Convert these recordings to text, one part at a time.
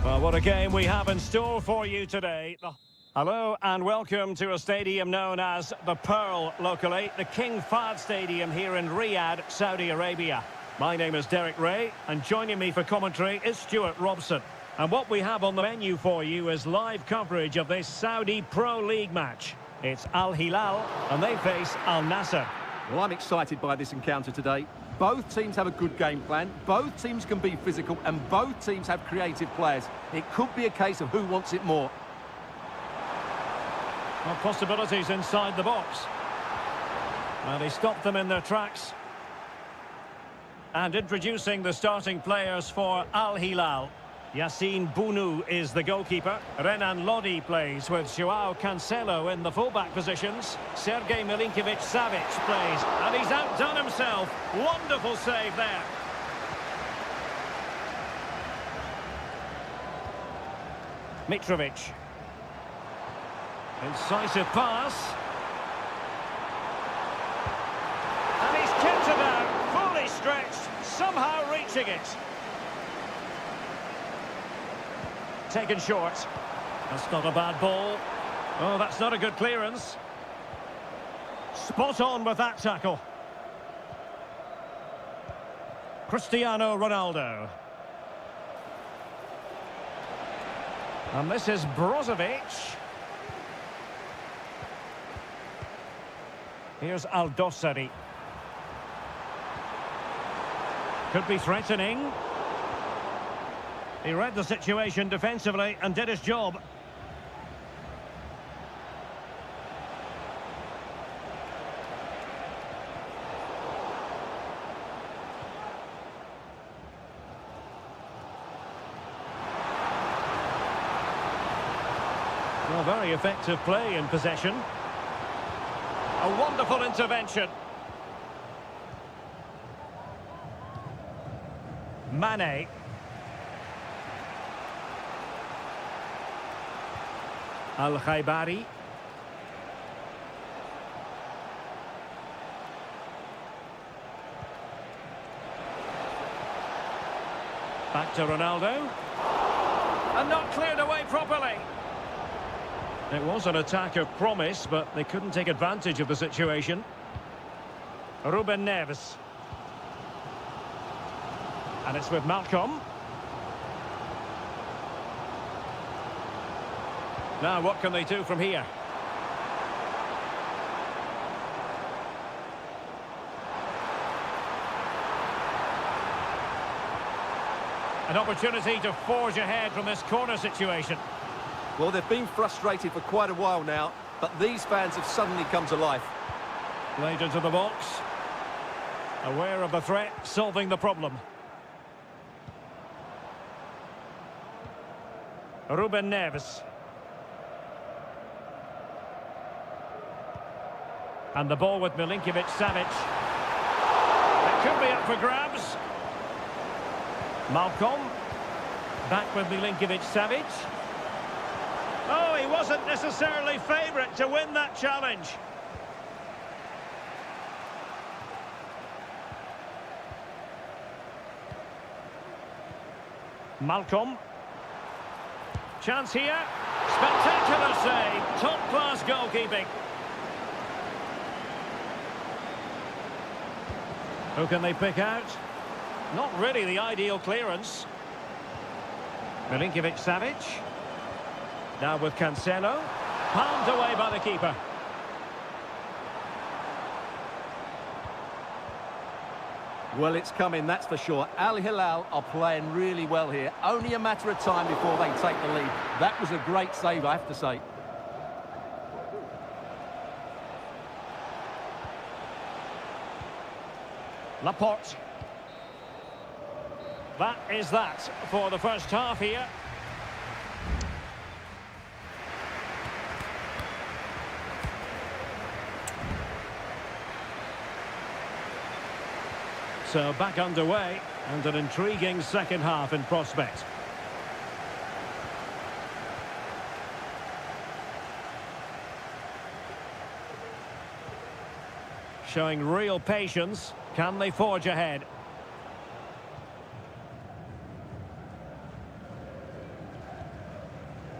Well, what a game we have in store for you today. Hello and welcome to a stadium known as the Pearl locally, the King Fahd Stadium here in Riyadh, Saudi Arabia. My name is Derek Ray and joining me for commentary is Stuart Robson. And what we have on the menu for you is live coverage of this Saudi Pro League match. It's Al Hilal and they face Al Nassr. Well, I'm excited by this encounter today. Both teams have a good game plan, both teams can be physical, and both teams have creative players. It could be a case of who wants it more. Well, possibilities inside the box. And he stopped them in their tracks. And introducing the starting players for Al Hilal. Yassine Bounou is the goalkeeper. Renan Lodi plays with Joao Cancelo in the fullback positions. Sergej Milinkovic-Savic plays, and he's outdone himself. Wonderful save there. Mitrovic. Incisive pass. And he's kept it out, fully stretched, somehow reaching it. Taken short. That's not a bad ball. Oh, that's not a good clearance. Spot on with that tackle. Cristiano Ronaldo. And this is Brozovic. Here's Al-Dossari. Could be threatening. He read the situation defensively and did his job. Well, very effective play in possession. A wonderful intervention. Mane. Al-Khaibari. Back to Ronaldo. And not cleared away properly. It was an attack of promise, but they couldn't take advantage of the situation. Ruben Neves. And it's with Malcolm. Now, what can they do from here? An opportunity to forge ahead from this corner situation. Well, they've been frustrated for quite a while now, but these fans have suddenly come to life. Played into the box. Aware of the threat, solving the problem. Ruben Neves. And the ball with Milinkovic-Savic. It could be up for grabs. Malcolm. Back with Milinkovic-Savic. Oh, he wasn't necessarily favourite to win that challenge. Malcolm. Chance here. Spectacular save. Top-class goalkeeping. Who can they pick out? Not really the ideal clearance. Milinkovic-Savic. Now with Cancelo. Palmed away by the keeper. Well, it's coming, that's for sure. Al Hilal are playing really well here. Only a matter of time before they take the lead. That was a great save, I have to say. Laporte. That is that for the first half here. So back underway and an intriguing second half in prospect. Showing real patience. Can they forge ahead?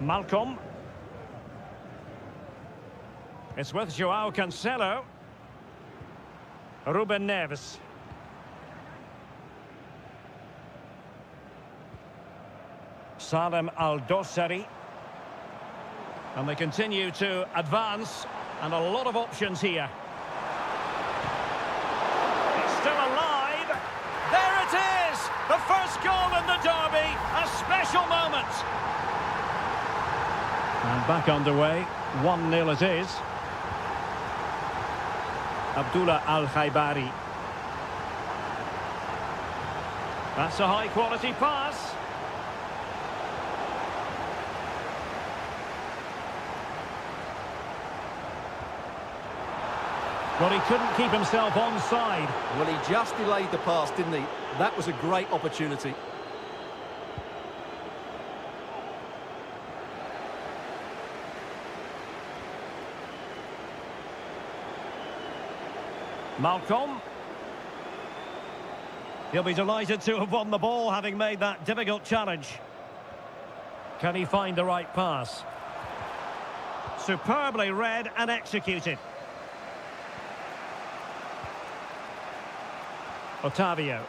Malcolm. It's with Joao Cancelo. Ruben Neves. Salem Al-Dossari. And they continue to advance, and a lot of options here. It's still alive. There it is! The first goal in the derby. A special moment. And back underway. 1-0 it is. Abdullah Al-Khaibari. That's a high-quality pass. Well, he couldn't keep himself onside. Well, he just delayed the pass, didn't he? That was a great opportunity. Malcolm. He'll be delighted to have won the ball, having made that difficult challenge. Can he find the right pass? Superbly read and executed. Otavio.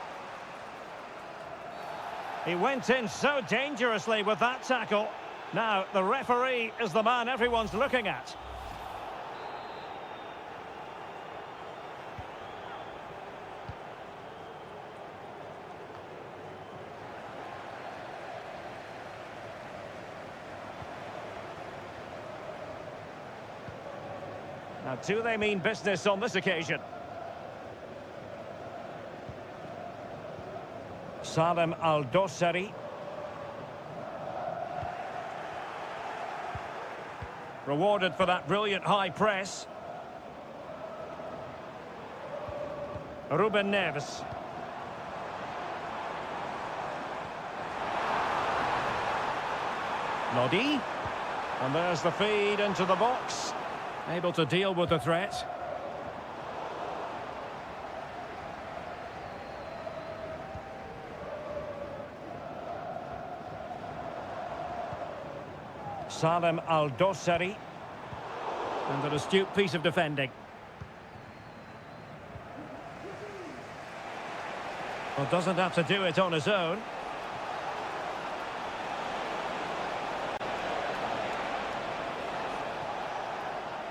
He went in so dangerously with that tackle. Now, the referee is the man everyone's looking at. Now, do they mean business on this occasion? Salem Al-Dossari. Rewarded for that brilliant high press. Ruben Neves. Lodi. And there's the feed into the box. Able to deal with the threat. Salem Al-Dossari. And an astute piece of defending. Well, doesn't have to do it on his own.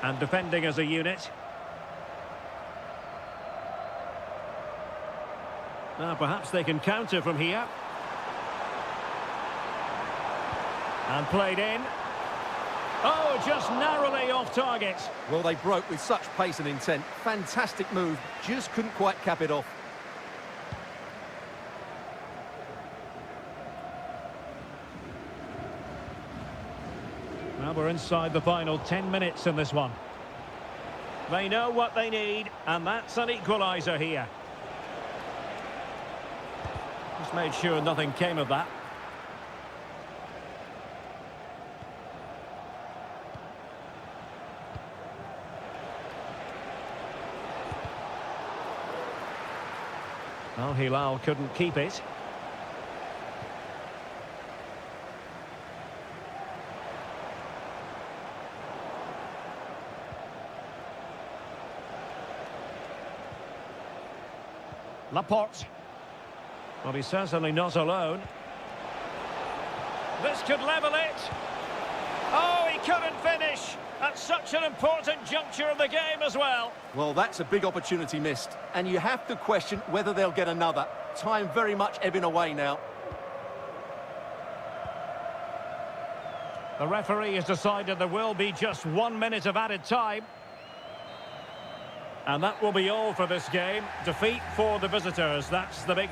And defending as a unit. Now, perhaps they can counter from here. And played in. Oh, just narrowly off target. Well, they broke with such pace and intent. Fantastic move. Just couldn't quite cap it off. Well, we're inside the final 10 minutes in this one. They know what they need, and that's an equaliser here. Just made sure nothing came of that. Well, Hilal couldn't keep it. Laporte. Well, he's certainly not alone. This could level it. Oh, he couldn't finish at such an important juncture of the game as well. Well, that's a big opportunity missed. And you have to question whether they'll get another. Time very much ebbing away now. The referee has decided there will be just 1 minute of added time. And that will be all for this game. Defeat for the visitors. That's the big...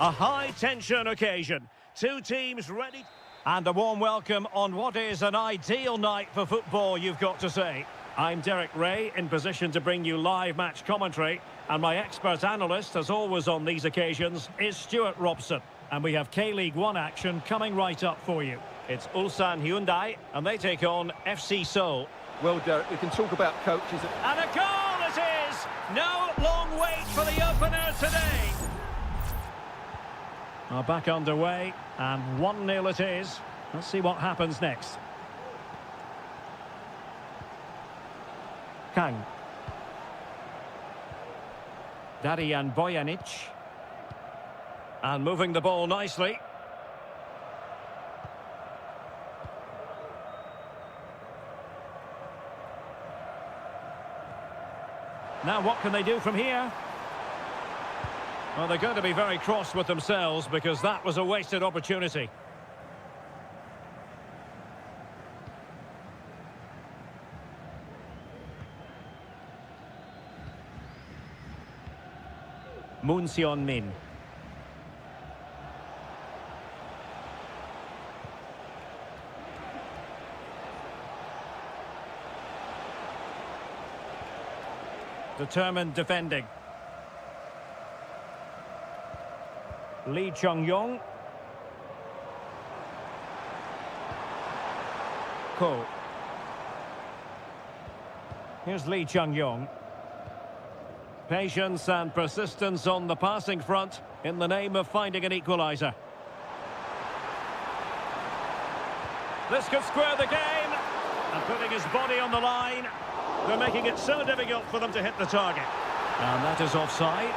A high-tension occasion. Two teams ready. And a warm welcome on what is an ideal night for football, you've got to say. I'm Derek Ray, in position to bring you live match commentary. And my expert analyst, as always on these occasions, is Stuart Robson. And we have K-League 1 action coming right up for you. It's Ulsan Hyundai, and they take on FC Seoul. Well, Derek, we can talk about coaches. And a goal it is! No long wait for the opener today. Well, back underway, and 1-0 it is. Let's see what happens next. Kang. Darian Bojanic. And moving the ball nicely. Now what can they do from here? Well, they're going to be very cross with themselves because that was a wasted opportunity. Moon Seon-min. Determined defending. Lee Chung-yong. Ko. Here's Lee Chung-yong. Patience and persistence on the passing front in the name of finding an equaliser. This could square the game. And putting his body on the line. They're making it so difficult for them to hit the target. And that is offside.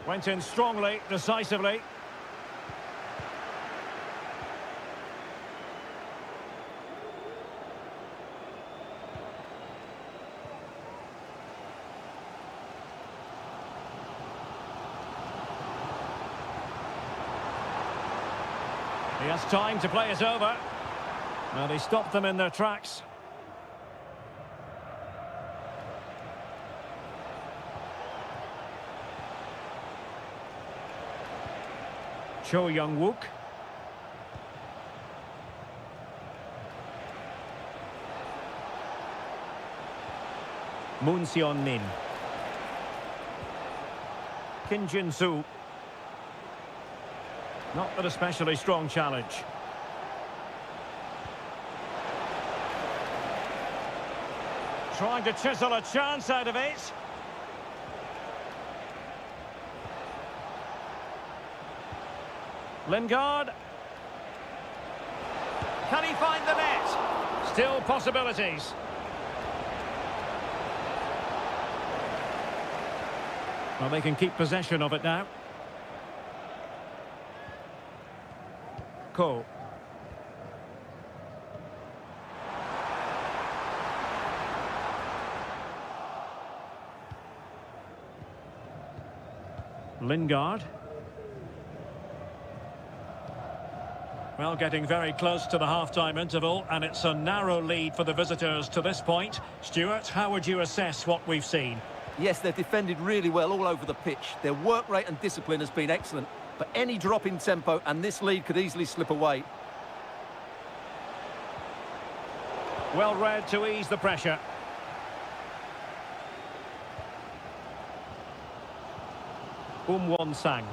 Went in strongly, decisively. He has time to play it over. And he stopped them in their tracks. Cho Young-wook. Moon Seon-min. Kim Jin-soo. Not an especially strong challenge. Trying to chisel a chance out of it. Lingard. Can he find the net? Still possibilities. Well, they can keep possession of it now. Ko. Lingard. Well, getting very close to the half-time interval, and it's a narrow lead for the visitors to this point. Stuart, how would you assess what we've seen? Yes, they've defended really well all over the pitch. Their work rate and discipline has been excellent. But any drop in tempo and this lead could easily slip away. Well read to ease the pressure. Won-sang.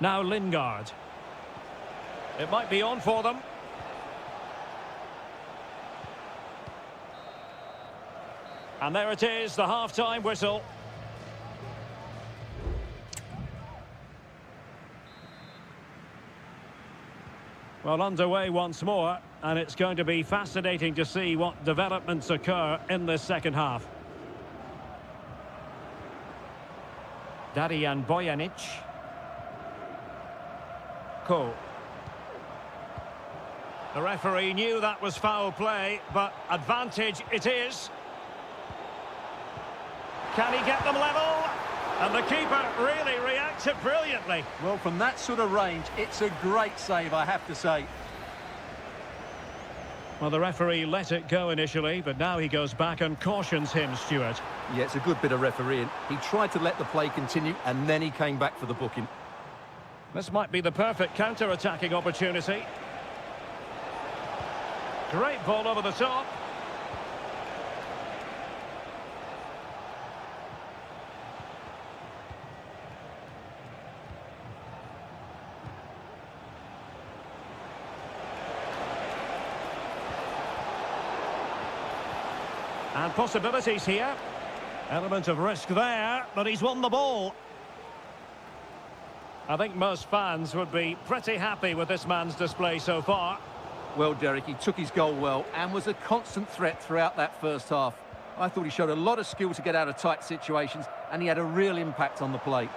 Now Lingard. It might be on for them. And there it is, the half-time whistle. Well, underway once more, and it's going to be fascinating to see what developments occur in this second half. Darian Bojanic. Ko. The referee knew that was foul play, but advantage it is. Can he get them level? And the keeper really reacted brilliantly. Well, from that sort of range, it's a great save, I have to say. Well, the referee let it go initially, but now he goes back and cautions him, Stuart. Yeah, it's a good bit of refereeing. He tried to let the play continue, and then he came back for the booking. This might be the perfect counter-attacking opportunity. Great ball over the top. And possibilities here. Element of risk there, but he's won the ball. I think most fans would be pretty happy with this man's display so far. Well, Derek, he took his goal well and was a constant threat throughout that first half. I thought he showed a lot of skill to get out of tight situations, and he had a real impact on the play.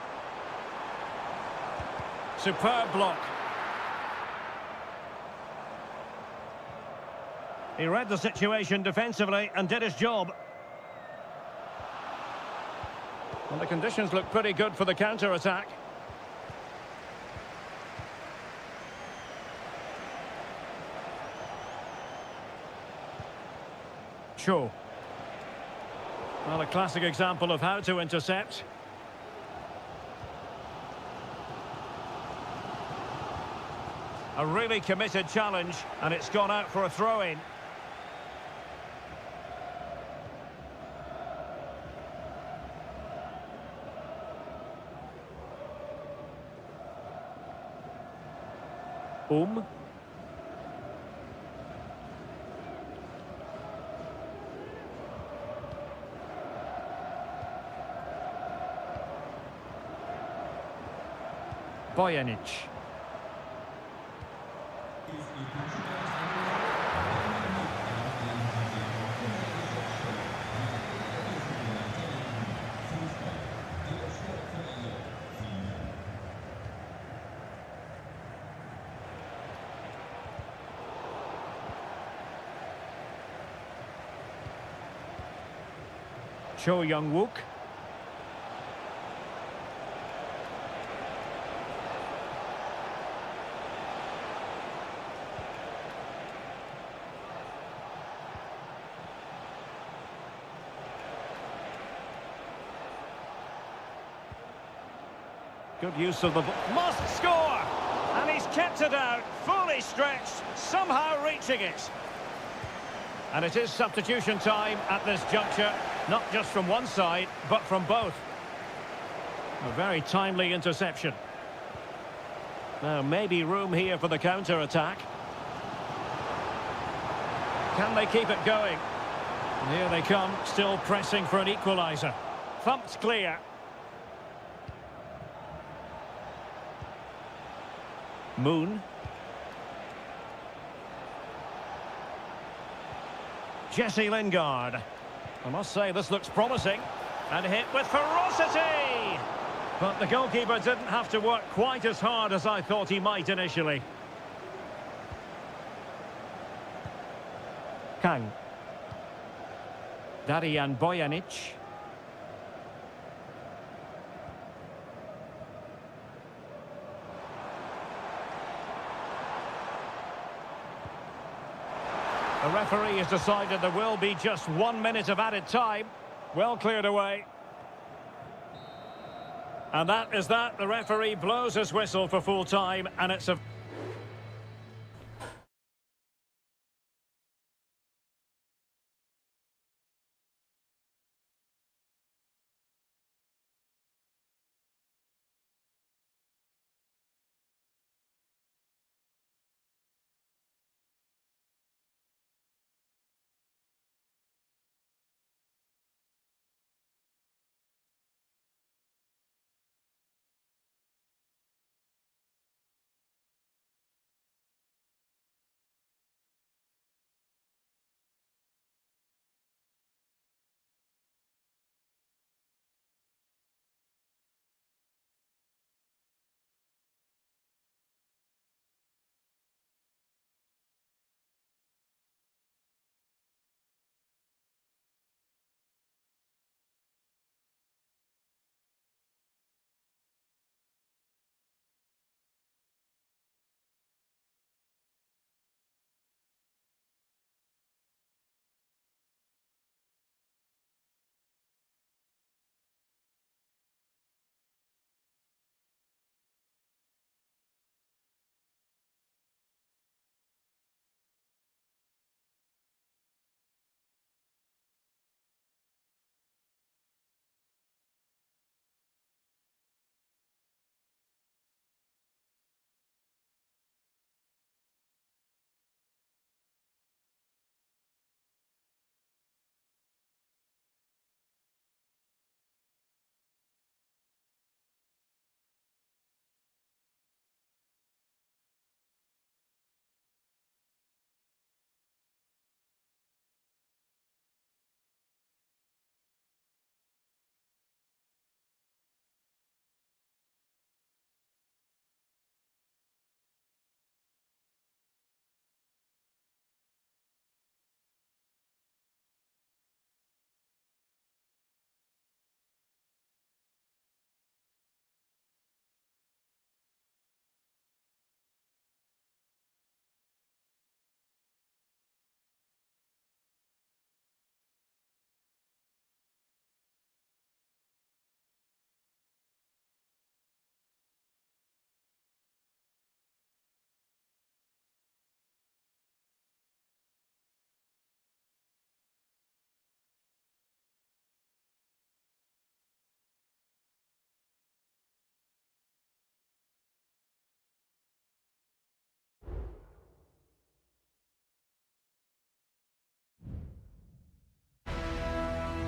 Superb block. He read the situation defensively and did his job. Well, the conditions look pretty good for the counter-attack. Sure. Well, a classic example of how to intercept. A really committed challenge, and it's gone out for a throw-in. Bojanic. Cho Young-wook. Good use of the ball. Must score! And he's kept it out, fully stretched, somehow reaching it. And it is substitution time at this juncture, not just from one side, but from both. A very timely interception. Now, maybe room here for the counter-attack. Can they keep it going? And here they come, still pressing for an equaliser. Thumped clear. Moon. Jesse Lingard. I must say this looks promising. And hit with ferocity! But the goalkeeper didn't have to work quite as hard as I thought he might initially. Kang. Darian Bojanic. The referee has decided there will be just 1 minute of added time. Well cleared away. And that is that. The referee blows his whistle for full time, and it's a...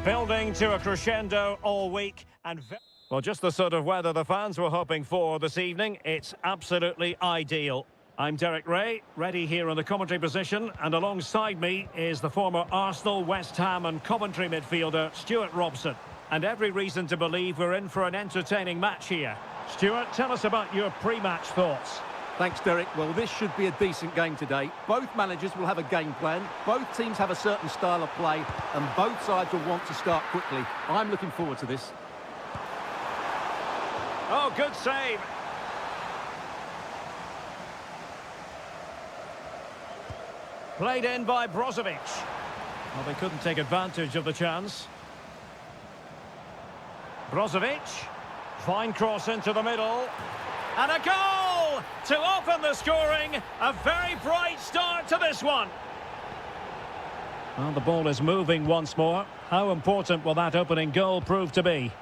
Building to a crescendo all week and... Well, just the sort of weather the fans were hoping for this evening. It's absolutely ideal. I'm Derek Ray, ready here in the commentary position, and alongside me is the former Arsenal, West Ham and Coventry midfielder, Stuart Robson. And every reason to believe we're in for an entertaining match here. Stuart, tell us about your pre-match thoughts. Thanks, Derek. Well, this should be a decent game today. Both managers will have a game plan. Both teams have a certain style of play, and both sides will want to start quickly. I'm looking forward to this. Oh, good save. Played in by Brozovic. Well, they couldn't take advantage of the chance. Brozovic. Fine cross into the middle. And a goal to open the scoring. A very bright start to this one. Well, the ball is moving once more. How important will that opening goal prove to be?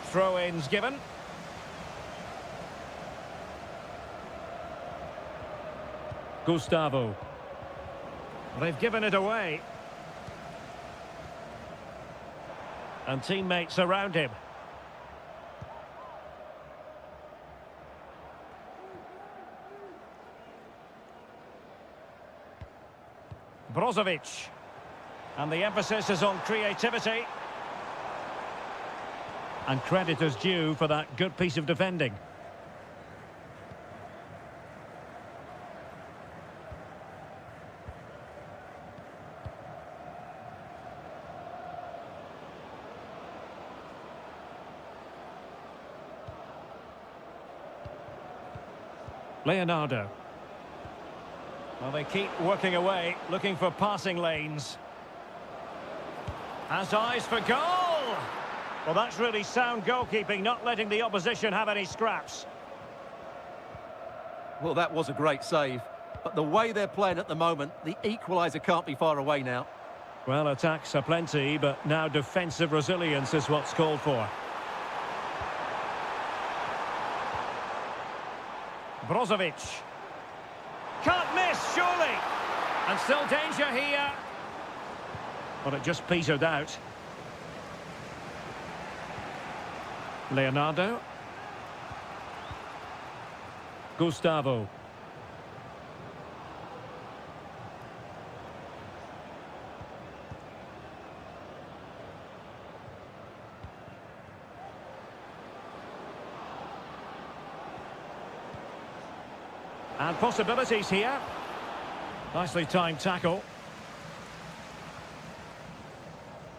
Throw-ins given. Gustavo. They've given it away. And teammates around him. Brozovic. And the emphasis is on creativity. And credit is due for that good piece of defending. Leonardo. Well, they keep working away, looking for passing lanes. Has eyes for goal! Well, that's really sound goalkeeping, not letting the opposition have any scraps. Well, that was a great save. But the way they're playing at the moment, the equaliser can't be far away now. Well, attacks are plenty, but now defensive resilience is what's called for. Brozovic. Can't miss, surely. And still danger here. But it just petered out. Leonardo. Gustavo. And possibilities here. Nicely timed tackle.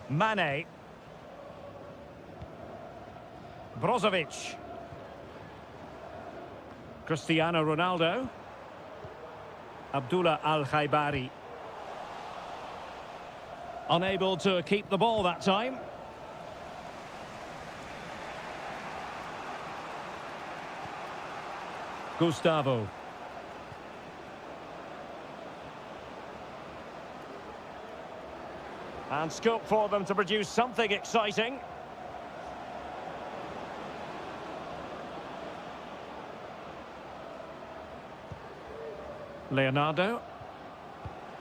Mane. Brozovic. Cristiano Ronaldo. Abdullah Al-Khaibari. Unable to keep the ball that time. Gustavo. And scope for them to produce something exciting. Leonardo.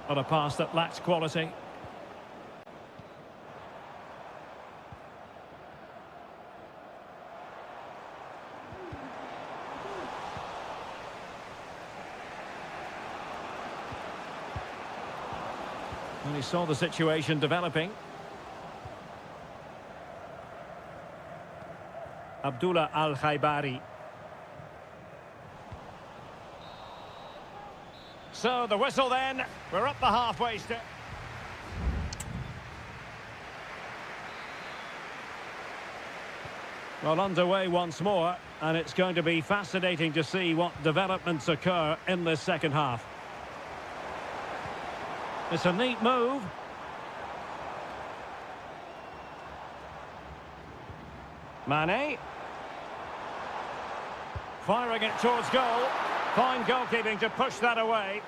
On a pass that lacks quality. And he saw the situation developing. Abdullah Al-Khaibari. So the whistle then. We're up the halfway step. Well, underway once more, and it's going to be fascinating to see what developments occur in this second half. It's a neat move. Mane. Firing it towards goal. Fine goalkeeping to push that away.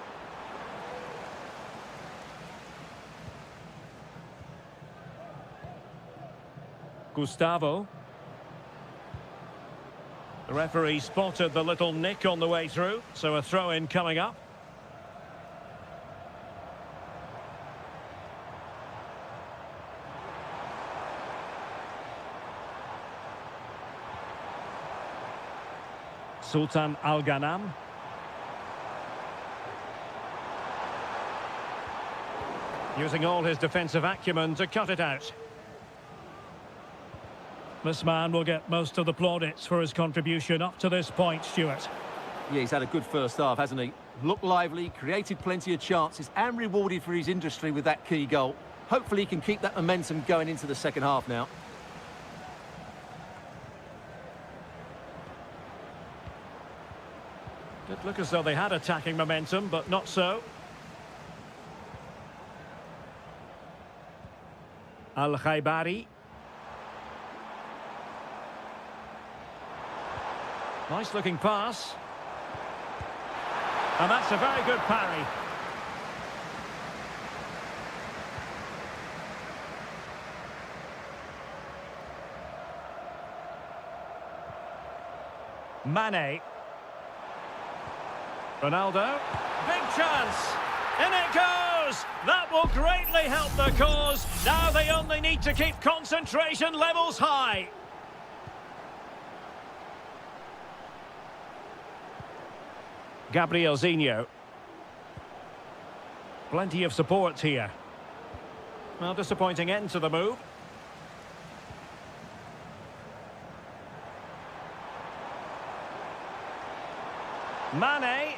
Gustavo. The referee spotted the little nick on the way through, so a throw-in coming up. Sultan Al-Ghanam. Using all his defensive acumen to cut it out. This man will get most of the plaudits for his contribution up to this point, Stuart. Yeah, he's had a good first half, hasn't he? Looked lively, created plenty of chances and rewarded for his industry with that key goal. Hopefully he can keep that momentum going into the second half now. Did look as though they had attacking momentum, but not so. Al-Khaibari. Nice looking pass. And that's a very good parry. Mane. Ronaldo. Big chance. In it goes. That will greatly help the cause. Now they only need to keep concentration levels high. Gabrielzinho. Plenty of support here. Well, disappointing end to the move. Mane.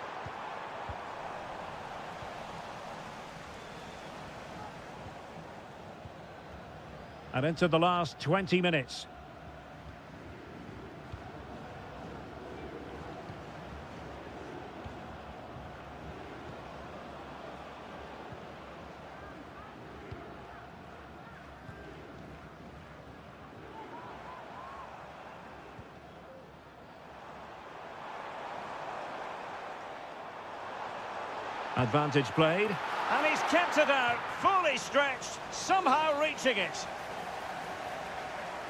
And into the last 20 minutes. Advantage played. And he's kept it out, fully stretched, somehow reaching it.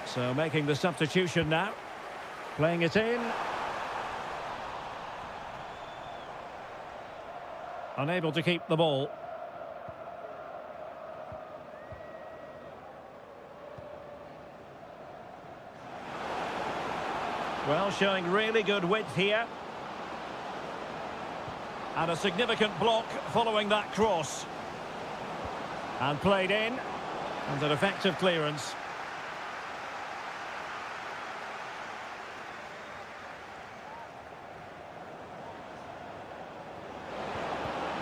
So making the substitution now. Playing it in. Unable to keep the ball. Well, showing really good width here. And a significant block following that cross. And played in. And an effective clearance.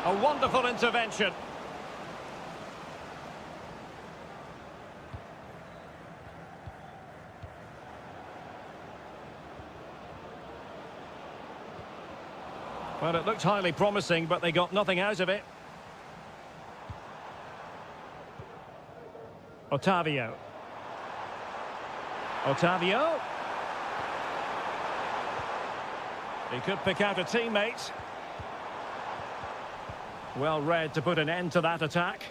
A wonderful intervention. Well, it looked highly promising, but they got nothing out of it. Otavio. Otavio. He could pick out a teammate. Well read to put an end to that attack.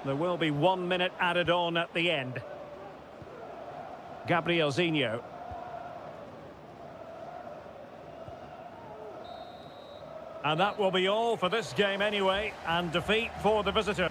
There will be 1 minute added on at the end. Gabrielzinho. And that will be all for this game anyway, and defeat for the visitor.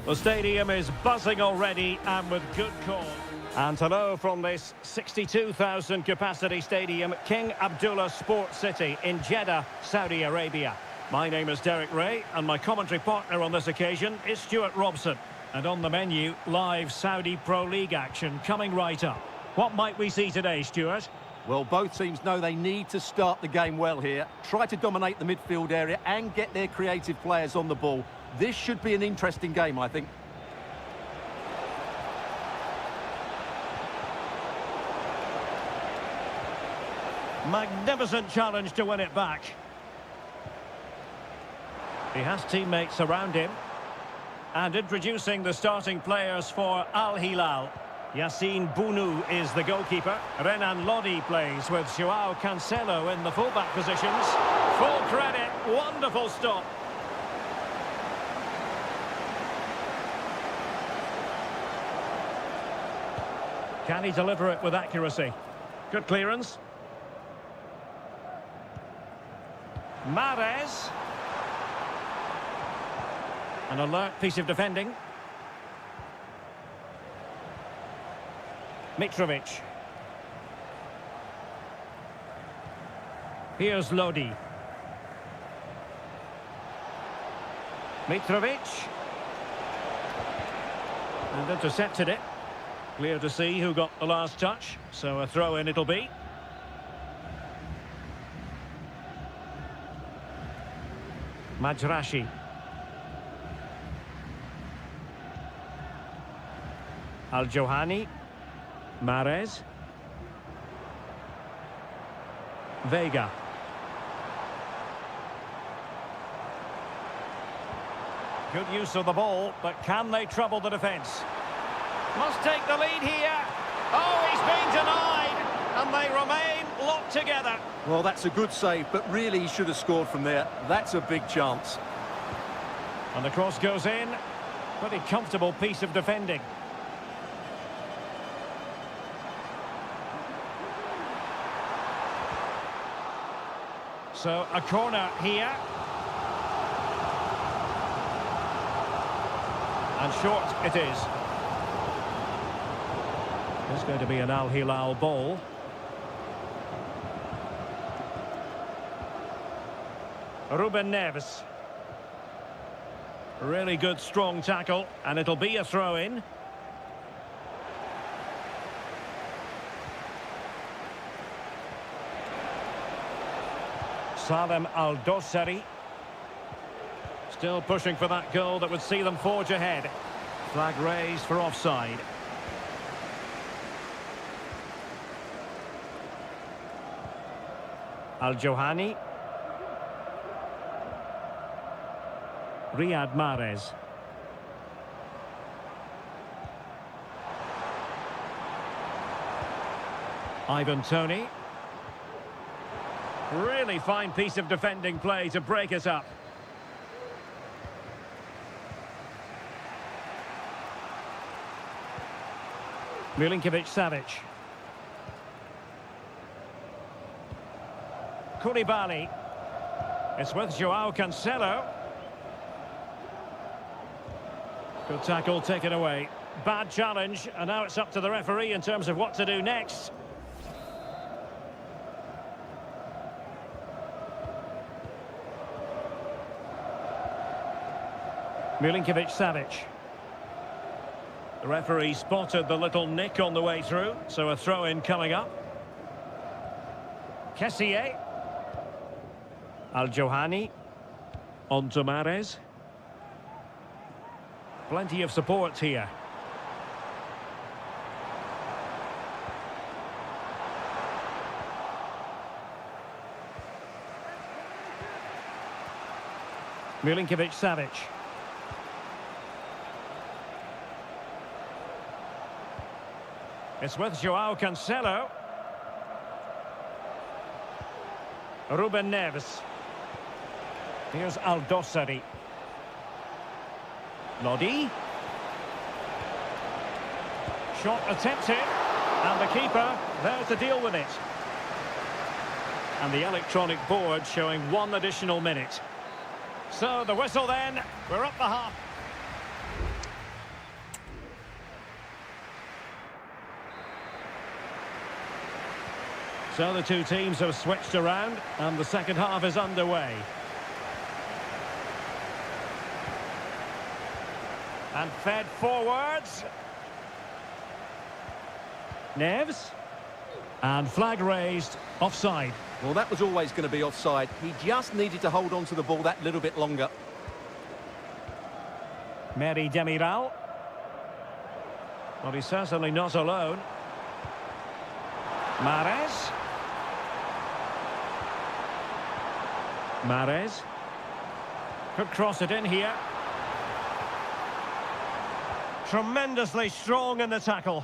The stadium is buzzing already and with good cause. And hello from this 62,000 capacity stadium, King Abdullah Sports City in Jeddah, Saudi Arabia. My name is Derek Ray and my commentary partner on this occasion is Stuart Robson. And on the menu, live Saudi Pro League action coming right up. What might we see today, Stuart? Well, both teams know they need to start the game well here. Try to dominate the midfield area and get their creative players on the ball. This should be an interesting game, I think. Magnificent challenge to win it back. He has teammates around him. And introducing the starting players for Al Hilal. Yassine Bounou is the goalkeeper. Renan Lodi plays with Joao Cancelo in the fullback positions. Full credit, wonderful stop. Can he deliver it with accuracy? Good clearance. Mahrez. An alert piece of defending. Mitrovic. Here's Lodi. Mitrovic. And intercepted it. Clear to see who got the last touch, so a throw-in it'll be. Majrashi. Al-Johani. Mahrez. Vega. Good use of the ball, but can they trouble the defence? Must take the lead here. Oh, he's been denied, and they remain locked together. Well, that's a good save, but really he should have scored from there. That's a big chance. And the cross goes in. Pretty comfortable piece of defending. So, a corner here. And short it is. It's going to be an Al Hilal ball. Ruben Neves. Really good strong tackle, and it'll be a throw-in. Salem Al-Dossari. Still pushing for that goal that would see them forge ahead. Flag raised for offside. Al-Johani. Riyad Mahrez. Ivan Toney. Really fine piece of defending play to break it up. Milinkovic-Savic. Koulibaly. It's with Joao Cancelo. Good tackle taken away. Bad challenge, and now it's up to the referee in terms of what to do next. Milinkovic-Savic. The referee spotted the little nick on the way through, so a throw-in coming up. Kessié. Al-Johani. On to Mahrez. Plenty of support here. Milinkovic-Savic. It's with Joao Cancelo. Ruben Neves. Here's Al-Dossari. Lodi. Shot attempted. And the keeper there to deal with it. And the electronic board showing 1 additional minute. So the whistle then. We're up the half. So the two teams have switched around and the second half is underway. And fed forwards. Neves. And flag raised. Offside. Well, that was always going to be offside. He just needed to hold on to the ball that little bit longer. Mary Demiral. Well, he's certainly not alone. Mahrez. Mahrez. Could cross it in here. Tremendously strong in the tackle.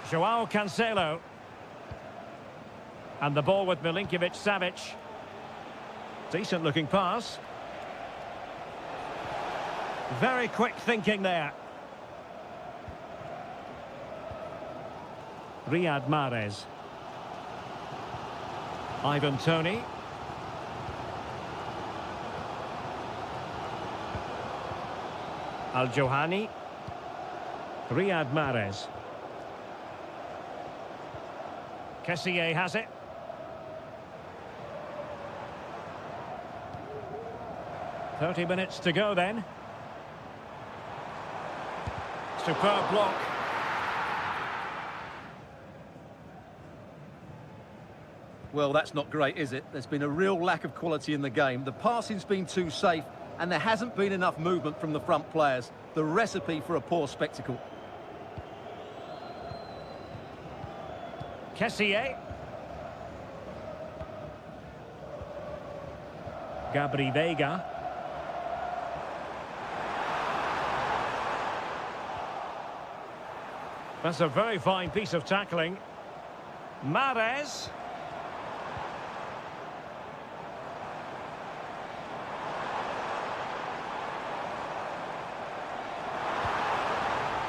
Joao Cancelo. And the ball with Milinkovic-Savic. Decent looking pass. Very quick thinking there. Riyad Mahrez. Ivan Toney. Al-Johani. Riyad Mahrez. Kessié has it. "30 minutes to go then." Superb block. Well, that's not great, is it? There's been a real lack of quality in the game. The passing's been too safe, and there hasn't been enough movement from the front players. The recipe for a poor spectacle. Kessié. Gabri Veiga. That's a very fine piece of tackling. Mahrez.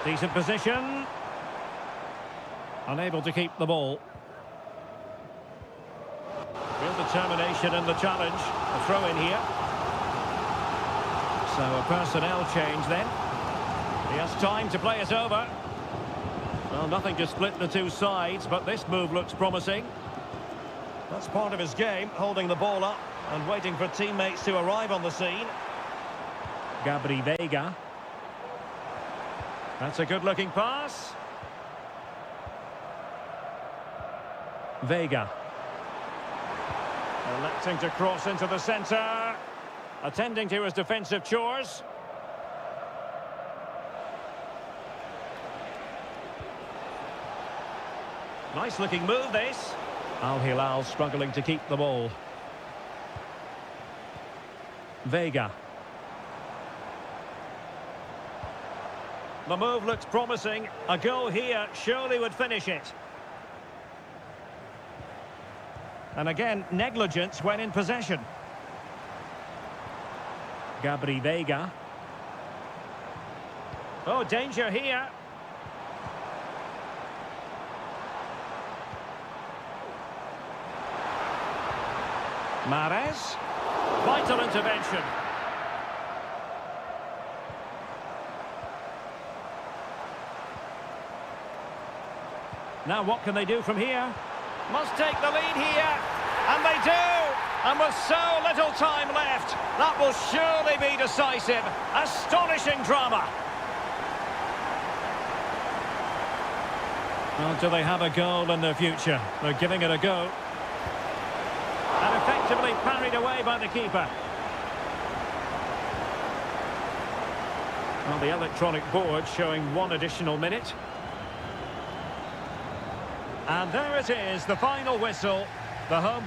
Decent position. Unable to keep the ball. Real determination in the challenge. A throw in here. So a personnel change then. He has time to play it over. Well, nothing to split the two sides, but this move looks promising. That's part of his game, holding the ball up and waiting for teammates to arrive on the scene. Gabri Veiga. That's a good-looking pass. Veiga. Electing to cross into the centre. Attending to his defensive chores. Nice-looking move, this. Al Hilal struggling to keep the ball. Veiga. The move looks promising. A goal here surely would finish it. And again, negligence when in possession. Gabri Veiga. Oh, danger here. Mahrez. Vital intervention. Now what can they do from here? Must take the lead here. And they do. And with so little time left, that will surely be decisive. Astonishing drama. Well, do they have a goal in their future? They're giving it a go. And effectively parried away by the keeper. Well, the electronic board showing 1 additional minute. And there it is, the final whistle. The home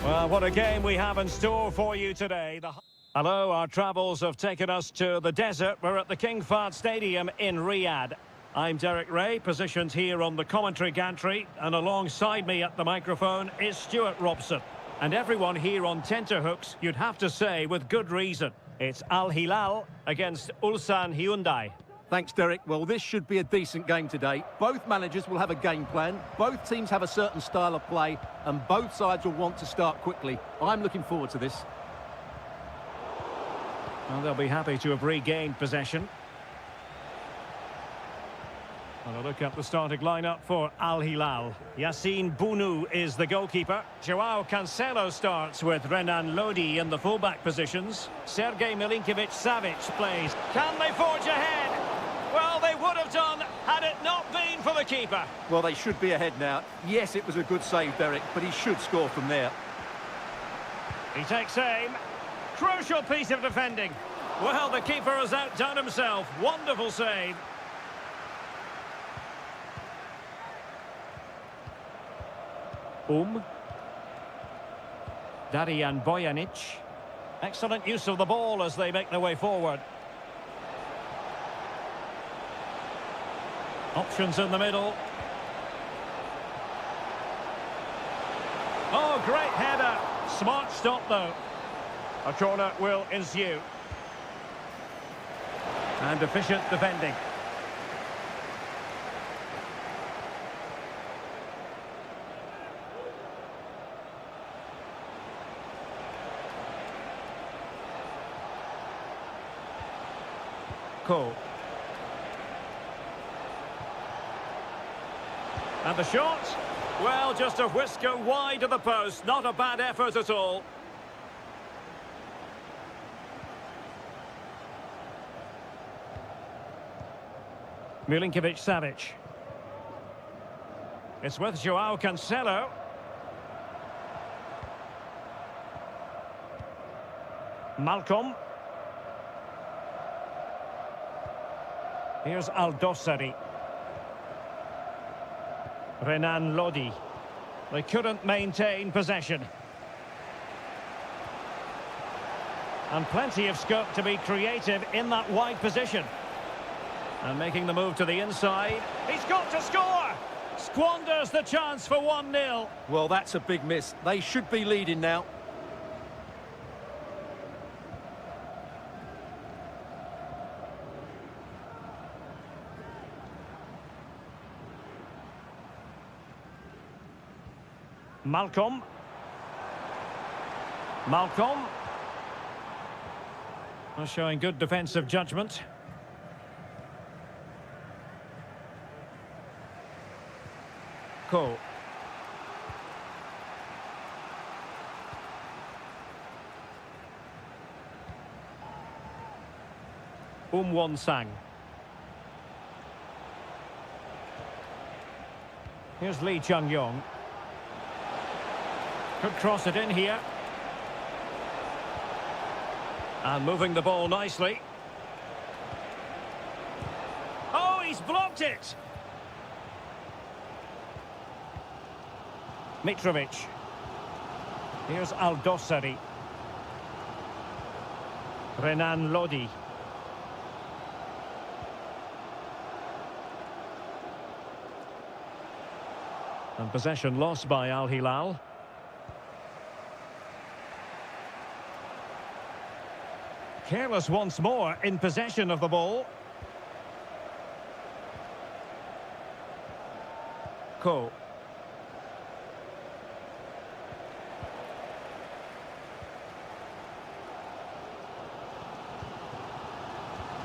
Well, what a game we have in store for you today. Hello, our travels have taken us to the desert. We're at the King Fahd Stadium in Riyadh. I'm Derek Ray, positioned here on the commentary gantry, and alongside me at the microphone is Stuart Robson. And everyone here on tenterhooks, you'd have to say with good reason. It's Al Hilal against Ulsan Hyundai. Thanks, Derek. Well, this should be a decent game today. Both managers will have a game plan, both teams have a certain style of play, and both sides will want to start quickly. I'm looking forward to this. Well, they'll be happy to have regained possession. And a look at the starting lineup for Al Hilal. Yassine Bounou is the goalkeeper. Joao Cancelo starts with Renan Lodi in the fullback positions. Sergej Milinkovic-Savic plays. Can they forge ahead? Well, they would have done had it not been for the keeper. Well, they should be ahead now. Yes, it was a good save, Derek, but he should score from there. He takes aim. Crucial piece of defending. Well, the keeper has outdone himself. Wonderful save. Darijan Bojanic. Excellent use of the ball as they make their way forward. Options in the middle. Oh, great header. Smart stop, though. A corner will ensue. And efficient defending. Cole. And the shot? Well, just a whisker wide of the post. Not a bad effort at all. Milinkovic-Savic. It's with Joao Cancelo. Malcolm. Here's Al-Dossari. Renan Lodi. They couldn't maintain possession. And plenty of scope to be creative in that wide position. And making the move to the inside. He's got to score! Squanders the chance for 1-0. Well, that's a big miss. They should be leading now. Malcolm. Showing good defensive judgment. Cole. Won-sang. Here's Lee Chung-yong. Could cross it in here. And moving the ball nicely. Oh, he's blocked it! Mitrovic. Here's Al-Dossari. Renan Lodi. And possession lost by Al Hilal. Careless once more in possession of the ball. Cole.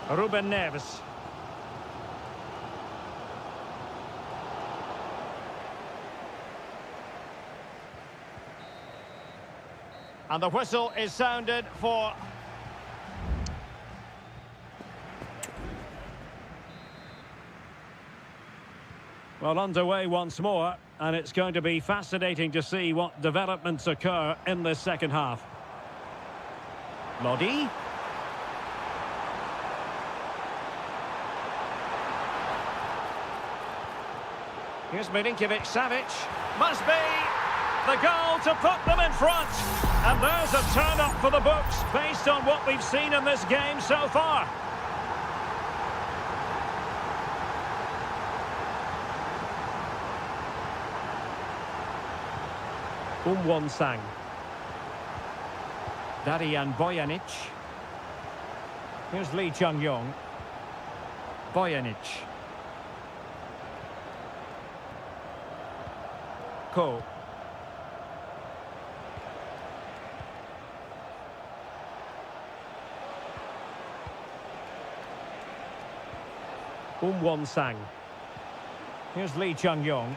Ruben Neves. And the whistle is sounded for... Well, underway once more, and it's going to be fascinating to see what developments occur in this second half. Lodi. Here's Milinkovic-Savic. Must be. the goal to put them in front. And there's a turn-up for the books based on what we've seen in this game so far. Sang. Darian Bojanic. Here's Lee Chung-yong. Bojanic. Ko. Sang. Here's Lee Chung-yong.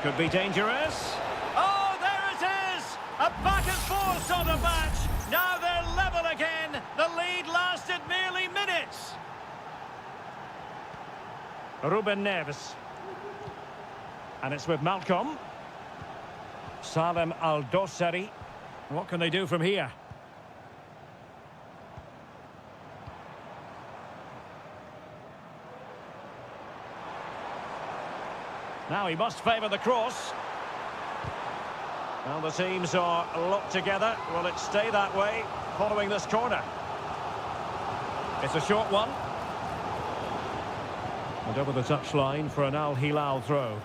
Could be dangerous. Oh, there it is! A back and forth sort of match. Now they're level again. The lead lasted merely minutes. Ruben Neves. And it's with Malcolm. Salem Al-Dossari. What can they do from here? Now he must favour the cross. Well, the teams are locked together. Will it stay that way following this corner? It's a short one. And over the touchline for an Al Hilal throw.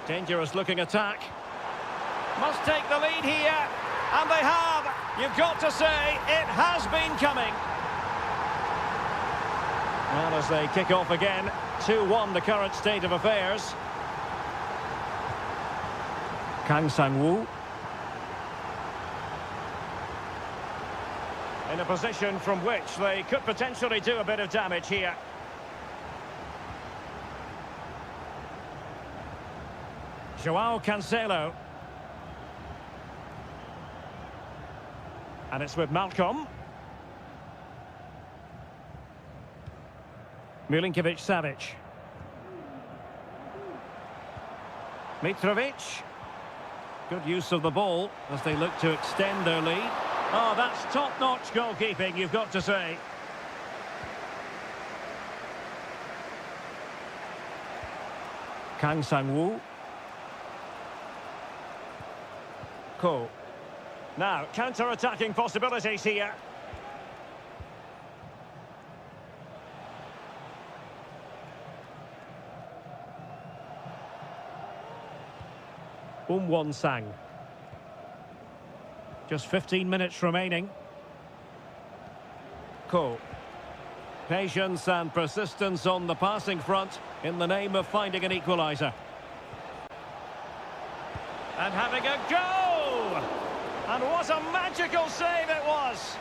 Dangerous looking attack. Must take the lead here. And they have. You've got to say, it has been coming. Well, as they kick off again, 2-1 the current state of affairs. Kang Sang-woo. In a position from which they could potentially do a bit of damage here. Joao Cancelo. And it's with Malcolm. Milinkovic-Savic. Mitrovic. Good use of the ball as they look to extend their lead. Oh, that's top-notch goalkeeping, you've got to say. Kang Sang-woo. Ko. Now, counter-attacking possibilities here. Sang. Just 15 minutes remaining. Ko. Patience and persistence on the passing front in the name of finding an equaliser. And having a go! And what a magical save it was!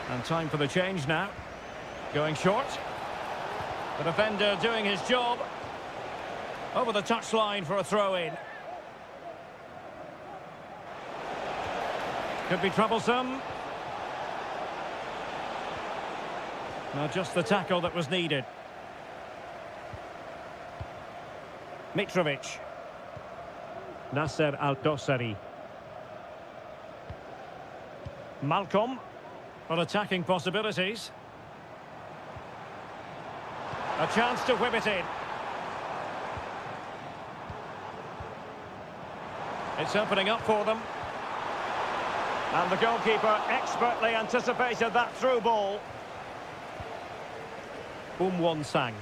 And time for the change now. Going short. The defender doing his job. Over the touchline for a throw-in. Could be troublesome. Now just the tackle that was needed. Mitrovic. Nasser Al-Dossari. Malcolm. For attacking possibilities. A chance to whip it in. It's opening up for them. And the goalkeeper expertly anticipated that through ball. Sang.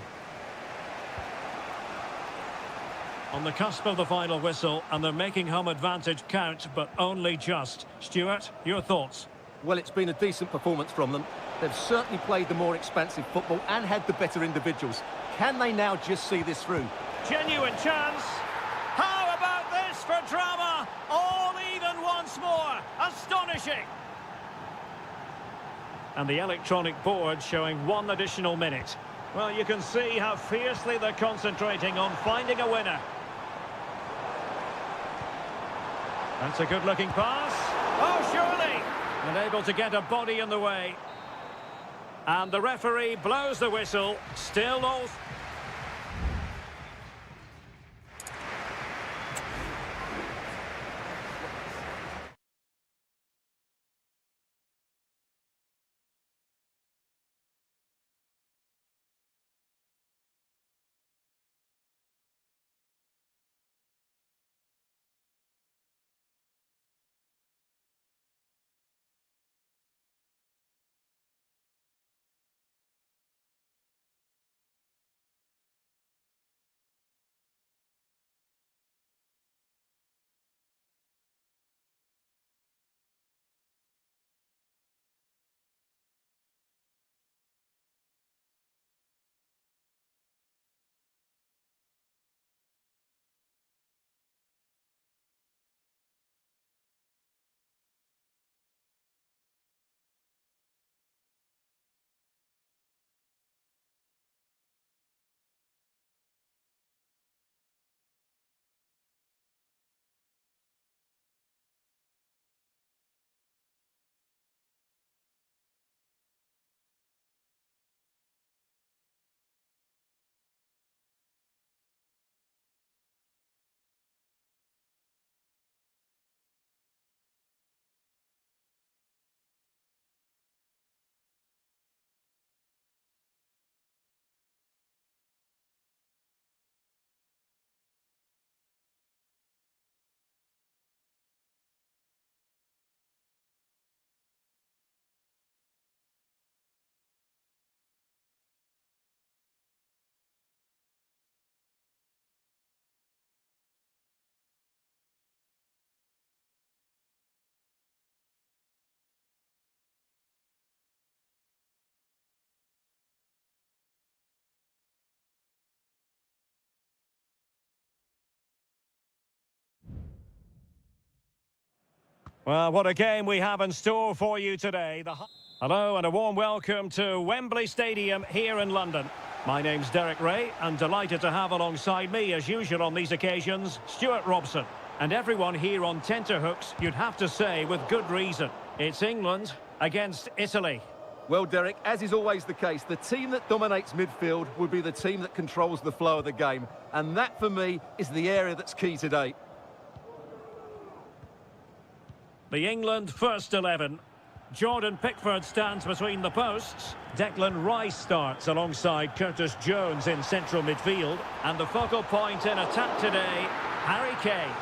On the cusp of the final whistle, and they're making home advantage count, but only just. Stuart, your thoughts? Well, it's been a decent performance from them. They've certainly played the more expansive football and had the better individuals. Can they now just see this through? Genuine chance. How about this for drama? All even once more. Astonishing. And the electronic board showing one additional minute. Well, you can see how fiercely they're concentrating on finding a winner. That's a good-looking pass. Oh, surely. And able to get a body in the way. And the referee blows the whistle. Still all... Well, what a game we have in store for you today. Hello and a warm welcome to Wembley Stadium here in London. My name's Derek Ray and delighted to have alongside me, as usual on these occasions, Stuart Robson. And everyone here on tenterhooks, you'd have to say with good reason. It's England against Italy. Well, Derek, as is always the case, the team that dominates midfield will be the team that controls the flow of the game. And that, for me, is the area that's key today. The England first 11. Jordan Pickford stands between the posts. Declan Rice starts alongside Curtis Jones in central midfield. And the focal point in attack today, Harry Kane.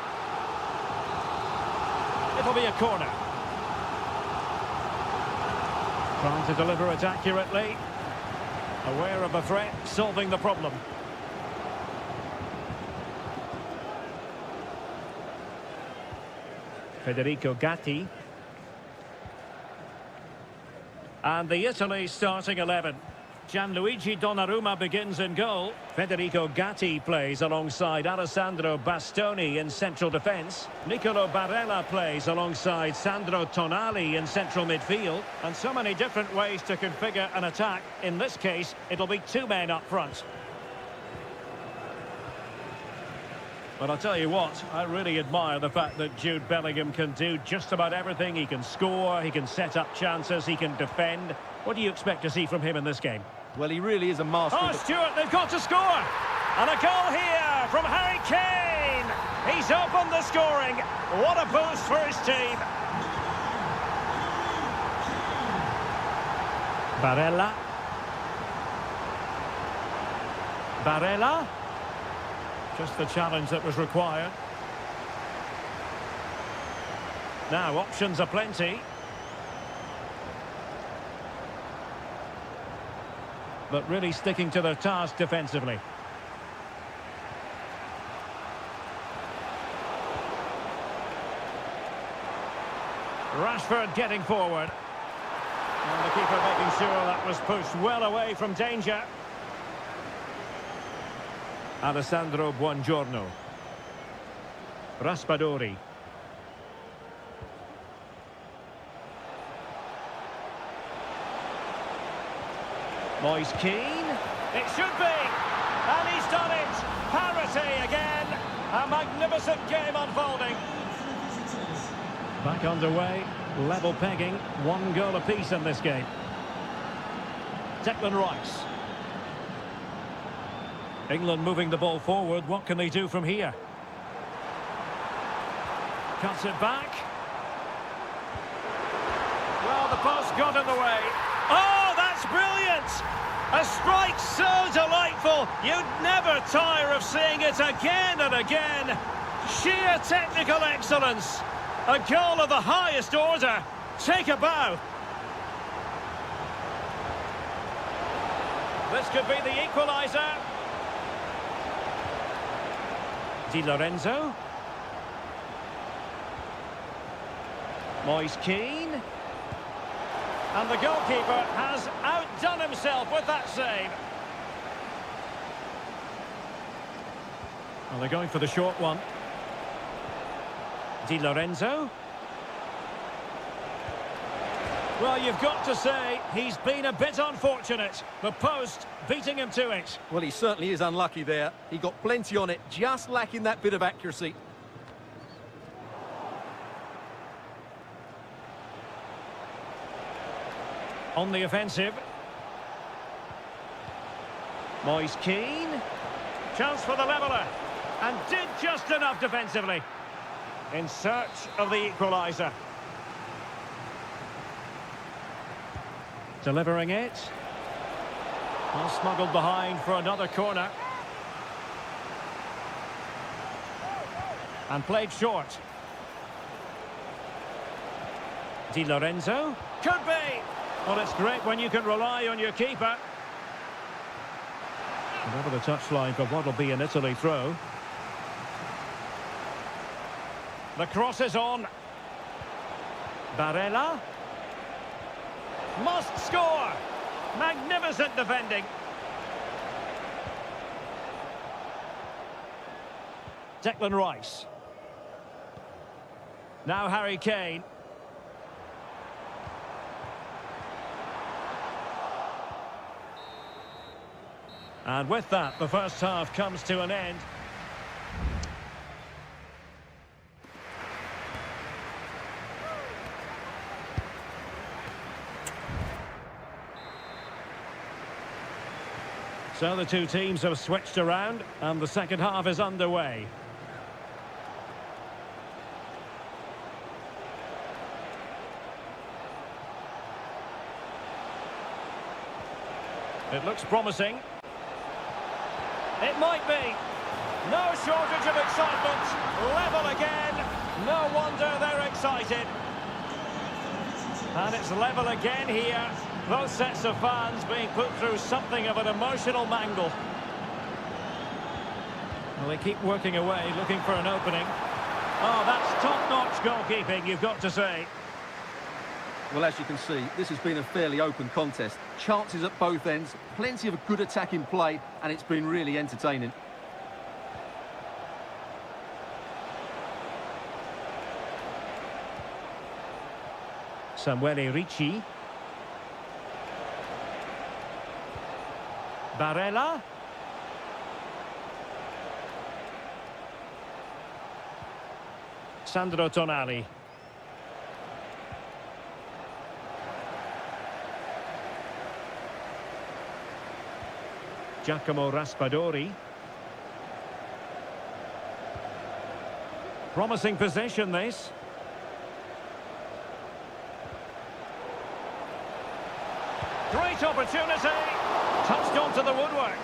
It'll be a corner. Trying to deliver it accurately. Aware of the threat, solving the problem. Federico Gatti. And the Italy starting 11. Gianluigi Donnarumma begins in goal. Federico Gatti plays alongside Alessandro Bastoni in central defence. Nicolo Barella plays alongside Sandro Tonali in central midfield. And so many different ways to configure an attack. In this case, it'll be two men up front. But I'll tell you what, I really admire the fact that Jude Bellingham can do just about everything. He can score, he can set up chances, he can defend. What do you expect to see from him in this game? Well, he really is a master. Oh, Stuart, they've got to score! And a goal here from Harry Kane! He's opened the scoring. What a boost for his team. Barella. Barella. Just the challenge that was required. Now, options are plenty. But really sticking to their task defensively. Rashford getting forward. And the keeper making sure that was pushed well away from danger. Alessandro Buongiorno. Raspadori. Moise Keane. It should be. And he's done it. Parity again. A magnificent game unfolding. Back underway. Level pegging. One goal apiece in this game. Declan Rice. England moving the ball forward. What can they do from here? Cuts it back. Well, the post got in the way. Oh, that's brilliant! A strike so delightful. You'd never tire of seeing it again and again. Sheer technical excellence. A goal of the highest order. Take a bow. This could be the equaliser. Di Lorenzo. Moise Keane. And the goalkeeper has outdone himself with that save. Well, they're going for the short one. Di Lorenzo. Well, you've got to say, he's been a bit unfortunate. The post beating him to it. Well, he certainly is unlucky there. He got plenty on it, just lacking that bit of accuracy. On the offensive. Moise Keane. Chance for the leveller. And did just enough defensively. In search of the equaliser. Delivering it. Well, smuggled behind for another corner. And played short. Di Lorenzo. Could be! Well, it's great when you can rely on your keeper. And over the touchline for what will be an Italy throw. The cross is on. Barella. Must score! Magnificent defending. Declan Rice. Now Harry Kane. And with that, the first half comes to an end. So the two teams have switched around, and the second half is underway. It looks promising. It might be. No shortage of excitement. Level again. No wonder they're excited. And it's level again here. Both sets of fans being put through something of an emotional mangle. Well, they keep working away, looking for an opening. Oh, that's top-notch goalkeeping, you've got to say. Well, as you can see, this has been a fairly open contest. Chances at both ends, plenty of good attacking play, and it's been really entertaining. Samuele Ricci. Barella. Sandro Tonali. Giacomo Raspadori. Promising position, this. Great opportunity. Touched onto the woodwork.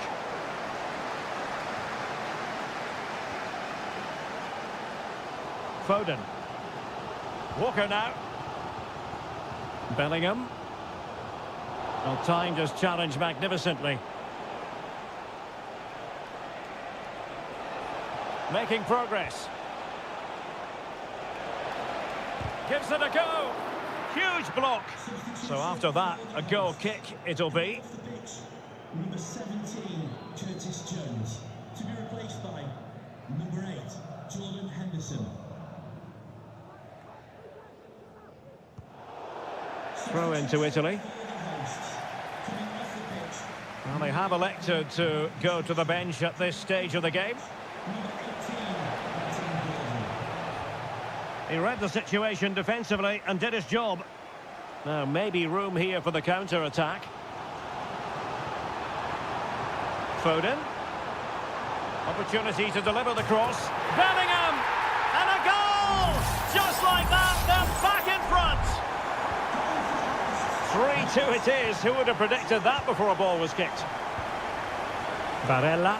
Foden. Walker now. Bellingham. Well, timed his challenge magnificently. Making progress. Gives it a go. Huge block. So after that, a goal kick it'll be. Number 17, Curtis Jones. To be replaced by number 8, Jordan Henderson. Throw into Italy. Well, they have elected to go to the bench at this stage of the game. He read the situation defensively and did his job. Now, maybe room here for the counter-attack. Foden. Opportunity to deliver the cross. Bellingham! And a goal! Just like that, they're back in front! 3-2 it is. Who would have predicted that before a ball was kicked? Barella.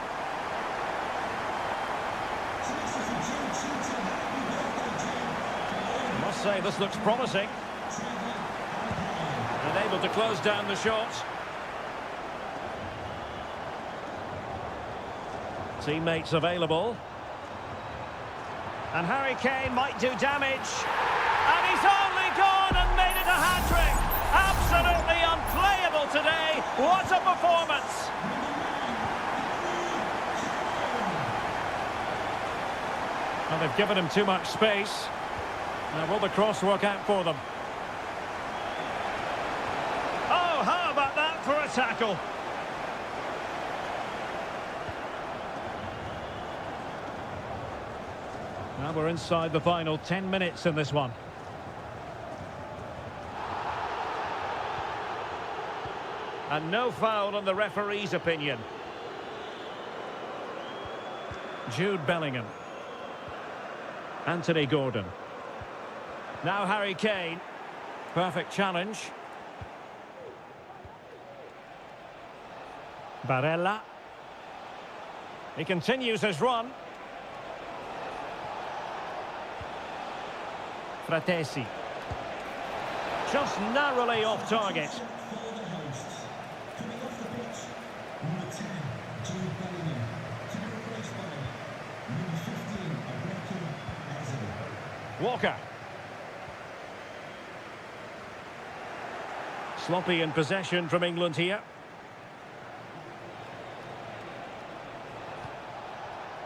I must say, this looks promising. And able to close down the shot. Teammates available. And Harry Kane might do damage. And he's only gone and made it a hat-trick. Absolutely unplayable today. What a performance. And they've given him too much space. Now will the cross work out for them? Oh, how about that for a tackle? Now we're inside the final 10 minutes in this one. And no foul on the referee's opinion. Jude Bellingham. Anthony Gordon. Now Harry Kane. Perfect challenge. Barella. He continues his run. Fratesi. Just narrowly off target. Walker. Sloppy in possession from England here.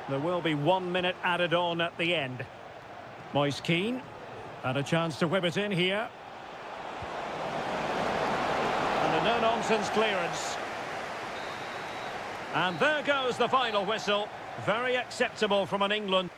There will be 1 minute added on at the end. Moise Keane. And a chance to whip it in here. And a no-nonsense clearance. And there goes the final whistle. Very acceptable from an England.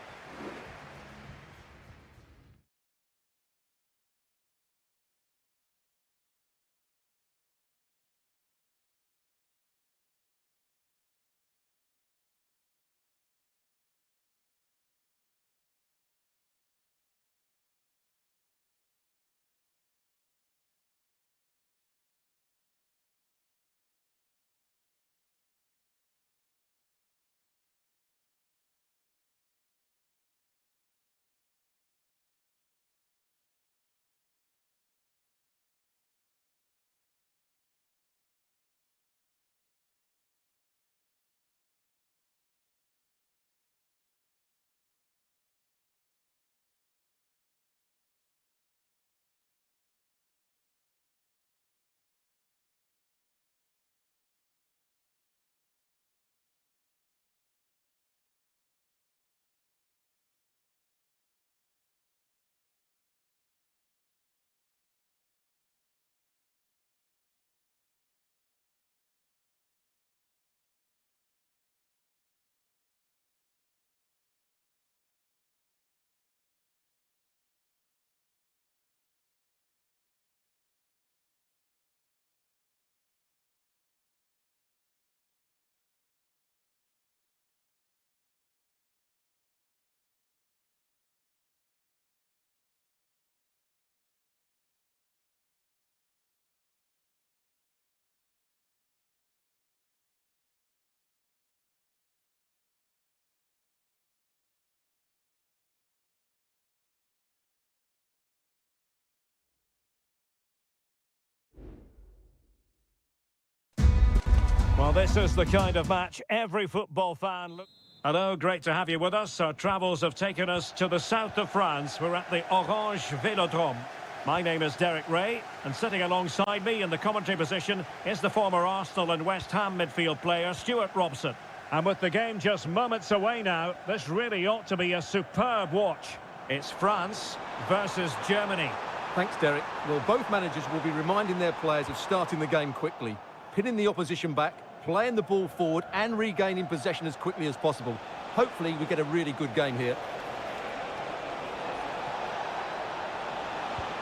Well, this is the kind of match every football fan looks. Hello, great to have you with us. Our travels have taken us to the south of France. We're at the Orange Vélodrome. My name is Derek Ray, and sitting alongside me in the commentary position is the former Arsenal and West Ham midfield player, Stuart Robson. And with the game just moments away now, this really ought to be a superb watch. It's France versus Germany. Thanks, Derek. Well, both managers will be reminding their players of starting the game quickly, pinning the opposition back, playing the ball forward and regaining possession as quickly as possible. Hopefully we get a really good game here.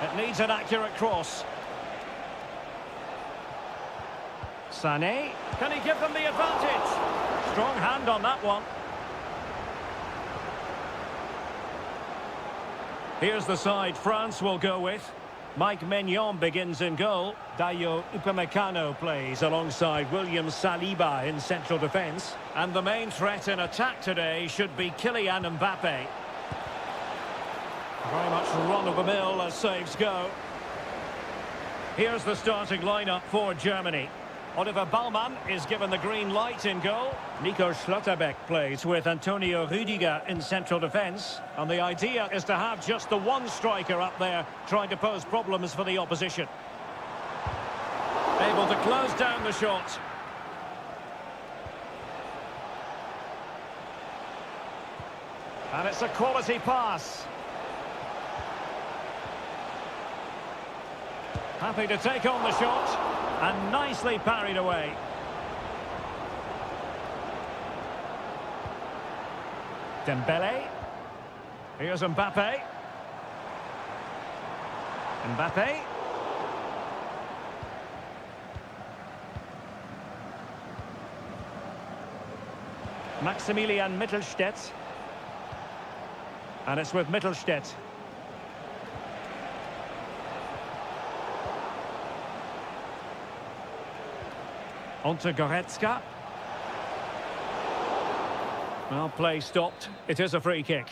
It needs an accurate cross. Sané, can he give them the advantage? Strong hand on that one. Here's the side France will go with. Mike Maignan begins in goal. Dayo Upamecano plays alongside William Saliba in central defence. And the main threat in attack today should be Kylian Mbappe. Very much run-of-the-mill as saves go. Here's the starting lineup for Germany. Oliver Baumann is given the green light in goal. Nico Schlotterbeck plays with Antonio Rüdiger in central defence. And the idea is to have just the one striker up there trying to pose problems for the opposition. Able to close down the shot. And it's a quality pass. Happy to take on the shot. And nicely parried away. Dembele. Here's Mbappe. Mbappe. Maximilian Mittelstädt. And it's with Mittelstädt. On to Goretzka. Well, play stopped. It is a free kick.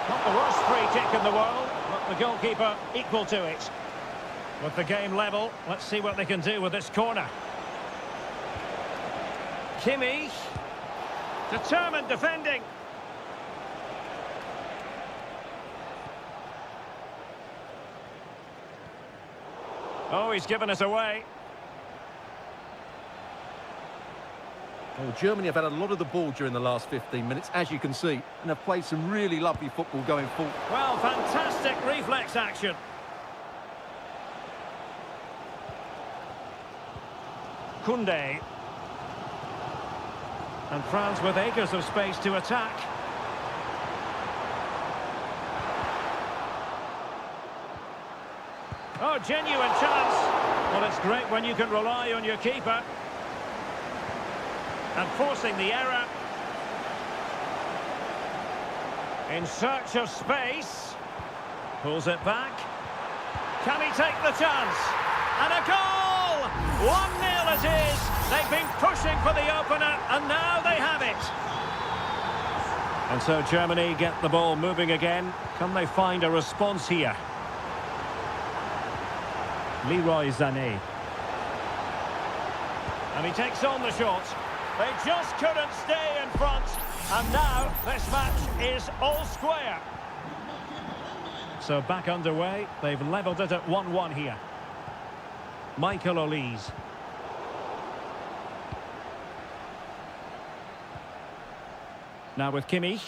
Not the worst free kick in the world, but the goalkeeper equal to it. With the game level, let's see what they can do with this corner. Kimmich. Determined defending. Oh, he's given us away. Well, Germany have had a lot of the ball during the last 15 minutes, as you can see, and have played some really lovely football going forward. Well, fantastic reflex action. Koundé. And France with acres of space to attack. Oh, genuine chance. Well, it's great when you can rely on your keeper. And forcing the error. In search of space. Pulls it back. Can he take the chance? And a goal! 1-0 it is. They've been pushing for the opener, and now they have it. And so Germany get the ball moving again. Can they find a response here? Leroy Sané. And he takes on the shot. They just couldn't stay in front. And now this match is all square. So back underway. They've levelled it at 1-1 here. Michael Olise. Now with Kimmich.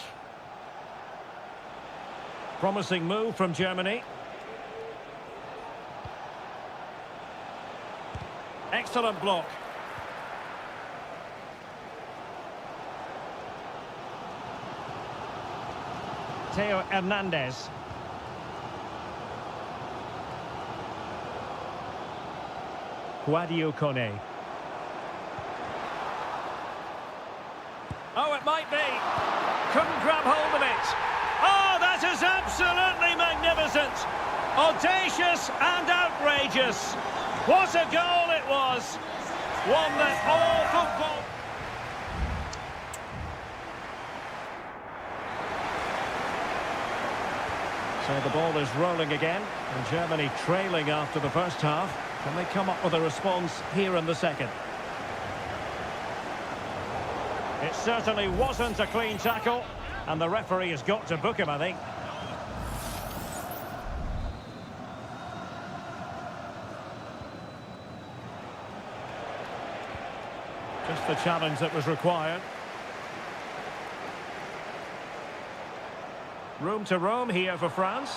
Promising move from Germany. Excellent block. Theo Hernandez. Guadio Kone. Oh, it might be. Couldn't grab hold of it. Oh, that is absolutely magnificent. Audacious and outrageous. What a goal it was. One that all football... So the ball is rolling again, and Germany trailing after the first half. Can they come up with a response here in the second? It certainly wasn't a clean tackle, and the referee has got to book him, I think. Just the challenge that was required. Room to roam here for France.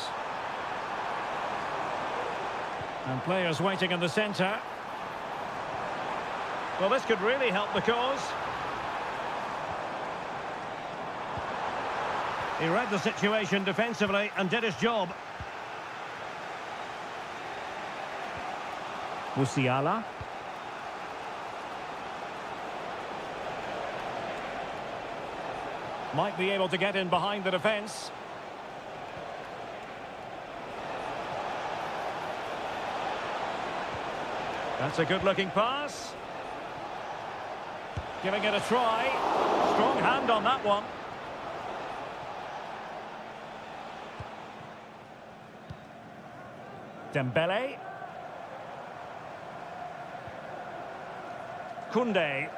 And players waiting in the centre. Well, this could really help the cause. He read the situation defensively and did his job. Musiala. Might be able to get in behind the defence. That's a good-looking pass. Giving it a try. Strong hand on that one. Dembele. Koundé.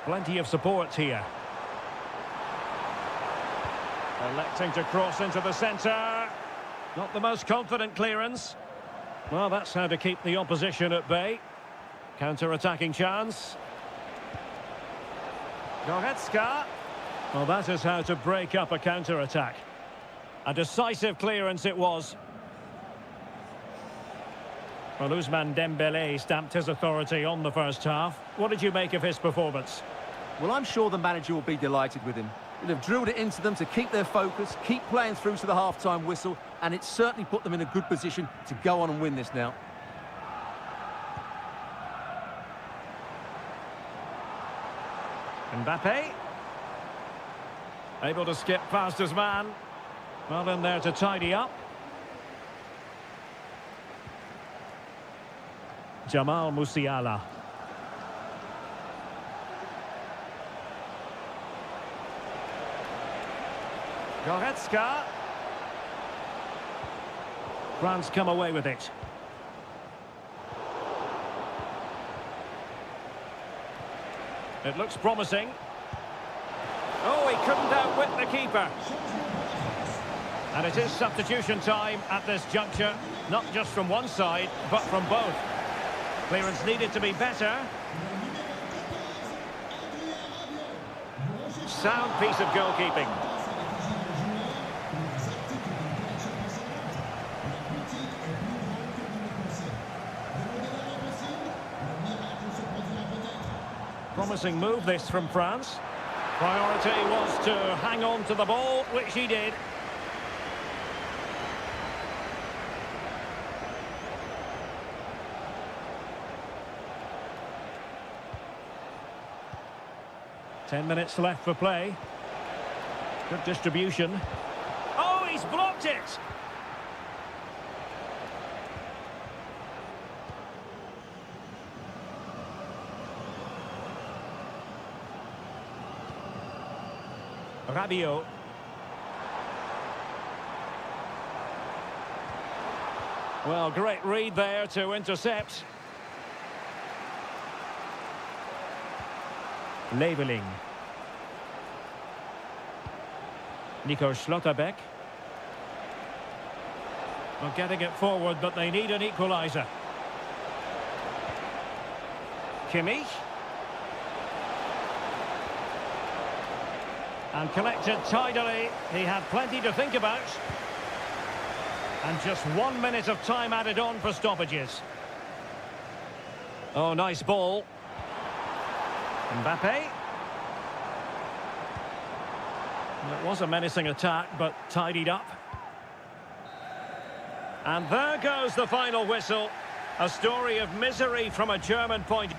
Plenty of support here. Electing to cross into the centre. Not the most confident clearance. Well, that's how to keep the opposition at bay. Counter-attacking chance. Goretzka. Well, that is how to break up a counter-attack. A decisive clearance it was. Well, Ousmane Dembele stamped his authority on the first half. What did you make of his performance? Well, I'm sure the manager will be delighted with him. He'll have drilled it into them to keep their focus, keep playing through to the half-time whistle, and it's certainly put them in a good position to go on and win this now. Mbappe. Able to skip past his man. Well in there to tidy up. Jamal Musiala. Goretzka. France come away with it. It looks promising. Oh, he couldn't outwit the keeper. And it is substitution time at this juncture, not just from one side, but from both. Clearance needed to be better. Sound piece of goalkeeping. Promising move this from France. Priority was to hang on to the ball, which he did. Ten minutes left for play. Good distribution. Oh, he's blocked it! Rabiot. Well, great read there to intercept. Leveling. Nico Schlotterbeck. Well, getting it forward, but they need an equaliser. Kimmich. And collected tidily. He had plenty to think about. And just 1 minute of time added on for stoppages. Oh, nice ball. Mbappe. It was a menacing attack, but tidied up. And there goes the final whistle. A story of misery from a German point.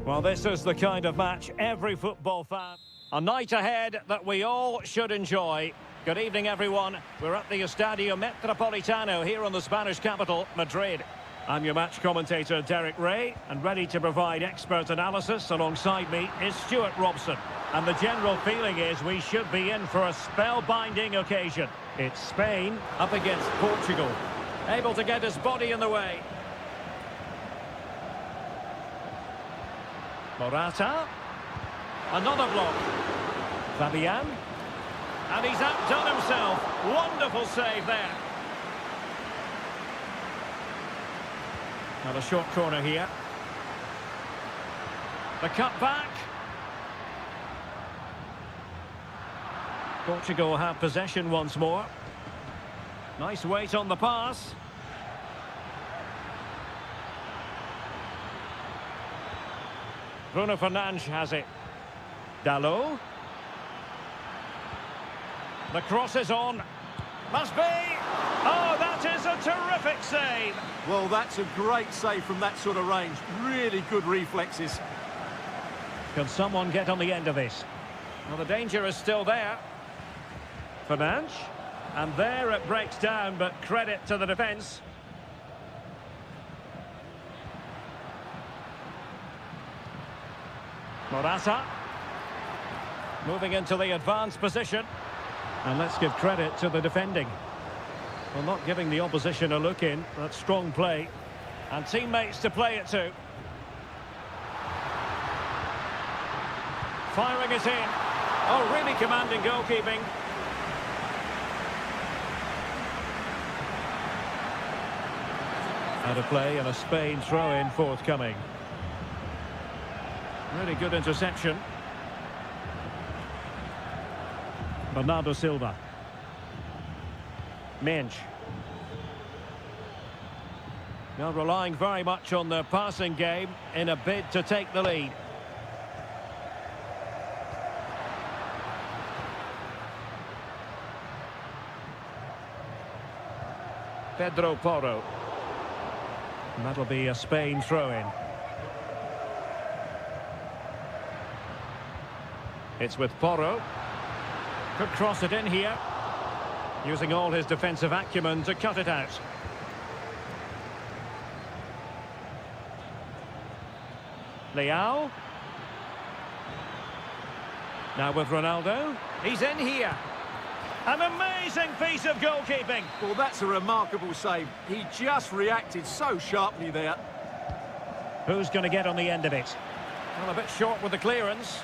Well, this is the kind of match every football fan... A night ahead that we all should enjoy. Good evening, everyone. We're at the Estadio Metropolitano here in the Spanish capital, Madrid. I'm your match commentator, Derek Ray, and ready to provide expert analysis alongside me is Stuart Robson. And the general feeling is we should be in for a spellbinding occasion. It's Spain up against Portugal. Able to get his body in the way. Morata. Another block. Fabian. And he's outdone himself. Wonderful save there. Now the short corner here. The cut back. Portugal have possession once more. Nice weight on the pass. Bruno Fernandes has it. Dalot. The cross is on. Must be. Oh, that's It is a terrific save. Well, that's a great save from that sort of range. Really good reflexes. Can someone get on the end of this? Well, the danger is still there. Fernandes. And there it breaks down, but credit to the defence. Morata. Moving into the advanced position. And let's give credit to the defending. Well, not giving the opposition a look in. That's strong play. And teammates to play it to. Firing it in. Oh, really commanding goalkeeping. Out of play and a Spain throw-in forthcoming. Really good interception. Bernardo Silva. Mensch. Now relying very much on their passing game in a bid to take the lead. Pedro Porro. And that'll be a Spain throw-in. It's with Porro. Could cross it in here. Using all his defensive acumen to cut it out. Leao. Now with Ronaldo. He's in here. An amazing piece of goalkeeping. Well, that's a remarkable save. He just reacted so sharply there. Who's going to get on the end of it? Well, a bit short with the clearance.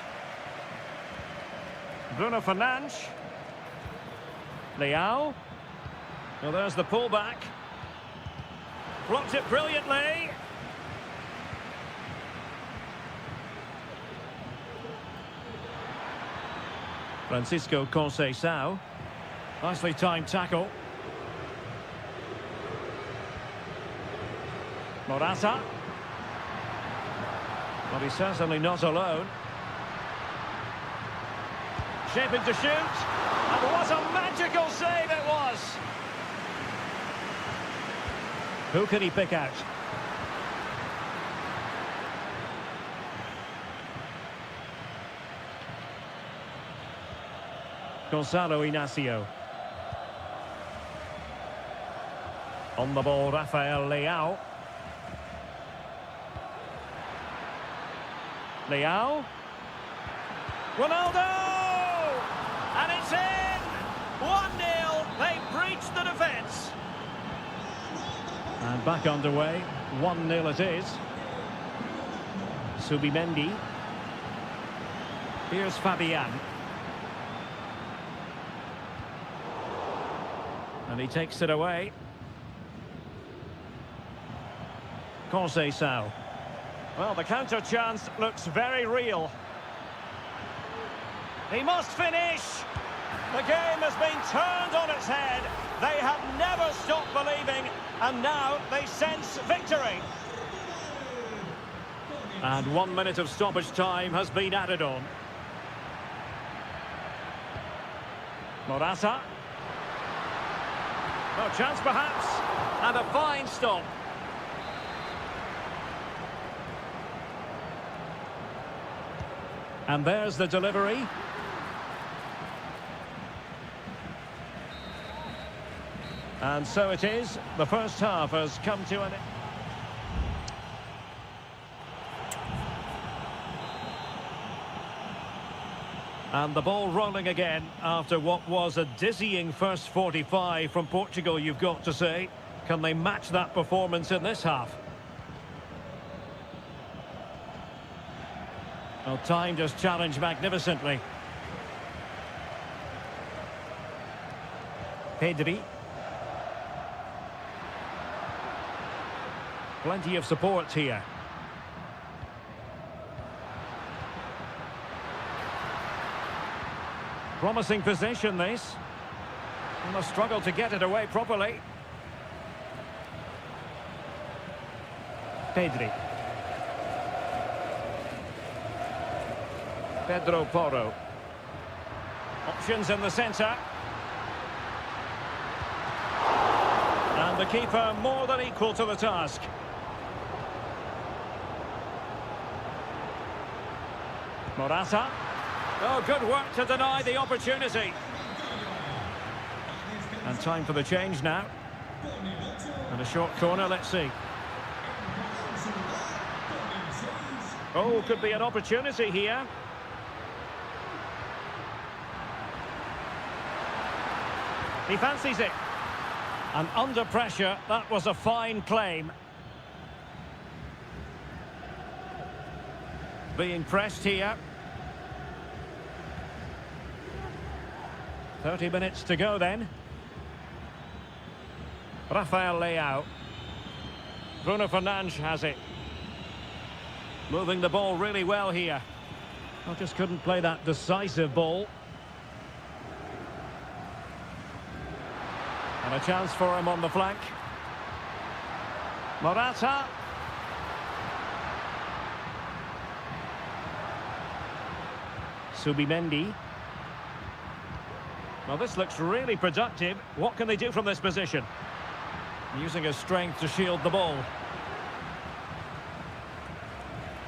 Bruno Fernandes. Leao. Well, there's the pullback. Blocked it brilliantly. Francisco Conceição. Nicely timed tackle. Morata. Well, he's certainly not alone. Shaping to shoot. And what a magical save it was! Who can he pick out? Gonzalo Inacio. On the ball, Rafael Leao. Leao. Ronaldo! And it's in! 1-0. They breached the defence. And back underway. 1-0 it is. Subimendi. Here's Fabian. And he takes it away. Conceição. Well, the counter chance looks very real. He must finish. The game has been turned on its head. They have never stopped believing, and now they sense victory. And 1 minute of stoppage time has been added on. Morata. No chance perhaps, and a fine stop. And there's the delivery. And so it is. The first half has come to an end. And the ball rolling again after what was a dizzying first 45 from Portugal, you've got to say. Can they match that performance in this half? Well, time just challenged magnificently. Pedri. Plenty of support here. Promising possession, this. And a struggle to get it away properly. Pedri. Pedro Porro. Options in the centre. And the keeper more than equal to the task. Morata. Oh, good work to deny the opportunity. And time for the change now. And a short corner, let's see. Oh, could be an opportunity here. He fancies it. And under pressure, that was a fine claim. Being pressed here. 30 minutes to go then. Rafael Leao. Bruno Fernandes has it. Moving the ball really well here. I just couldn't play that decisive ball. And a chance for him on the flank. Morata. Subimendi. Well, this looks really productive. What can they do from this position? Using his strength to shield the ball.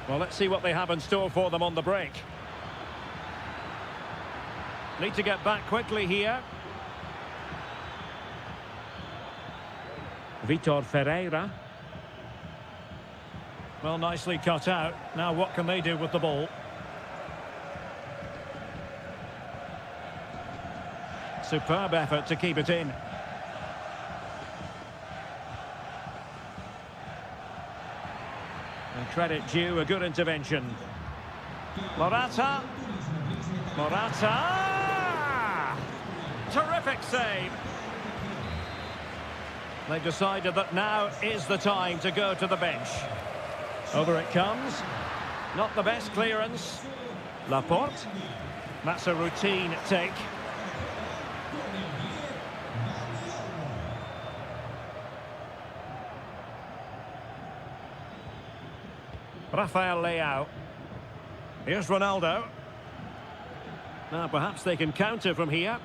Well, let's see what they have in store for them on the break. Need to get back quickly here. Vitor Ferreira. Well, nicely cut out. Now what can they do with the ball? Superb effort to keep it in. And credit due, a good intervention. Morata. Morata! Terrific save. They've decided that now is the time to go to the bench. Over it comes. Not the best clearance. Laporte. That's a routine take. Rafael Leao. Here's Ronaldo. Now perhaps they can counter from here.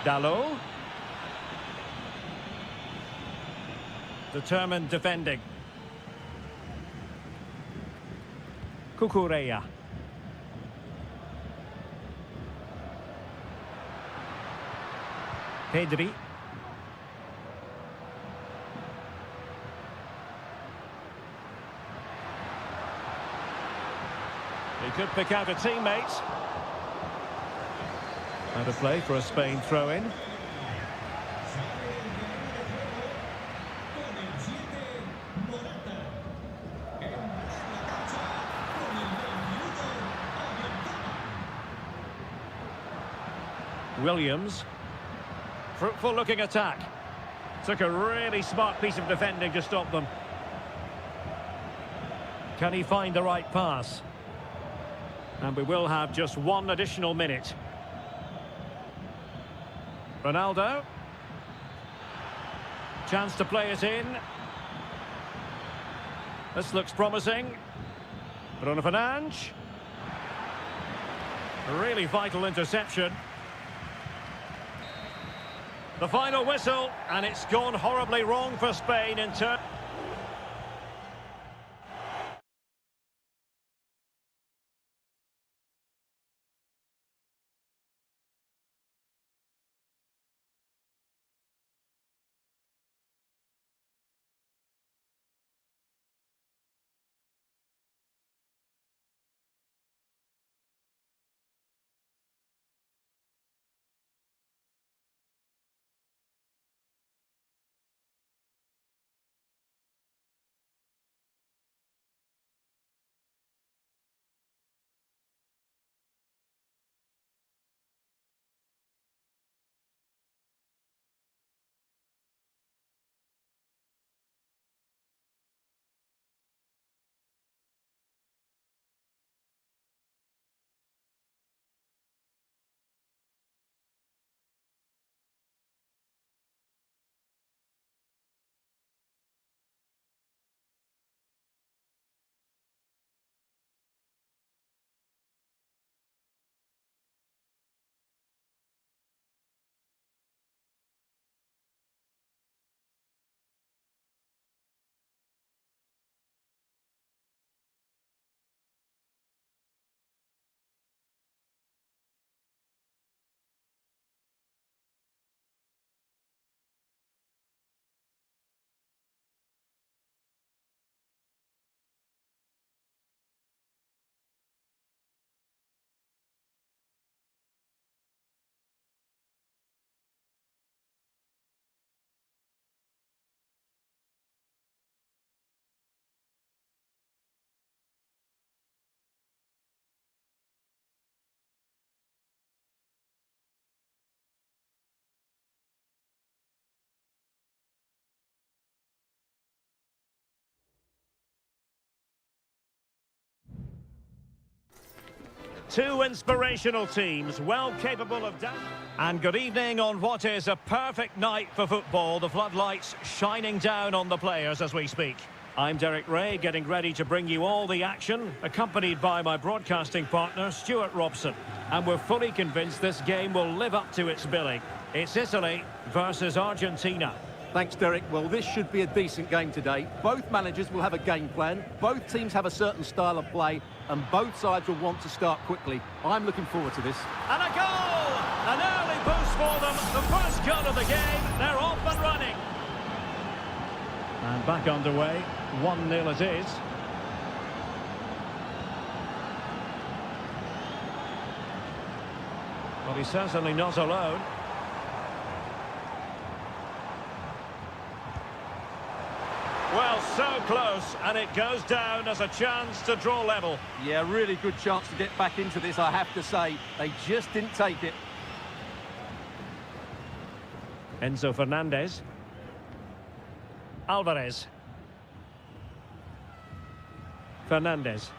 Dalot. Determined defending. Cucurella. Pedri. He could pick out a teammate. Out of play for a Spain throw-in. Williams. Fruitful looking attack. Took a really smart piece of defending to stop them. Can he find the right pass? And we will have just one additional minute. Ronaldo. Chance to play it in. This looks promising. Bruno Fernandes. A really vital interception. The final whistle, and it's gone horribly wrong for Spain in turn. Two inspirational teams, well capable of... And good evening on what is a perfect night for football. The floodlights shining down on the players as we speak. I'm Derek Ray, getting ready to bring you all the action, accompanied by my broadcasting partner, Stuart Robson. And we're fully convinced this game will live up to its billing. It's Italy versus Argentina. Thanks, Derek. Well, this should be a decent game today. Both managers will have a game plan. Both teams have a certain style of play, and both sides will want to start quickly. I'm looking forward to this. And a goal! An early boost for them. The first goal of the game. They're off and running. And back underway. 1-0 it is. Well, he's certainly not alone. Well, so close, and it goes down as a chance to draw level. Yeah, really good chance to get back into this, I have to say. They just didn't take it. Enzo Fernandez. Alvarez. Fernandez.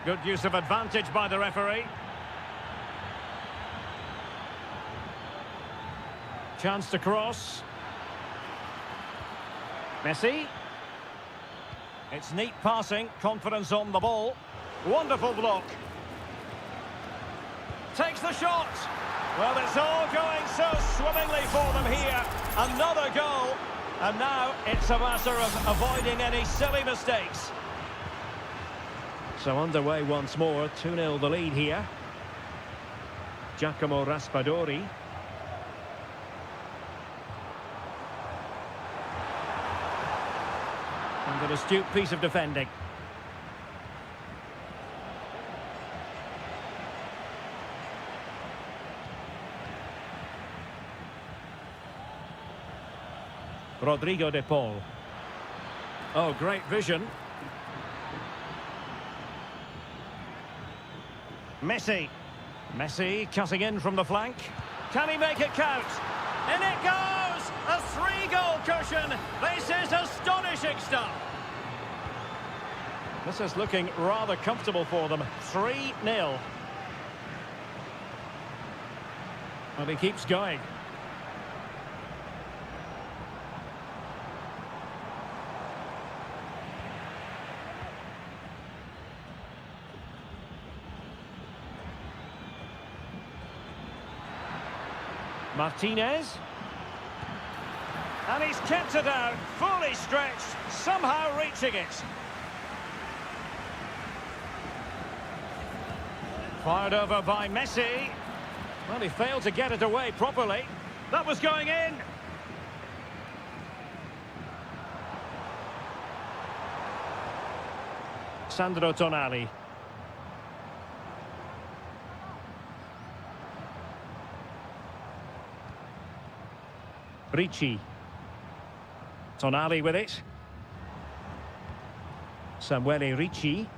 Good use of advantage by the referee. Chance to cross. Messi. It's neat passing, confidence on the ball. Wonderful block. Takes the shot. Well, it's all going so swimmingly for them here. Another goal. And now it's a matter of avoiding any silly mistakes. So underway once more, 2-0 the lead here. Giacomo Raspadori. And an astute piece of defending. Rodrigo de Paul. Oh, great vision. Messi. Messi cutting in from the flank. Can he make it count? In it goes! A 3-goal cushion. This is astonishing stuff. This is looking rather comfortable for them. 3-0. And he keeps going. Martinez. And he's kept it out, fully stretched, somehow reaching it. Fired over by Messi. Well, he failed to get it away properly. That was going in. Sandro Tonali. Ricci. Tonali with it. Samuele Ricci.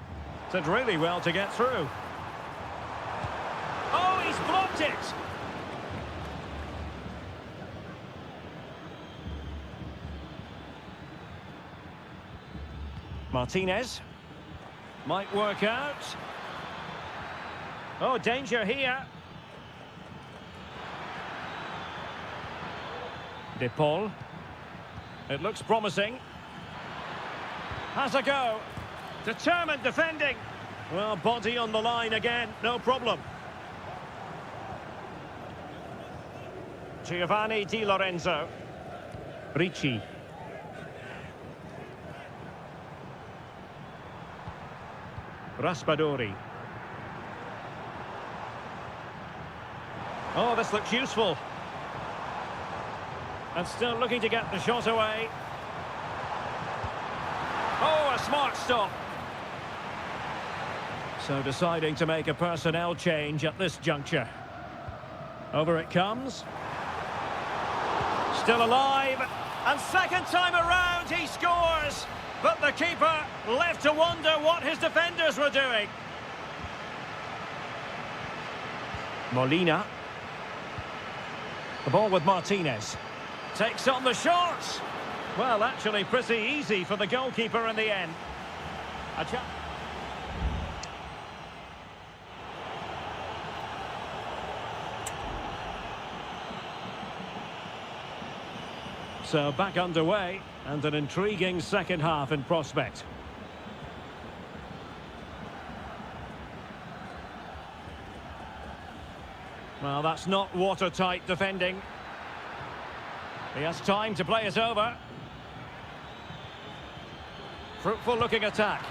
Did really well to get through. Oh, he's blocked it! Martinez. Might work out. Oh, danger here. De Paul. It looks promising. Has a go. Determined defending. Well, body on the line again, no problem. Giovanni Di Lorenzo. Ricci. Raspadori. Oh, this looks useful. And still looking to get the shot away. Oh, a smart stop. So deciding to make a personnel change at this juncture. Over it comes. Still alive. And second time around he scores. But the keeper left to wonder what his defenders were doing. Molina. The ball with Martinez. Takes on the shot. Well, actually pretty easy for the goalkeeper in the end. So back underway, and an intriguing second half in prospect. Well, that's not watertight defending. He has time to play it over. Fruitful looking attack.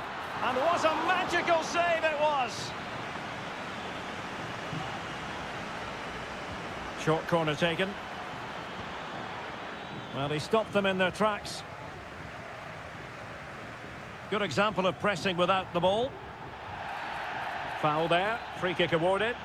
And what a magical save it was! Short corner taken. Well, he stopped them in their tracks. Good example of pressing without the ball. Foul there. Free kick awarded.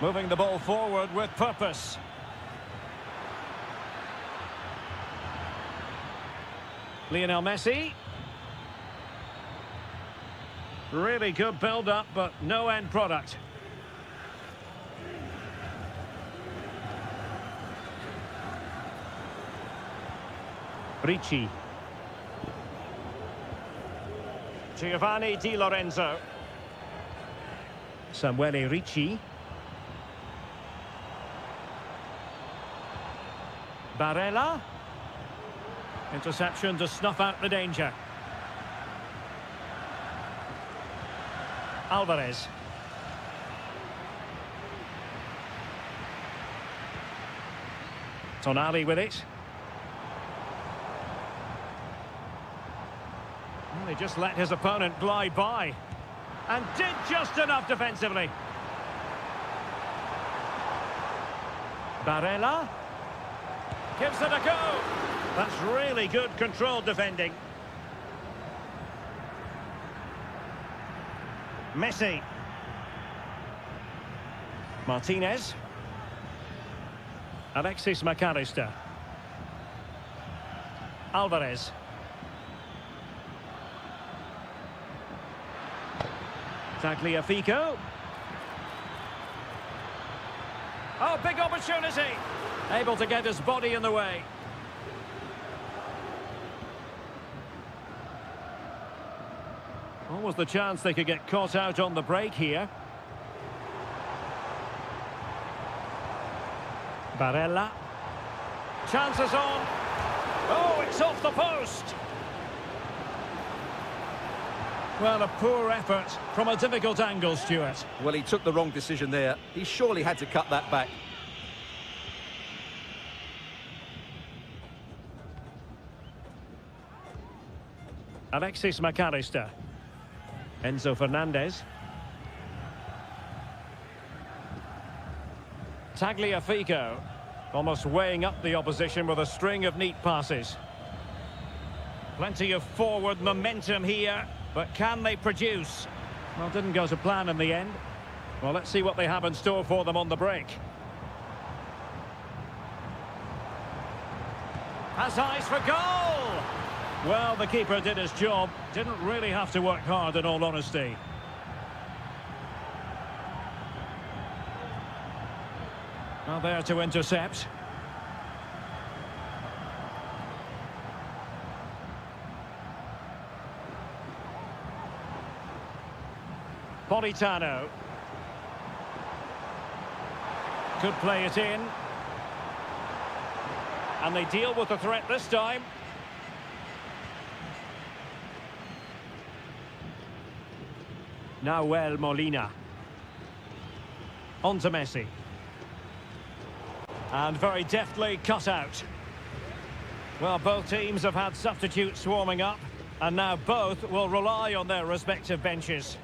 Moving the ball forward with purpose. Lionel Messi. Really good build-up, but no end product. Ricci. Giovanni Di Lorenzo. Samuele Ricci. Barella. Interception to snuff out the danger. Alvarez. Tonali with it. Well, he just let his opponent glide by. And did just enough defensively. Barella. Gives it a go. That's really good controlled defending. Messi. Martinez. Alexis McAllister. Alvarez. Tagliafico. Oh, big opportunity. Able to get his body in the way. Almost the chance they could get caught out on the break here. Barella. Chances on. Oh, it's off the post. Well, a poor effort from a difficult angle, Stuart. Well, he took the wrong decision there. He surely had to cut that back. Alexis McAllister. Enzo Fernandez. Tagliafico. Almost weighing up the opposition with a string of neat passes. Plenty of forward momentum here, but can they produce? Well, didn't go to plan in the end. Well, let's see what they have in store for them on the break. Has eyes for goal! Well, the keeper did his job. Didn't really have to work hard, in all honesty. Well, there to intercept. Politano. Could play it in. And they deal with the threat this time. Nahuel Molina. On to Messi. And very deftly cut out. Well, both teams have had substitutes warming up, and now both will rely on their respective benches.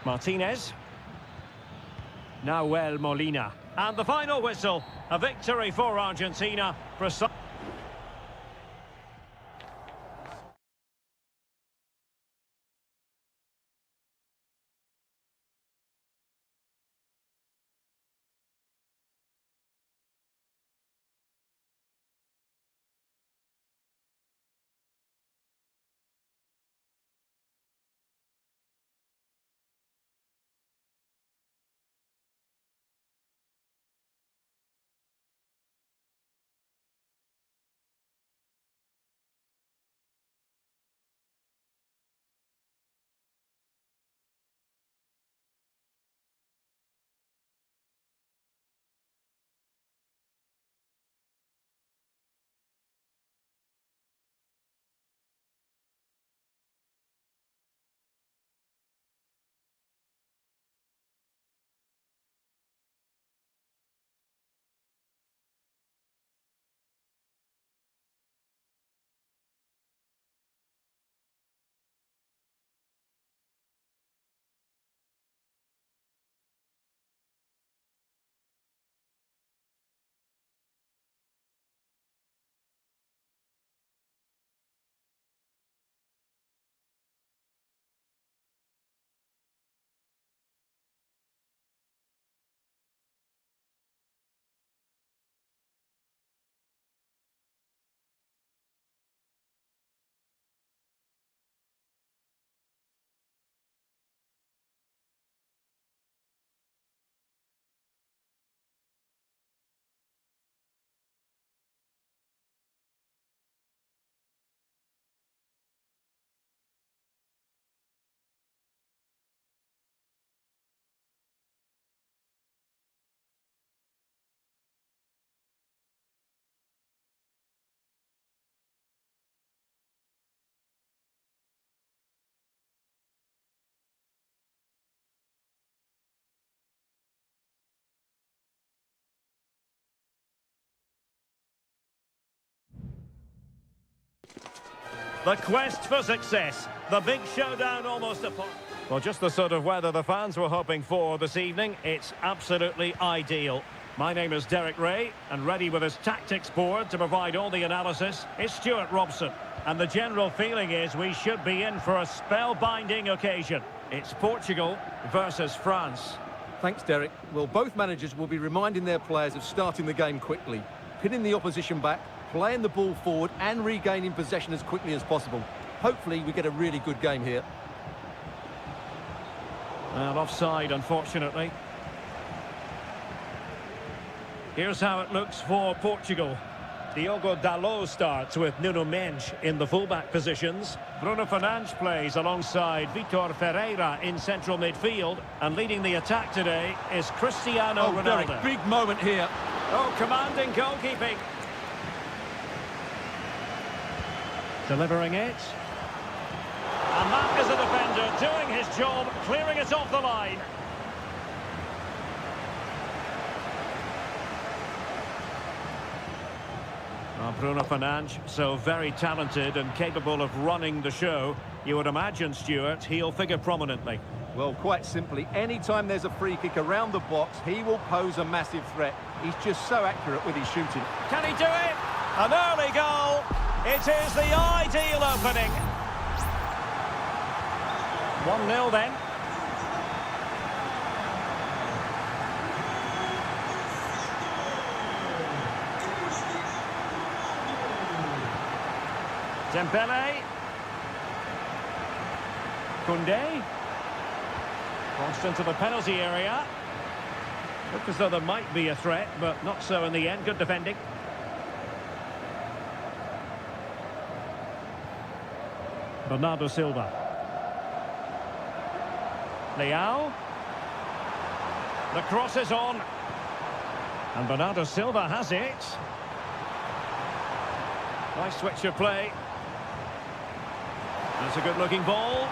Martinez. Nahuel Molina. And the final whistle, a victory for Argentina. The quest for success. The big showdown almost upon. Well, just the sort of weather the fans were hoping for this evening. It's absolutely ideal. My name is Derek Ray, and ready with his tactics board to provide all the analysis is Stuart Robson. And the general feeling is we should be in for a spellbinding occasion. It's Portugal versus France. Thanks, Derek. Well, both managers will be reminding their players of starting the game quickly, pinning the opposition back, playing the ball forward and regaining possession as quickly as possible. Hopefully we get a really good game here. And offside, unfortunately. Here's how it looks for Portugal. Diogo Dalot starts with Nuno Mendes in the fullback positions. Bruno Fernandes plays alongside Vitor Ferreira in central midfield. And leading the attack today is Cristiano Ronaldo. Derek, big moment here. Oh, commanding goalkeeping. Delivering it. And that is a defender doing his job, clearing it off the line. Well, Bruno Fernandes, so very talented and capable of running the show. You would imagine, Stuart, he'll figure prominently. Well, quite simply, anytime there's a free kick around the box, he will pose a massive threat. He's just so accurate with his shooting. Can he do it? An early goal. It is the ideal opening. 1-0 then. Dembele. Koundé. Crossed into the penalty area. Looked as though there might be a threat, but not so in the end. Good defending. Bernardo Silva. Leao. The cross is on. And Bernardo Silva has it. Nice switch of play. That's a good-looking ball.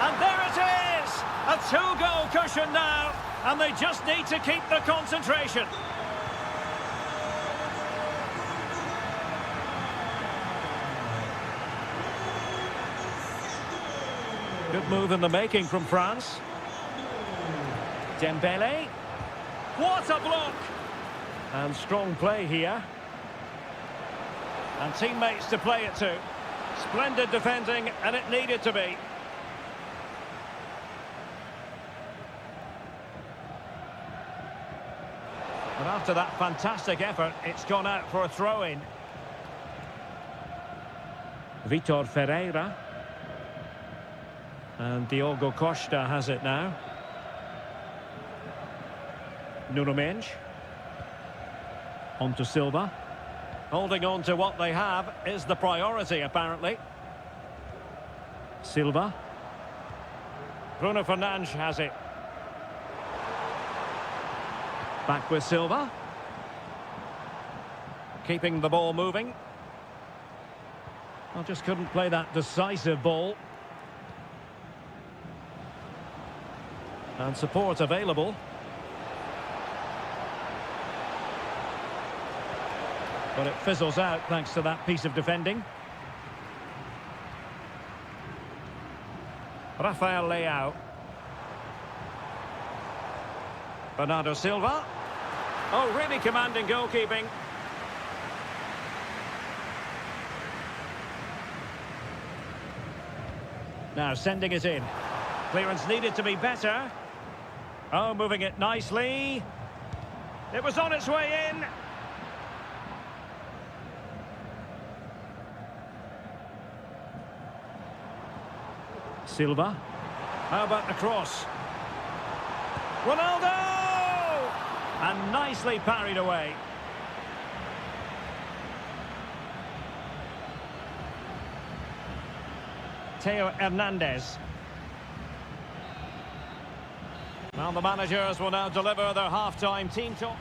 And there it is! A two-goal cushion now. And they just need to keep the concentration. Good move in the making from France. Dembele. What a block! And strong play here. And teammates to play it to. Splendid defending, and it needed to be. But after that fantastic effort, it's gone out for a throw-in. Vitor Ferreira. And Diogo Costa has it now. Nuno Mendes. On to Silva. Holding on to what they have is the priority, apparently. Silva. Bruno Fernandes has it. Back with Silva. Keeping the ball moving. Well, just couldn't play that decisive ball. And support available. But it fizzles out thanks to that piece of defending. Rafael Leao. Bernardo Silva. Oh, really commanding goalkeeping. Now sending it in. Clearance needed to be better. Oh, moving it nicely. It was on its way in. Silva. How about the cross? Ronaldo! And nicely parried away. Theo Hernandez. Well, the managers will now deliver their half-time team talk.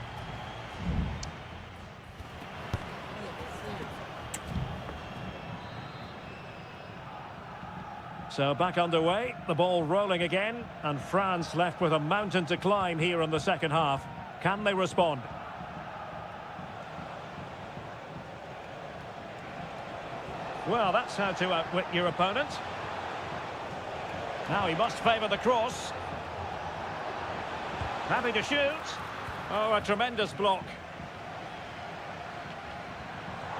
So back underway, the ball rolling again, and France left with a mountain to climb here in the second half. Can they respond? Well, that's how to outwit your opponent. Now he must favour the cross. Happy to shoot. Oh, a tremendous block.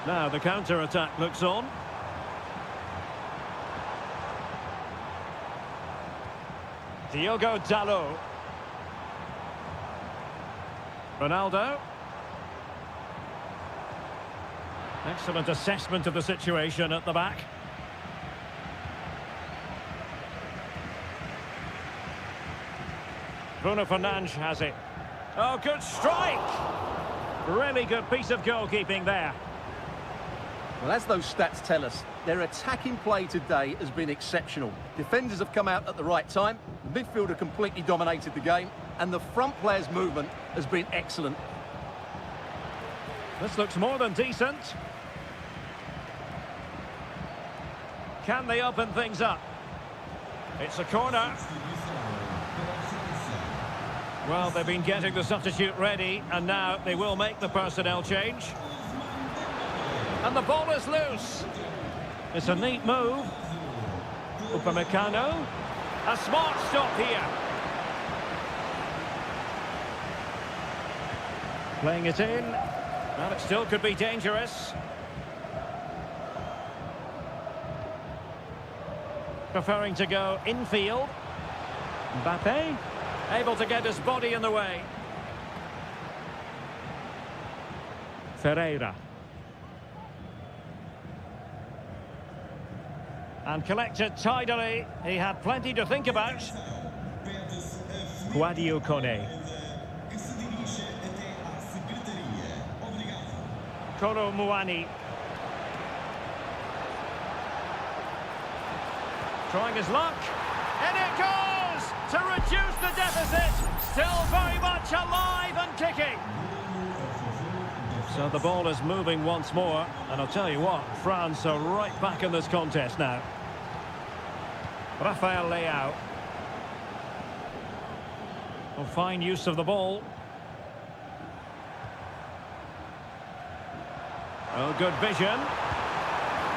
Now the counter-attack looks on. Diogo Dalot. Ronaldo. Excellent assessment of the situation at the back. Bruno Fernandes has it. Oh, good strike! Really good piece of goalkeeping there. Well, as those stats tell us, their attacking play today has been exceptional. Defenders have come out at the right time, the midfielder completely dominated the game, and the front players' movement has been excellent. This looks more than decent. Can they open things up? It's a corner. Well, they've been getting the substitute ready, and now they will make the personnel change. And the ball is loose. It's a neat move. Upamecano. A smart stop here. Playing it in. Well, it still could be dangerous. Preferring to go infield. Mbappe. Able to get his body in the way. Ferreira. And collected tidily. He had plenty to think about. Guadio Kone. Koro Muani. Trying his luck. And it goes! To reduce the deficit. Still very much alive and kicking. So the ball is moving once more. And I'll tell you what, France are right back in this contest now. Rafael Leao. Well, fine use of the ball. Oh, good vision.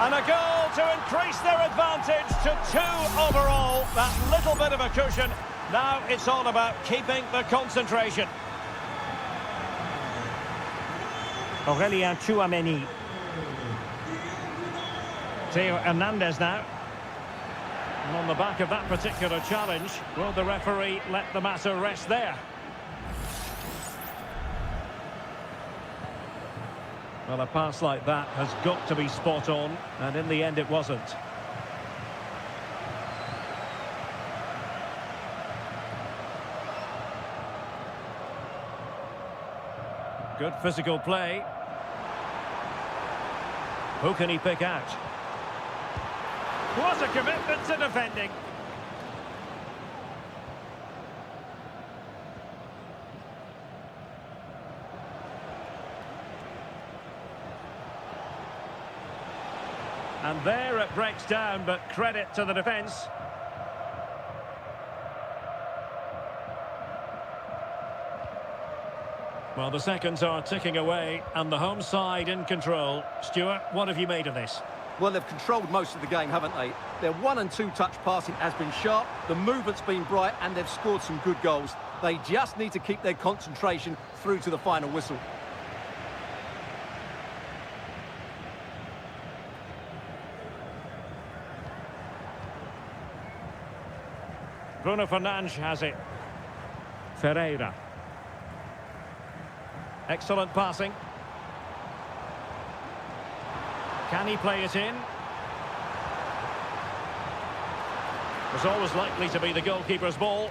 And a goal to increase their advantage to 2 overall. That little bit of a cushion. Now it's all about keeping the concentration. Aurelien Tchouameni. Theo Hernandez now. And on the back of that particular challenge, will the referee let the matter rest there? Well, a pass like that has got to be spot on, and in the end it wasn't. Good physical play. Who can he pick out? What a commitment to defending. And there it breaks down, but credit to the defence. Well, the seconds are ticking away, and the home side in control. Stuart, what have you made of this? Well, they've controlled most of the game, haven't they? Their 1- and 2-touch passing has been sharp, the movement's been bright, and they've scored some good goals. They just need to keep their concentration through to the final whistle. Bruno Fernandes has it. Ferreira. Excellent passing. Can he play it in? Was always likely to be the goalkeeper's ball.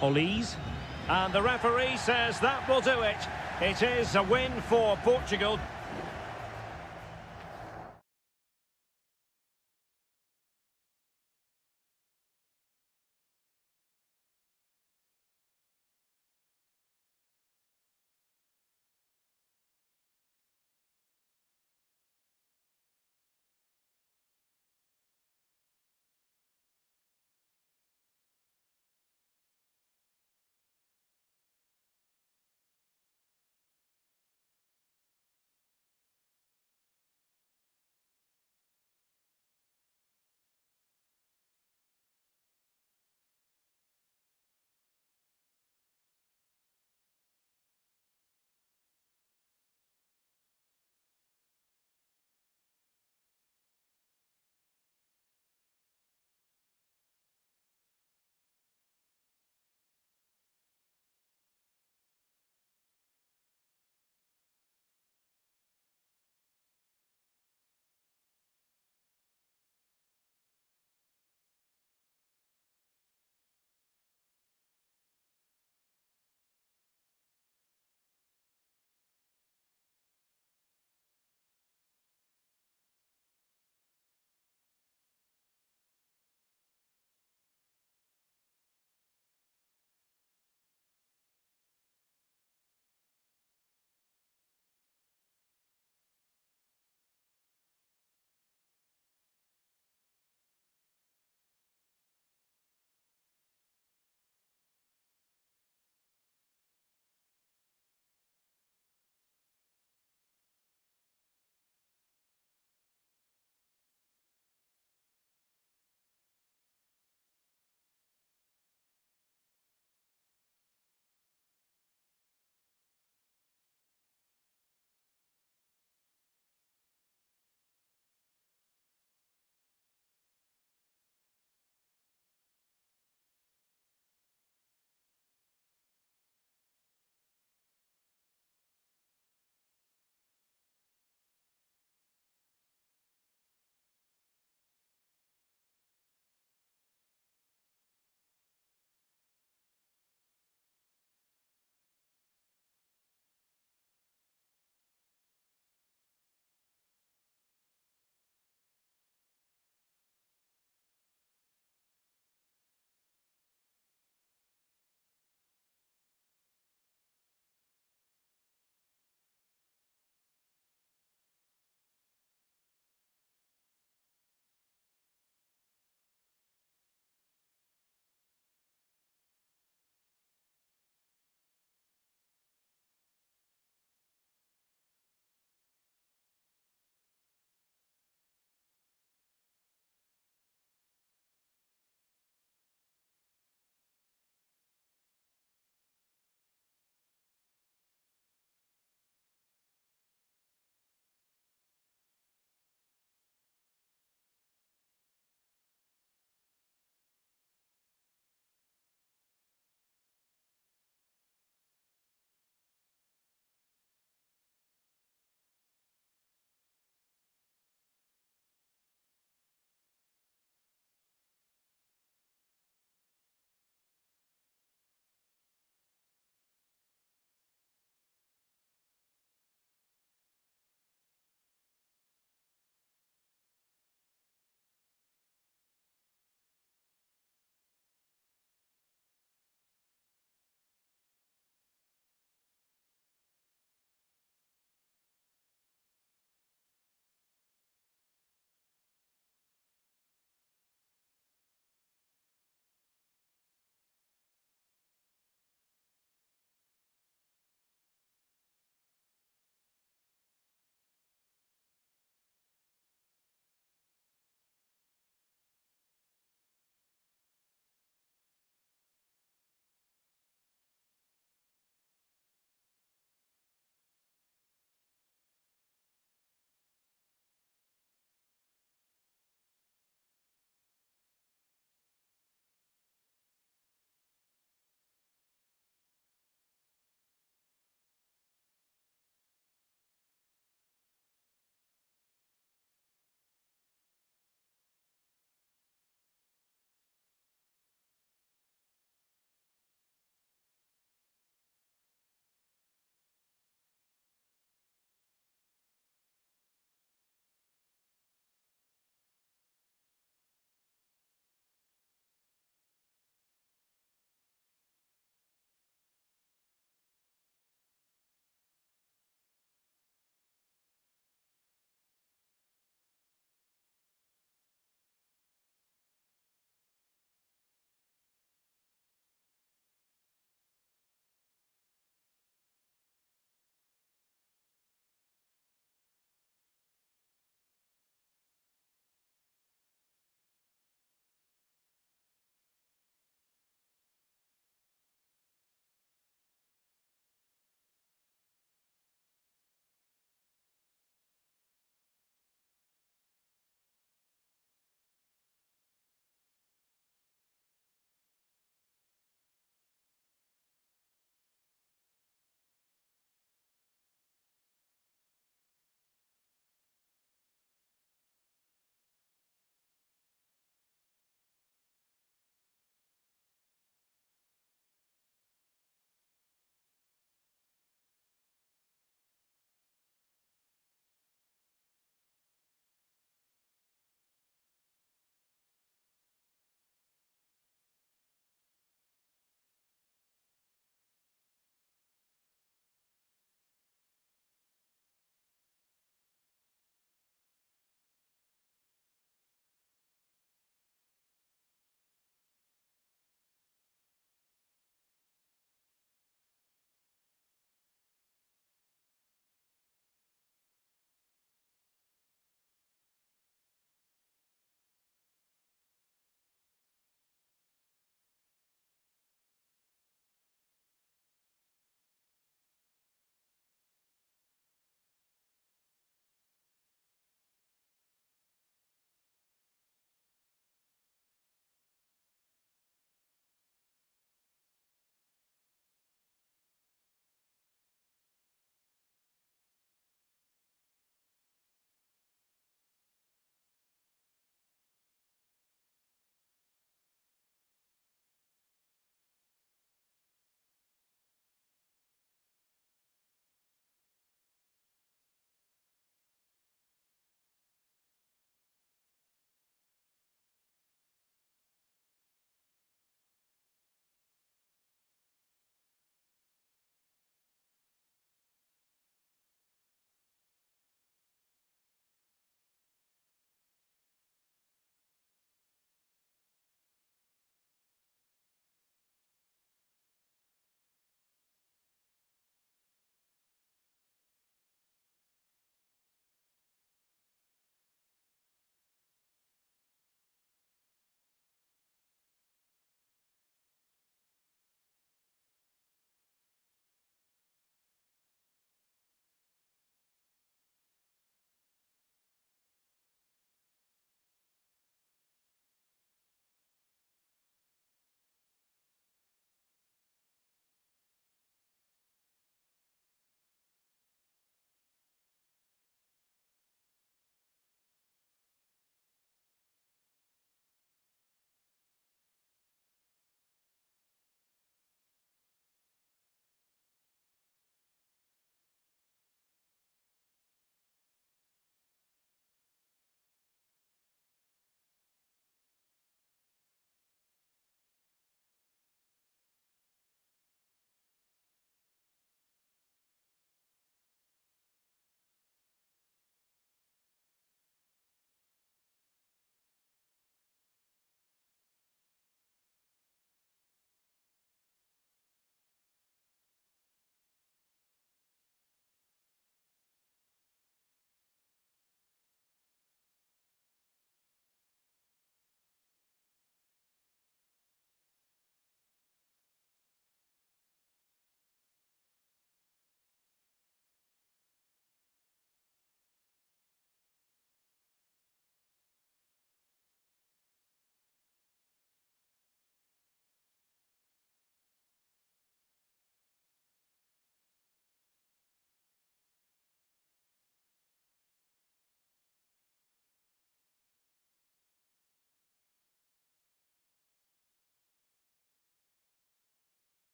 Olise. And the referee says that will do it. It is a win for Portugal.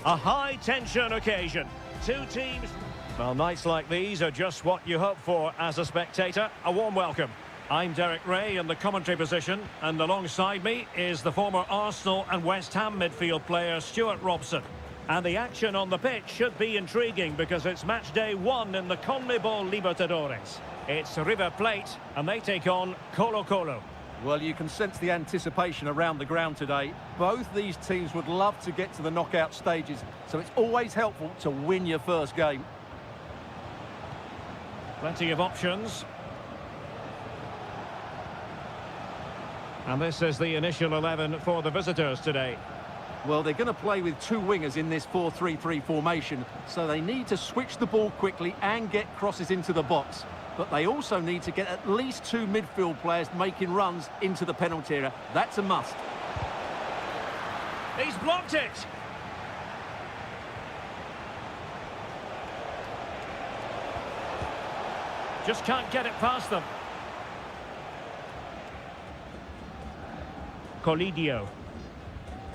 A high-tension occasion. Two teams... Well, nights like these are just what you hope for as a spectator. A warm welcome. I'm Derek Ray in the commentary position, and alongside me is the former Arsenal and West Ham midfield player Stuart Robson. And the action on the pitch should be intriguing because it's match day 1 in the CONMEBOL Libertadores. It's River Plate, and they take on Colo-Colo. Well, you can sense the anticipation around the ground today. Both these teams would love to get to the knockout stages, so it's always helpful to win your first game. Plenty of options. And this is the initial 11 for the visitors today. Well, they're going to play with two wingers in this 4-3-3 formation, so they need to switch the ball quickly and get crosses into the box. But they also need to get at least two midfield players making runs into the penalty area. That's a must. He's blocked it. Just can't get it past them. Colidio.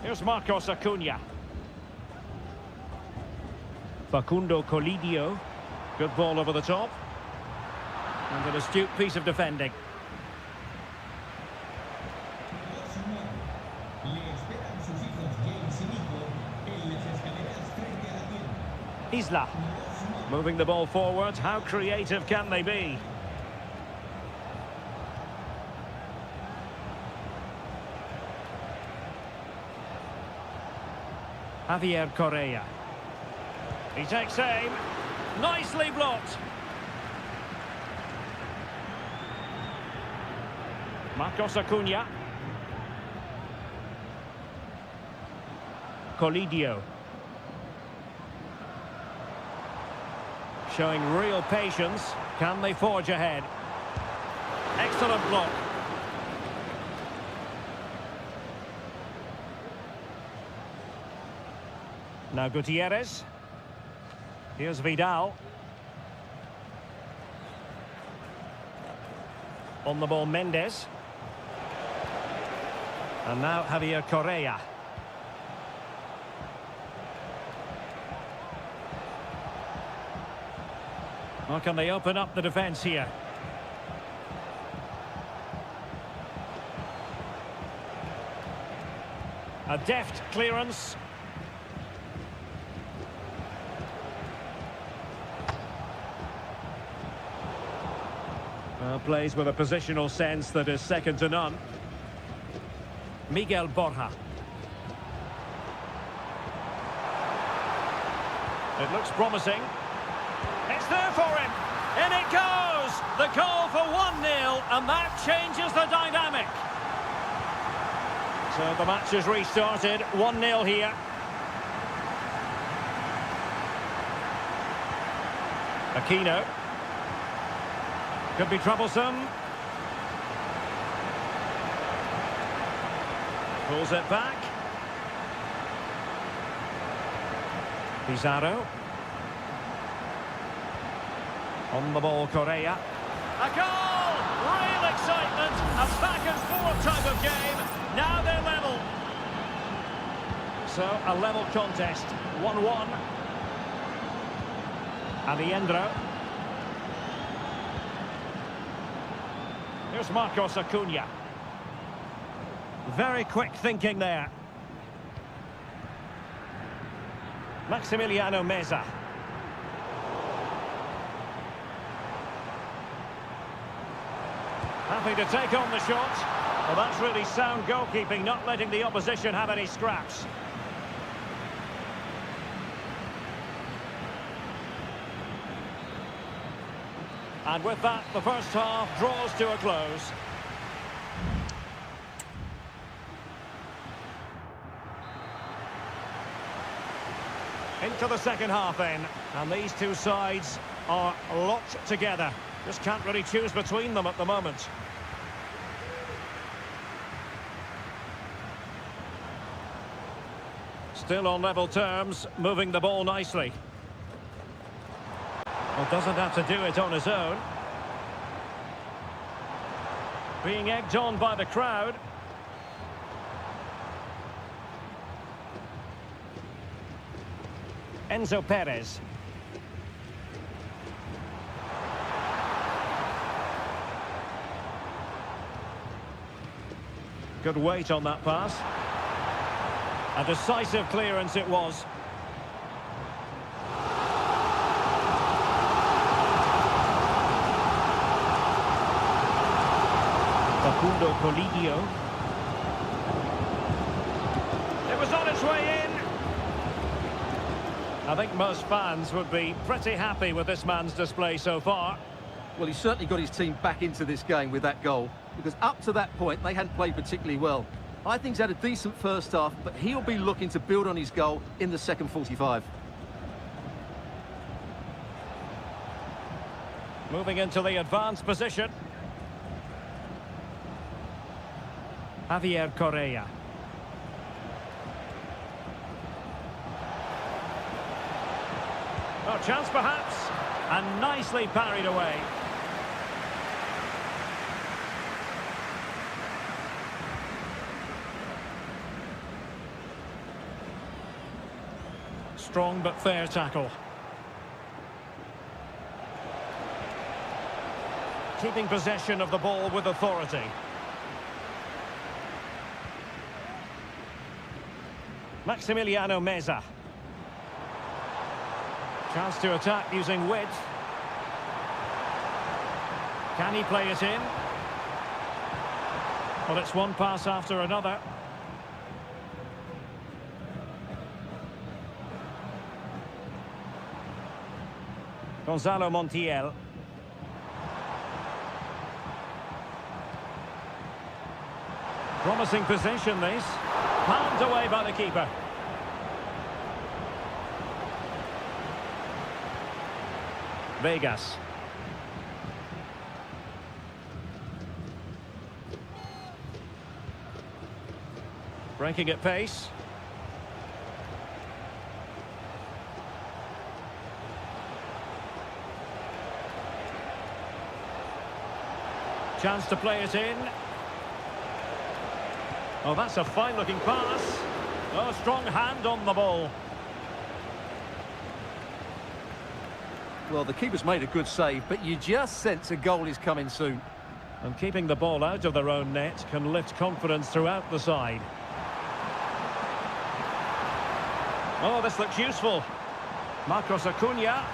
Here's Marcos Acuna. Facundo Colidio. Good ball over the top. And an astute piece of defending. Isla. Moving the ball forward. How creative can they be? Javier Correa. He takes aim. Nicely blocked. Marcos Acuna. Colidio. Showing real patience. Can they forge ahead? Excellent block. Now Gutierrez. Here's Vidal. On the ball, Mendes. And now Javier Correa. Or can they open up the defence here? A deft clearance. Well, plays with a positional sense that is second to none. Miguel Borja. It looks promising. It's there for him. In it goes. The goal for 1-0, and that changes the dynamic. So the match has restarted. 1-0 here. Aquino. Could be troublesome. Pulls it back. Pizarro. On the ball, Correa. A goal! Real excitement. A back-and-forth type of game. Now they're level. So, a level contest. 1-1. Aliendro. Here's Marcos Acuna. Very quick thinking there. Maximiliano Meza. Happy to take on the shot. Well, that's really sound goalkeeping, not letting the opposition have any scraps. And with that, the first half draws to a close. Into the second half then, and these two sides are locked together. Just can't really choose between them at the moment. Still on level terms, moving the ball nicely. Well, doesn't have to do it on his own. Being egged on by the crowd. Enzo Perez. Good weight on that pass. A decisive clearance it was. Facundo Colidio. It was on its way in. I think most fans would be pretty happy with this man's display so far. Well, he's certainly got his team back into this game with that goal, because up to that point, they hadn't played particularly well. I think he's had a decent first half, but he'll be looking to build on his goal in the second 45. Moving into the advanced position. Javier Correa. Oh, chance perhaps. And nicely parried away. Strong but fair tackle. Keeping possession of the ball with authority. Maximiliano Meza. Chance to attack using width. Can he play it in? Well, it's one pass after another. Gonzalo Montiel. Promising possession, this. Palmed away by the keeper. Vegas. Breaking at pace. Chance to play it in. Oh, that's a fine-looking pass. Oh, strong hand on the ball. Well, the keeper's made a good save, but you just sense a goal is coming soon. And keeping the ball out of their own net can lift confidence throughout the side. Oh, this looks useful. Marcos Acuna.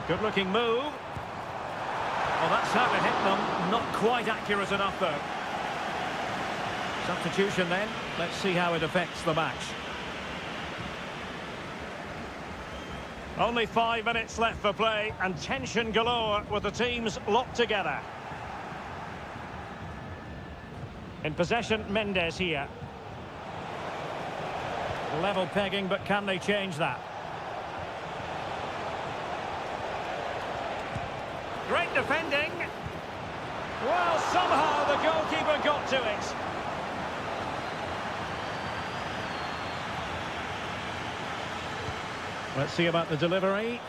Good-looking move. Well, that's how to hit them. Not quite accurate enough, though. Substitution then. Let's see how it affects the match. Only 5 minutes left for play, and tension galore with the teams locked together. In possession, Mendes here. Level pegging, but can they change that? Great defending. Well, somehow the goalkeeper got to it. Let's see about the delivery.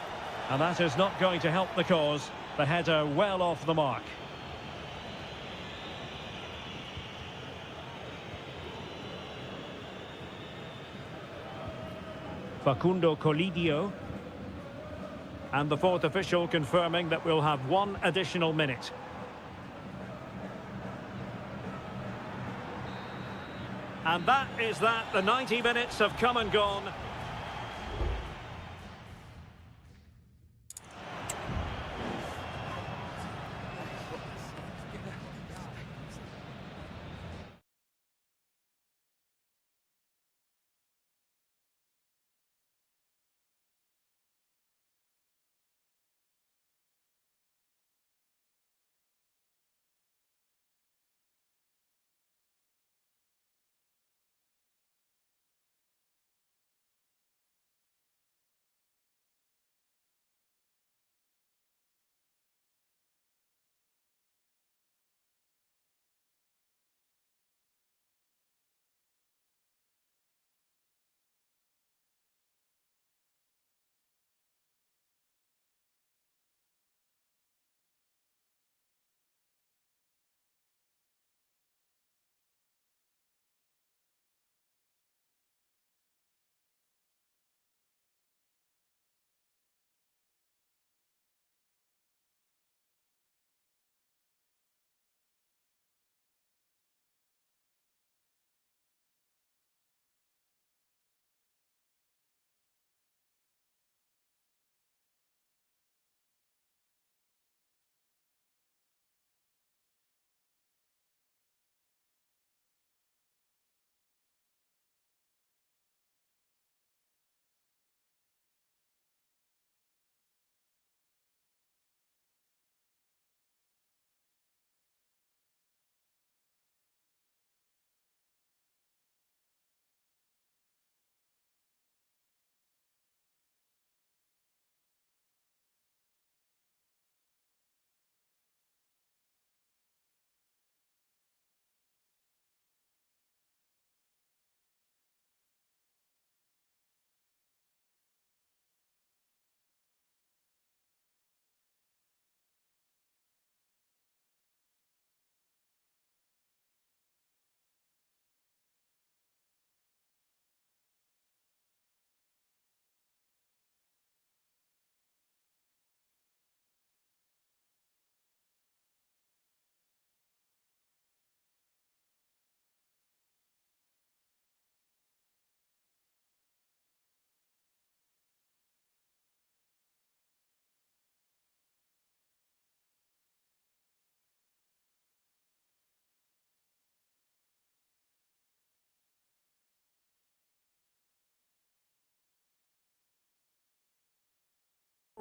And that is not going to help the cause. The header well off the mark. Facundo Colidio. And the fourth official confirming that we'll have 1 additional minute. And that is that. The 90 minutes have come and gone.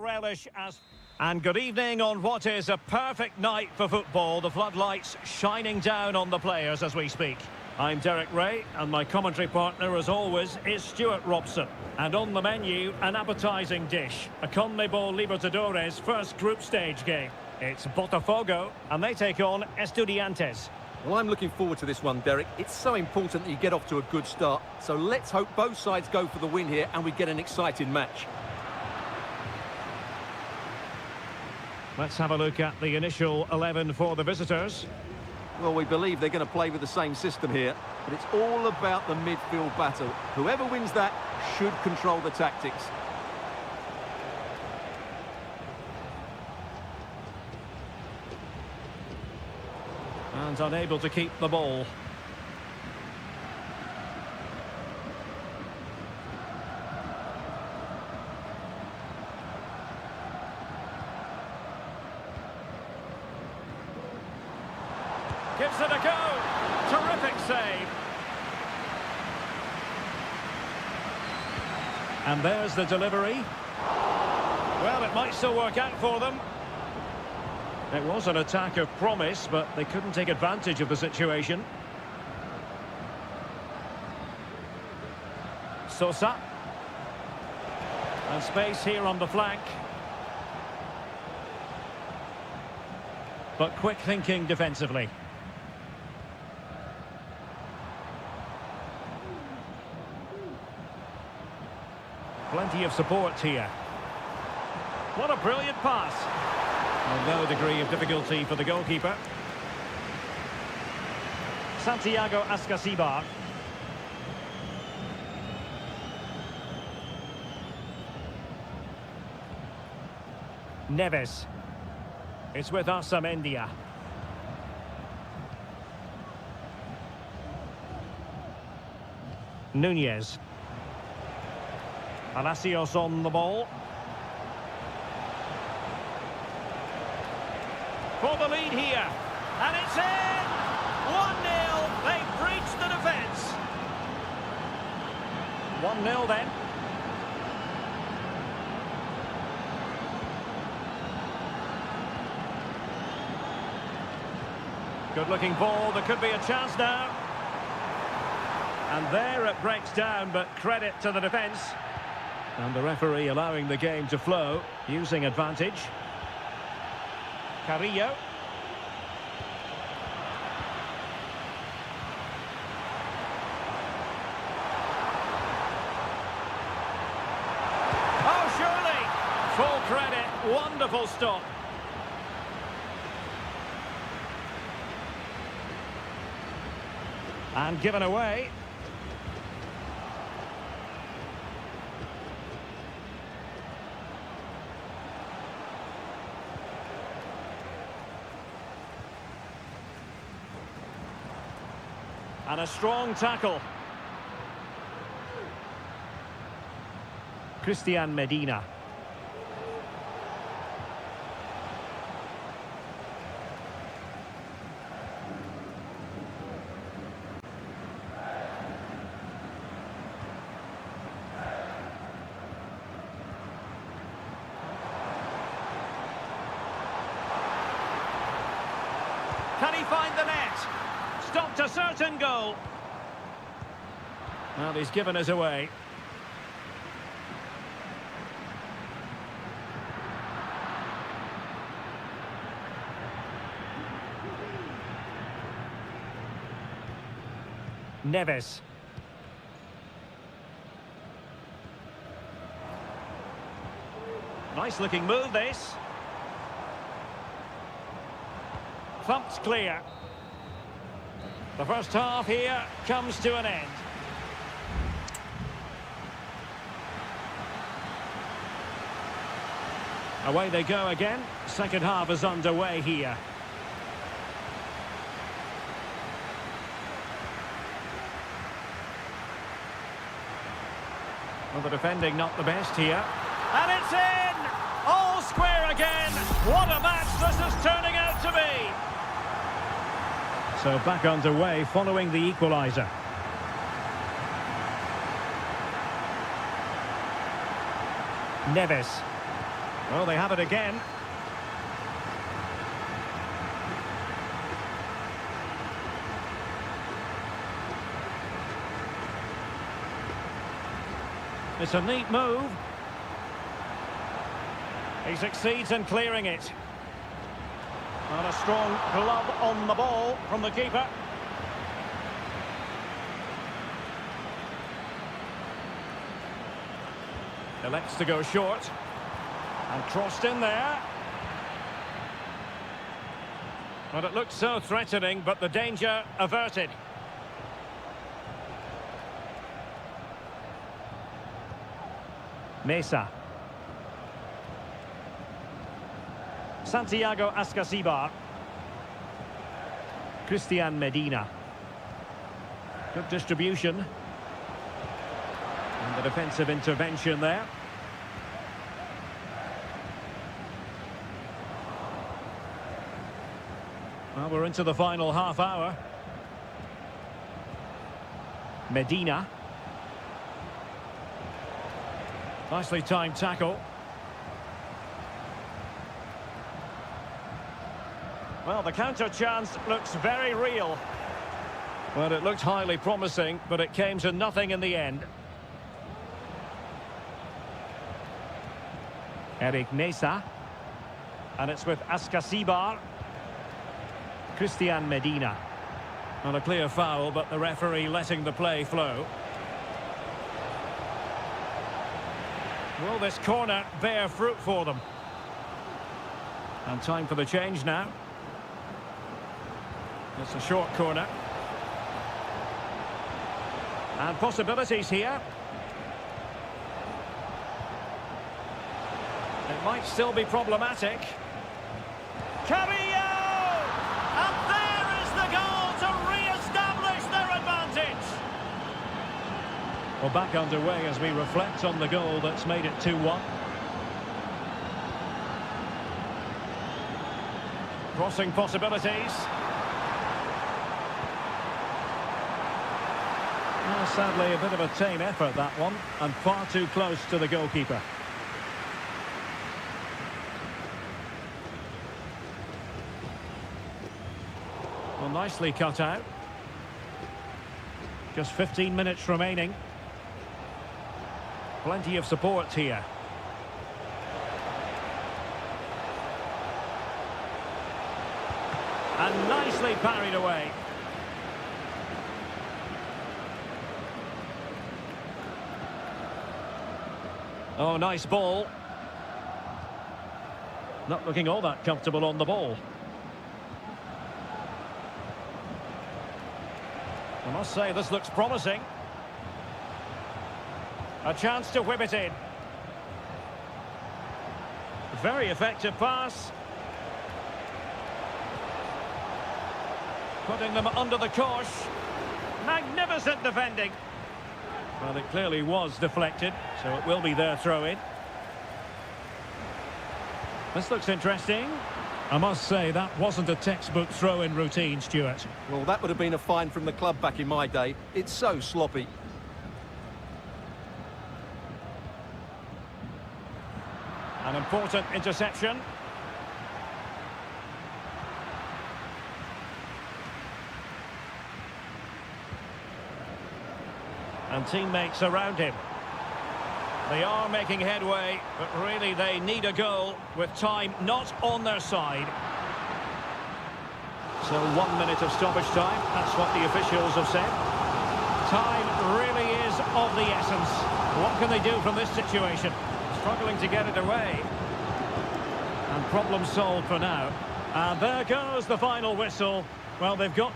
relish as... And good evening on what is a perfect night for football. The floodlights shining down on the players as we speak. I'm Derek Ray, and my commentary partner, as always, is Stuart Robson. And on the menu, an appetising dish. A CONMEBOL Libertadores first group stage game. It's Botafogo, and they take on Estudiantes. Well, I'm looking forward to this one, Derek. It's so important that you get off to a good start. So let's hope both sides go for the win here and we get an exciting match. Let's have a look at the initial 11 for the visitors. Well, we believe they're going to play with the same system here, but it's all about the midfield battle. Whoever wins that should control the tactics. And unable to keep the ball. Gives it a go. Terrific save. And there's the delivery. Well, it might still work out for them. It was an attack of promise, but they couldn't take advantage of the situation. Sosa. And space here on the flank. But quick thinking defensively. Plenty of support here. What a brilliant pass. Well, no degree of difficulty for the goalkeeper. Santiago Ascasibar. Neves. It's with Amendia. Nunez. Palacios on the ball. For the lead here. And it's in! 1-0. They've breached the defence. 1-0 then. Good looking ball. There could be a chance now. And there it breaks down, but credit to the defence. And the referee allowing the game to flow, using advantage. Carrillo. Oh, surely! Full credit. Wonderful stop. And given away. And a strong tackle. Christian Medina. Can he find the net? Stopped a certain goal. Well, he's given us away. Neves. Nice looking move, this. Thumped clear. The first half here comes to an end. Away they go again. Second half is underway here. Well, the defending not the best here. And it's in! All square again! What a match this is turning out to be! So back underway following the equaliser. Neves. Well, they have it again. It's a neat move. He succeeds in clearing it. And a strong glove on the ball from the keeper. Elects to go short. And crossed in there. Well, it looked so threatening, but the danger averted. Mesa. Santiago Ascasibar. Christian Medina. Good distribution. And the defensive intervention there. Well, we're into the final half hour. Medina. Nicely timed tackle. Well, the counter chance looks very real. Well, it looked highly promising, but it came to nothing in the end. Eric Mesa. And it's with Ascasibar. Christian Medina. Not a clear foul, but the referee letting the play flow. Will this corner bear fruit for them? And time for the change now. It's a short corner. And possibilities here. It might still be problematic. Cabello! And there is the goal to re-establish their advantage. Well, back underway as we reflect on the goal that's made it 2-1. Crossing possibilities. Well, sadly, a bit of a tame effort, that one, and far too close to the goalkeeper. Well, nicely cut out. Just 15 minutes remaining. Plenty of support here. And nicely parried away. Oh, nice ball. Not looking all that comfortable on the ball. I must say, this looks promising. A chance to whip it in. Very effective pass. Putting them under the cosh. Magnificent defending. Well, it clearly was deflected, so it will be their throw-in. This looks interesting. I must say, that wasn't a textbook throw-in routine, Stuart. Well, that would have been a fine from the club back in my day. It's so sloppy. An important interception. And teammates around him. They are making headway, but really they need a goal with time not on their side. So 1 minute of stoppage time, that's what the officials have said. Time really is of the essence. What can they do from this situation? Struggling to get it away. And problem solved for now. And there goes the final whistle. Well, they've got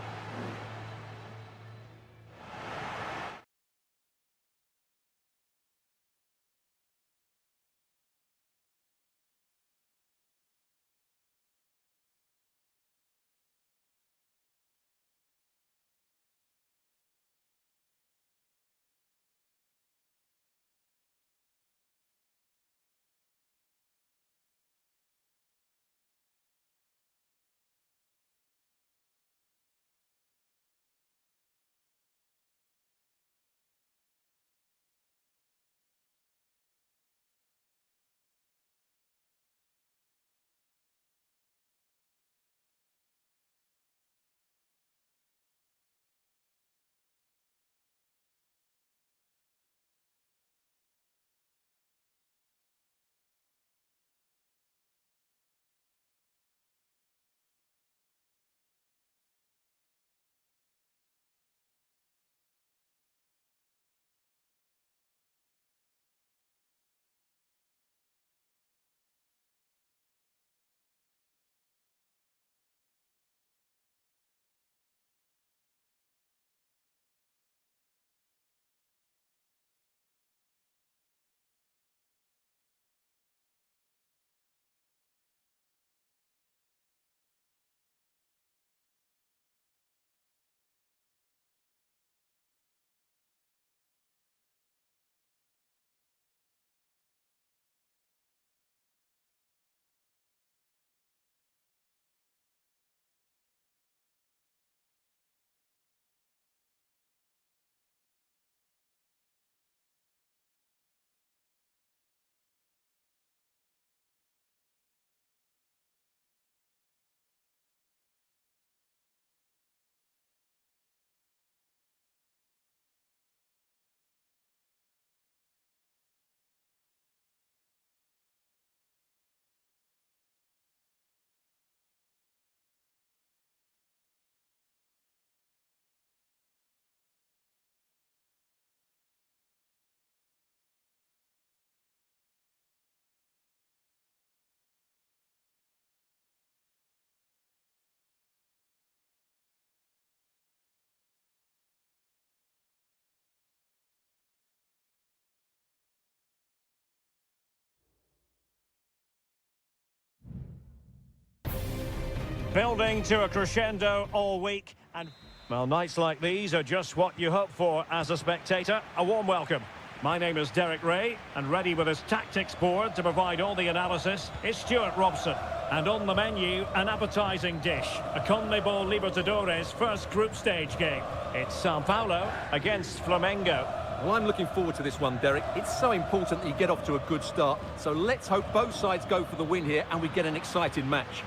building to a crescendo all week, and well, nights like these are just what you hope for as a spectator. A warm welcome. My name is Derek Ray, and ready with his tactics board to provide all the analysis is Stuart Robson. And on the menu, an appetising dish, a CONMEBOL Libertadores first group stage game. It's Sao Paulo against Flamengo. Well, I'm looking forward to this one, Derek. It's so important that you get off to a good start. So let's hope both sides go for the win here and we get an exciting match.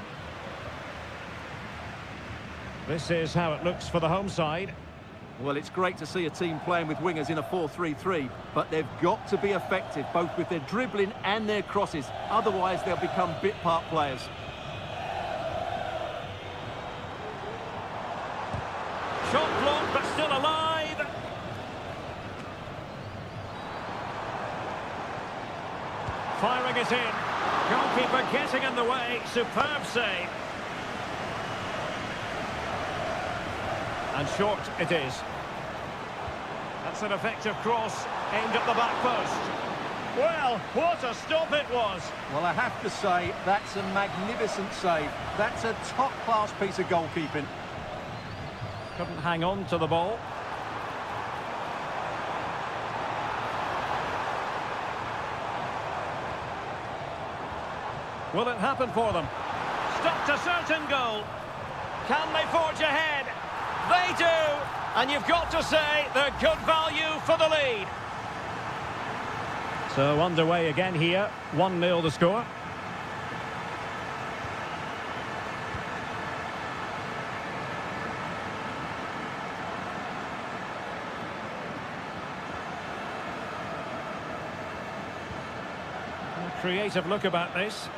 This is how it looks for the home side. Well, it's great to see a team playing with wingers in a 4-3-3, but they've got to be effective, both with their dribbling and their crosses. Otherwise, they'll become bit-part players. Shot blocked, but still alive. Firing it in. Goalkeeper getting in the way. Superb save. And short it is. That's an effective cross aimed at the back post. Well, what a stop it was. Well, I have to say, that's a magnificent save. That's a top-class piece of goalkeeping. Couldn't hang on to the ball. Will it happen for them? Stopped a certain goal. Can they forge ahead? They do! And you've got to say they're good value for the lead. So underway again here. 1-0 the score. A creative look about this.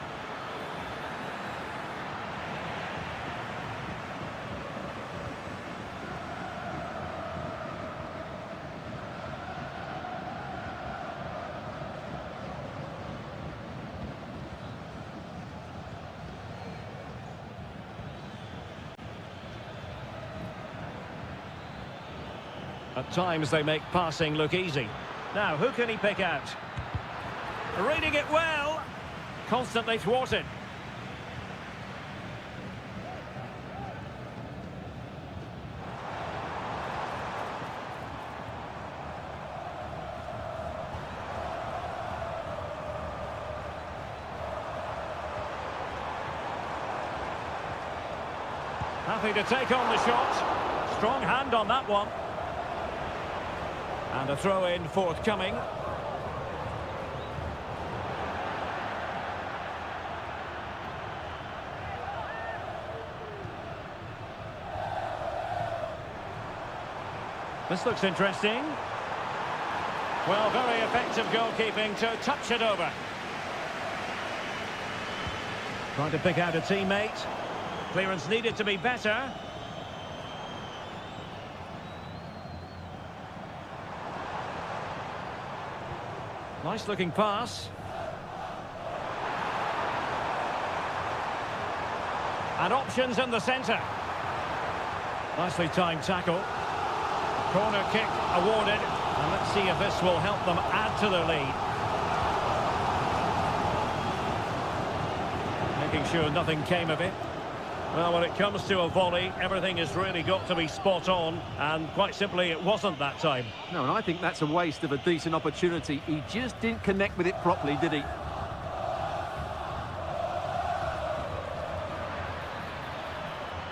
At times they make passing look easy. Now, who can he pick out? Reading it well. Constantly thwarted. Happy to take on the shot. Strong hand on that one. And a throw-in forthcoming. This looks interesting. Well, very effective goalkeeping to touch it over. Trying to pick out a teammate. Clearance needed to be better. Nice looking pass. And options in the centre. Nicely timed tackle. Corner kick awarded. And let's see if this will help them add to their lead. Making sure nothing came of it. Well, when it comes to a volley, everything has really got to be spot on, and quite simply, it wasn't that time. No, and I think that's a waste of a decent opportunity. He just didn't connect with it properly, did he?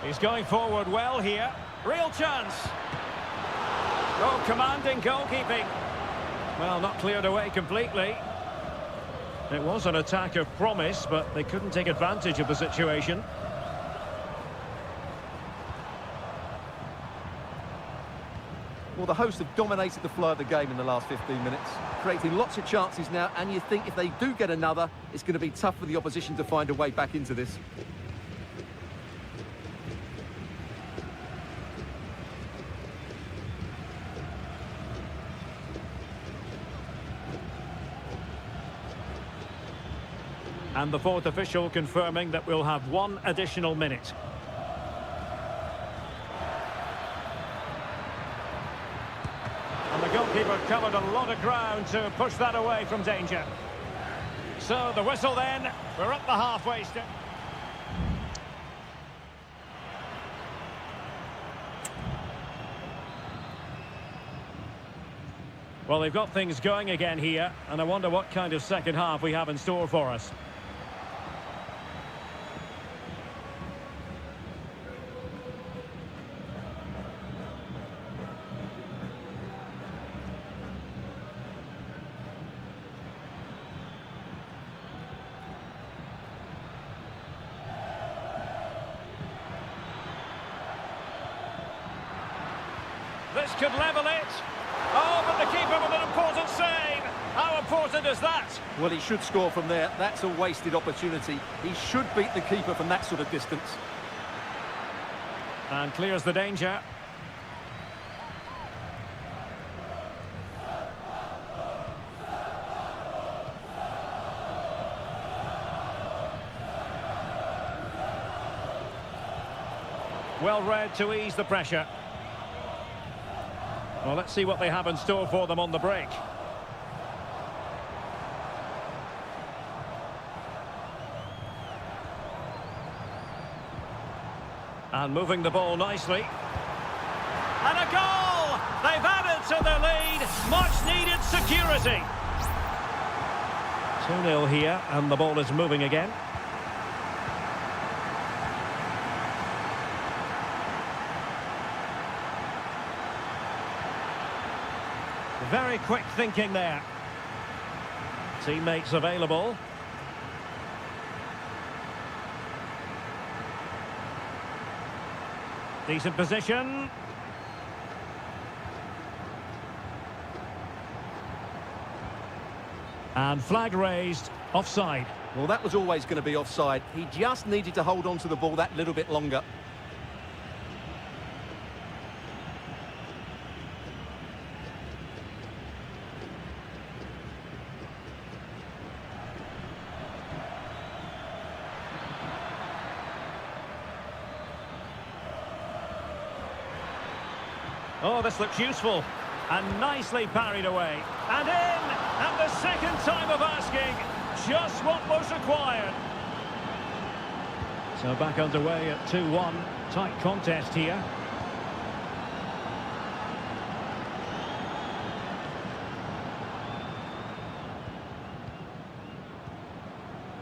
He's going forward well here. Real chance. Oh, commanding goalkeeping. Well, not cleared away completely. It was an attack of promise, but they couldn't take advantage of the situation. Well, the hosts have dominated the flow of the game in the last 15 minutes, creating lots of chances now, and you think if they do get another, it's going to be tough for the opposition to find a way back into this. And the fourth official confirming that we'll have one additional minute. And the goalkeeper covered a lot of ground to push that away from danger. So the whistle then, we're at the halfway stage. Well, they've got things going again here, and I wonder what kind of second half we have in store for us. This could level it. Oh, but the keeper with an important save. How important is that? Well, he should score from there. That's a wasted opportunity. He should beat the keeper from that sort of distance. And clears the danger. Well read to ease the pressure. Well, let's see what they have in store for them on the break. And moving the ball nicely. And a goal! They've added to their lead. Much needed security. 2-0 here, and the ball is moving again. Very quick thinking there. Teammates available. Decent position. And flag raised, offside. Well, that was always going to be offside. He just needed to hold on to the ball that little bit longer. Oh, this looks useful. And nicely parried away. And in! And the second time of asking. Just what was required. So back underway at 2-1. Tight contest here.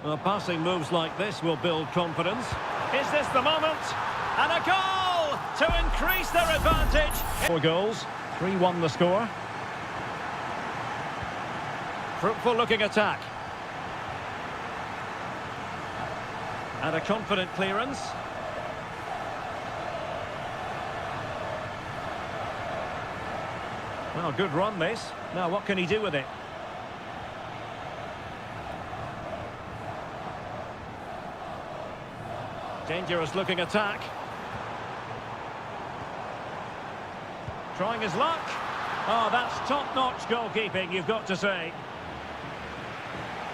Well, passing moves like this will build confidence. Is this the moment? And a goal to increase their advantage. 4 goals, 3-1 the score. Fruitful looking attack. And a confident clearance. Well, good run this. Now what can he do with it? Dangerous looking attack. Trying his luck. Oh, that's top-notch goalkeeping, you've got to say.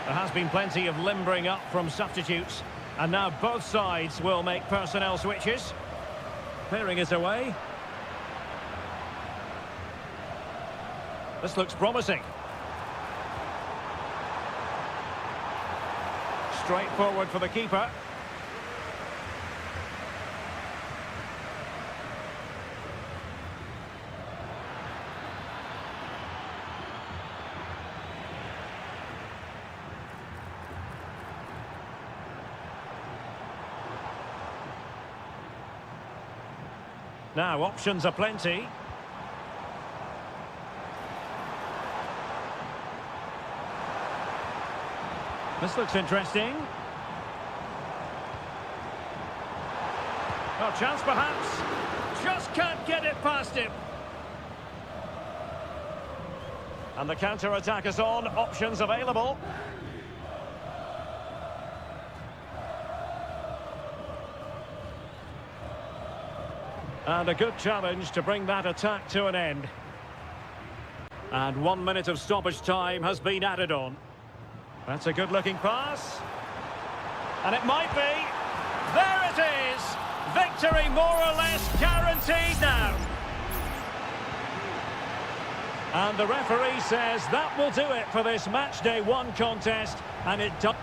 There has been plenty of limbering up from substitutes. And now both sides will make personnel switches. Clearing it away. This looks promising. Straightforward for the keeper. Now, options are plenty. This looks interesting. Oh, chance perhaps. Just can't get it past him. And the counter-attack is on. Options available. And a good challenge to bring that attack to an end. And 1 minute of stoppage time has been added on. That's a good-looking pass. And it might be. There it is. Victory more or less guaranteed now. And the referee says that will do it for this match day 1 contest. And it does.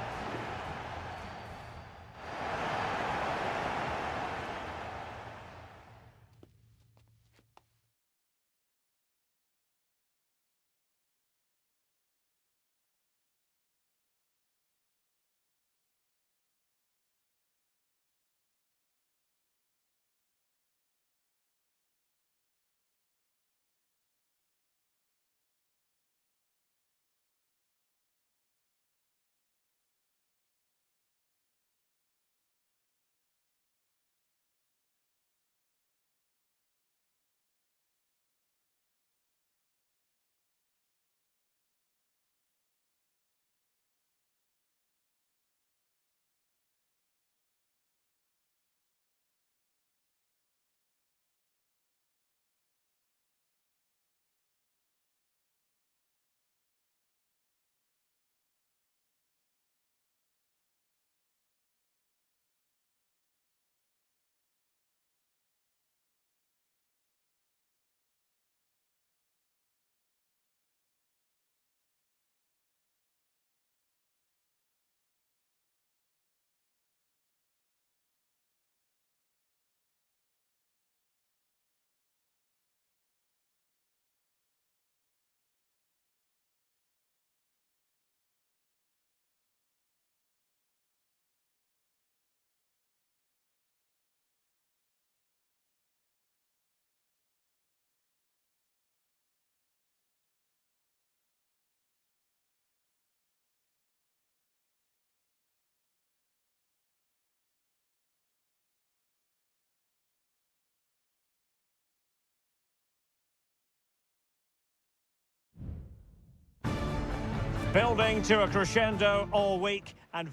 Building to a crescendo all week and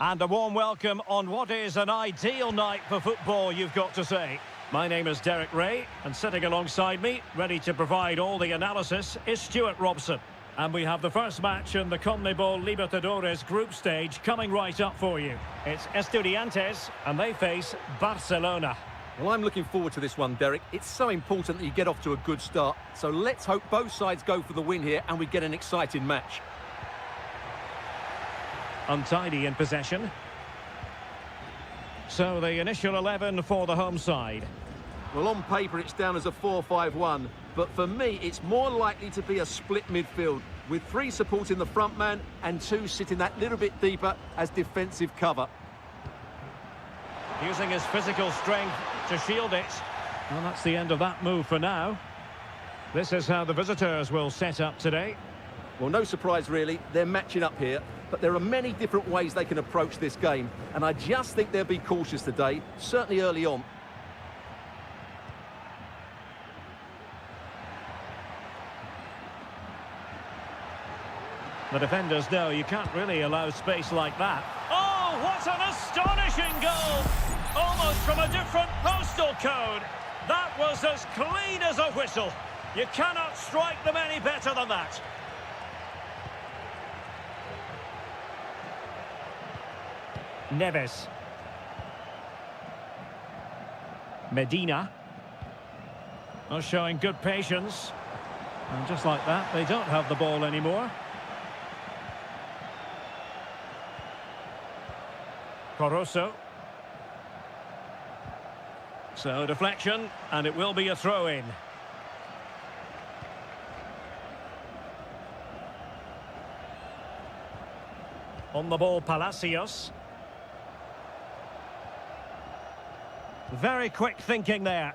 a warm welcome on what is an ideal night for football, you've got to say. My name is Derek Ray, and sitting alongside me, ready to provide all the analysis, is Stuart Robson. And we have the first match in the CONMEBOL Libertadores group stage coming right up for you. It's Estudiantes, and they face Barcelona. Well, I'm looking forward to this one, Derek. It's so important that you get off to a good start. So let's hope both sides go for the win here and we get an exciting match. Untidy in possession. So the initial 11 for the home side. Well, on paper it's down as a 4-5-1, but for me it's more likely to be a split midfield with 3 supporting the front man and 2 sitting that little bit deeper as defensive cover. Using his physical strength to shield it. Well, that's the end of that move for now. This is how the visitors will set up today. Well, no surprise really, they're matching up here, but there are many different ways they can approach this game, and I just think they'll be cautious today, certainly early on. The defenders know you can't really allow space like that. Oh, what an astonishing goal! Almost from a different postal code. That was as clean as a whistle. You cannot strike them any better than that. Neves. Medina. Oh, showing good patience. And just like that, they don't have the ball anymore. Coroso. So deflection, and it will be a throw-in. On the ball, Palacios. Very quick thinking there.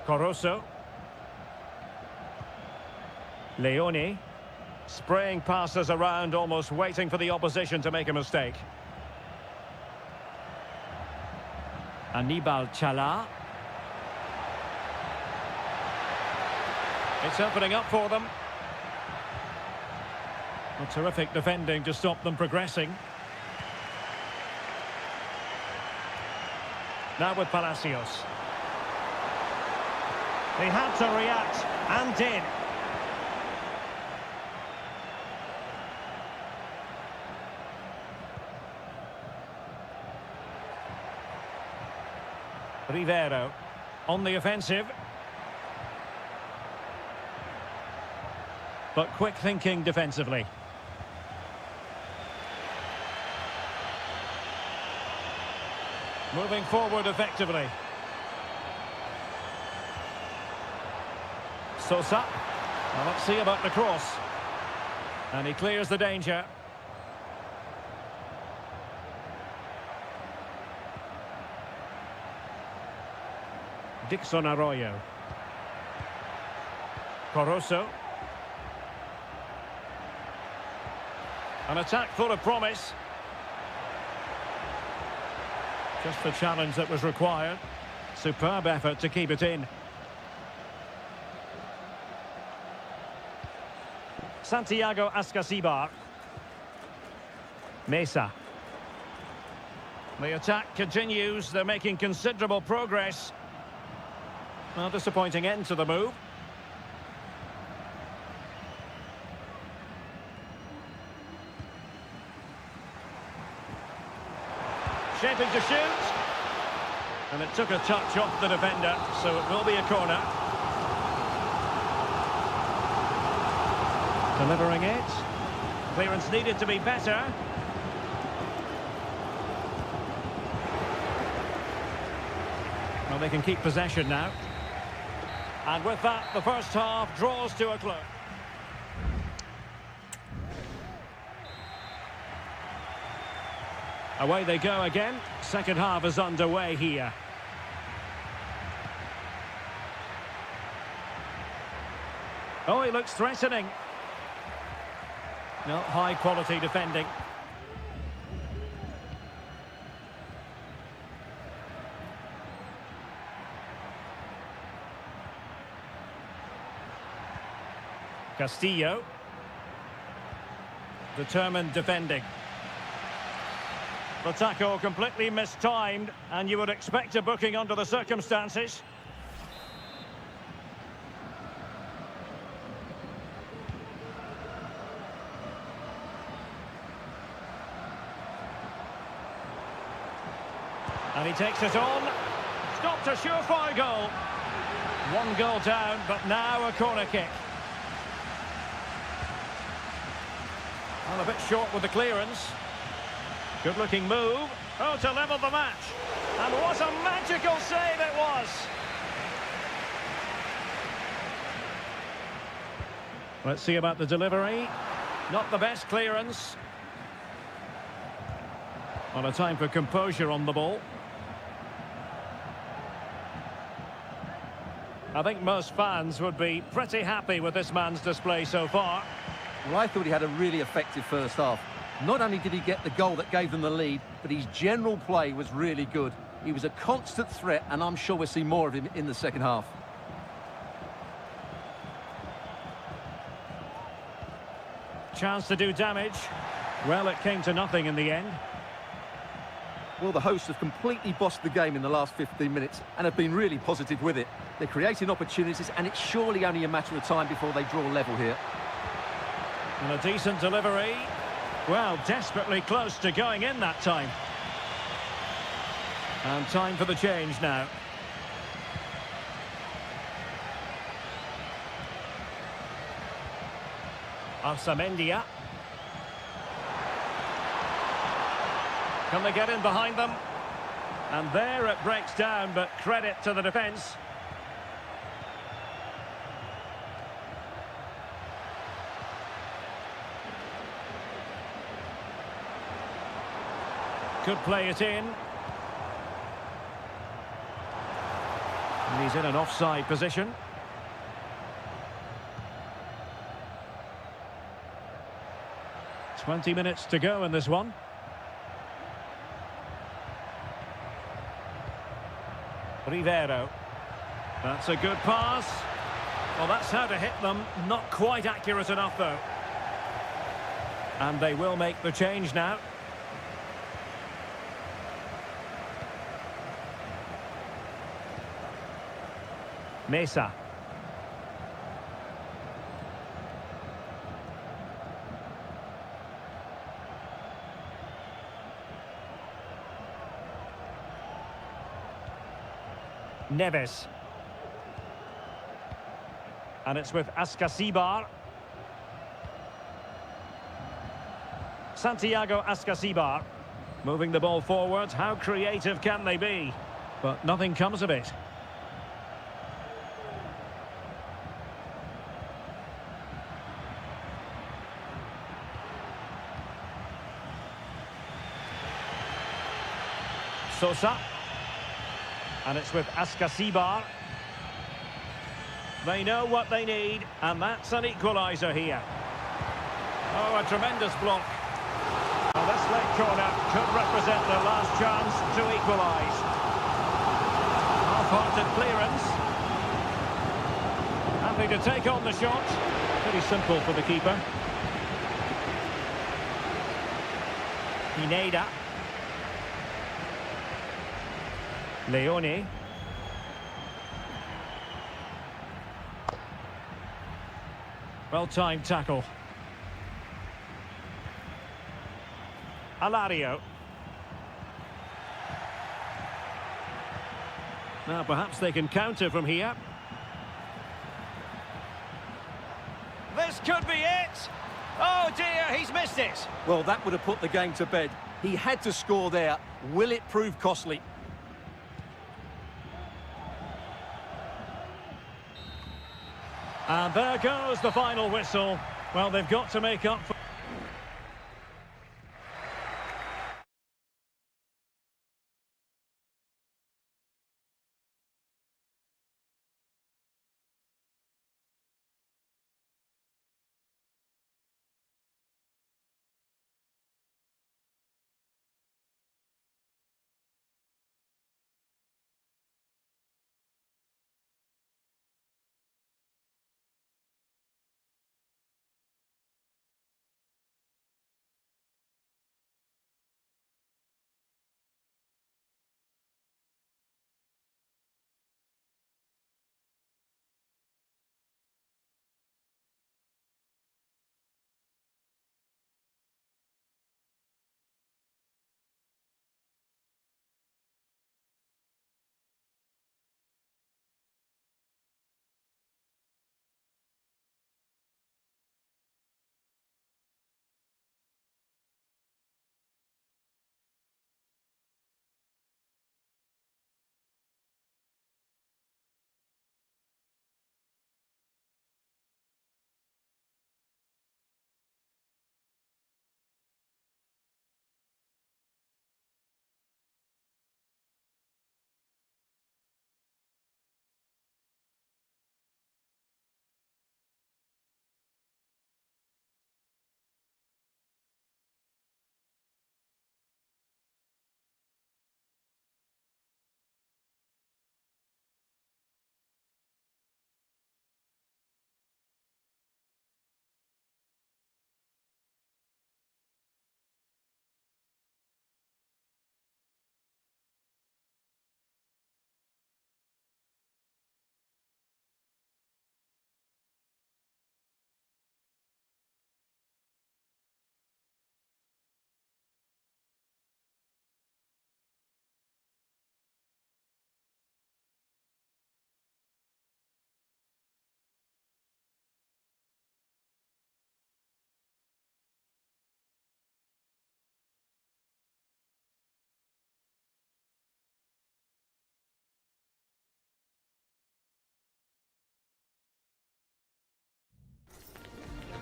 Coroso. Leone. Spraying passes around, almost waiting for the opposition to make a mistake. Anibal Chala. It's opening up for them. A terrific defending to stop them progressing. Now with Palacios. He had to react, and did. Rivero on the offensive. But quick thinking defensively. Moving forward effectively. Sosa. Well, let's see about the cross. And he clears the danger. Dixon Arroyo. Coroso. An attack full of promise. Just the challenge that was required. Superb effort to keep it in. Santiago Ascasibar. Mesa. The attack continues. They're making considerable progress. Well, disappointing end to the move. Shaping to shoot. And it took a touch off the defender, so it will be a corner. Delivering it. Clearance needed to be better. Well, they can keep possession now. And with that, the first half draws to a close. Away they go again. Second half is underway here. Oh, he looks threatening. No, high quality defending. Castillo. Determined defending. The tackle completely mistimed, and you would expect a booking under the circumstances. And he takes it on. Stopped a surefire goal. One goal down, but now a corner kick. Well, a bit short with the clearance. Good-looking move. Oh, to level the match. And what a magical save it was. Let's see about the delivery. Not the best clearance. On a time for composure on the ball. I think most fans would be pretty happy with this man's display so far. Well, I thought he had a really effective first half. Not only did he get the goal that gave them the lead, but his general play was really good. He was a constant threat, and I'm sure we'll see more of him in the second half. Chance to do damage. Well, it came to nothing in the end. Well, the hosts have completely bossed the game in the last 15 minutes and have been really positive with it. They're creating opportunities, and it's surely only a matter of time before they draw level here. And a decent delivery. Well, desperately close to going in that time. And time for the change now. Arsamendia. Can they get in behind them? And there it breaks down, but credit to the defence. Could play it in. And he's in an offside position. "20 minutes to go in this one. Rivero. That's a good pass. Well, that's how to hit them. Not quite accurate enough, though. And they will make the change now. Mesa. Neves. And it's with Ascasibar. Santiago Ascasibar. Moving the ball forward. How creative can they be? But nothing comes of it. Sosa. And it's with Ascasibar. They know what they need, and that's an equaliser here. Oh, a tremendous block. Well, this late corner could represent their last chance to equalise. Half-hearted clearance. Happy to take on the shot. Pretty simple for the keeper. Pineda. Leone. Well-timed tackle. Alario. Now perhaps they can counter from here. This could be it! Oh dear, he's missed it! Well, that would have put the game to bed. He had to score there. Will it prove costly? And there goes the final whistle. Well, they've got to make up for...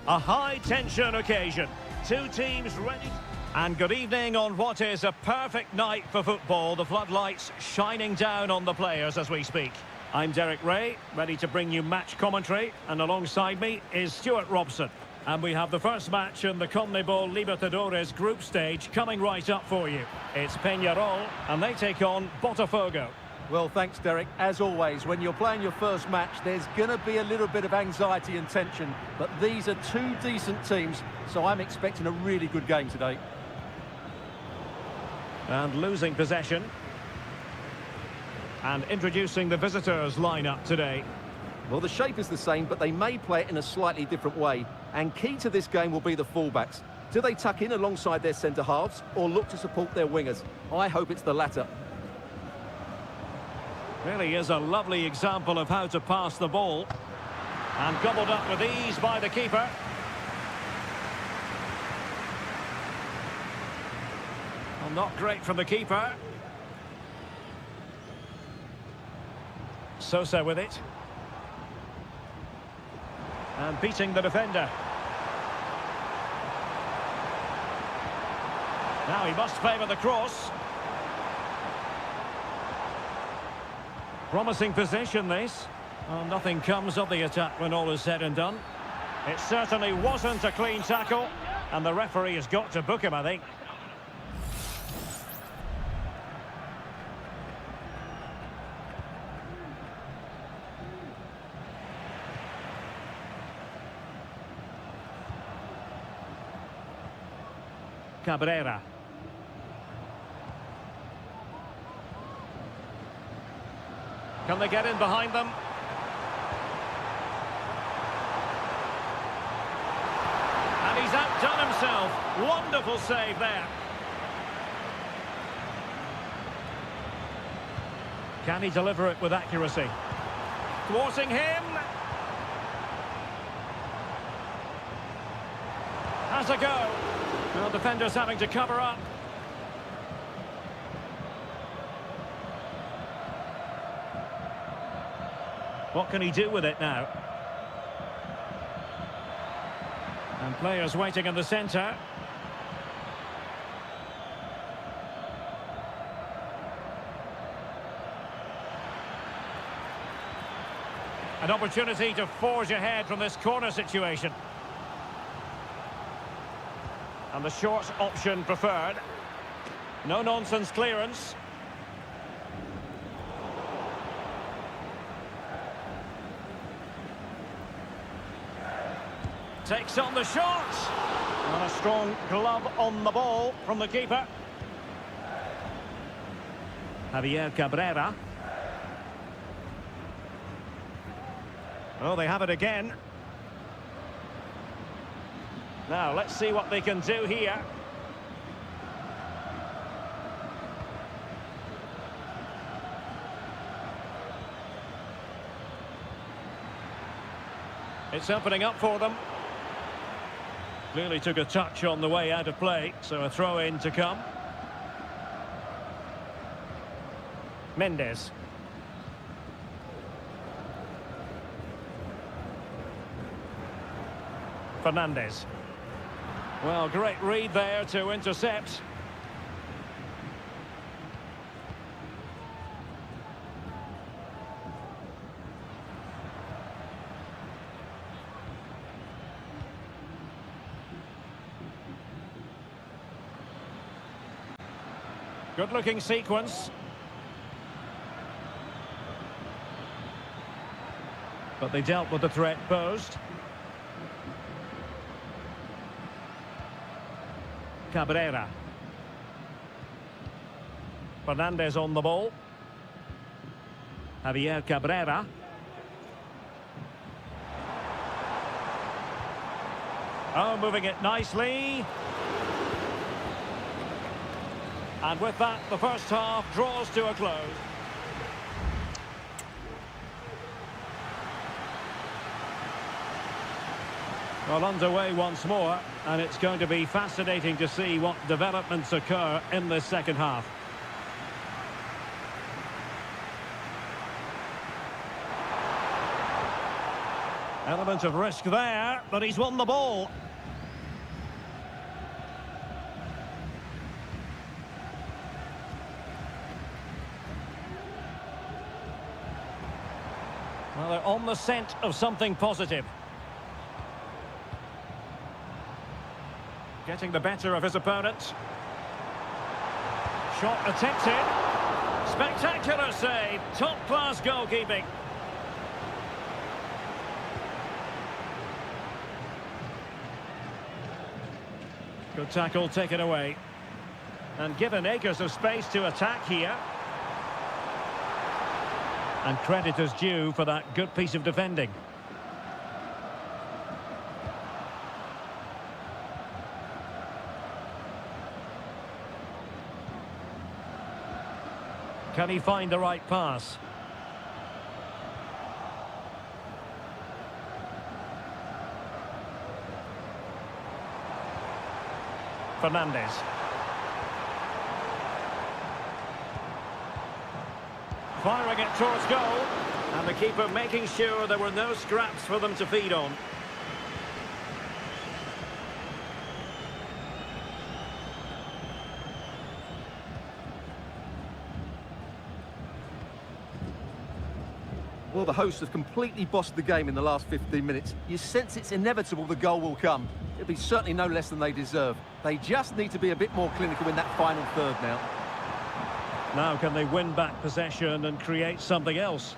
A high-tension occasion. Two teams ready. And good evening on what is a perfect night for football. The floodlights shining down on the players as we speak. I'm Derek Ray, ready to bring you match commentary. And alongside me is Stuart Robson. And we have the first match in the CONMEBOL Libertadores group stage coming right up for you. It's Peñarol, and they take on Botafogo. Well, thanks, Derek. As always, when you're playing your first match, there's going to be a little bit of anxiety and tension. But these are two decent teams, so I'm expecting a really good game today. And losing possession. And introducing the visitors lineup today. Well, the shape is the same, but they may play it in a slightly different way. And key to this game will be the fullbacks. Do they tuck in alongside their centre-halves or look to support their wingers? I hope it's the latter. Really is a lovely example of how to pass the ball. And gobbled up with ease by the keeper. Well, not great from the keeper. Sosa with it. And beating the defender. Now he must favour the cross. Promising position, this. Well, nothing comes of the attack when all is said and done. It certainly wasn't a clean tackle, and the referee has got to book him, I think. Cabrera. Can they get in behind them? And he's outdone himself. Wonderful save there. Can he deliver it with accuracy? Thwarting him. Has a go. Well, defenders having to cover up. What can he do with it now? And players waiting in the centre. An opportunity to forge ahead from this corner situation. And the short option preferred. No-nonsense clearance. Takes on the shot. And a strong glove on the ball from the keeper. Javier Cabrera. Oh, they have it again. Now, let's see what they can do here. It's opening up for them. Clearly took a touch on the way out of play, so a throw-in to come. Mendes. Fernandez. Well, great read there to intercept. Good-looking sequence. But they dealt with the threat posed. Cabrera. Fernandez on the ball. Javier Cabrera. Oh, moving it nicely. And with that, the first half draws to a close. Well, underway once more, and it's going to be fascinating to see what developments occur in this second half. Element of risk there, but he's won the ball. Well, they're on the scent of something positive. Getting the better of his opponent. Shot attempted. Spectacular save. Top-class goalkeeping. Good tackle taken away. And given acres of space to attack here. And credit is due for that good piece of defending. Can he find the right pass? Fernandez. Firing it towards goal. And the keeper making sure there were no scraps for them to feed on. Well, the hosts have completely bossed the game in the last 15 minutes. You sense it's inevitable the goal will come. It'll be certainly no less than they deserve. They just need to be a bit more clinical in that final third now. Now can they win back possession and create something else?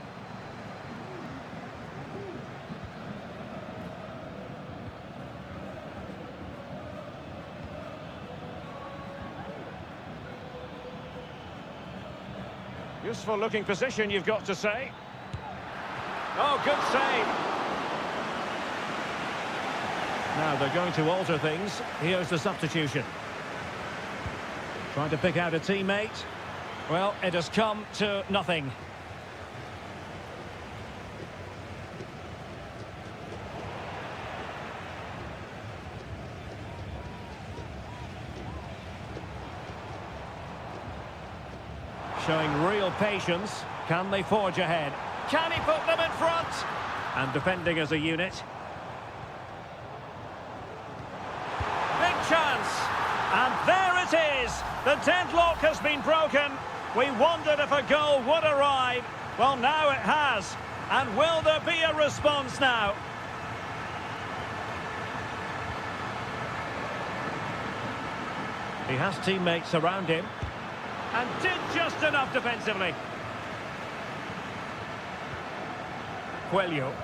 Useful looking position, you've got to say. Oh, good save. Now they're going to alter things. Here's the substitution. Trying to pick out a teammate. Well, it has come to nothing. Showing real patience. Can they forge ahead? Can he put them in front? And defending as a unit. Big chance. And there it is. The deadlock has been broken. We wondered if a goal would arrive. Well, now it has. And will there be a response now? He has teammates around him. And did just enough defensively. Coelho.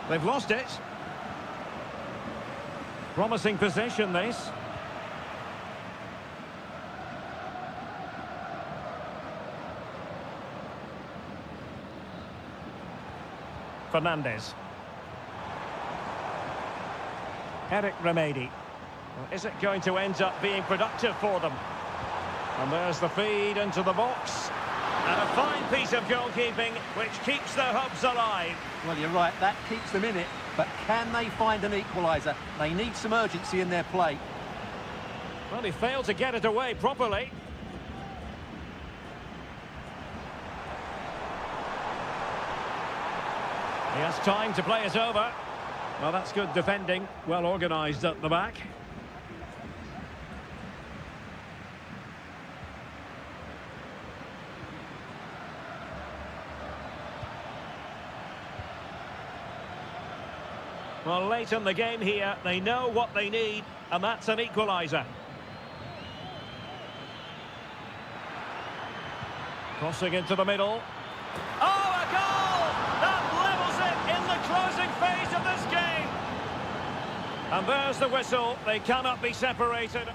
They've lost it. Promising possession, this. Fernandez. Eric Remedi. Well, is it going to end up being productive for them? And there's the feed into the box. And a fine piece of goalkeeping which keeps their hopes alive. Well, you're right, that keeps them in it. But can they find an equaliser? They need some urgency in their play. Well, he failed to get it away properly. He has time to play it over. Well, that's good defending. Well organised at the back. Well, late in the game here, they know what they need, and that's an equaliser. Crossing into the middle. Oh, a goal! That levels it in the closing phase of this game. And there's the whistle. They cannot be separated.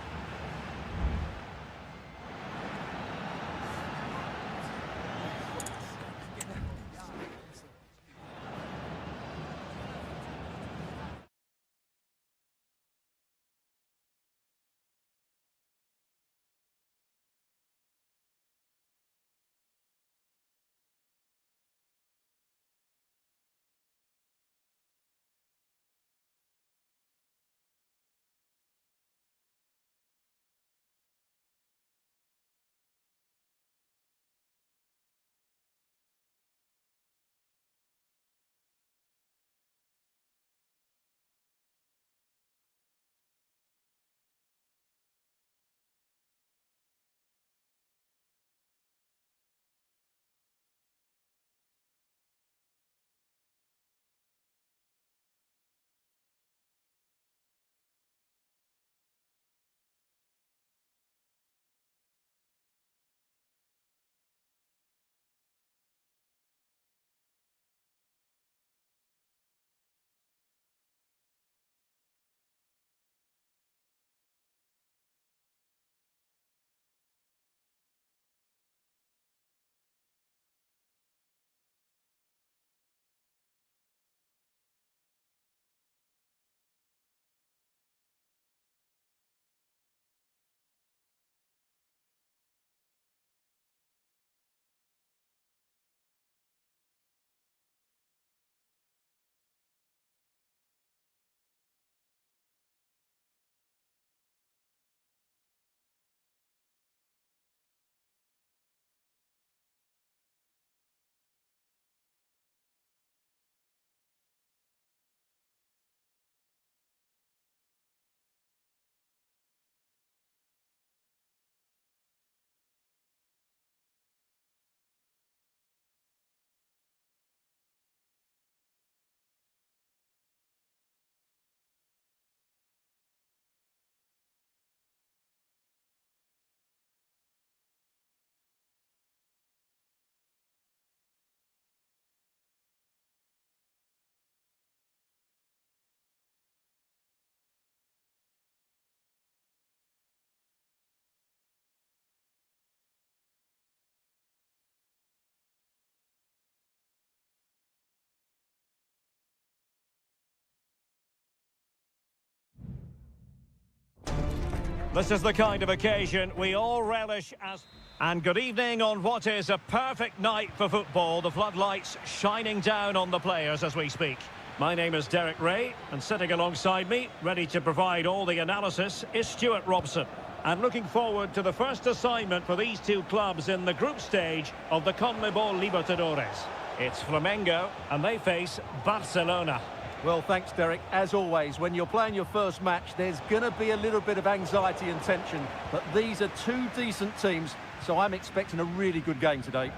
This is the kind of occasion we all relish as... And good evening on what is a perfect night for football. The floodlights shining down on the players as we speak. My name is Derek Ray, and sitting alongside me, ready to provide all the analysis, is Stuart Robson. And looking forward to the first assignment for these two clubs in the group stage of the CONMEBOL Libertadores. It's Flamengo, and they face Barcelona. Well, thanks, Derek. As always, when you're playing your first match, there's going to be a little bit of anxiety and tension. But these are two decent teams, so I'm expecting a really good game today.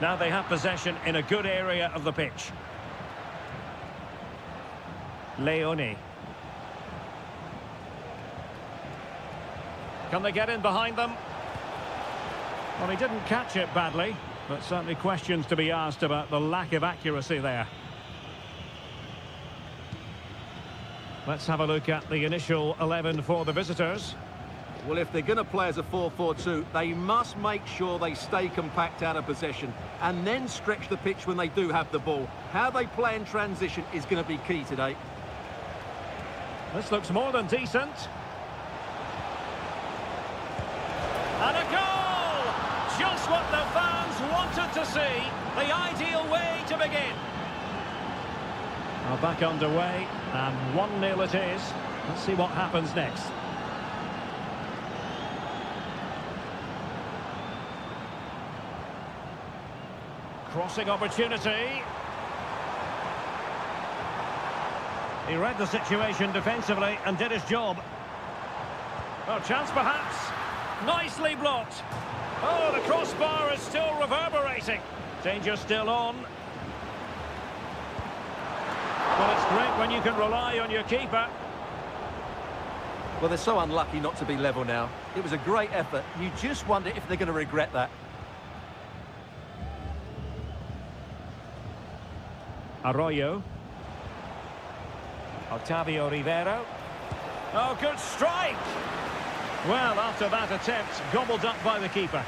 Now they have possession in a good area of the pitch. Leone. Can they get in behind them? Well, he didn't catch it badly, but certainly questions to be asked about the lack of accuracy there. Let's have a look at the initial 11 for the visitors. Well, if they're going to play as a 4-4-2, they must make sure they stay compact out of possession and then stretch the pitch when they do have the ball. How they play in transition is going to be key today. This looks more than decent. And a goal! Just what the fans wanted to see. The ideal way to begin. Well, back underway, and 1-0 it is. Let's see what happens next. Crossing opportunity. He read the situation defensively and did his job. Oh, chance perhaps. Nicely blocked. Oh, the crossbar is still reverberating. Danger still on. Well, it's great when you can rely on your keeper. Well, they're so unlucky not to be level now. It was a great effort. You just wonder if they're going to regret that. Arroyo. Octavio Rivero. Oh, good strike! Well, after that attempt, gobbled up by the keeper.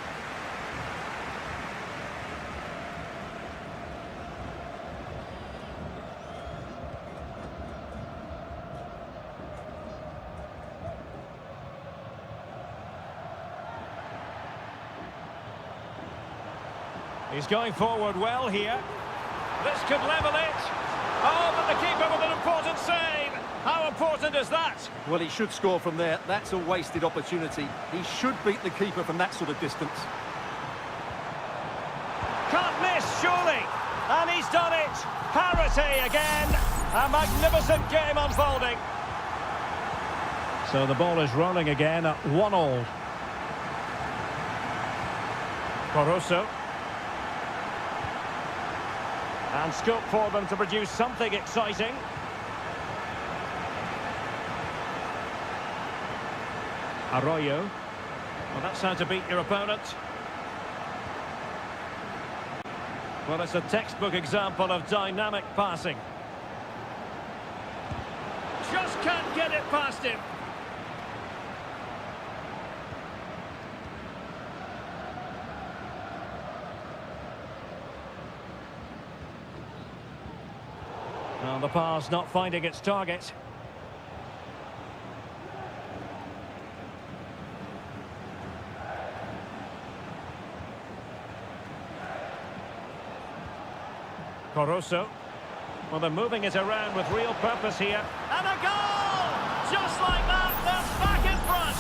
He's going forward well here. This could level it. Oh, but the keeper with an important save. How important is that? Well, he should score from there. That's a wasted opportunity. He should beat the keeper from that sort of distance. Can't miss, surely. And he's done it. Parity again. A magnificent game unfolding. So the ball is rolling again at 1-1. Caruso. And scope for them to produce something exciting. Arroyo. Well, that's how to beat your opponent. Well, it's a textbook example of dynamic passing. Just can't get it past him. Well, the pass not finding its target. Caruso. Well, they're moving it around with real purpose here. And a goal! Just like that, they're back in front.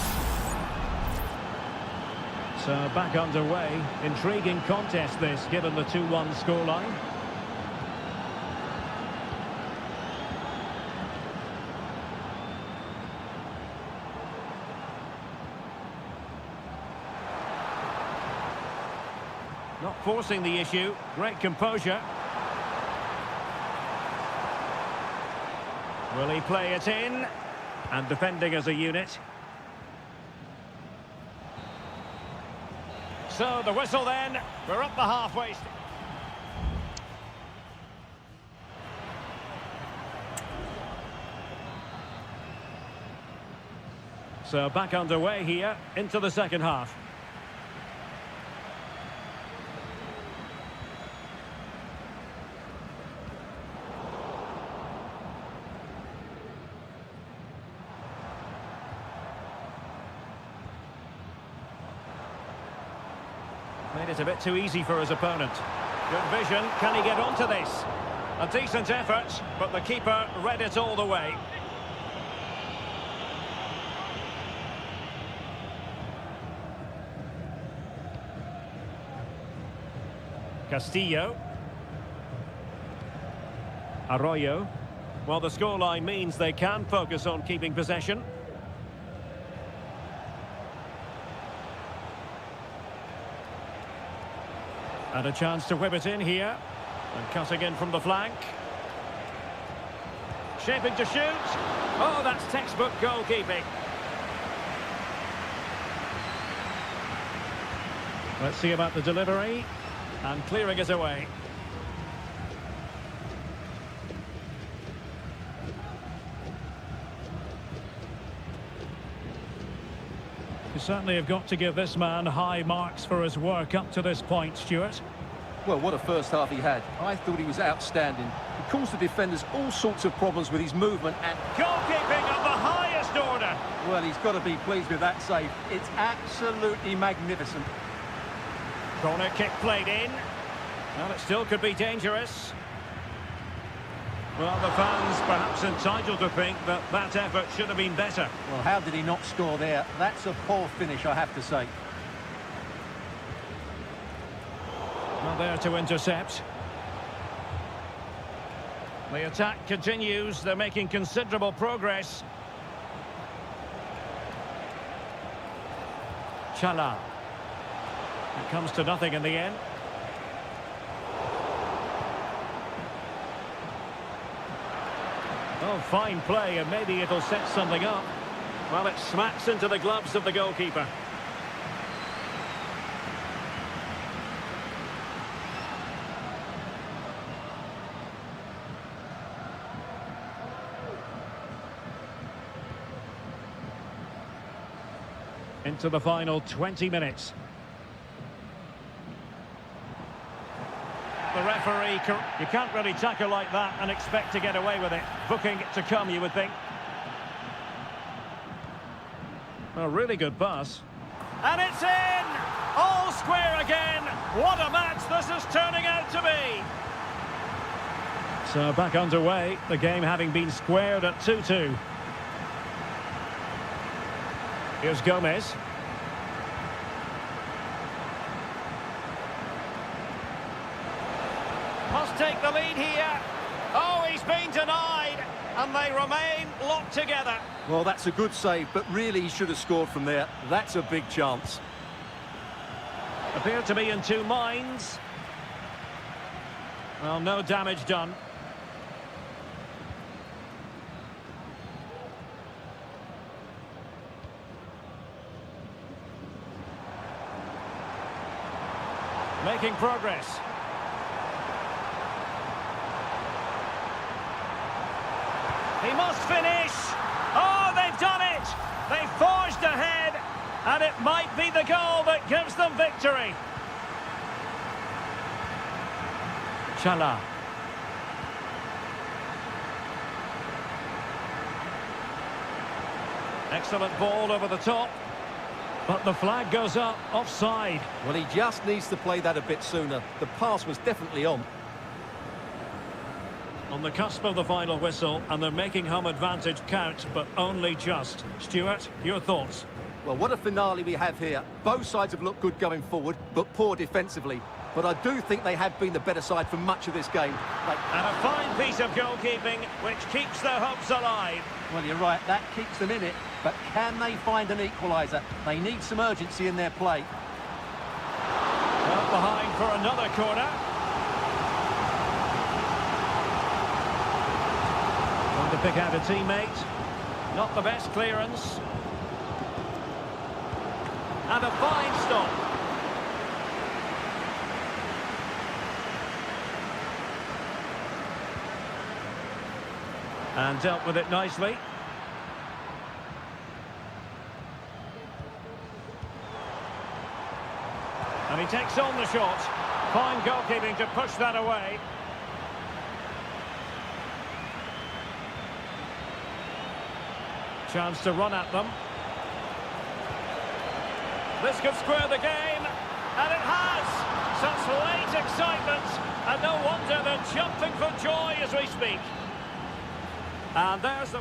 So back underway. Intriguing contest this, given the 2-1 scoreline. Not forcing the issue. Great composure. Will he play it in? And defending as a unit. So the whistle then. We're up the halfway. So back underway here into the second half. made it a bit too easy for his opponent. Good vision. Can he get onto this? A decent effort, but the keeper read it all the way. Castillo. Arroyo. Well, the scoreline means they can focus on keeping possession. And a chance to whip it in here. And cutting in from the flank. Shaping to shoot. Oh, that's textbook goalkeeping. Let's see about the delivery. And clearing it away. You certainly have got to give this man high marks for his work up to this point, Stuart. Well, what a first half he had. I thought he was outstanding. He caused the defenders all sorts of problems with his movement and... Goalkeeping of the highest order. Well, he's got to be pleased with that save. It's absolutely magnificent. Corner kick played in. Well, it still could be dangerous. Well, the fans perhaps entitled to think that that effort should have been better. Well, how did he not score there? That's a poor finish, I have to say. Not there to intercept. The attack continues. They're making considerable progress. Chala. It comes to nothing in the end. Oh, fine play, and maybe it'll set something up. Well, it smacks into the gloves of the goalkeeper. Into the final 20 minutes. The referee, you can't really tackle like that and expect to get away with it. Booking to come, you would think. A really good pass. And it's in! All square again! What a match this is turning out to be! So back underway, the game having been squared at 2-2. Here's Gomez. Must take the lead here. Oh, he's been denied. And they remain locked together. Well, that's a good save, but really he should have scored from there. That's a big chance. Appear to be in two minds. Well, no damage done. Making progress. He must finish. Oh, they've done it. They've forged ahead. And it might be the goal that gives them victory. Chala. Excellent ball over the top. But the flag goes up, offside. Well, he just needs to play that a bit sooner. The pass was definitely on. On the cusp of the final whistle, and they're making home advantage count, but only just. Stuart, your thoughts? Well, what a finale we have here. Both sides have looked good going forward, but poor defensively. But I do think they have been the better side for much of this game. And a fine piece of goalkeeping, which keeps their hopes alive. Well, you're right, that keeps them in it. But can they find an equaliser? They need some urgency in their play. Well behind for another corner. Going to pick out a teammate. Not the best clearance. And a fine stop. And dealt with it nicely. And he takes on the shot. Fine goalkeeping to push that away. Chance to run at them. This could square the game. And it has! Such late excitement, and no wonder they're jumping for joy as we speak. And there's the...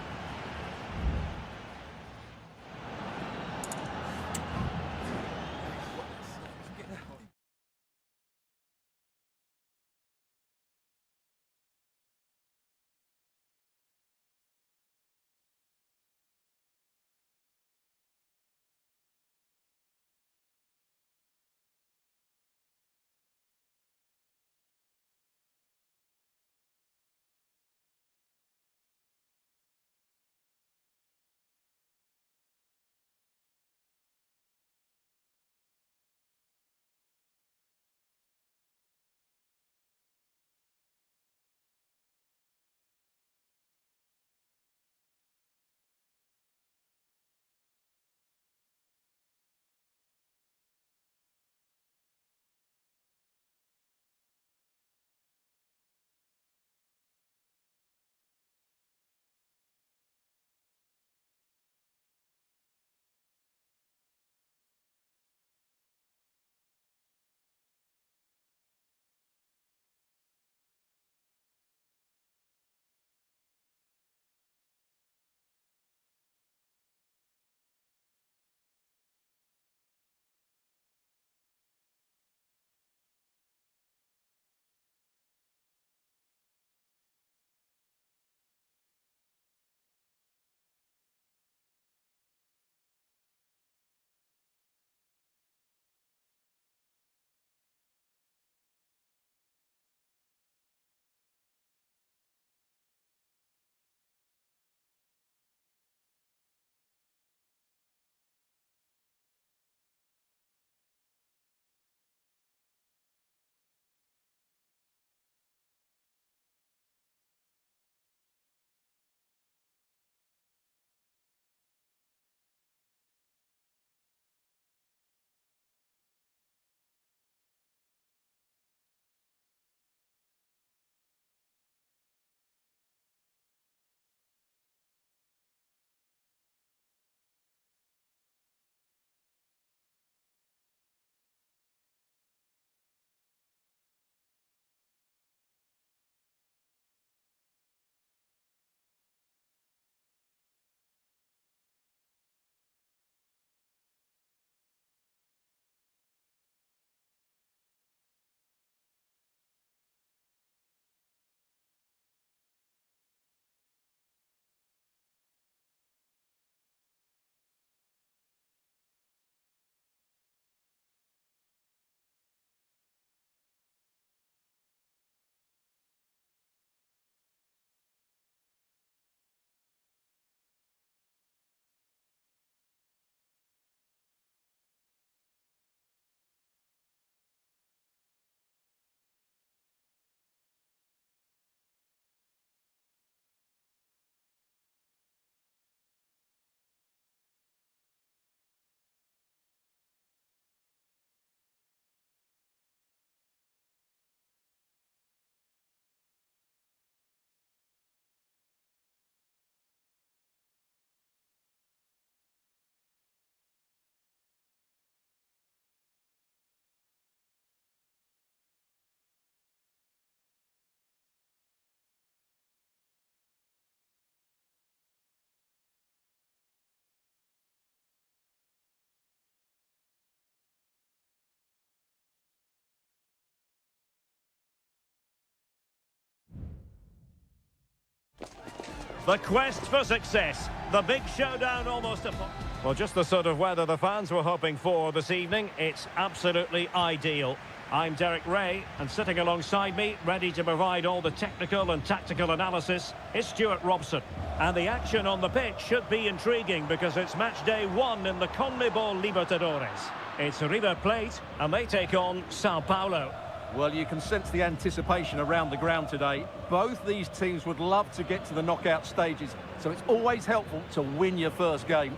The quest for success. The big showdown almost upon... Well, just the sort of weather the fans were hoping for this evening. It's absolutely ideal. I'm Derek Ray, and sitting alongside me, ready to provide all the technical and tactical analysis, is Stuart Robson. And the action on the pitch should be intriguing because it's match day 1 in the CONMEBOL Libertadores. It's River Plate, and they take on Sao Paulo. Well, you can sense the anticipation around the ground today. Both these teams would love to get to the knockout stages, so it's always helpful to win your first game.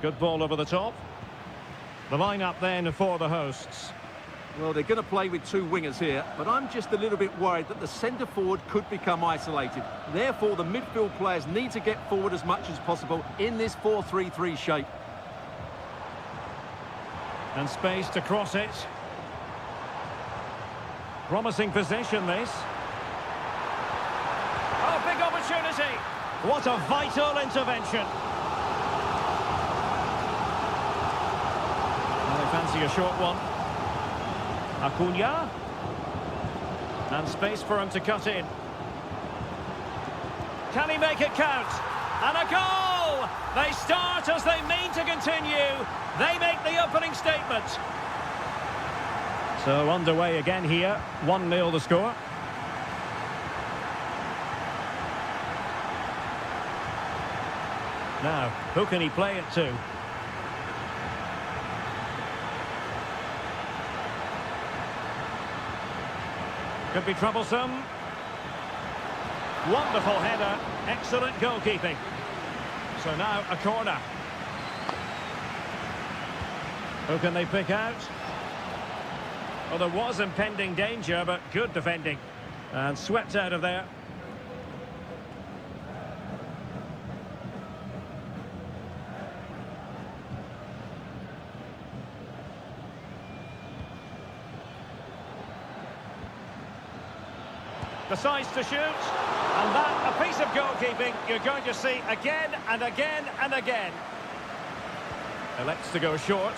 Good ball over the top. The lineup then for the hosts. Well, they're going to play with two wingers here, but I'm just a little bit worried that the centre forward could become isolated. Therefore, the midfield players need to get forward as much as possible in this 4-3-3 shape. And space to cross it. Promising position, this. Oh, big opportunity. What a vital intervention. Well, they fancy a short one. Acuna. And space for him to cut in. Can he make it count? And a goal! They start as they mean to continue. They make the opening statement. So underway again here. 1-0 the score. Now, who can he play it to? Could be troublesome. Wonderful header. Excellent goalkeeping. So now a corner. Who can they pick out? Well, there was impending danger, but good defending. And swept out of there. Decides to shoot, and that, a piece of goalkeeping you're going to see again and again and again. Elects to go short,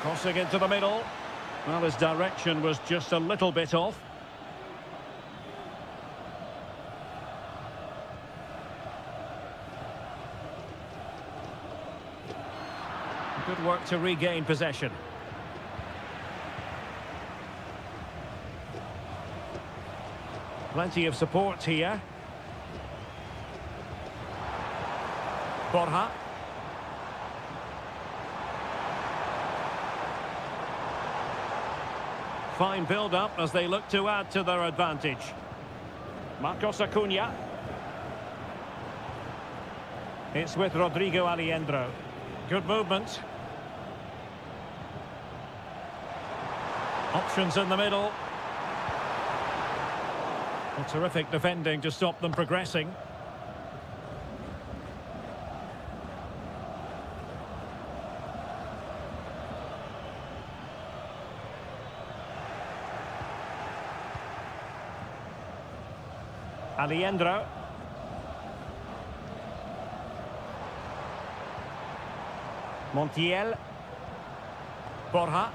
crossing into the middle. Well, his direction was just a little bit off. Good work to regain possession. Plenty of support here. Borja. Fine build-up as they look to add to their advantage. Marcos Acuna. It's with Rodrigo Alejandro. Good movement. Options in the middle. Well, terrific defending to stop them progressing. Alejandro. Montiel. Borja.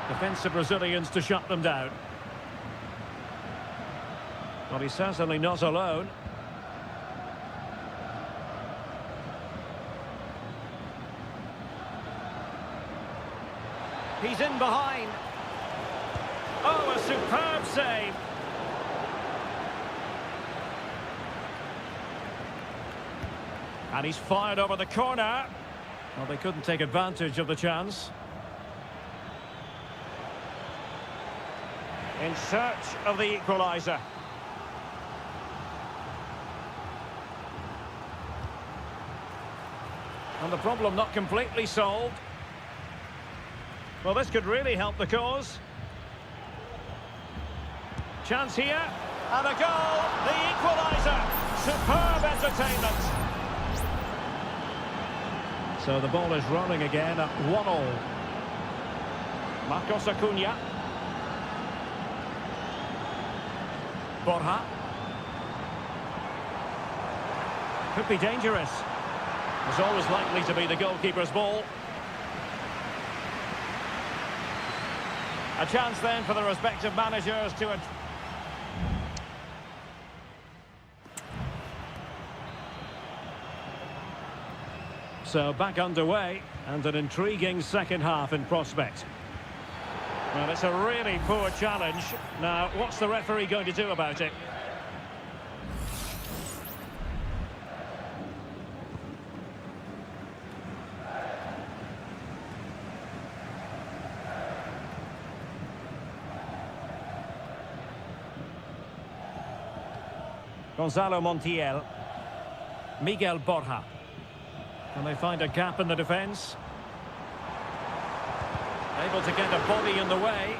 Defensive Brazilians to shut them down. Well, he's certainly not alone. He's in behind. Oh, a superb save. And he's fired over the corner. Well, they couldn't take advantage of the chance. In search of the equaliser. And the problem not completely solved. Well, this could really help the cause. Chance here. And a goal. The equaliser. Superb entertainment. So the ball is rolling again at 1-1. Marcos Acuna. Borja. Could be dangerous. It's always likely to be the goalkeeper's ball. A chance then for the respective managers to... So back underway, and an intriguing second half in prospect. Well, it's a really poor challenge. Now, what's the referee going to do about it? Gonzalo Montiel. Miguel Borja. Can they find a gap in the defence? Able to get a body in the way.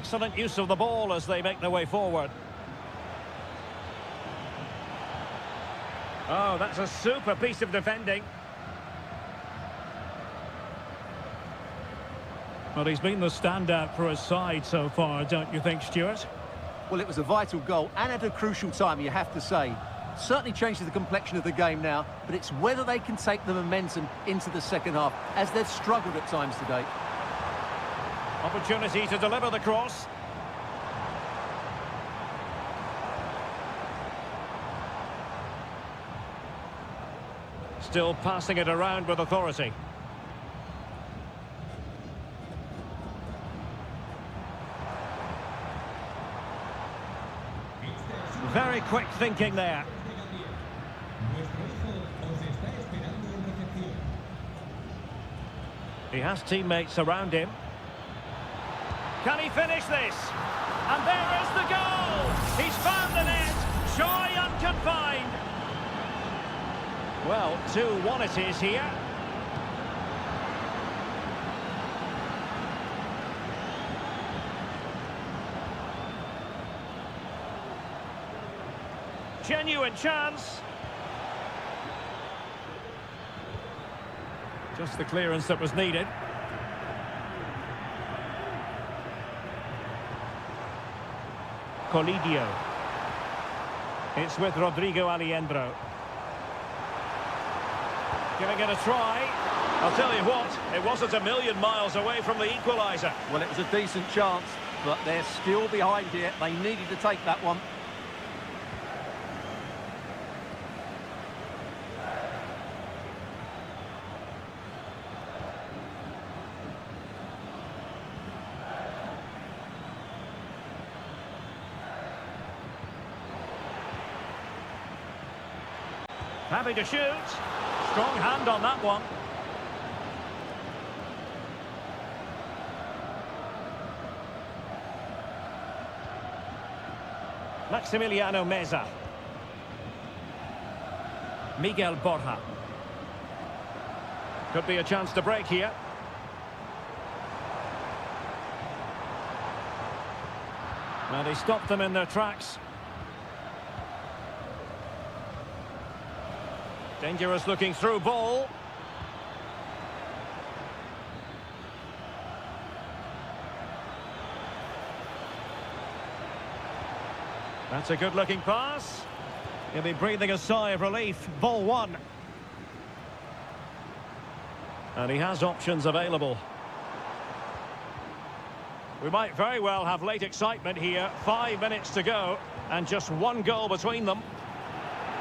excellent use of the ball as they make their way forward. Oh, that's a super piece of defending. Well, he's been the standout for his side so far, don't you think, Stuart? Well, it was a vital goal and at a crucial time, you have to say. Certainly changes the complexion of the game now, but it's whether they can take the momentum into the second half, as they've struggled at times today. Opportunity to deliver the cross. Still passing it around with authority. Very quick thinking there. He has teammates around him. Can he finish this? And there is the goal! He's found the net! Joy unconfined! Well, 2-1 it is here. Genuine chance. Just the clearance that was needed. Colidio. It's with Rodrigo Aliendro. Giving it a try. I'll tell you what, it wasn't a million miles away from the equaliser. Well, it was a decent chance, but they're still behind here. They needed to take that one. Happy to shoot. Strong hand on that one. Maximiliano Meza. Miguel Borja. Could be a chance to break here. And he stopped them in their tracks. Dangerous looking through ball. That's a good looking pass. He'll be breathing a sigh of relief. Ball one. And he has options available. We might very well have late excitement here. 5 minutes to go and just one goal between them.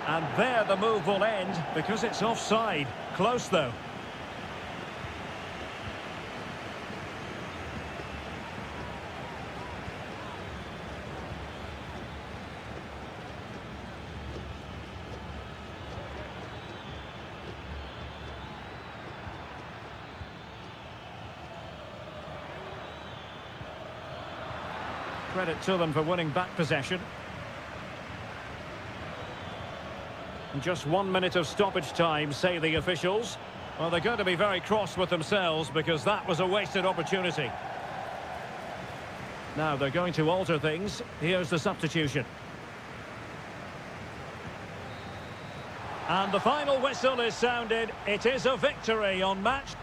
And there the move will end because it's offside. Close though. Credit to them for winning back possession. Just 1 minute of stoppage time, say the officials. Well, they're going to be very cross with themselves because that was a wasted opportunity. Now they're going to alter things. Here's the substitution. And the final whistle is sounded. It is a victory on match.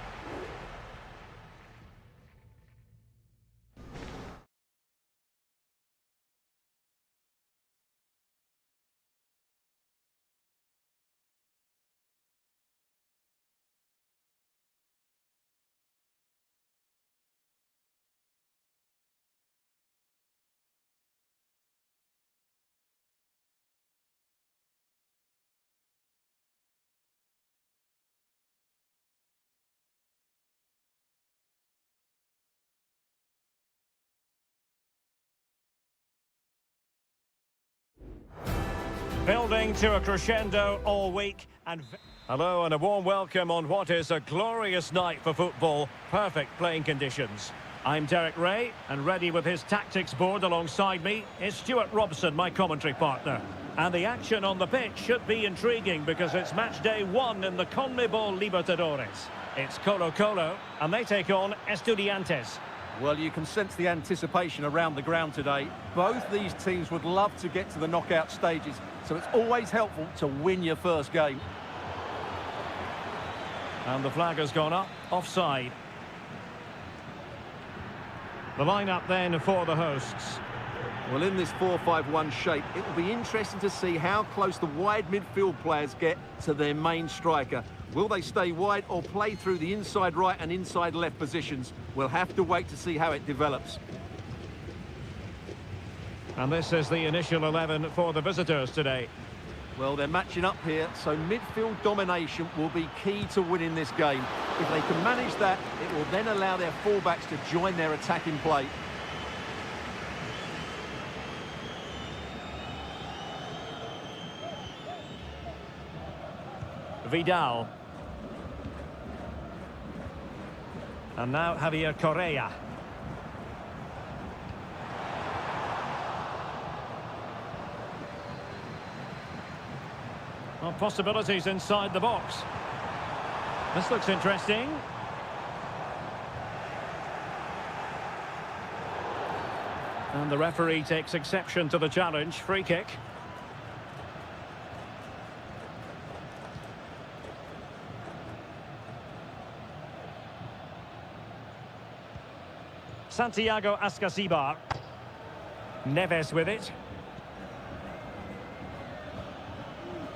Building to a crescendo all week. And hello and a warm welcome on what is a glorious night for football. Perfect playing conditions. I'm Derek Ray, and ready with his tactics board alongside me is Stuart Robson, my commentary partner. And the action on the pitch should be intriguing because it's match day 1 in the CONMEBOL Libertadores. It's Colo-Colo, and they take on Estudiantes. Well, you can sense the anticipation around the ground today. Both these teams would love to get to the knockout stages, so it's always helpful to win your first game. And the flag has gone up, offside. The lineup then for the hosts. Well, in this 4-5-1 shape, it will be interesting to see how close the wide midfield players get to their main striker. Will they stay wide or play through the inside right and inside left positions? We'll have to wait to see how it develops. And this is the initial 11 for the visitors today. Well, they're matching up here, so midfield domination will be key to winning this game. If they can manage that, it will then allow their fullbacks to join their attacking play. Vidal. And now Javier Correa. Well, possibilities inside the box. This looks interesting. And the referee takes exception to the challenge. Free kick. Santiago Ascasibar. Neves with it.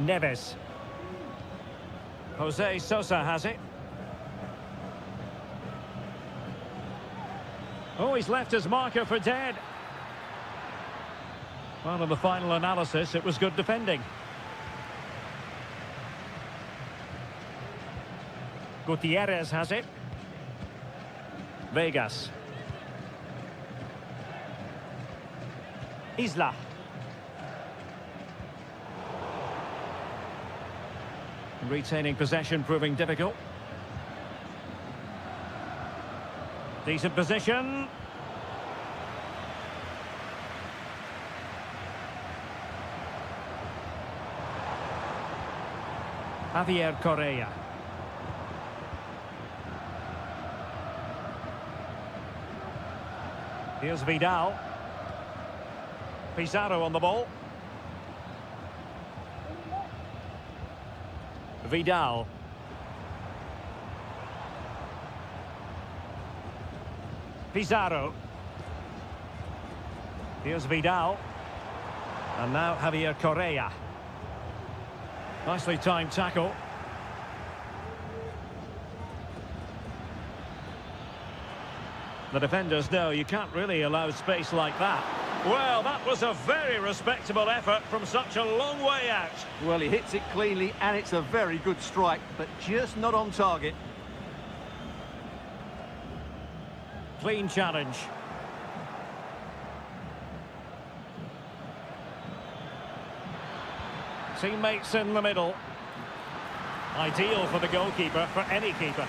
Neves. Jose Sosa has it. Oh, he's left his marker for dead. Well, in the final analysis, it was good defending. Gutierrez has it. Vegas. Isla. Retaining possession proving difficult. Decent position. Javier Correa. Here's Vidal. Pizarro on the ball. Vidal. Pizarro. Here's Vidal. And now Javier Correa. Nicely timed tackle. The defenders know you can't really allow space like that. Well, that was a very respectable effort from such a long way out. Well, he hits it cleanly and it's a very good strike, but just not on target. Clean challenge. Teammates in the middle. Ideal for the goalkeeper, for any keeper.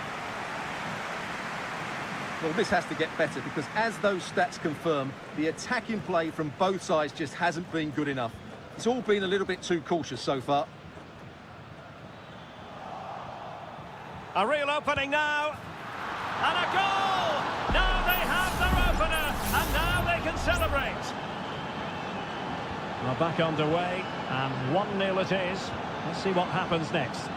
Well, this has to get better because as those stats confirm, the attacking play from both sides just hasn't been good enough. It's all been a little bit too cautious so far. A real opening now. And a goal! Now they have their opener, and now they can celebrate. Well, back underway, and 1-0 it is. Let's see what happens next.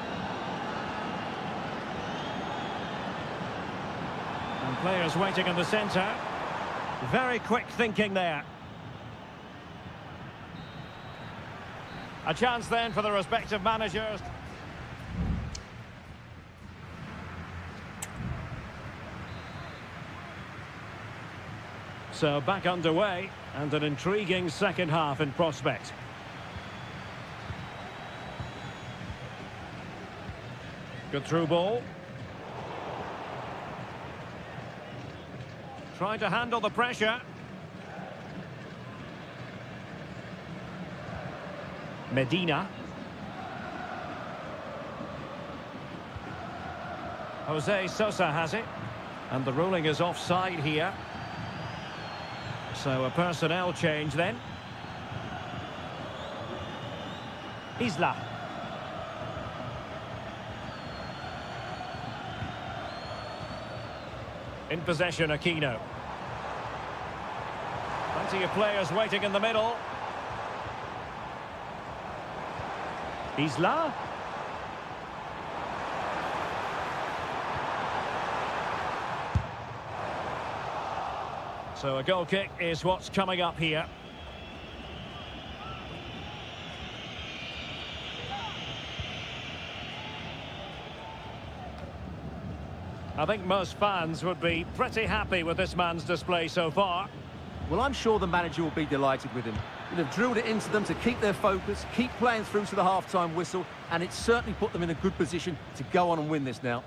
And players waiting in the centre. Very quick thinking there. A chance then for the respective managers. So back underway, and an intriguing second half in prospect. Good through ball. Trying to handle the pressure. Medina. Jose Sosa has it. And the ruling is offside here. So a personnel change then. Isla. In possession, Aquino. Plenty of players waiting in the middle. Isla. So a goal kick is what's coming up here. I think most fans would be pretty happy with this man's display so far. Well, I'm sure the manager will be delighted with him. He'll have drilled it into them to keep their focus, keep playing through to the half-time whistle, and it's certainly put them in a good position to go on and win this now.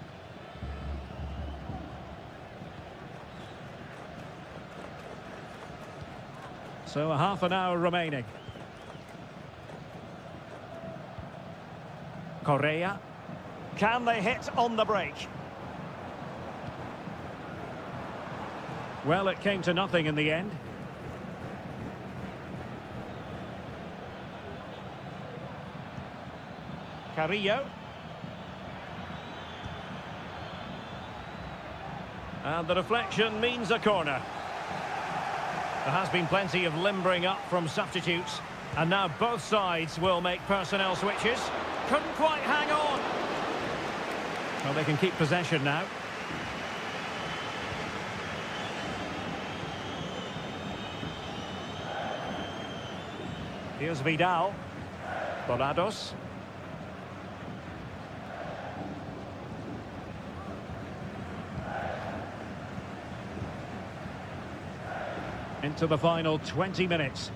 So a half an hour remaining. Correa. Can they hit on the break? Well, it came to nothing in the end. Carrillo. And the deflection means a corner. There has been plenty of limbering up from substitutes. And now both sides will make personnel switches. Couldn't quite hang on. Well, they can keep possession now. Here's Vidal. Dorados. Into the final 20 minutes.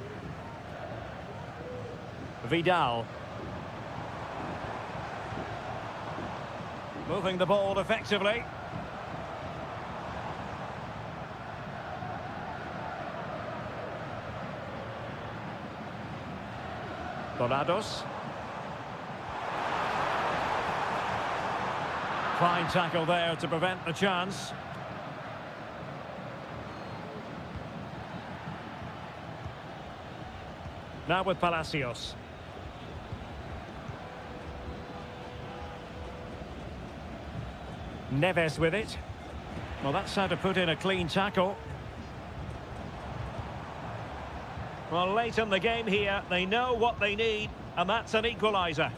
Vidal. Moving the ball effectively. Dorados. Fine tackle there to prevent the chance. Now with Palacios. Neves with it. Well, that's how to put in a clean tackle. Well, late in the game here, they know what they need, and that's an equaliser.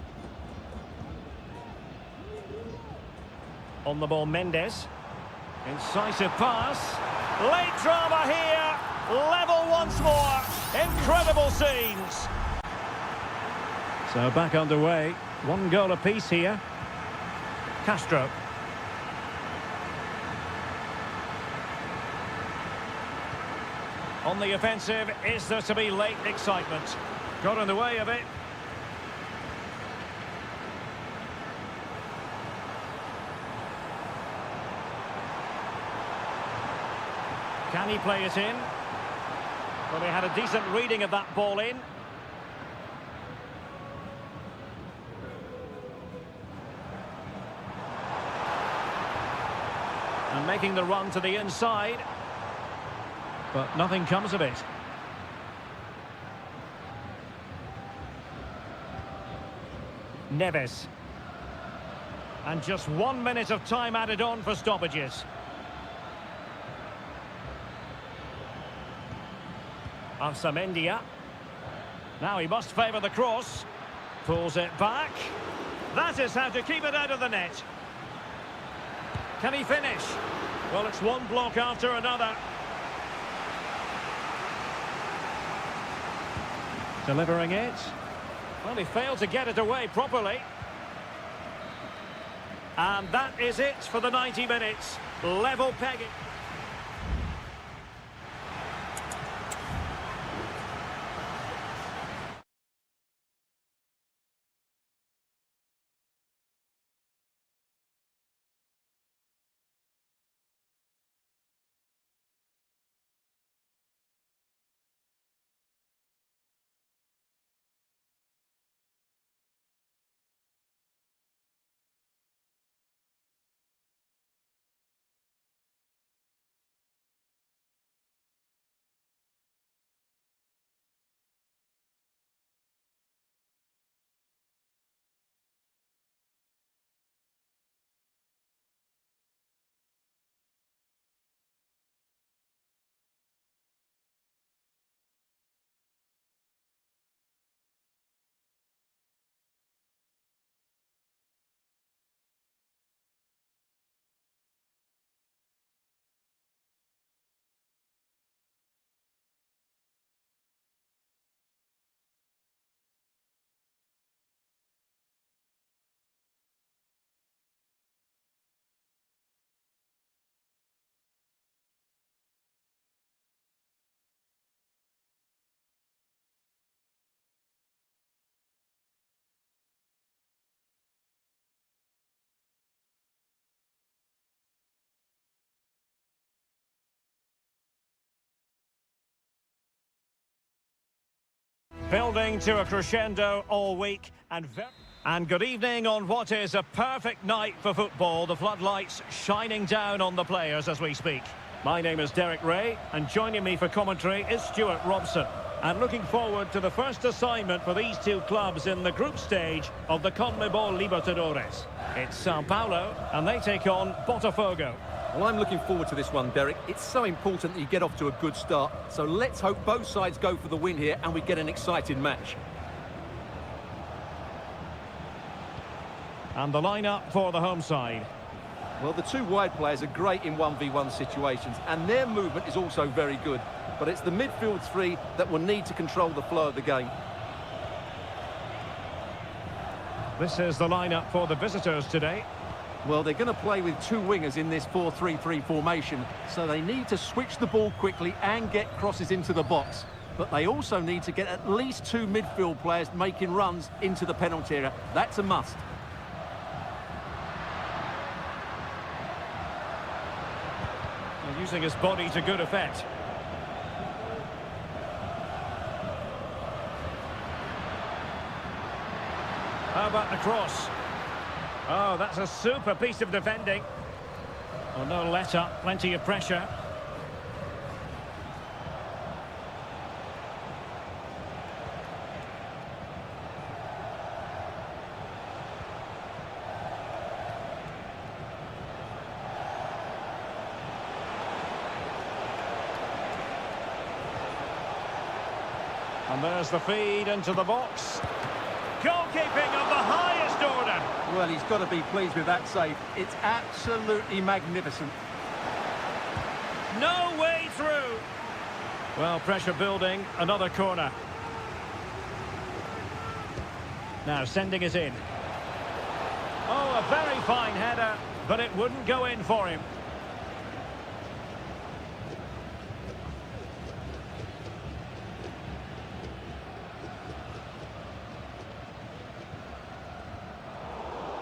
On the ball, Mendes. Incisive pass. Late drama here. Level once more. Incredible scenes. So back underway. One goal apiece here. Castro. On the offensive, is there to be late excitement? Got in the way of it. Can he play it in? Well, they had a decent reading of that ball in. And making the run to the inside. But nothing comes of it. Neves. And just 1 minute of time added on for stoppages. Arsamendia. Now he must favour the cross. Pulls it back. That is how to keep it out of the net. Can he finish? Well, it's one block after another. Delivering it. Well, he failed to get it away properly. And that is it for the 90 minutes. Level pegging. Building to a crescendo all week and good evening on what is a perfect night for football. The floodlights shining down on the players as we speak. My name is Derek Ray, and joining me for commentary is Stuart Robson. And looking forward to the first assignment for these two clubs in the group stage of the CONMEBOL Libertadores. It's Sao Paulo, and they take on Botafogo. Well, I'm looking forward to this one, Derek. It's so important that you get off to a good start. So let's hope both sides go for the win here and we get an exciting match. And the lineup for the home side. Well, the two wide players are great in 1v1 situations, and their movement is also very good. But it's the midfield three that will need to control the flow of the game. This is the lineup for the visitors today. Well, they're going to play with two wingers in this 4-3-3 formation, so they need to switch the ball quickly and get crosses into the box. But they also need to get at least two midfield players making runs into the penalty area. That's a must. Using his body to good effect. How about the cross? Oh, that's a super piece of defending. Well, no let up, plenty of pressure. And there's the feed into the box. Goalkeeping of the highest order. Well, he's got to be pleased with that save. It's absolutely magnificent. No way through. Well, pressure building, another corner. Now sending it in. Oh, a very fine header, but it wouldn't go in for him.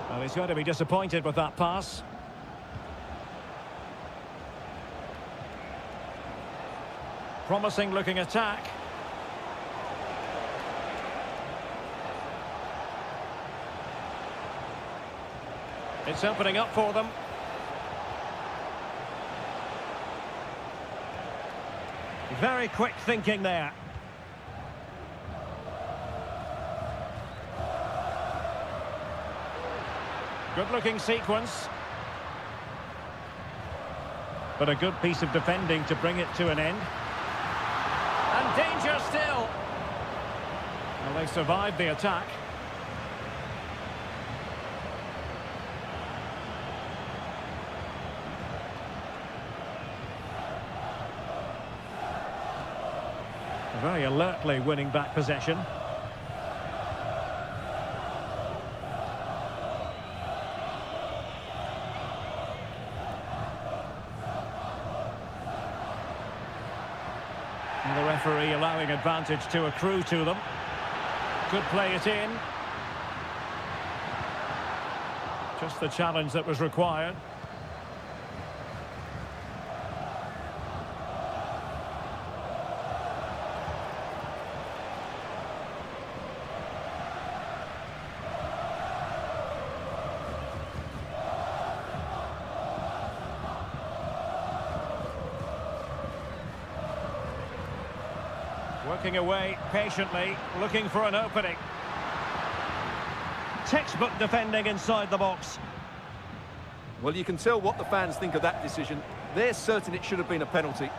Well, he's going to be disappointed with that pass. Promising looking attack. It's opening up for them. Very quick thinking there. Good-looking sequence. But a good piece of defending to bring it to an end. And danger still. Well, they survived the attack. Very alertly winning back possession. And the referee allowing advantage to accrue to them. Could play it in. Just the challenge that was required. Working away patiently, looking for an opening. Textbook defending inside the box. Well, you can tell what the fans think of that decision. They're certain it should have been a penalty.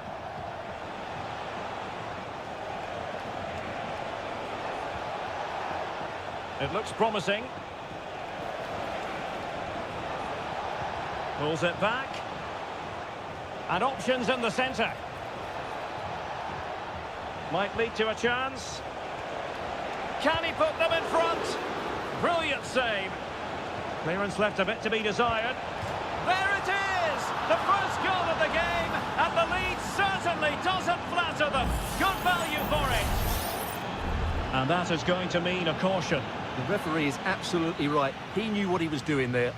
It looks promising. Pulls it back. And options in the centre. Might lead to a chance. Can he put them in front? Brilliant save. Clearance left a bit to be desired. There it is! The first goal of the game, and the lead certainly doesn't flatter them. Good value for it. And that is going to mean a caution. The referee is absolutely right. He knew what he was doing there.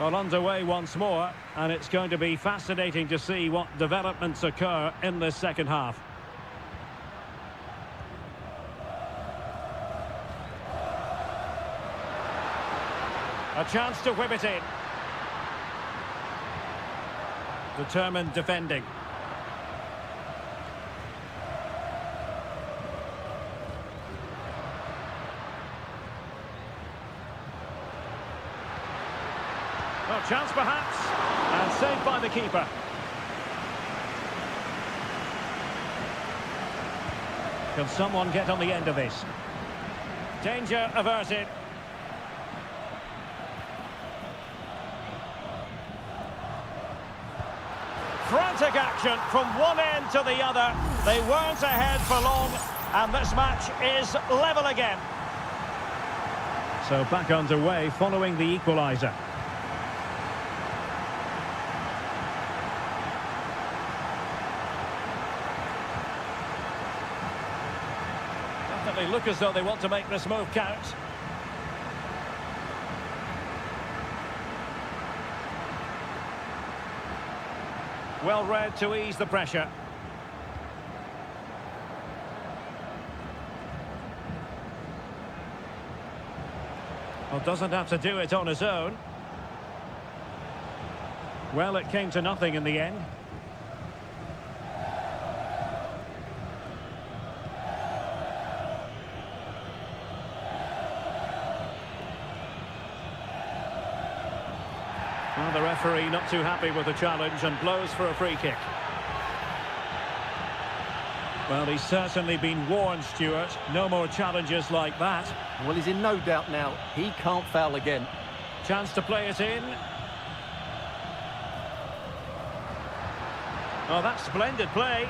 Well, underway once more, and it's going to be fascinating to see what developments occur in this second half. A chance to whip it in. Determined defending. Well, chance perhaps, and saved by the keeper. Can someone get on the end of this? Danger averted. Frantic action from one end to the other. They weren't ahead for long, and this match is level again. So back underway following the equaliser. Definitely look as though they want to make this move count. Well read to ease the pressure. Well, doesn't have to do it on his own. Well, it came to nothing in the end. Well, the referee not too happy with the challenge and blows for a free kick. Well, he's certainly been warned, Stuart. No more challenges like that. Well, he's in no doubt now. He can't foul again. Chance to play it in. Oh, that's splendid play.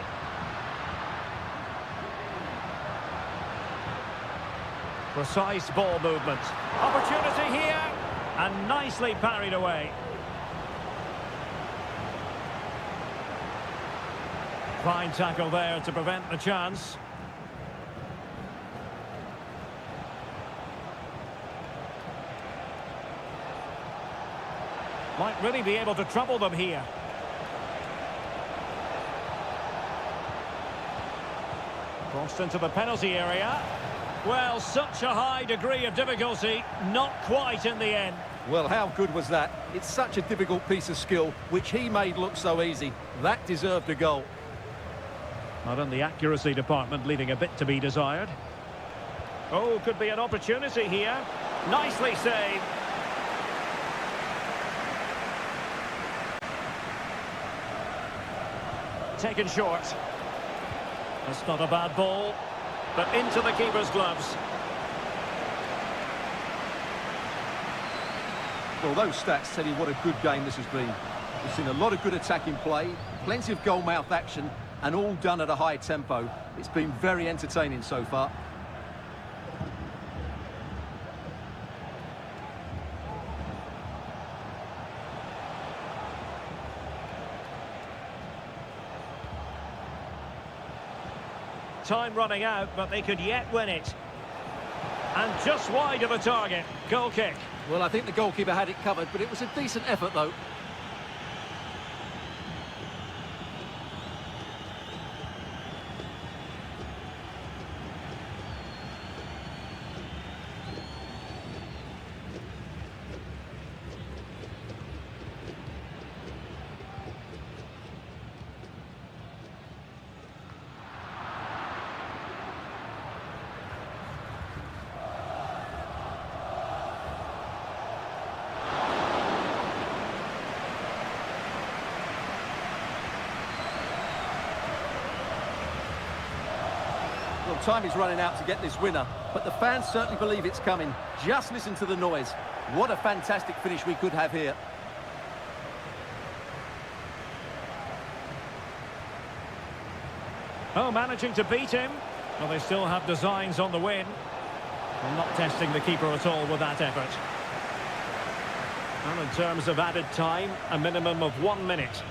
Precise ball movement. Opportunity here. And nicely parried away. Fine tackle there to prevent the chance. Might really be able to trouble them here. Crossed into the penalty area. Well, such a high degree of difficulty, not quite in the end. Well, how good was that? It's such a difficult piece of skill, which he made look so easy. That deserved a goal. Not in the accuracy department, leaving a bit to be desired. Oh, could be an opportunity here. Nicely saved. Taken short. That's not a bad ball, but into the keeper's gloves. Well, those stats tell you what a good game this has been. We've seen a lot of good attacking play, plenty of goal-mouth action, and all done at a high tempo. It's been very entertaining so far. Time running out, but they could yet win it. And just wide of the target. Goal kick. Well, I think the goalkeeper had it covered, but it was a decent effort, though. Well, time is running out to get this winner, but the fans certainly believe it's coming. Just listen to the noise. What a fantastic finish we could have here. Oh, managing to beat him. Well, they still have designs on the win. Well, not testing the keeper at all with that effort. Well, in terms of added time, a minimum of 1 minute.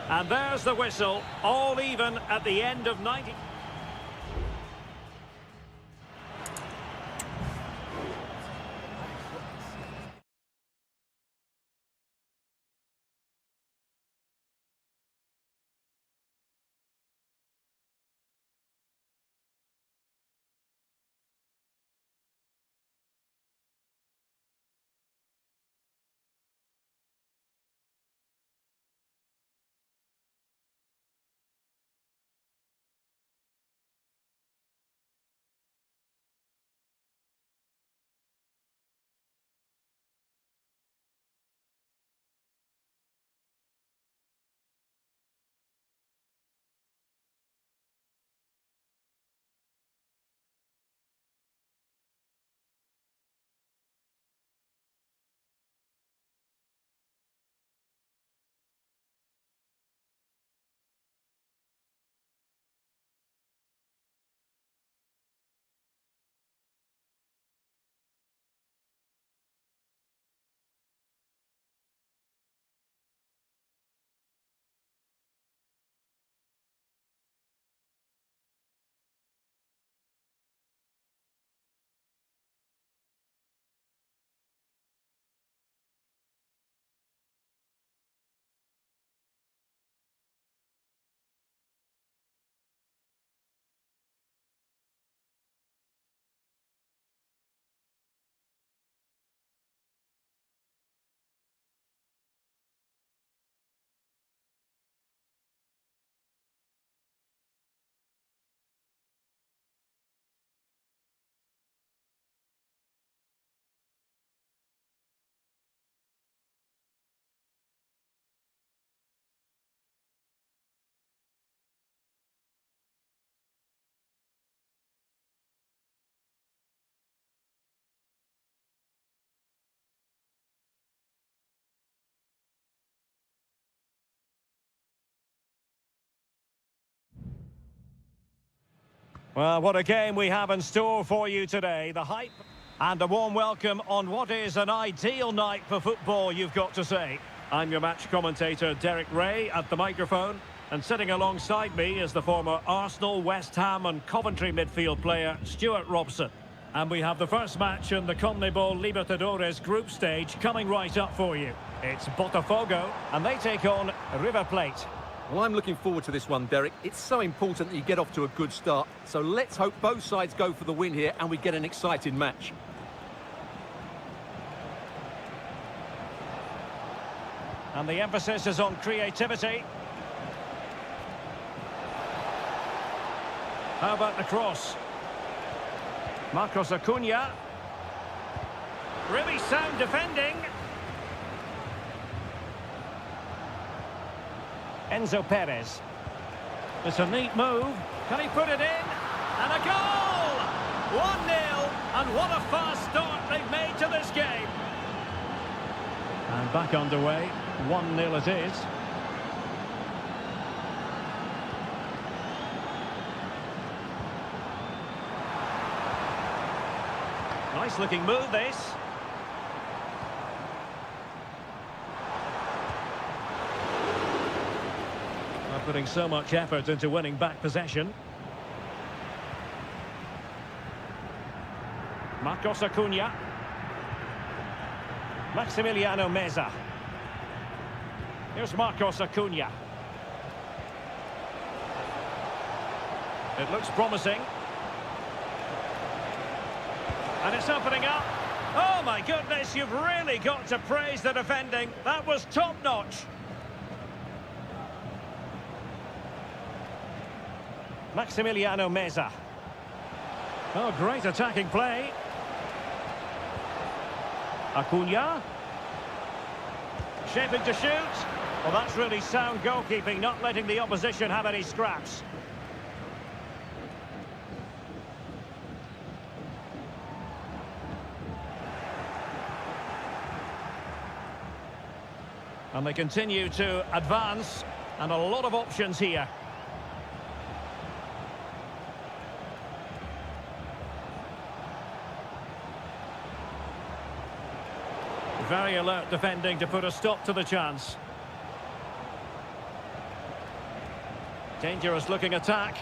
And there's the whistle, all even at the end of 90. Well, what a game we have in store for you today. The hype and a warm welcome on what is an ideal night for football, you've got to say. I'm your match commentator, Derek Ray, at the microphone. And sitting alongside me is the former Arsenal, West Ham and Coventry midfield player, Stuart Robson. And we have the first match in the CONMEBOL Libertadores group stage coming right up for you. It's Botafogo, and they take on River Plate. Well, I'm looking forward to this one, Derek. It's so important that you get off to a good start. So let's hope both sides go for the win here and we get an exciting match. And the emphasis is on creativity. How about the cross? Marcos Acuna. Really sound defending. Enzo Perez. It's a neat move. Can he put it in? And a goal! 1-0. And what a fast start they've made to this game. And back underway. 1-0 it is. Nice looking move, this. Putting so much effort into winning back possession. Marcos Acuna. Maximiliano Meza. Here's Marcos Acuna. It looks promising. And it's opening up. Oh my goodness, you've really got to praise the defending. That was top-notch. Maximiliano Meza. Oh, great attacking play. Acuna. Shaping to shoot. Well, that's really sound goalkeeping, not letting the opposition have any scraps. And they continue to advance, and a lot of options here. Very alert defending to put a stop to the chance. Dangerous looking attack.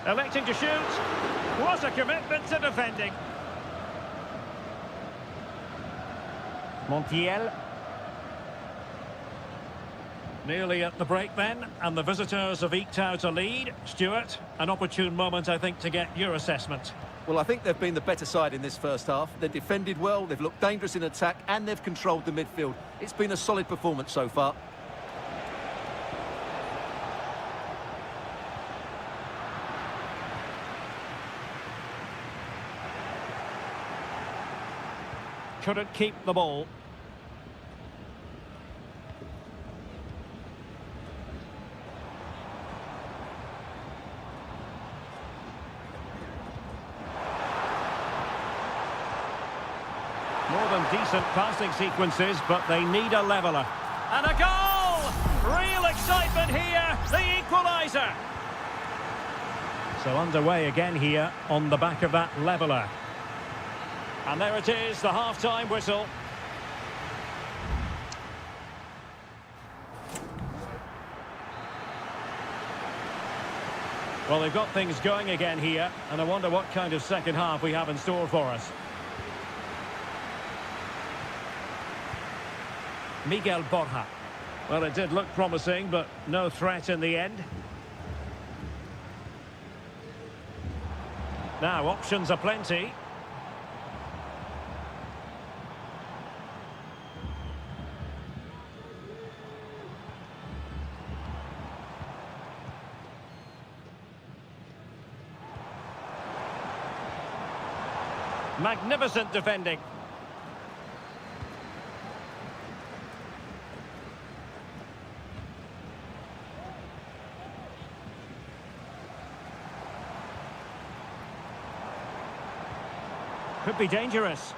Electing to shoot. What a commitment to defending. Montiel. Nearly at the break then, and the visitors have eked out a lead. Stuart, an opportune moment, I think, to get your assessment. Well, I think they've been the better side in this first half. They've defended well, they've looked dangerous in attack, and they've controlled the midfield. It's been a solid performance so far. Couldn't keep the ball. More than decent passing sequences, but they need a leveller. And a goal! Real excitement here, the equaliser. So underway again here on the back of that leveller. And there it is, the half-time whistle. Well, they've got things going again here, and I wonder what kind of second half we have in store for us. Miguel Borja. Well, it did look promising, but no threat in the end. Now, options are plenty. Magnificent defending. Could be dangerous.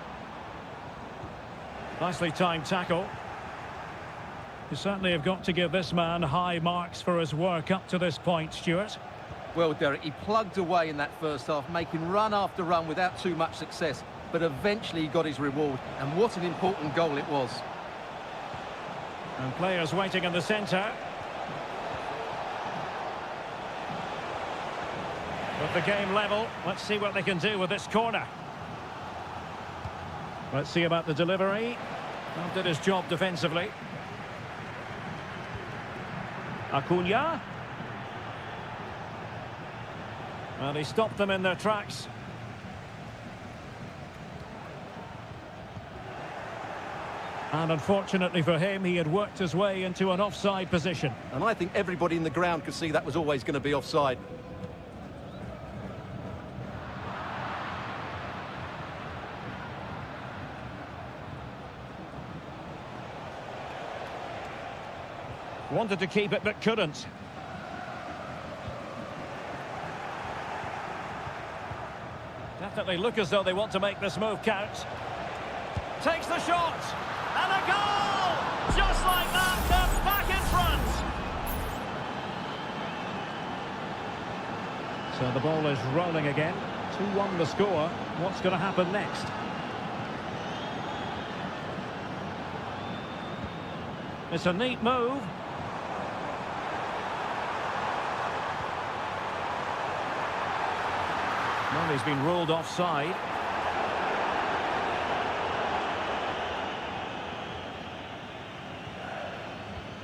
Nicely timed tackle. You certainly have got to give this man high marks for his work up to this point, Stuart. Well, Derek, he plugged away in that first half, making run after run without too much success. But eventually he got his reward. And what an important goal it was. And players waiting in the centre. With the game level, let's see what they can do with this corner. Let's see about the delivery. Well, did his job defensively. Acuna. Well, he stopped them in their tracks. And unfortunately for him, he had worked his way into an offside position. And I think everybody in the ground could see that was always going to be offside. Wanted to keep it, but couldn't. Definitely look as though they want to make this move count. Takes the shot! And a goal! Just like that, they're back in front! So the ball is rolling again. 2-1 the score. What's going to happen next? It's a neat move. Well, he's been ruled offside.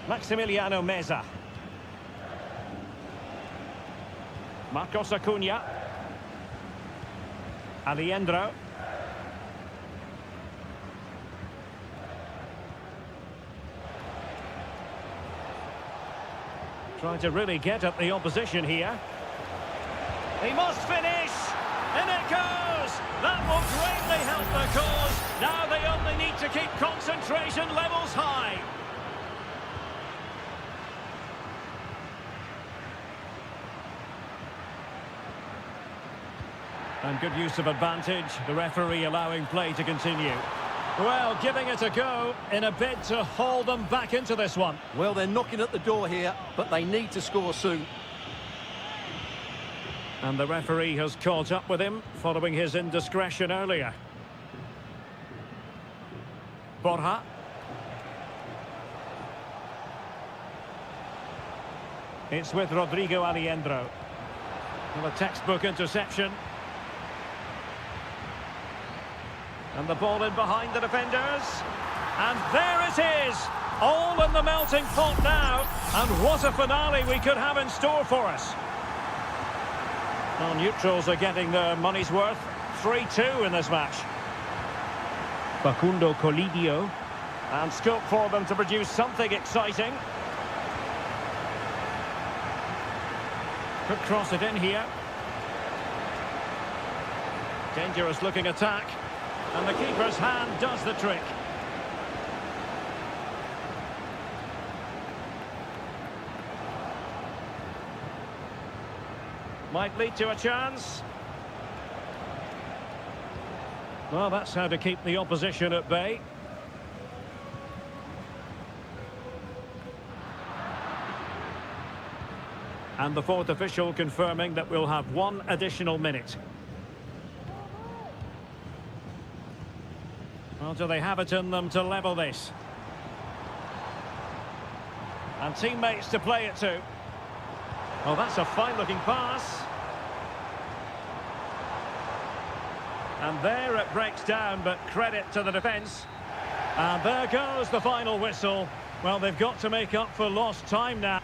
Maximiliano Meza. Marcos Acuna. Alejandro. Trying to really get at the opposition here. He must finish! In it goes! That will greatly help the cause. Now they only need to keep concentration levels high. And good use of advantage, the referee allowing play to continue. Well, giving it a go in a bid to haul them back into this one. Well, they're knocking at the door here, but they need to score soon. And the referee has caught up with him following his indiscretion earlier. Borja. It's with Rodrigo Alejandro. Well, a textbook interception. And the ball in behind the defenders. And there it is! All in the melting pot now. And what a finale we could have in store for us. Well, neutrals are getting their money's worth. 3-2 in this match. Facundo Colidio. And scope for them to produce something exciting. Could cross it in here. Dangerous looking attack. And the keeper's hand does the trick. Might lead to a chance. Well, that's how to keep the opposition at bay. And the fourth official confirming that we'll have one additional minute. Well, do they have it in them to level this? And teammates to play it to. Well, that's a fine-looking pass. And there it breaks down, but credit to the defence. And there goes the final whistle. Well, they've got to make up for lost time now.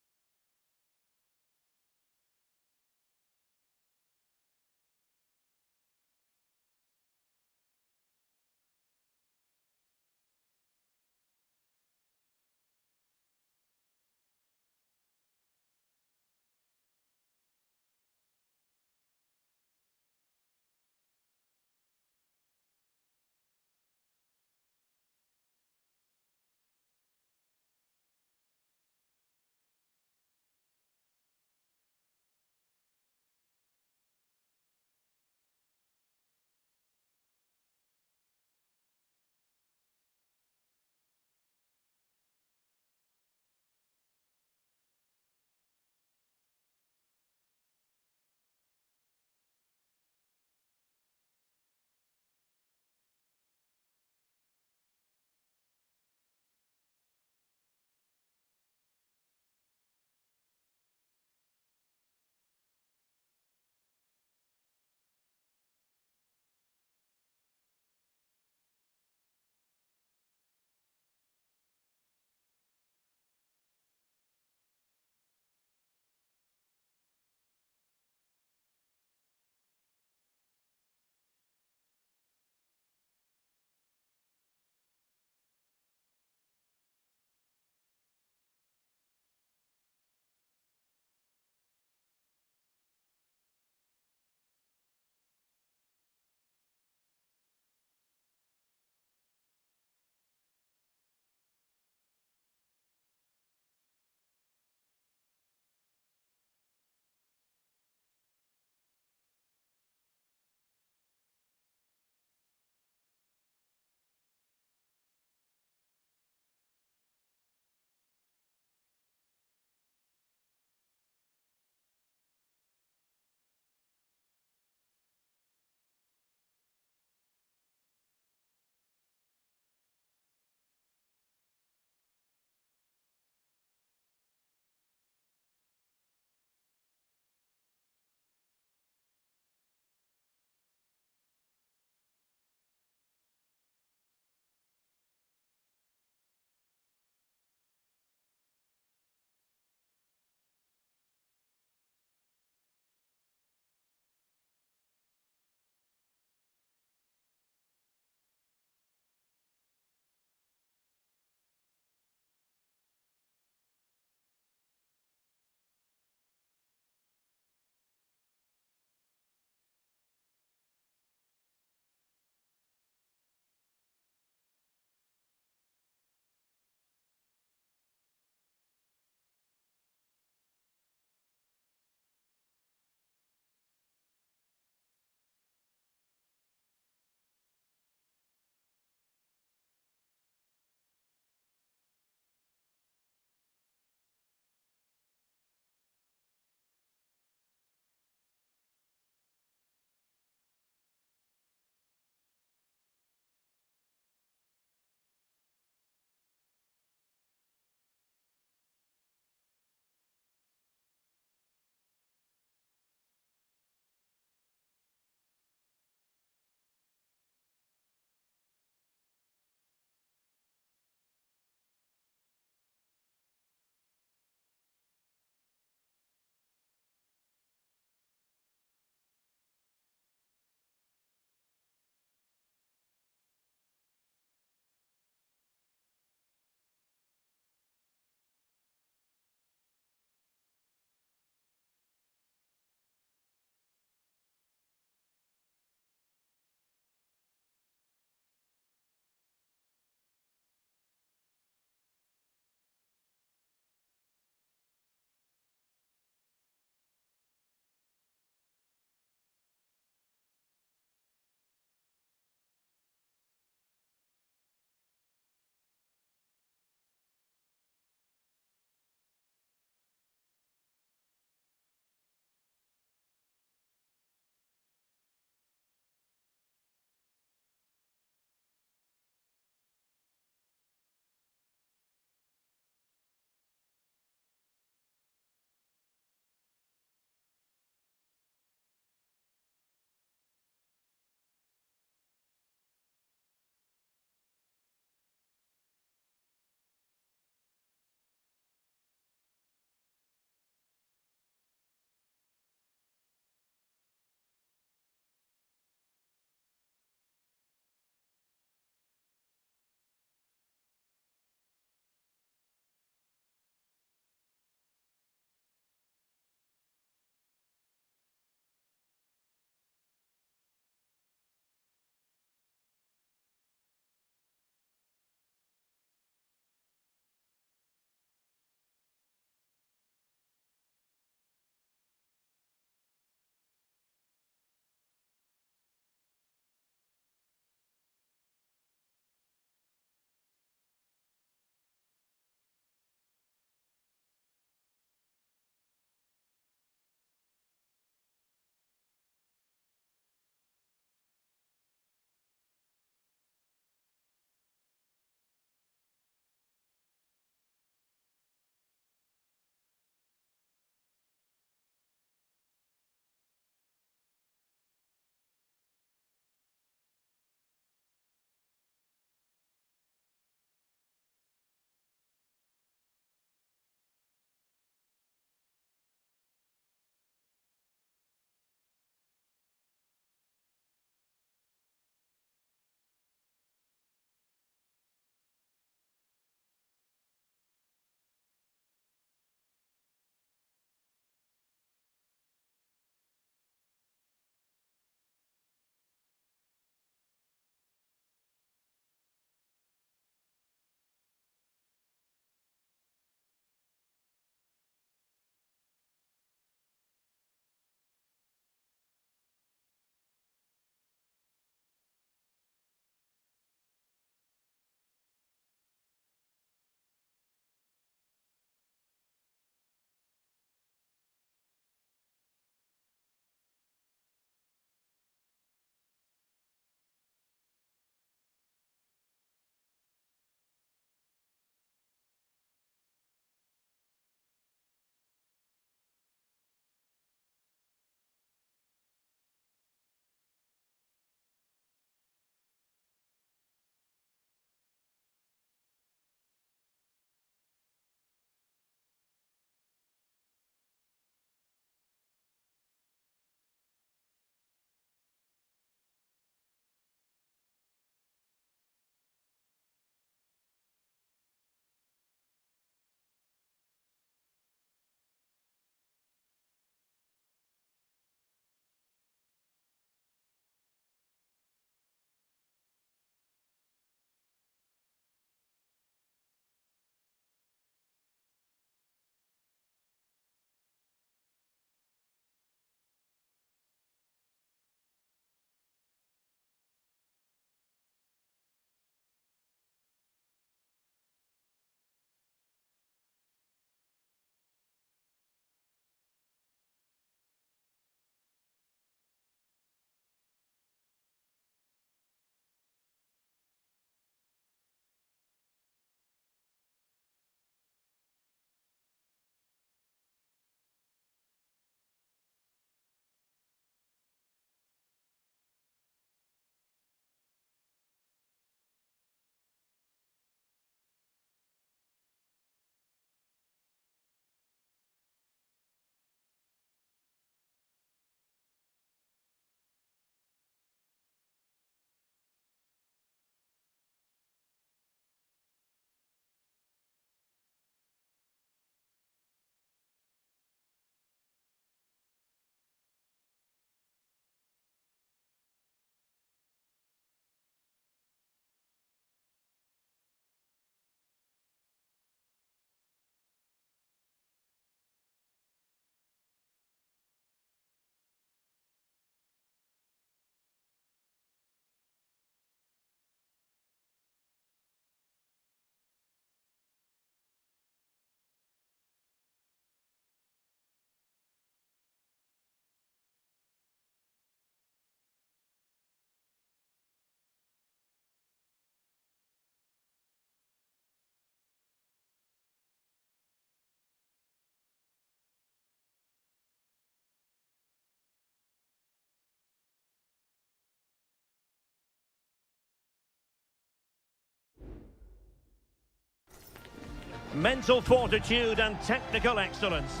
mental fortitude and technical excellence.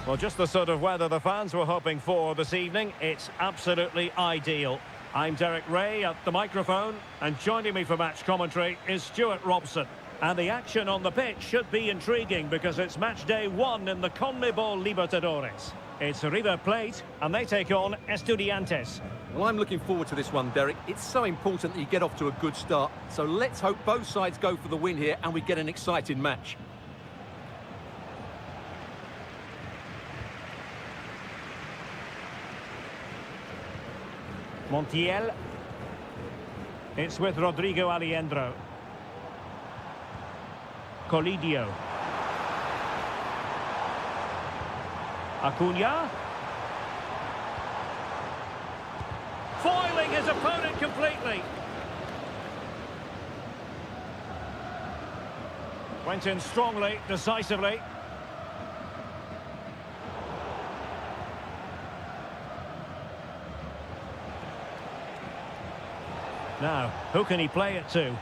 Well, just the sort of weather the fans were hoping for this evening. It's absolutely ideal. I'm Derek Ray at the microphone, and joining me for match commentary is Stuart Robson. And the action on the pitch should be intriguing because it's match day 1 in the CONMEBOL Libertadores. It's River Plate, and they take on Estudiantes. Well, I'm looking forward to this one, Derek. It's so important that you get off to a good start. So let's hope both sides go for the win here and we get an exciting match. Montiel. It's with Rodrigo Aliendro. Colidio. Acuna. Foiling his opponent completely. Went in strongly, decisively. Now, who can he play it to?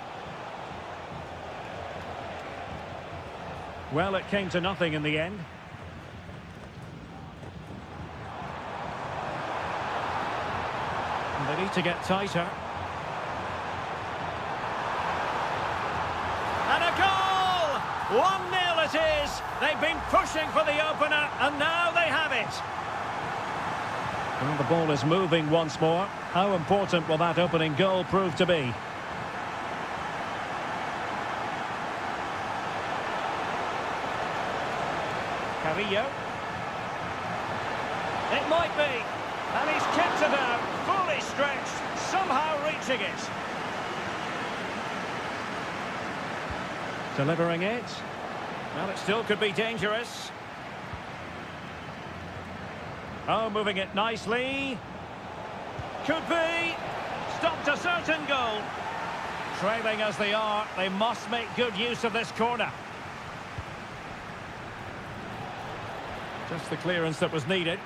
Well, it came to nothing in the end. And they need to get tighter. And a goal! 1-0 it is! They've been pushing for the opener, and now they have it. And the ball is moving once more. How important will that opening goal prove to be? Carrillo. It might be. And he's kicked it out, fully stretched, somehow reaching it. Delivering it. Well, it still could be dangerous. Oh, moving it nicely. Could be. Stopped a certain goal. Trailing as they are, they must make good use of this corner. Just the clearance that was needed.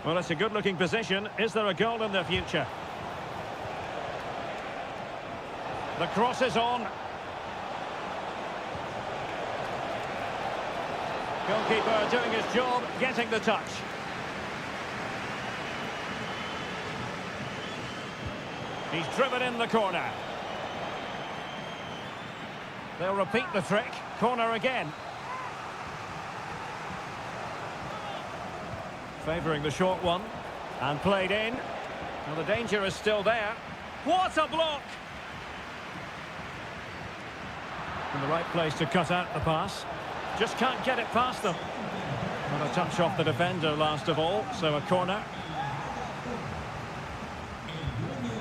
Well, it's a good-looking position. Is there a goal in the future? The cross is on. Goalkeeper doing his job, getting the touch. He's driven in the corner. They'll repeat the trick. Corner again. Favouring the short one. And played in. Well, the danger is still there. What a block! In the right place to cut out the pass. Just can't get it past them. Well, a touch off the defender last of all, so a corner.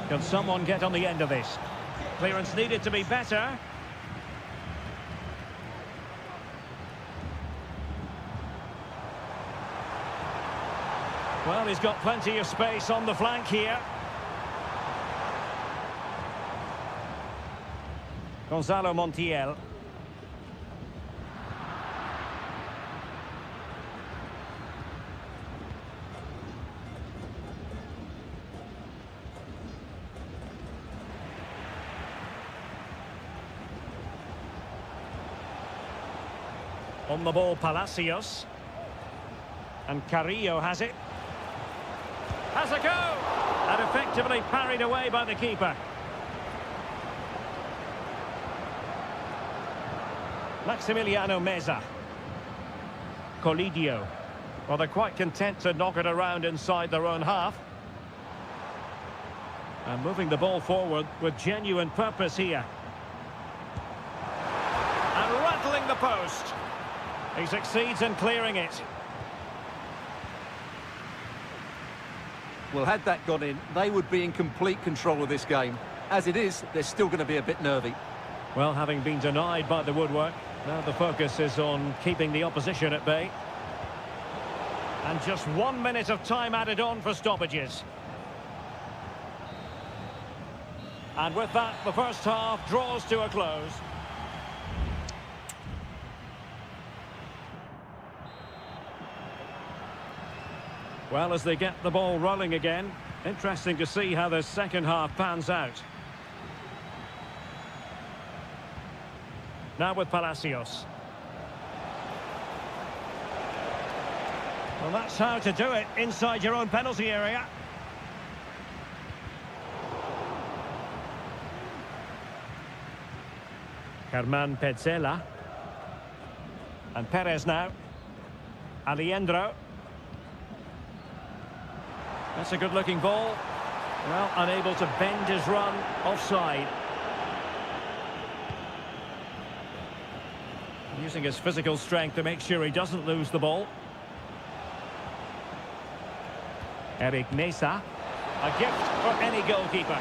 Can someone get on the end of this? Clearance needed to be better. Well, he's got plenty of space on the flank here. Gonzalo Montiel. On the ball, Palacios. And Carrillo has it. Has a go! And effectively parried away by the keeper. Maximiliano Meza. Colidio. Well, they're quite content to knock it around inside their own half. And moving the ball forward with genuine purpose here. And rattling the post. He succeeds in clearing it. Well, had that gone in, they would be in complete control of this game. As it is, they're still going to be a bit nervy. Well, having been denied by the woodwork, now the focus is on keeping the opposition at bay. And just 1 minute of time added on for stoppages. And with that, the first half draws to a close. Well, as they get the ball rolling again, Interesting to see how the second half pans out. Now with Palacios. Well, that's how to do it inside your own penalty area. Germán Petzela. And Perez now. Alejandro. That's a good-looking ball. Well, unable to bend his run. Offside. Using his physical strength to make sure he doesn't lose the ball. Eric Mesa. A gift for any goalkeeper.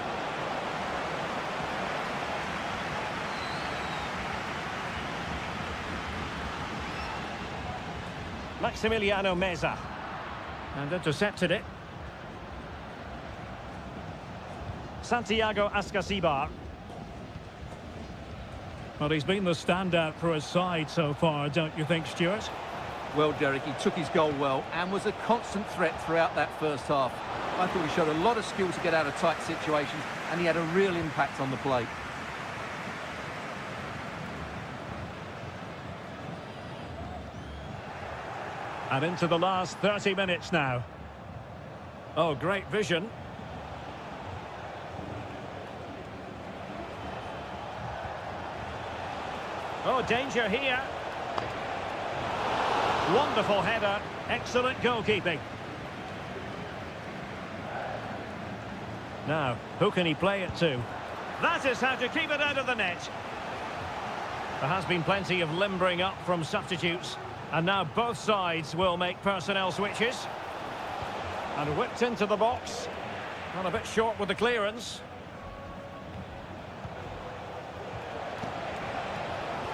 Maximiliano Meza. And intercepted it. Santiago Ascasibar. Well, he's been the standout for his side so far, don't you think, Stuart? Well, Derek, he took his goal well and was a constant threat throughout that first half. I thought he showed a lot of skill to get out of tight situations, and he had a real impact on the play. And into the last 30 minutes now. Oh, great vision. Oh, danger here. Wonderful header. Excellent goalkeeping. Now, who can he play it to? That is how to keep it out of the net. There has been plenty of limbering up from substitutes. And now both sides will make personnel switches. And whipped into the box. Well, a bit short with the clearance.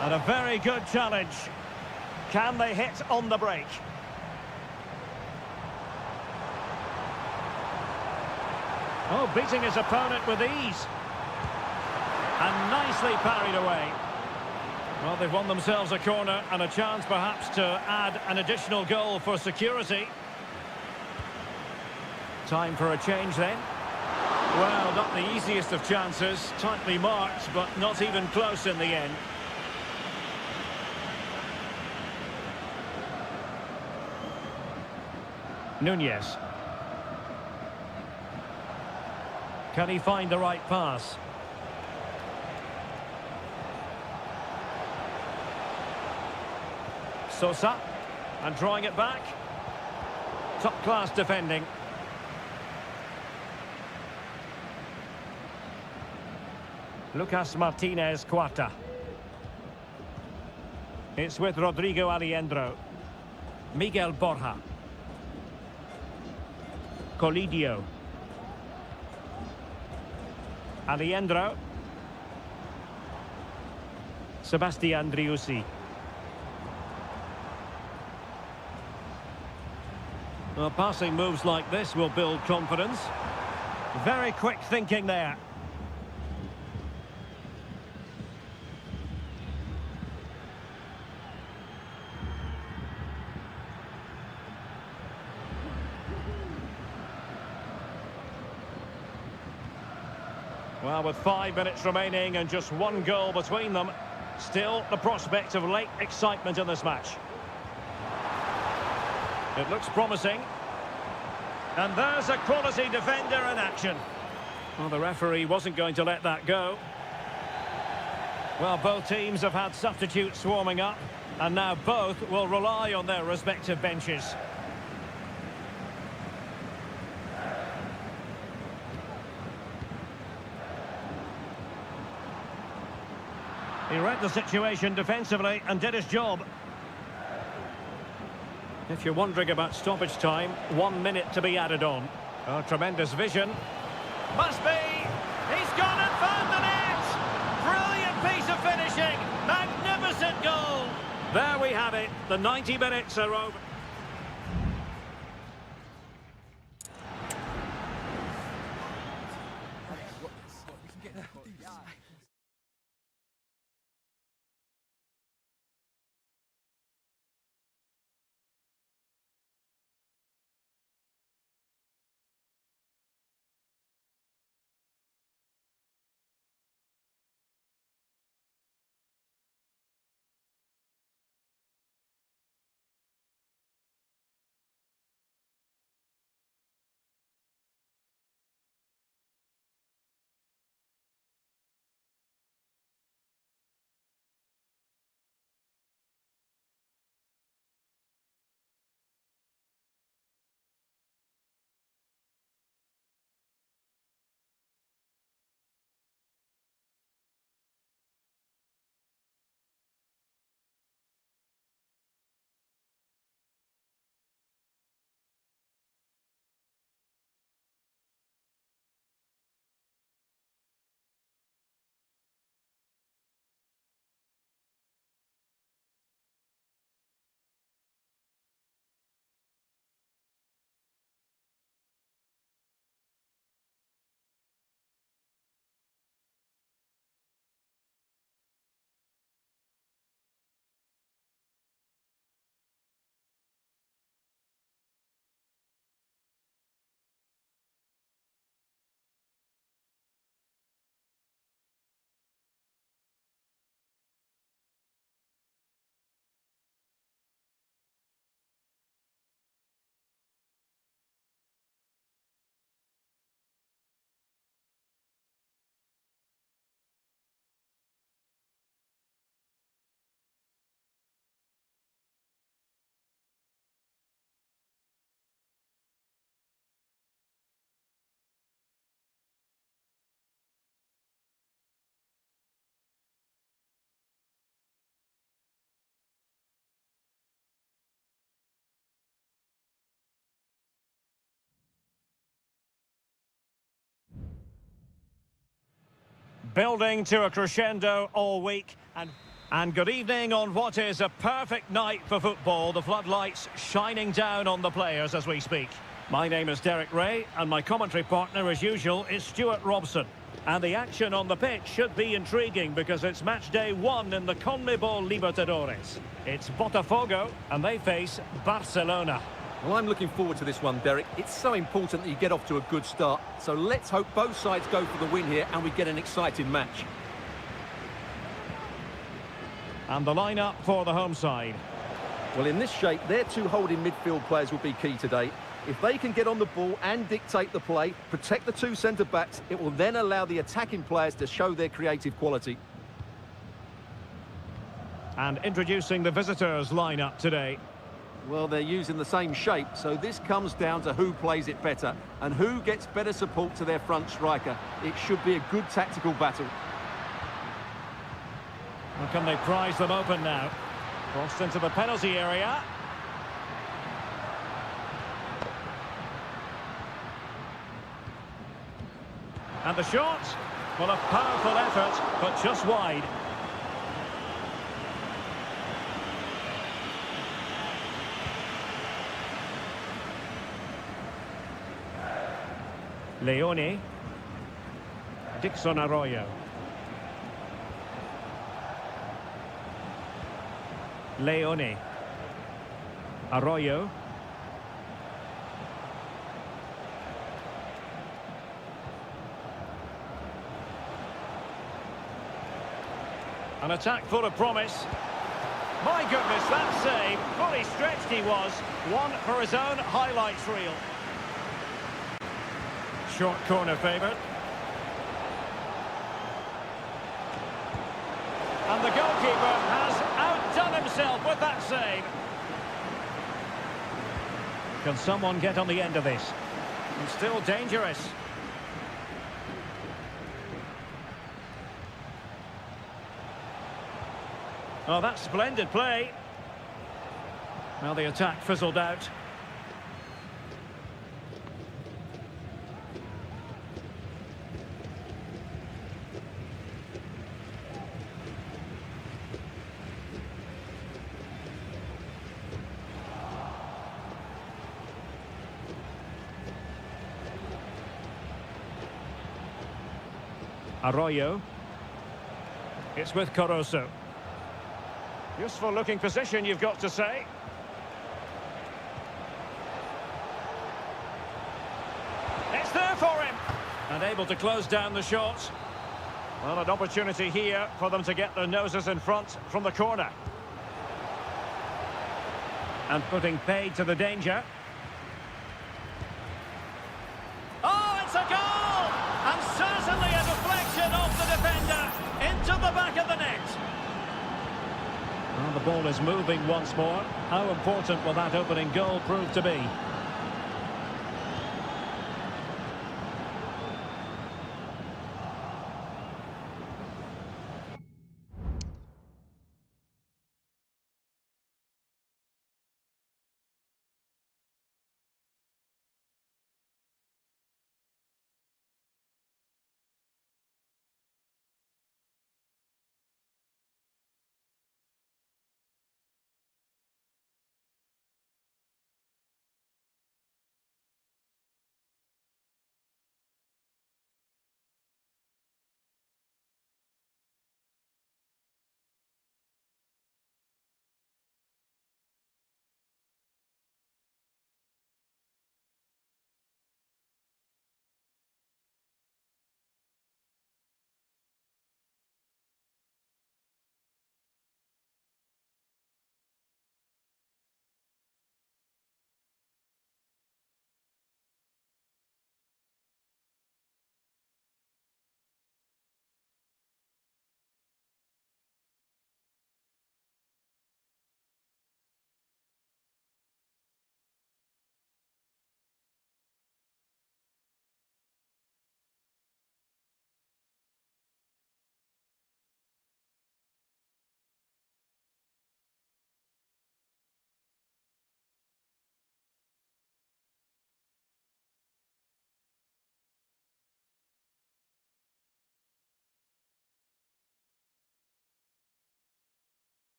And a very good challenge. Can they hit on the break? Oh, beating his opponent with ease. And nicely parried away. Well, they've won themselves a corner and a chance perhaps to add an additional goal for security. Time for a change then. Well, not the easiest of chances. Tightly marked, but not even close in the end. Nunez. Can he find the right pass? Sosa, and drawing it back. Top-class defending. Lucas Martinez Cuarta. It's with Rodrigo Alejandro. Miguel Borja. Colidio. Alejandro. Sebastian Driussi. Well, passing moves like this will build confidence. Very quick thinking there. Well, with 5 minutes remaining and just one goal between them, still the prospect of late excitement in this match. It looks promising. And there's a quality defender in action. Well, the referee wasn't going to let that go. Well, both teams have had substitutes warming up, and now both will rely on their respective benches. He read the situation defensively and did his job. If you're wondering about stoppage time, 1 minute to be added on. Oh, tremendous vision. Must be! He's gone and found the net! Brilliant piece of finishing! Magnificent goal! There we have it. The 90 minutes are over. Building to a crescendo all week. And good evening on what is a perfect night for football. The floodlights shining down on the players as we speak. My name is Derek Ray, and my commentary partner, as usual, is Stuart Robson. And the action on the pitch should be intriguing because it's match day 1 in the CONMEBOL Libertadores. It's Botafogo, and they face Barcelona. Well, I'm looking forward to this one, Derek. It's so important that you get off to a good start. So let's hope both sides go for the win here and we get an exciting match. And the lineup for the home side. Well, in this shape, their two holding midfield players will be key today. If they can get on the ball and dictate the play, protect the two centre-backs, it will then allow the attacking players to show their creative quality. And introducing the visitors' lineup today. Well, they're using the same shape, so this comes down to who plays it better and who gets better support to their front striker. It should be a good tactical battle. Well, can they prize them open now? Crossed into the penalty area. And the shot. Well, a powerful effort, but just wide. Leone. Dixon Arroyo. Leone. Arroyo. An attack full of promise. My goodness, that save. Fully stretched he was. One for his own highlights reel. Short corner favoured. And the goalkeeper has outdone himself with that save. Can someone get on the end of this? And still dangerous. Oh, that's splendid play. Well, the attack fizzled out. Arroyo. It's with Caruso. Useful looking position, you've got to say. It's there for him. And able to close down the shots. Well, an opportunity here for them to get their noses in front from the corner. And putting paid to the danger. Oh, it's a goal! And certainly a deflection off the defender into the back of the net. Well, the ball is moving once more. How important will that opening goal prove to be?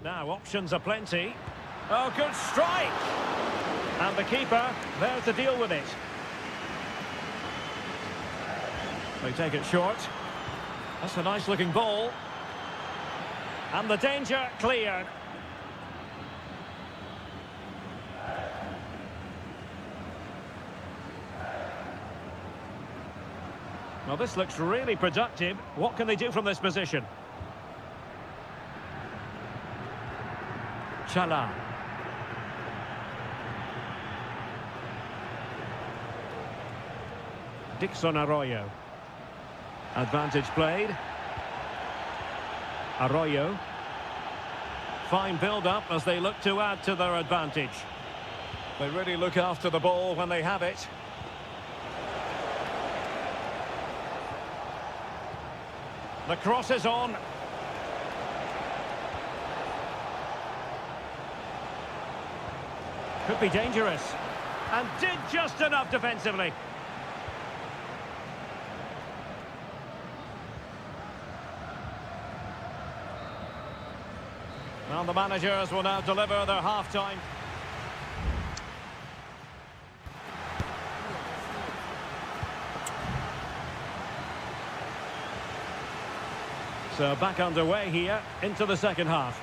Now, options are plenty. Oh, good strike! And the keeper there to deal with it. They take it short. That's a nice-looking ball. And the danger cleared. Well, this looks really productive. What can they do from this position? Chala. Dixon Arroyo. Advantage played. Arroyo. Fine build-up as they look to add to their advantage. They really look after the ball when they have it. The cross is on. Could be dangerous. And did just enough defensively. Well, the managers will now deliver their half-time. So back underway here into the second half.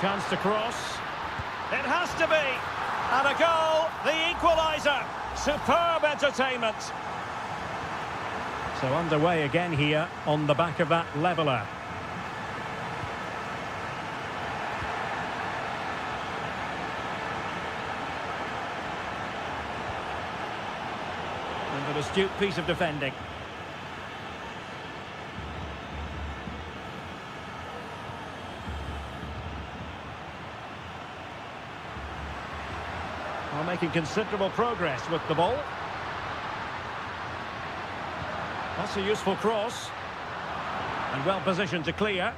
Chance to cross. It has to be. And a goal, the equaliser. Superb entertainment. So underway again here on the back of that leveller. And an astute piece of defending. Well, making considerable progress with the ball. That's a useful cross. And well positioned to clear.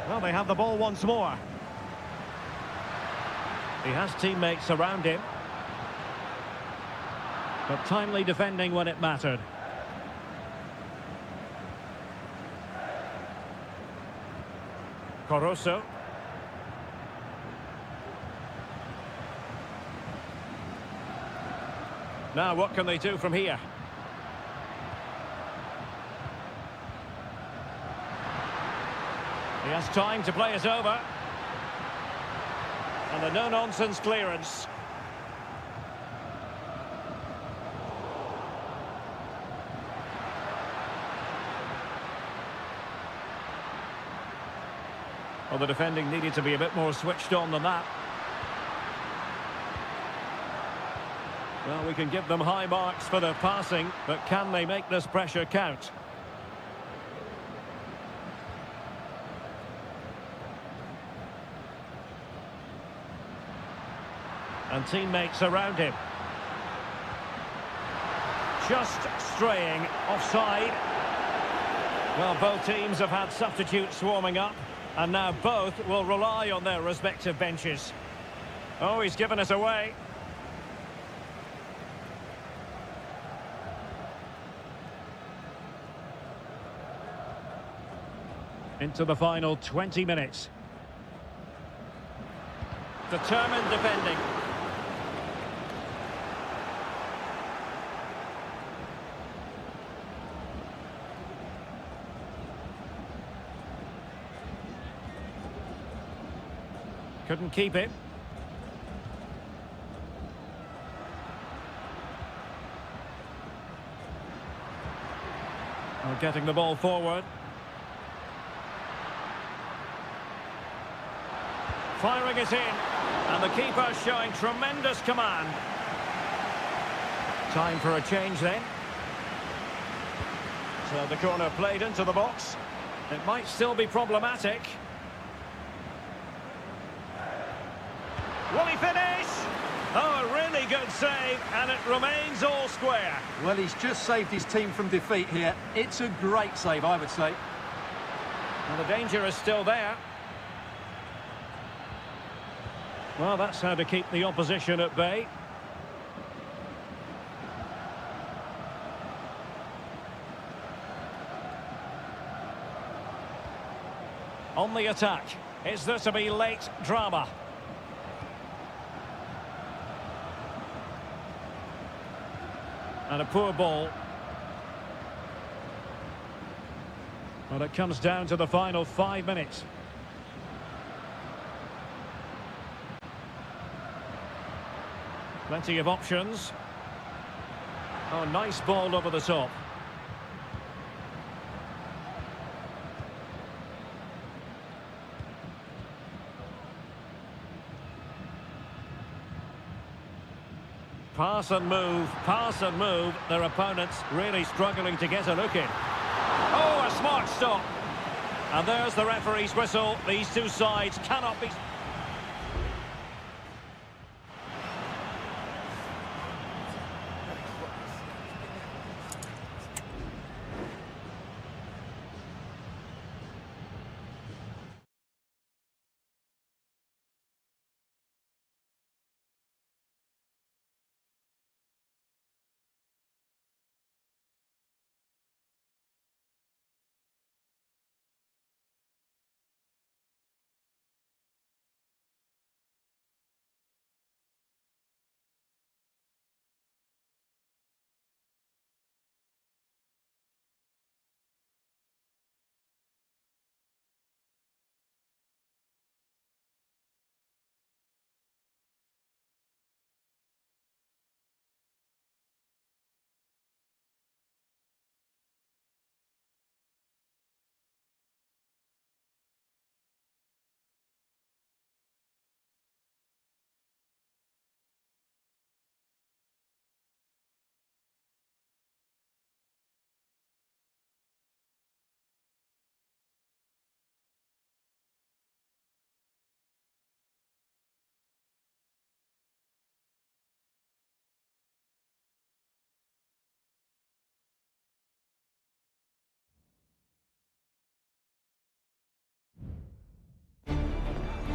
Well, they have the ball once more. He has teammates around him. But timely defending when it mattered. Coroso. Now, what can they do from here? He has time to play it over. And a no-nonsense clearance. Well, the defending needed to be a bit more switched on than that. Well, we can give them high marks for their passing, but can they make this pressure count? And teammates around him. Just straying offside. Well, both teams have had substitutes warming up. And now both will rely on their respective benches. Oh, he's given us away. Into the final 20 minutes. Determined defending. Couldn't keep it. Well, getting the ball forward. Firing it in. And the keeper showing tremendous command. Time for a change then. So the corner played into the box. It might still be problematic. Will he finish? Oh, a really good save, and it remains all square. Well, he's just saved his team from defeat here. It's a great save, I would say. And the danger is still there. Well, that's how to keep the opposition at bay. On the attack. Is there to be late drama? And a poor ball. Well, it comes down to the final 5 minutes. Plenty of options. Oh, nice ball over the top. Pass and move. Their opponents really struggling to get a look in. Oh, a smart stop. And there's the referee's whistle. These two sides cannot be...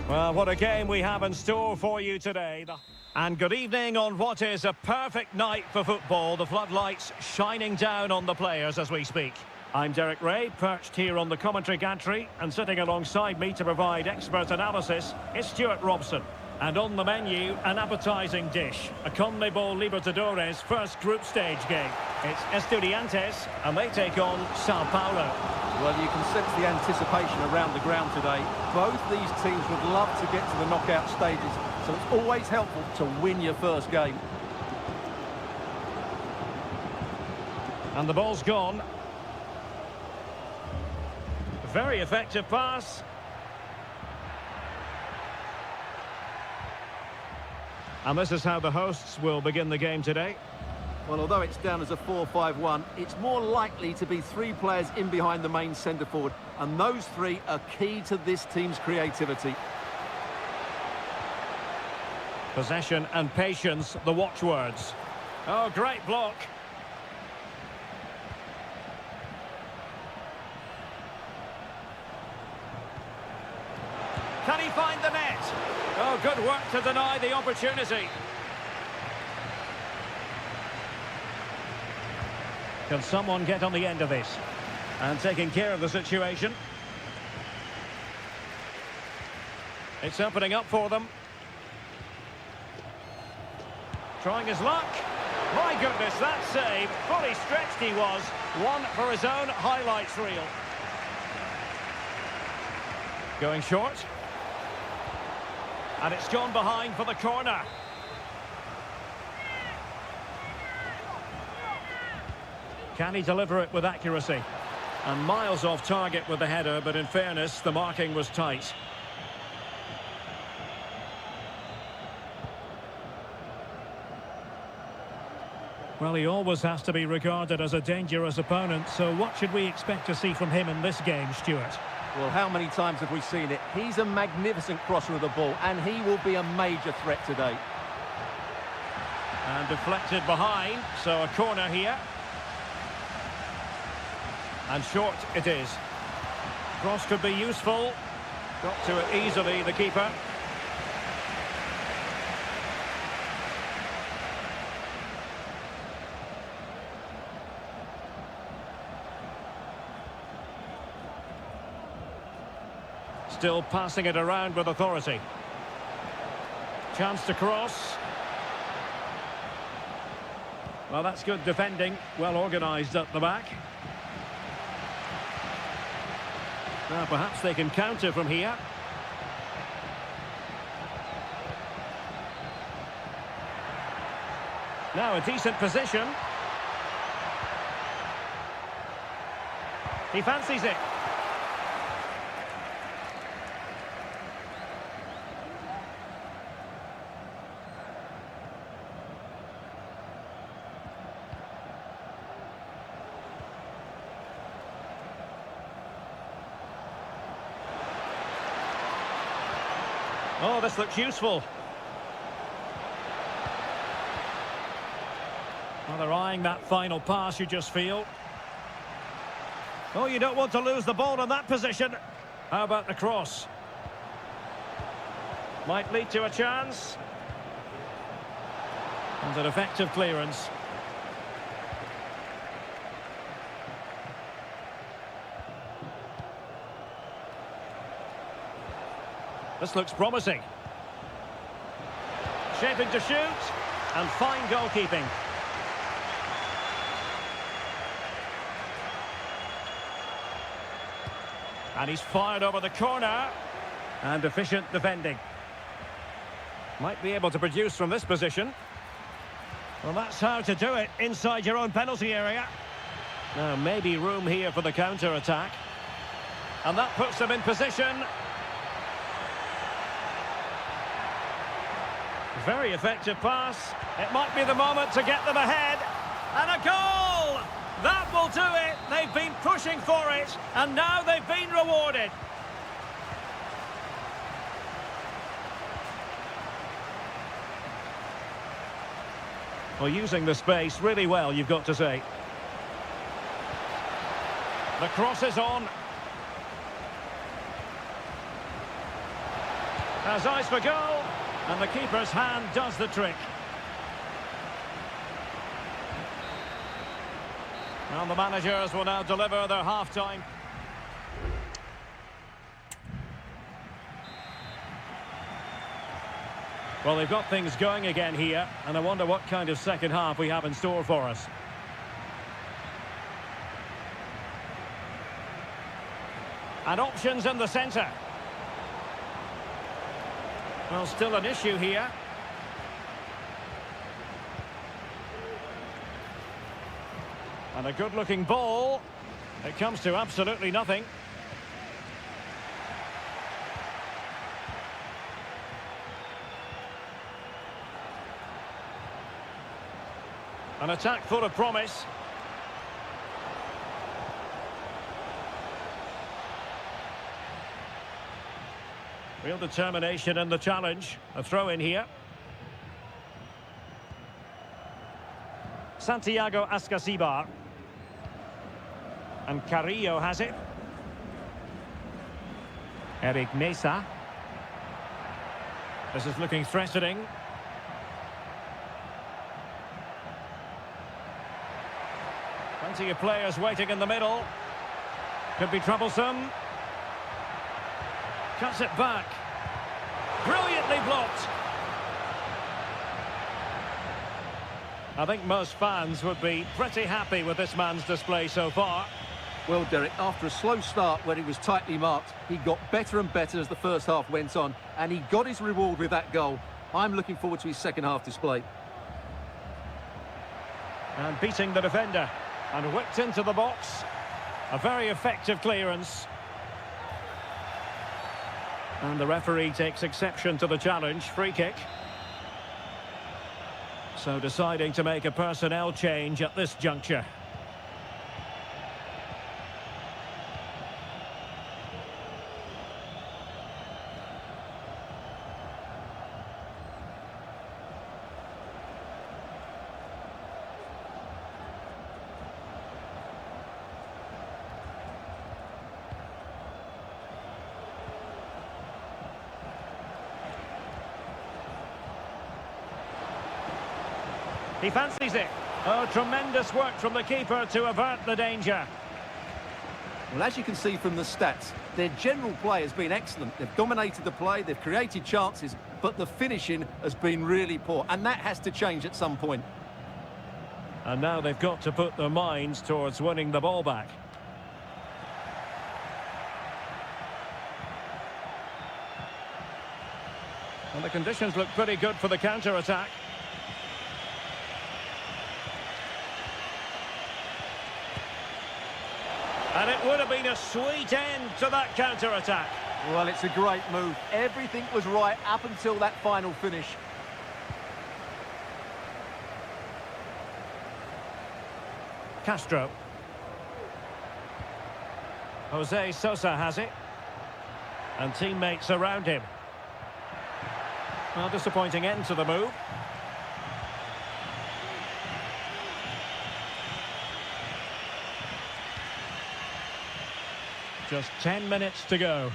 Well, what a game we have in store for you today. And good evening on what is a perfect night for football. The floodlights shining down on the players as we speak. I'm Derek Ray, perched here on the commentary gantry, and sitting alongside me to provide expert analysis is Stuart Robson. And on the menu, an appetising dish, a CONMEBOL Libertadores first group stage game. It's Estudiantes, and they take on Sao Paulo. Well, you can sense the anticipation around the ground today. Both these teams would love to get to the knockout stages, so it's always helpful to win your first game. And the ball's gone. Very effective pass. And this is how the hosts will begin the game today. Well, although it's down as a 4-5-1, it's more likely to be 3 players in behind the main centre forward, and those 3 are key to this team's creativity. Possession and patience, the watchwords. Oh, great block. Can he find the net? Oh, good work to deny the opportunity. Can someone get on the end of this? And taking care of the situation. It's opening up for them. Trying his luck. My goodness, that save. Fully stretched he was. One for his own highlights reel. Going short. And it's gone behind for the corner. Can he deliver it with accuracy? And miles off target with the header, but in fairness, the marking was tight. Well, he always has to be regarded as a dangerous opponent, so what should we expect to see from him in this game, Stuart? Well, how many times have we seen it? He's a magnificent crosser of the ball, and he will be a major threat today. And deflected behind, so a corner here. And short it is. Cross could be useful. Got to it easily, the keeper. still passing it around with authority. Chance to cross. Well, that's good defending. Well organised at the back. Now, perhaps they can counter from here. Now, a decent position. He fancies it. Oh, this looks useful. Well, they're eyeing that final pass, you just feel. Oh, you don't want to lose the ball in that position. How about the cross? Might lead to a chance. And an effective clearance. This looks promising. Shaping to shoot. And fine goalkeeping. And he's fired over the corner. And efficient defending. Might be able to produce from this position. Well, that's how to do it inside your own penalty area. Now, maybe room here for the counter-attack. And that puts them in position. Very effective pass. It might be the moment to get them ahead. And a goal! That will do it. They've been pushing for it, and now they've been rewarded. Well, using the space really well, you've got to say. The cross is on. Has eyes for goal. And the keeper's hand does the trick. And the managers will now deliver their half-time. Well, they've got things going again here, and I wonder what kind of second half we have in store for us. And options in the centre. Well, still an issue here. And a good-looking ball. It comes to absolutely nothing. An attack full of promise. Real determination in the challenge. A throw in here. Santiago Ascasibar. And Carrillo has it. Eric Mesa. This is looking threatening. Plenty of players waiting in the middle. Could be troublesome. Cuts it back. Brilliantly blocked. I think most fans would be pretty happy with this man's display so far. Well, Derek, after a slow start where he was tightly marked, he got better and better as the first half went on, and he got his reward with that goal. I'm looking forward to his second half display. And beating the defender. And whipped into the box. A very effective clearance. And the referee takes exception to the challenge. Free kick. So deciding to make a personnel change at this juncture. He fancies it. Oh, tremendous work from the keeper to avert the danger. Well, as you can see from the stats, their general play has been excellent. They've dominated the play, they've created chances, but the finishing has been really poor, and that has to change at some point. And now they've got to put their minds towards winning the ball back. And the conditions look pretty good for the counter-attack. And it would have been a sweet end to that counter-attack. Well, it's a great move. Everything was right up until that final finish. Castro. Jose Sosa has it. And teammates around him. Well, disappointing end to the move. Just 10 minutes to go.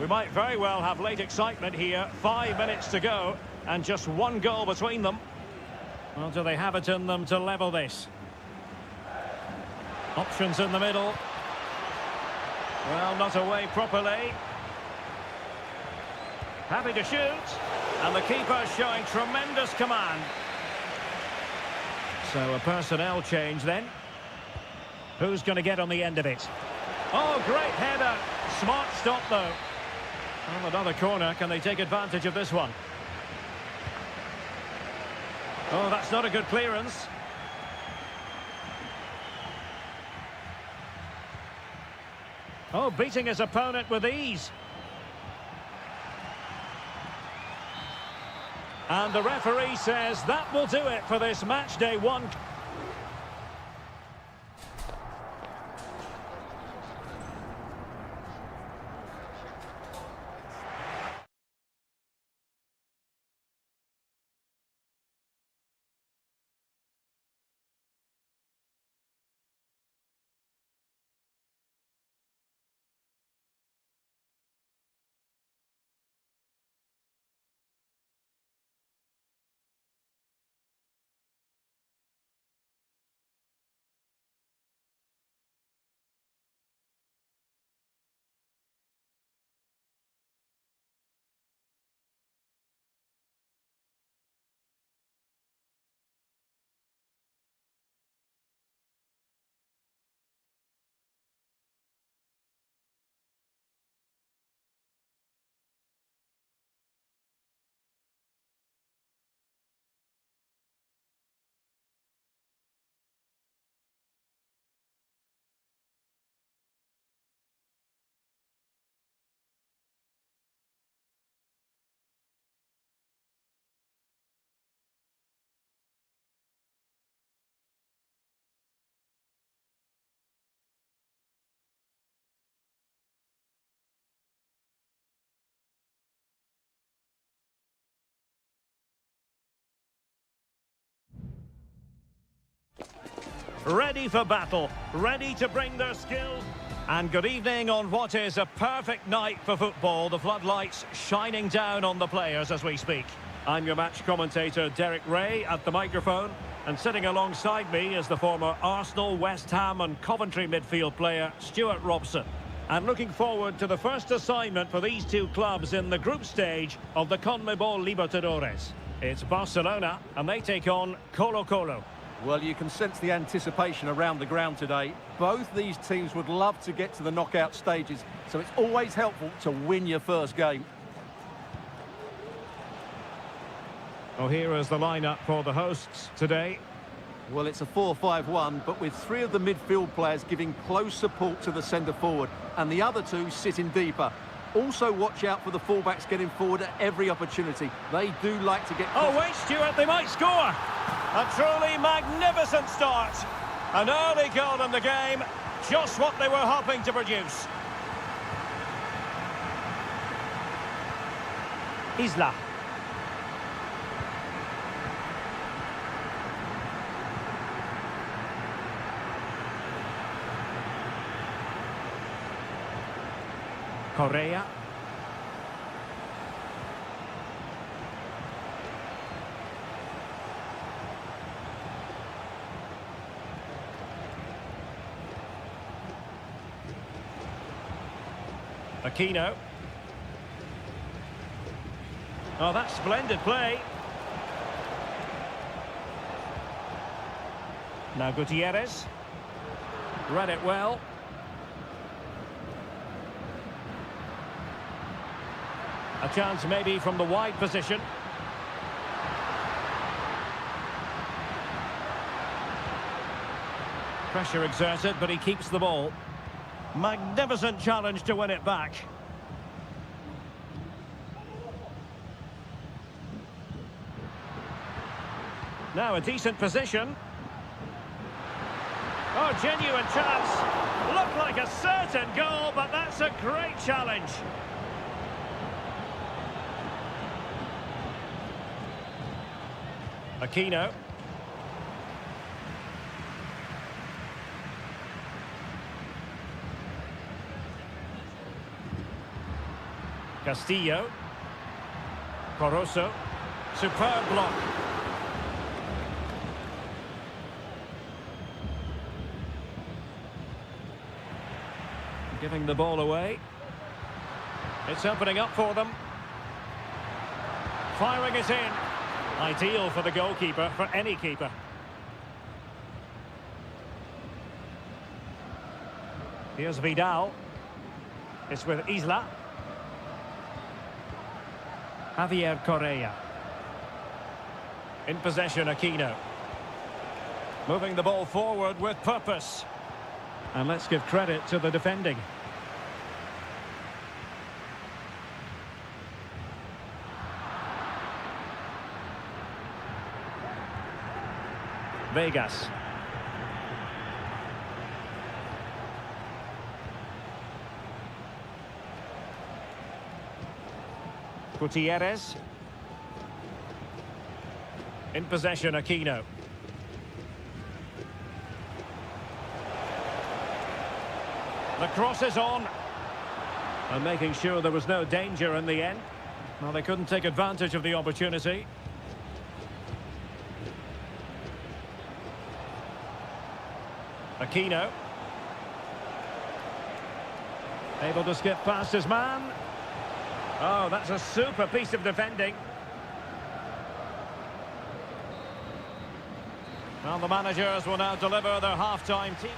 We might very well have late excitement here. 5 minutes to go and just one goal between them. Well, do they have it in them to level this? Options in the middle. Well, not away properly. Happy to shoot. And the keeper showing tremendous command. So a personnel change then. Who's going to get on the end of it? Oh, great header. Smart stop though. Well, another corner. Can they take advantage of this one? Oh, that's not a good clearance. Oh, beating his opponent with ease. And the referee says that will do it for this match day one. Ready for battle, ready to bring their skills. And good evening on what is a perfect night for football. The floodlights shining down on the players as we speak. I'm your match commentator, Derek Ray, at the microphone. And sitting alongside me is the former Arsenal, West Ham and Coventry midfield player, Stuart Robson. And looking forward to the first assignment for these two clubs in the group stage of the CONMEBOL Libertadores. It's Barcelona, and they take on Colo-Colo. Well, you can sense the anticipation around the ground today. Both these teams would love to get to the knockout stages, so it's always helpful to win your first game. Well, here is the lineup for the hosts today. Well, it's a 4-5-1, but with three of the midfield players giving close support to the centre-forward, and the other two sitting deeper. Also watch out for the fullbacks getting forward at every opportunity. They do like to get... Oh, wait, Stuart, they might score! A truly magnificent start. An early goal in the game, just what they were hoping to produce. Isla. Correa. Aquino. Oh, that's splendid play. Now Gutierrez. Read it well. A chance maybe from the wide position. Pressure exerted, but he keeps the ball. Magnificent challenge to win it back. Now a decent position. Oh, genuine chance. Looked like a certain goal, but that's a great challenge. Aquino. Castillo. Coroso. Superb block. Giving the ball away. It's opening up for them. Firing it in. Ideal for the goalkeeper, for any keeper. Here's Vidal. It's with Isla. Javier Correa. In possession, Aquino. Moving the ball forward with purpose. And let's give credit to the defending. Vegas. Gutierrez. In possession, Aquino. The cross is on. And making sure there was no danger in the end. Well, they couldn't take advantage of the opportunity. Aquino. Able to skip past his man. Oh, that's a super piece of defending. Well, the managers will now deliver their half-time team.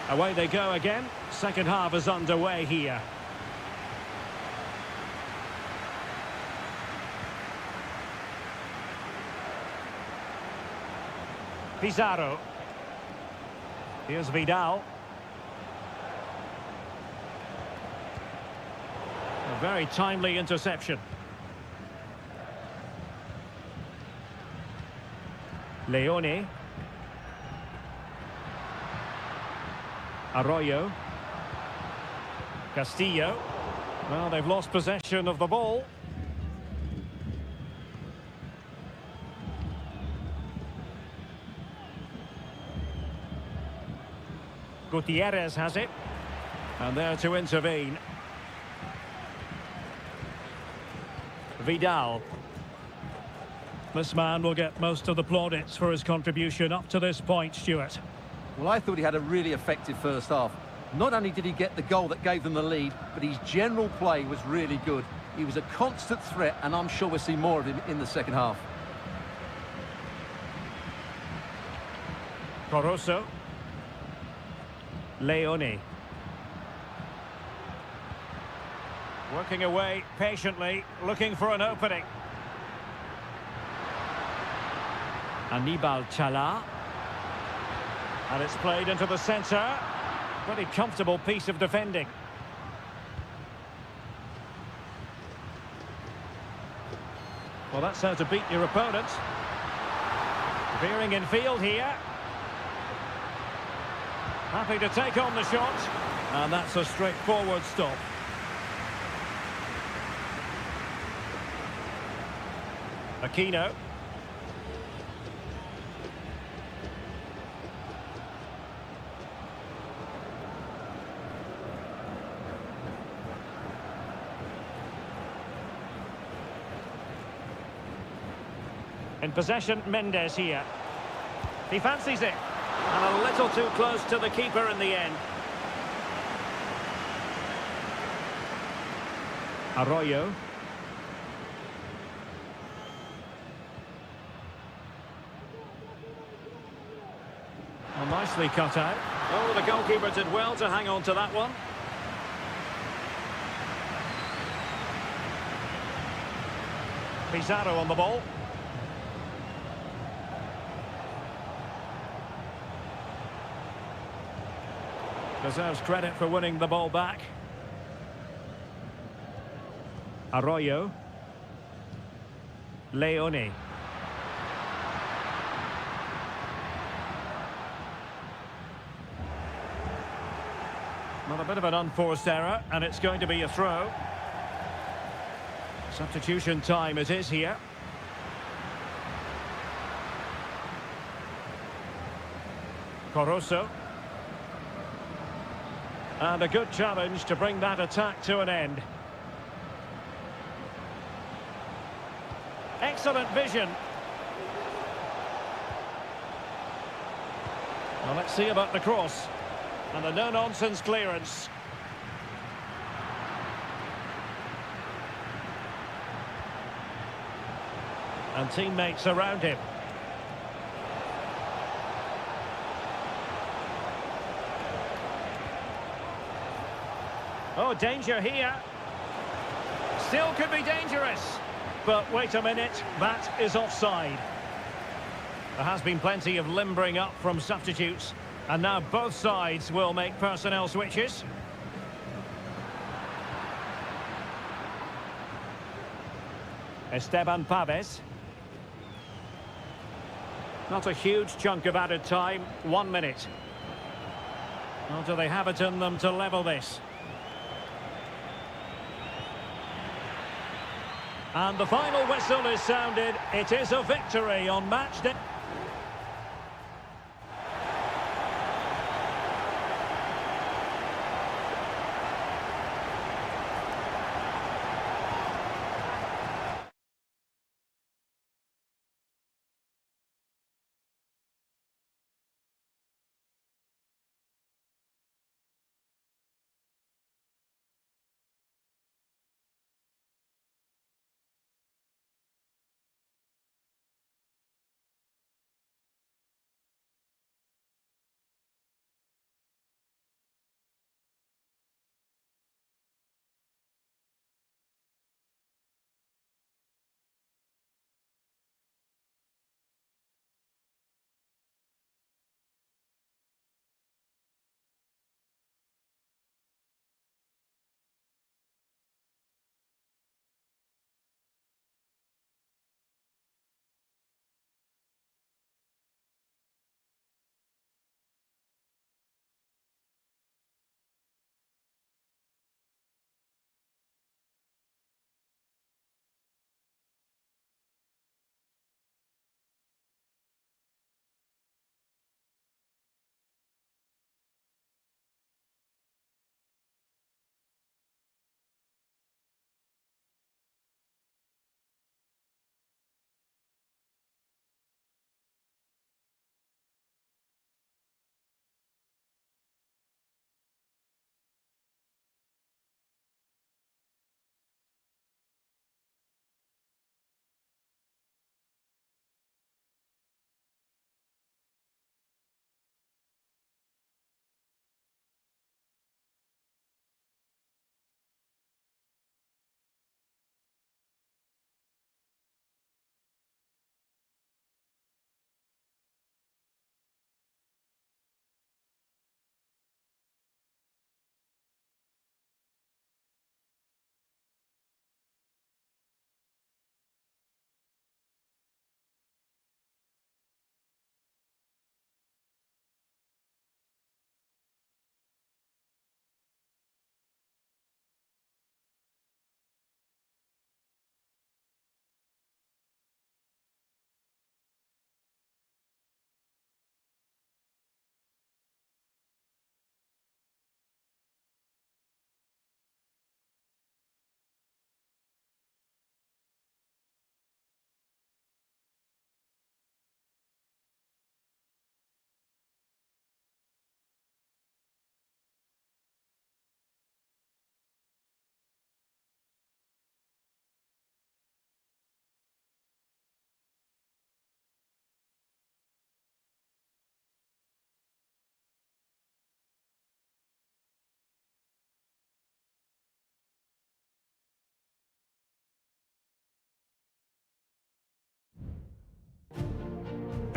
Away they go again. Second half is underway here. Pizarro. Here's Vidal. A very timely interception. Leone. Arroyo. Castillo. Well, they've lost possession of the ball. Gutierrez has it. And there to intervene. Vidal. This man will get most of the plaudits for his contribution up to this point, Stuart. Well, I thought he had a really effective first half. Not only did he get the goal that gave them the lead, but his general play was really good. He was a constant threat, and I'm sure we'll see more of him in the second half. Coroso. Leone. Working away patiently, looking for an opening. Anibal Chala. And it's played into the centre. Pretty comfortable piece of defending. Well, that's how to beat your opponent. Veering in field here. Happy to take on the shot. And that's a straightforward stop. Aquino. In possession, Mendes here. He fancies it. And a little too close to the keeper in the end. Arroyo. Well, nicely cut out. Oh, the goalkeeper did well to hang on to that one. Pizarro on the ball. Deserves credit for winning the ball back. Arroyo. Leone. Well, a bit of an unforced error, and it's going to be a throw. Substitution time it is here. Coroso. And a good challenge to bring that attack to an end. Excellent vision. Well, let's see about the cross. And a no-nonsense clearance. And teammates around him. Oh, danger here. Still could be dangerous. But wait a minute, that is offside. There has been plenty of limbering up from substitutes. And now both sides will make personnel switches. Esteban Pabez. Not a huge chunk of added time, 1 minute. Well, do they have it in them to level this? And the final whistle is sounded. It is a victory on match day.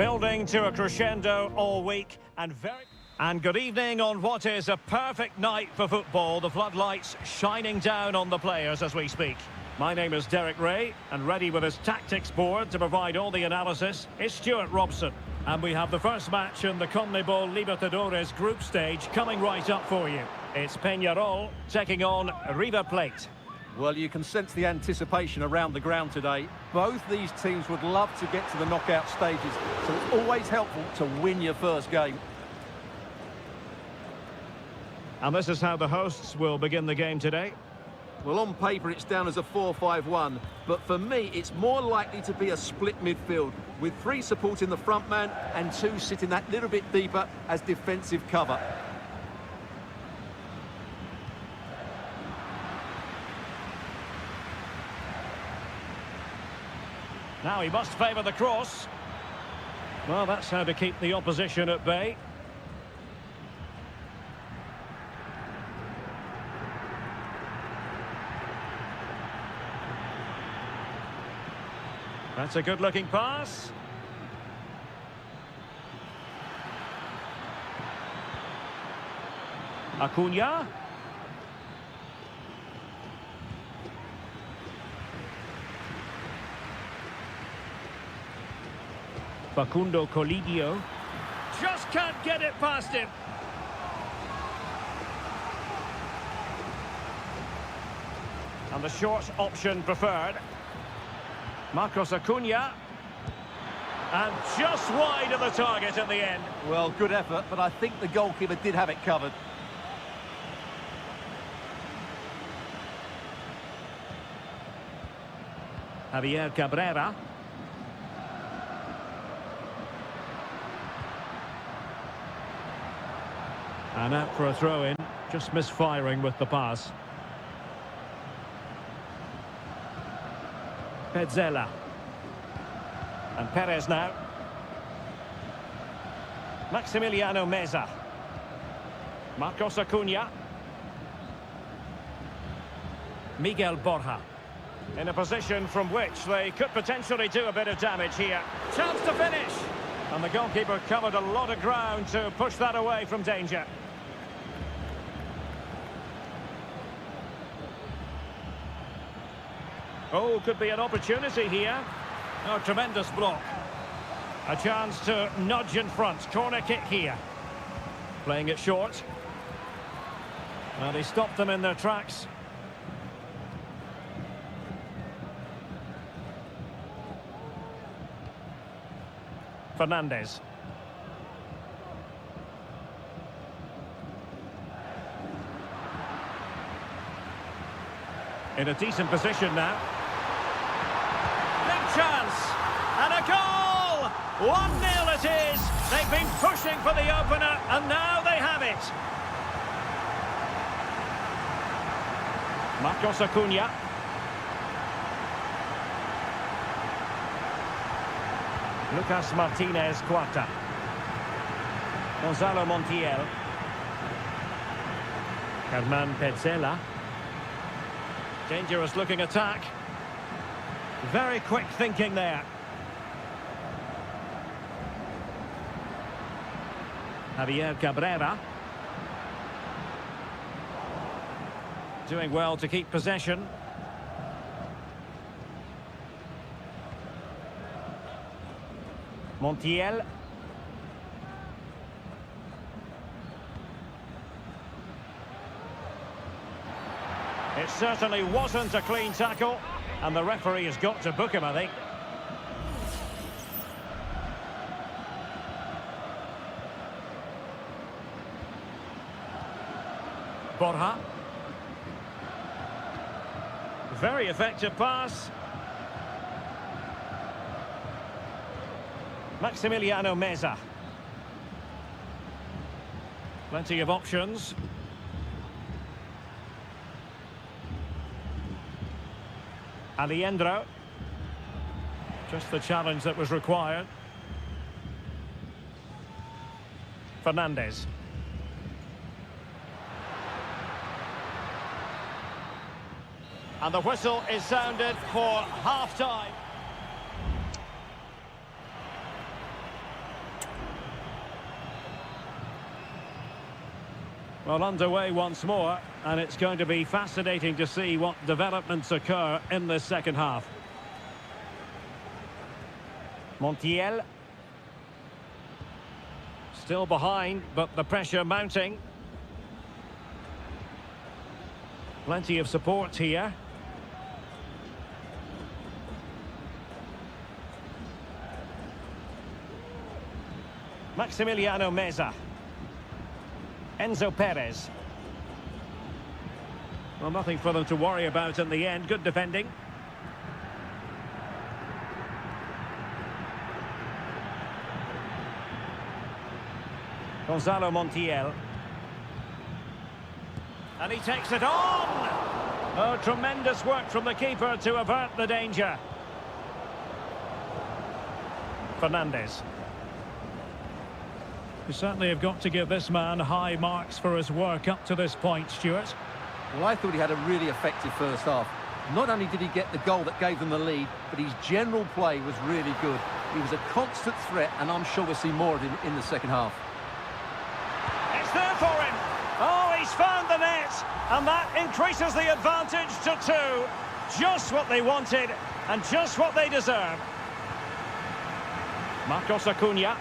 Building to a crescendo all week and good evening on what is a perfect night for football. The floodlights shining down on the players as we speak. My name is Derek Ray, and ready with his tactics board to provide all the analysis is Stuart Robson. And we have the first match in the CONMEBOL Libertadores group stage coming right up for you. It's Peñarol taking on River Plate. Well, you can sense the anticipation around the ground today. Both these teams would love to get to the knockout stages, so it's always helpful to win your first game. And this is how the hosts will begin the game today. Well, on paper, it's down as a 4-5-1, but for me, it's more likely to be a split midfield, with 3 supporting the front man and 2 sitting that little bit deeper as defensive cover. Now he must favour the cross. Well, that's how to keep the opposition at bay. That's a good-looking pass. Acuna. Facundo Colidio. Just can't get it past him. And the short option preferred. Marcos Acuna. And just wide of the target at the end. Well, good effort, but I think the goalkeeper did have it covered. Javier Cabrera. And out for a throw-in, just misfiring with the pass. Petzela. And Perez now. Maximiliano Meza. Marcos Acuna. Miguel Borja. In a position from which they could potentially do a bit of damage here. Chance to finish. And the goalkeeper covered a lot of ground to push that away from danger. Oh, could be an opportunity here. Oh, tremendous block. A chance to nudge in front. Corner kick here. Playing it short. And he stopped them in their tracks. Fernandez. In a decent position now. Big chance. And a goal! 1-0 it is. They've been pushing for the opener, and now they have it. Marcos Acuna. Lucas Martinez Cuarta. Gonzalo Montiel. Herman Petzela. Dangerous looking attack. Very quick thinking there. Javier Cabrera. Doing well to keep possession. Montiel. It certainly wasn't a clean tackle, and the referee has got to book him, I think. Borja. Very effective pass. Maximiliano Meza. Plenty of options. Aliendro. Just the challenge that was required. Fernandez. And the whistle is sounded for half-time. Well, underway once more, and it's going to be fascinating to see what developments occur in this second half. Montiel. Still behind, but the pressure mounting. Plenty of support here. Maximiliano Meza. Enzo Perez. Well, nothing for them to worry about in the end. Good defending. Gonzalo Montiel. And he takes it on! Oh, tremendous work from the keeper to avert the danger. Fernandez. You certainly have got to give this man high marks for his work up to this point, Stuart. Well, I thought he had a really effective first half. Not only did he get the goal that gave them the lead, but his general play was really good. He was a constant threat, and I'm sure we'll see more of him in the second half. It's there for him. Oh, he's found the net, and that increases the advantage to 2. Just what they wanted, and just what they deserve. Marcos Acuna.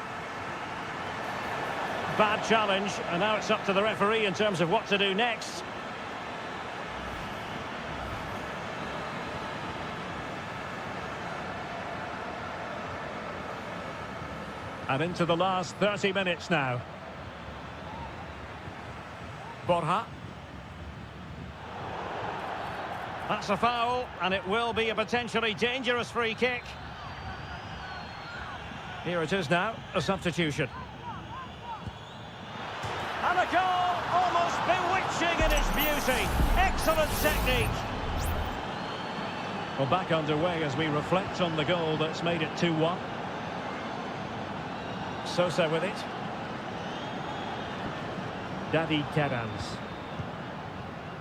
Bad challenge, and now it's up to the referee in terms of what to do next. And into the last 30 minutes now. Borja. That's a foul, and it will be a potentially dangerous free kick. Here it is now, a substitution. And a goal, almost bewitching in its beauty. Excellent technique. Well, back underway as we reflect on the goal that's made it 2-1. Sosa with it. David Terans.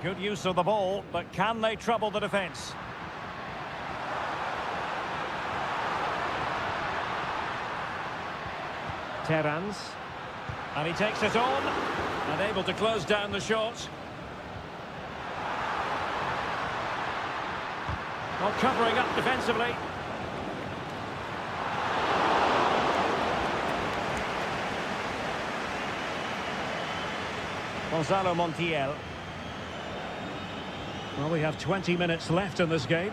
Good use of the ball, but can they trouble the defence? Terans. And he takes it on, and able to close down the shot. Well, covering up defensively. Gonzalo Montiel. Well, we have 20 minutes left in this game.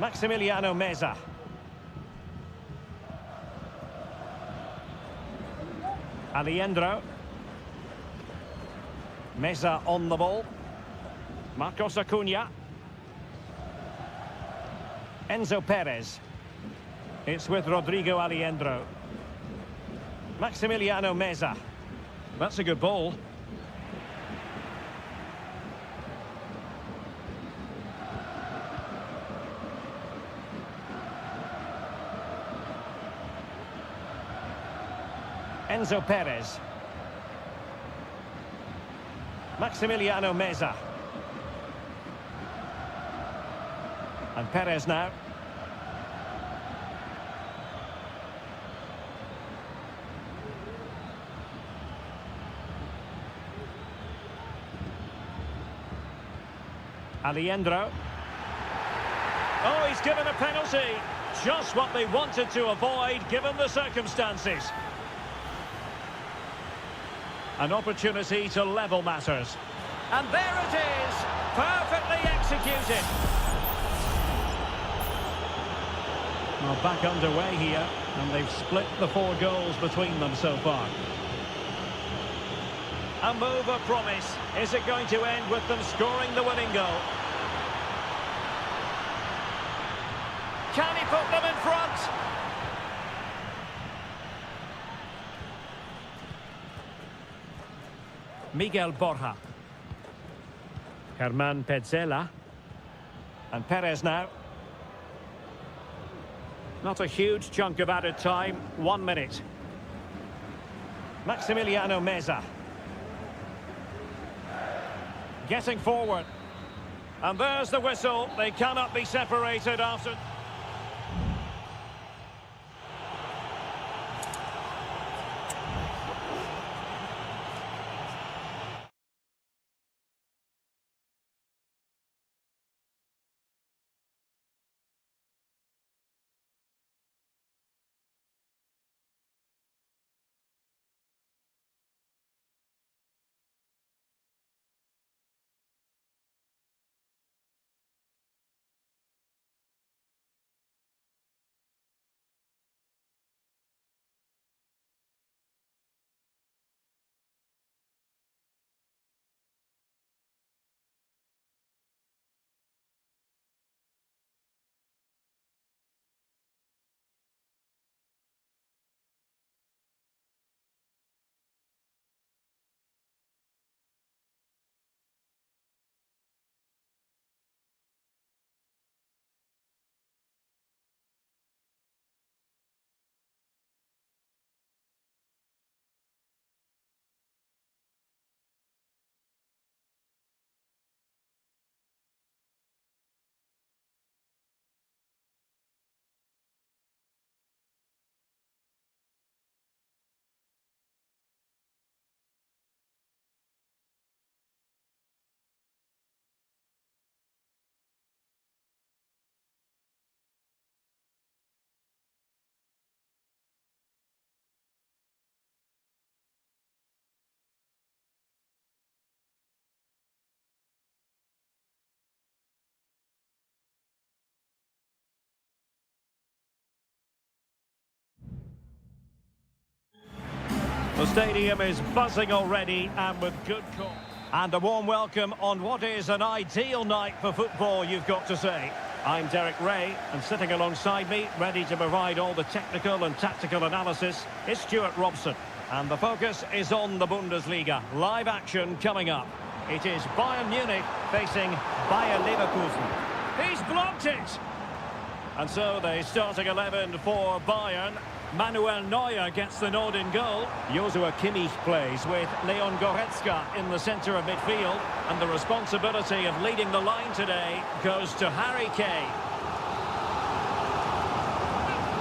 Maximiliano Meza. Alejandro. Meza on the ball. Marcos Acuna. Enzo Perez. It's with Rodrigo Alejandro. Maximiliano Meza. That's a good ball. Enzo Perez. Maximiliano Meza. And Perez now. Alejandro. Oh, he's given a penalty. Just what they wanted to avoid, given the circumstances. An opportunity to level matters. And there it is, perfectly executed. Well, back underway here, and they've split the 4 goals between them so far. A move of promise. Is it going to end with them scoring the winning goal? Can he put them in front? Miguel Borja. Herman Petzela. And Perez now. Not a huge chunk of added time. 1 minute. Maximiliano Meza. Getting forward. And there's the whistle. They cannot be separated after... The stadium is buzzing already and with good call. And a warm welcome on what is an ideal night for football, you've got to say. I'm Derek Ray, and sitting alongside me, ready to provide all the technical and tactical analysis, is Stuart Robson. And the focus is on the Bundesliga. Live action coming up. It is Bayern Munich facing Bayer Leverkusen. He's blocked it! And so the starting 11 for Bayern. Manuel Neuer gets the nod in goal. Joshua Kimmich plays with Leon Goretzka in the centre of midfield. And the responsibility of leading the line today goes to Harry Kane.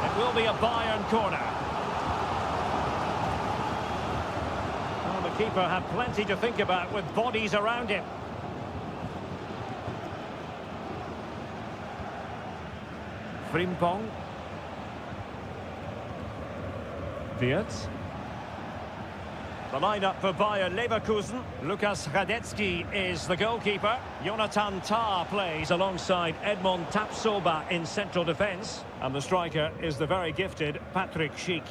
It will be a Bayern corner. Well, the keeper had plenty to think about with bodies around him. Frimpong. Wirtz. The lineup for Bayer Leverkusen. Lukas Hradecky is the goalkeeper. Jonathan Tah plays alongside Edmond Tapsoba in central defence. And the striker is the very gifted Patrick Schick.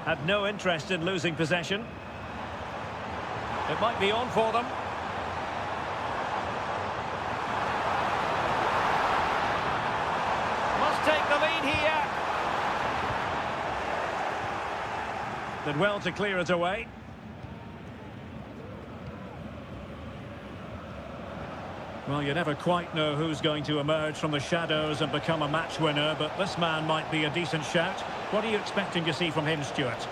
Had no interest in losing possession. It might be on for them. Must take the lead here. Did well to clear it away. Well, you never quite know who's going to emerge from the shadows and become a match winner, but this man might be a decent shout. What are you expecting to see from him, Stuart?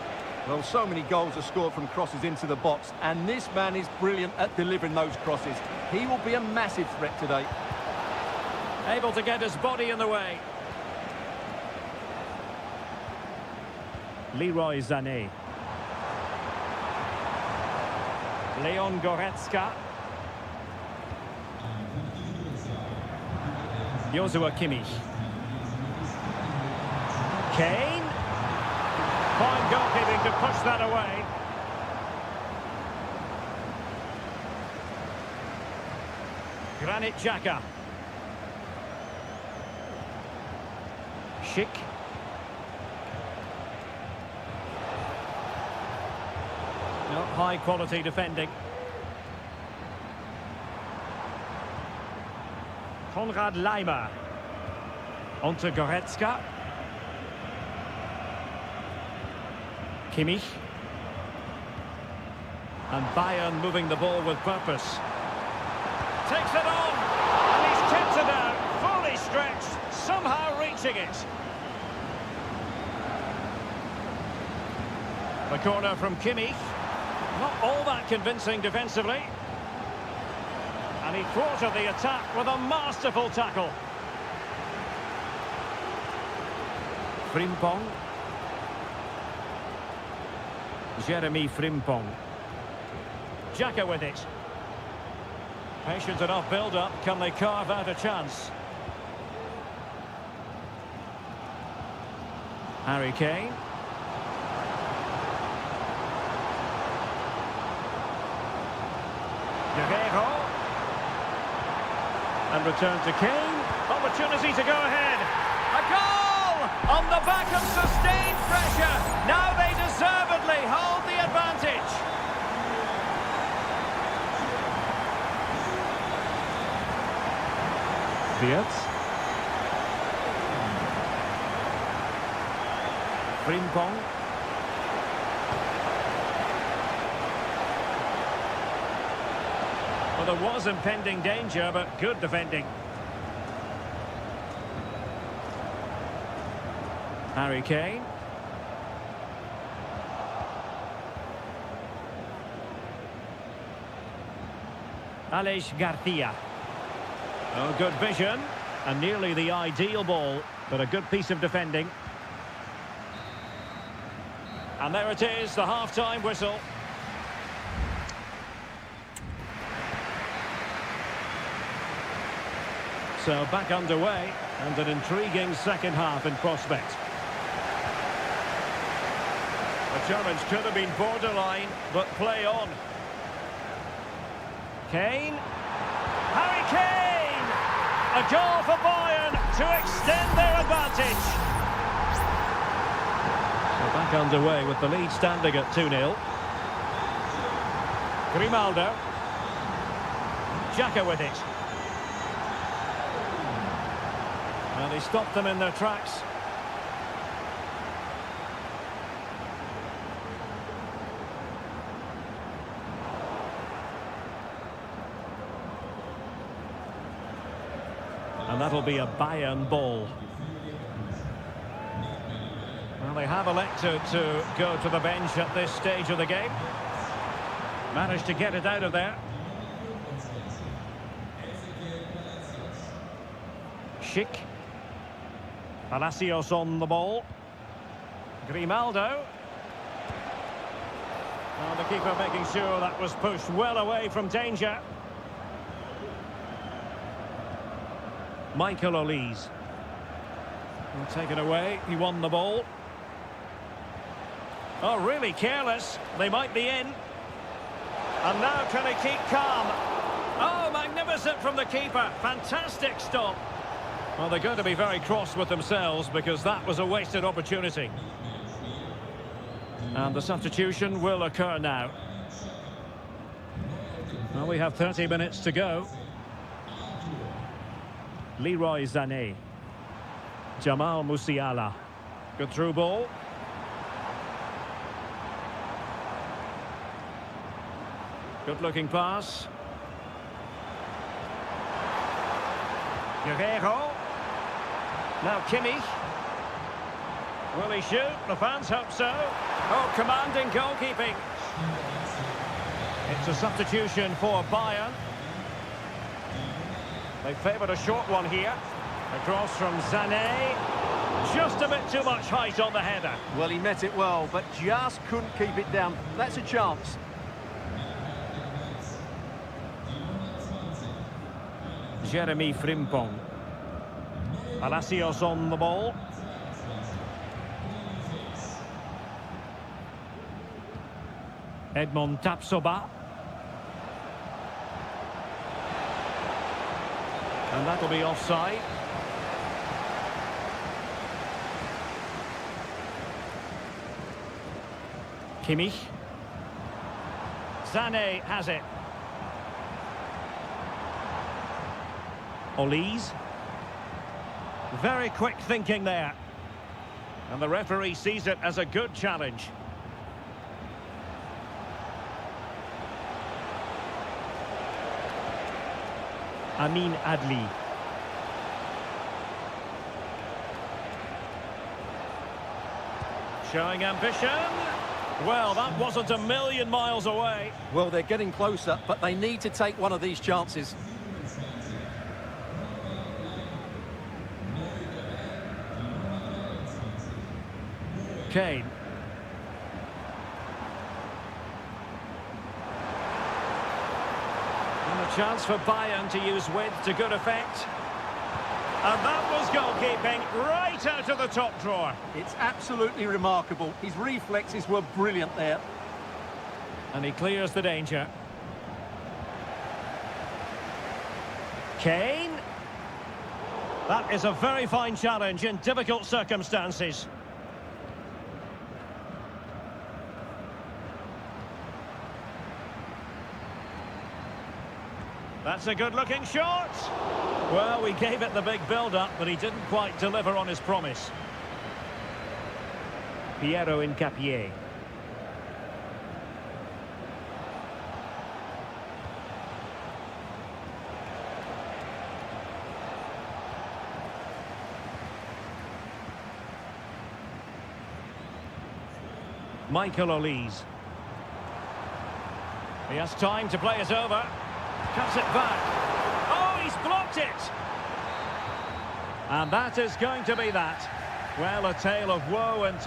Well, so many goals are scored from crosses into the box, and this man is brilliant at delivering those crosses. He will be a massive threat today. Able to get his body in the way. Leroy Sané. Leon Goretzka. Joshua Kimmich. Kane. Fine goalkeeping to push that away. Granit Xhaka. Schick. No, high quality defending. Konrad Laimer. Onto Goretzka. Kimmich. And Bayern moving the ball with purpose. Takes it on. And he's tipped it out. Fully stretched. Somehow reaching it. The corner from Kimmich. Not all that convincing defensively. And he thwarted the attack with a masterful tackle. Frimpong. Jeremy Frimpong. Xhaka with it. Patient enough build-up. Can they carve out a chance? Harry Kane. Guerrero. And return to Kane. Opportunity to go ahead. A goal! On the back of sustained pressure. Now they deservedly hold the advantage. Wirtz. Frimpong. Well, there was impending danger, but good defending. Harry Kane. Alex Garcia. Oh, good vision. And nearly the ideal ball, but a good piece of defending. And there it is, the half-time whistle. So back underway, and an intriguing second half in prospect. The challenge could have been borderline, but play on. Kane. Harry Kane! A goal for Bayern to extend their advantage. So back underway with the lead standing at 2-0. Grimaldo. Xhaka with it. Well, he stopped them in their tracks. And that'll be a Bayern ball. Well, they have elected to go to the bench at this stage of the game. Managed to get it out of there. Schick. Palacios on the ball. Grimaldo. Well, the keeper making sure that was pushed well away from danger. Michael Olise. Taken away, he won the ball. Oh, really careless. They might be in. And now can he keep calm? Oh, magnificent from the keeper. Fantastic stop. Well, they're going to be very cross with themselves because that was a wasted opportunity. And the substitution will occur now. Well, we have 30 minutes to go. Leroy Sané. Jamal Musiala. Good through ball. Good looking pass. Guerrero. Now Kimmich. Will he shoot? The fans hope so. Oh, commanding goalkeeping. It's a substitution for Bayern. They favoured a short one here. Across from Sané. Just a bit too much height on the header. Well, he met it well, but just couldn't keep it down. That's a chance. Jeremy Frimpong. Palacios on the ball. Edmond Tapsoba. And that'll be offside. Kimmich. Sané has it. Olise. Very quick thinking there. And the referee sees it as a good challenge. Amin Adli. Showing ambition. Well, that wasn't a million miles away. Well, they're getting closer, but they need to take one of these chances. Kane. And a chance for Bayern to use width to good effect. And that was goalkeeping right out of the top drawer. It's absolutely remarkable. His reflexes were brilliant there. And he clears the danger. Kane. That is a very fine challenge in difficult circumstances. That's a good-looking shot. Well, we gave it the big build-up, but he didn't quite deliver on his promise. Piero Incapié. Michael Olise. He has time to play it over. Cuts it back. Oh, he's blocked it! And that is going to be that. Well, a tale of woe and...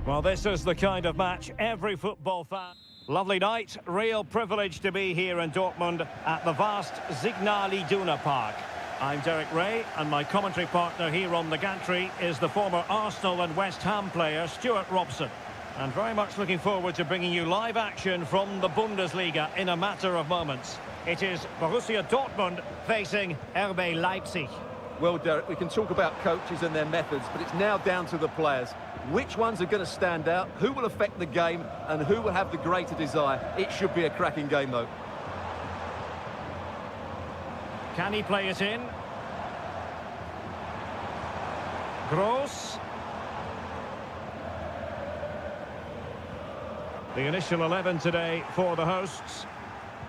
Well, this is the kind of match every football fan... Lovely night, real privilege to be here in Dortmund at the vast Signal Iduna Park. I'm Derek Ray, and my commentary partner here on the gantry is the former Arsenal and West Ham player Stuart Robson. And very much looking forward to bringing you live action from the Bundesliga in a matter of moments. It is Borussia Dortmund facing RB Leipzig. Well, Derek, we can talk about coaches and their methods, but it's now down to the players. Which ones are going to stand out, who will affect the game, and who will have the greater desire? It should be a cracking game, though. Can he play it in? Gross. The initial 11 today for the hosts.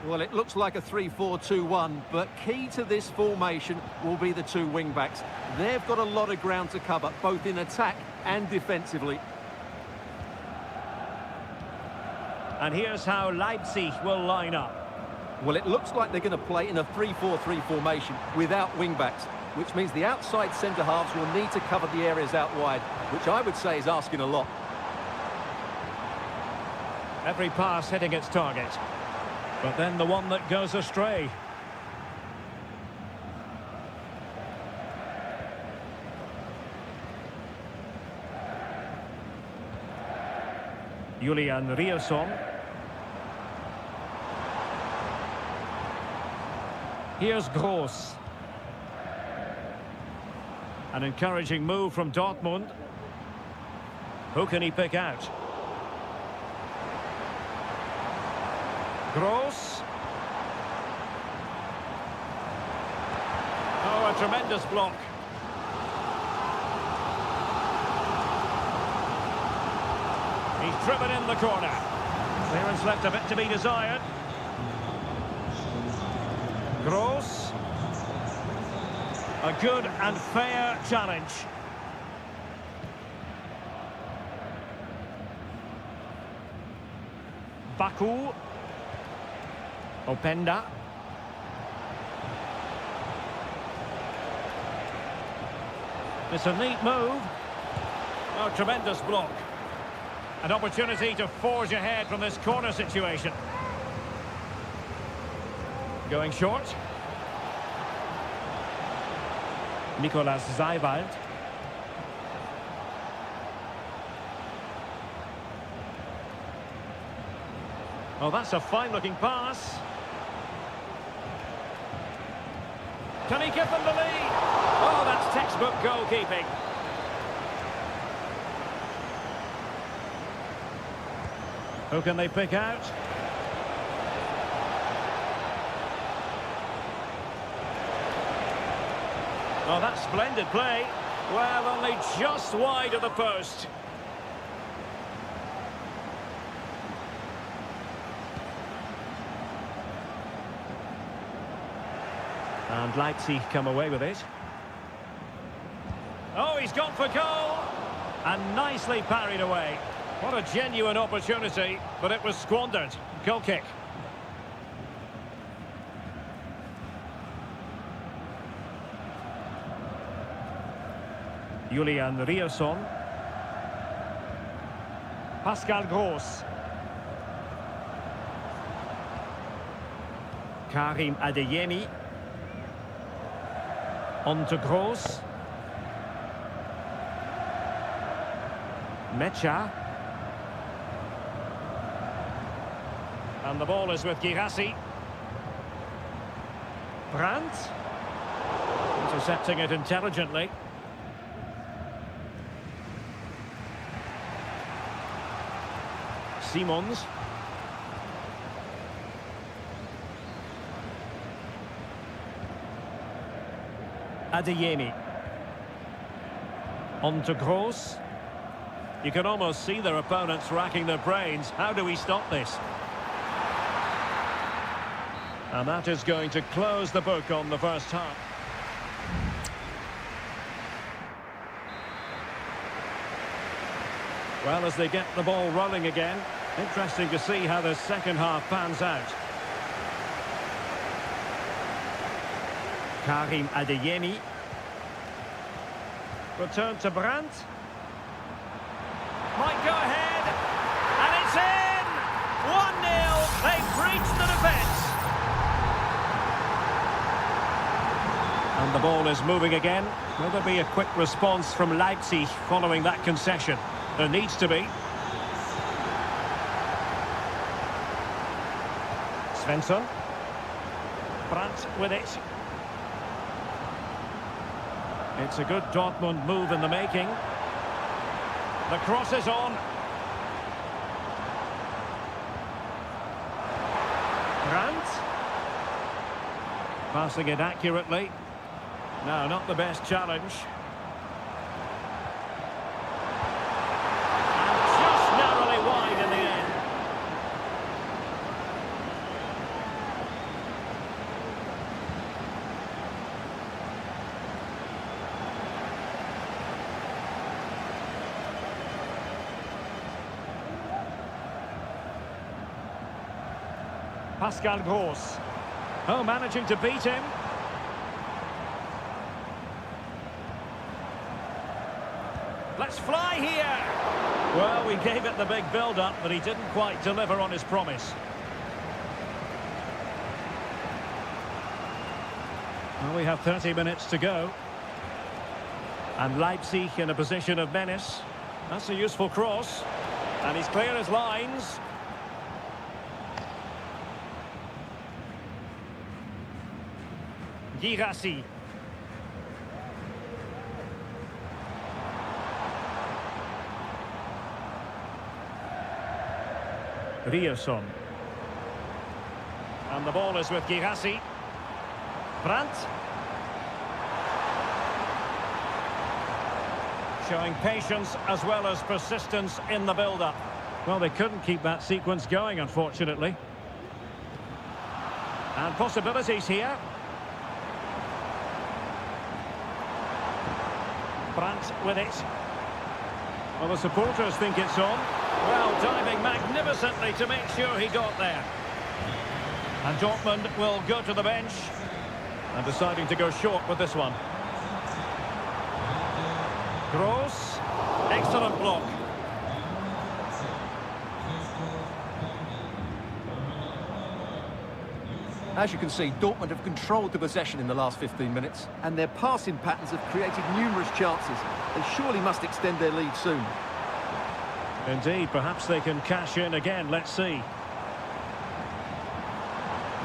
Well, it looks like a 3-4-2-1, but key to this formation will be the two wing-backs. They've got a lot of ground to cover, both in attack and defensively. And here's how Leipzig will line up. Well, it looks like they're going to play in a 3-4-3 formation without wing-backs, which means the outside centre-halves will need to cover the areas out wide, which I would say is asking a lot. Every pass hitting its target. But then the one that goes astray. Julian Rierson. Here's Gross. An encouraging move from Dortmund. Who can he pick out? Gross. Oh, a tremendous block. He's driven in the corner. Clearance left a bit to be desired. Gross. A good and fair challenge. Baku. Openda. It's a neat move. Oh, tremendous block. An opportunity to forge ahead from this corner situation. Going short. Nicolas Zeiwald. Oh, that's a fine-looking pass. Can he give them the lead? Oh, that's textbook goalkeeping. Who can they pick out? Oh, that's splendid play. Well, only just wide of the post. And Leipzig come away with it. Oh, he's gone for goal. And nicely parried away. What a genuine opportunity, but it was squandered. Goal kick. Julian Rierson. Pascal Gross. Karim Adeyemi. On to Gross. Mecha. And the ball is with Girassi. Brandt. Intercepting it intelligently. Simons. Adeyemi. On to Gross. You can almost see their opponents racking their brains. How do we stop this? And that is going to close the book on the first half. Well, as they get the ball rolling again, interesting to see how the second half pans out. Karim Adeyemi. Return to Brandt. Might go ahead. And it's in! 1-0. They've breached the defence. And the ball is moving again. Will there be a quick response from Leipzig following that concession? There needs to be. Svensson. Brandt with it. It's a good Dortmund move in the making. The cross is on. Brandt. Passing it accurately. No, not the best challenge. And just narrowly wide in the end. Pascal Gross. Oh, managing to beat him. Let's fly here. Well, we gave it the big build-up, but he didn't quite deliver on his promise. Well, we have 30 minutes to go. And Leipzig in a position of menace. That's a useful cross. And he's clear as lines. Girassi. Rierson. And the ball is with Girassi. Brandt. Showing patience as well as persistence in the build-up. Well, they couldn't keep that sequence going, unfortunately. And possibilities here. Brandt with it. Well, the supporters think it's on. Well, diving magnificently to make sure he got there. And Dortmund will go to the bench. And deciding to go short with this one. Gross. Excellent block. As you can see, Dortmund have controlled the possession in the last 15 minutes, and their passing patterns have created numerous chances. They surely must extend their lead soon. Indeed, perhaps they can cash in again. Let's see.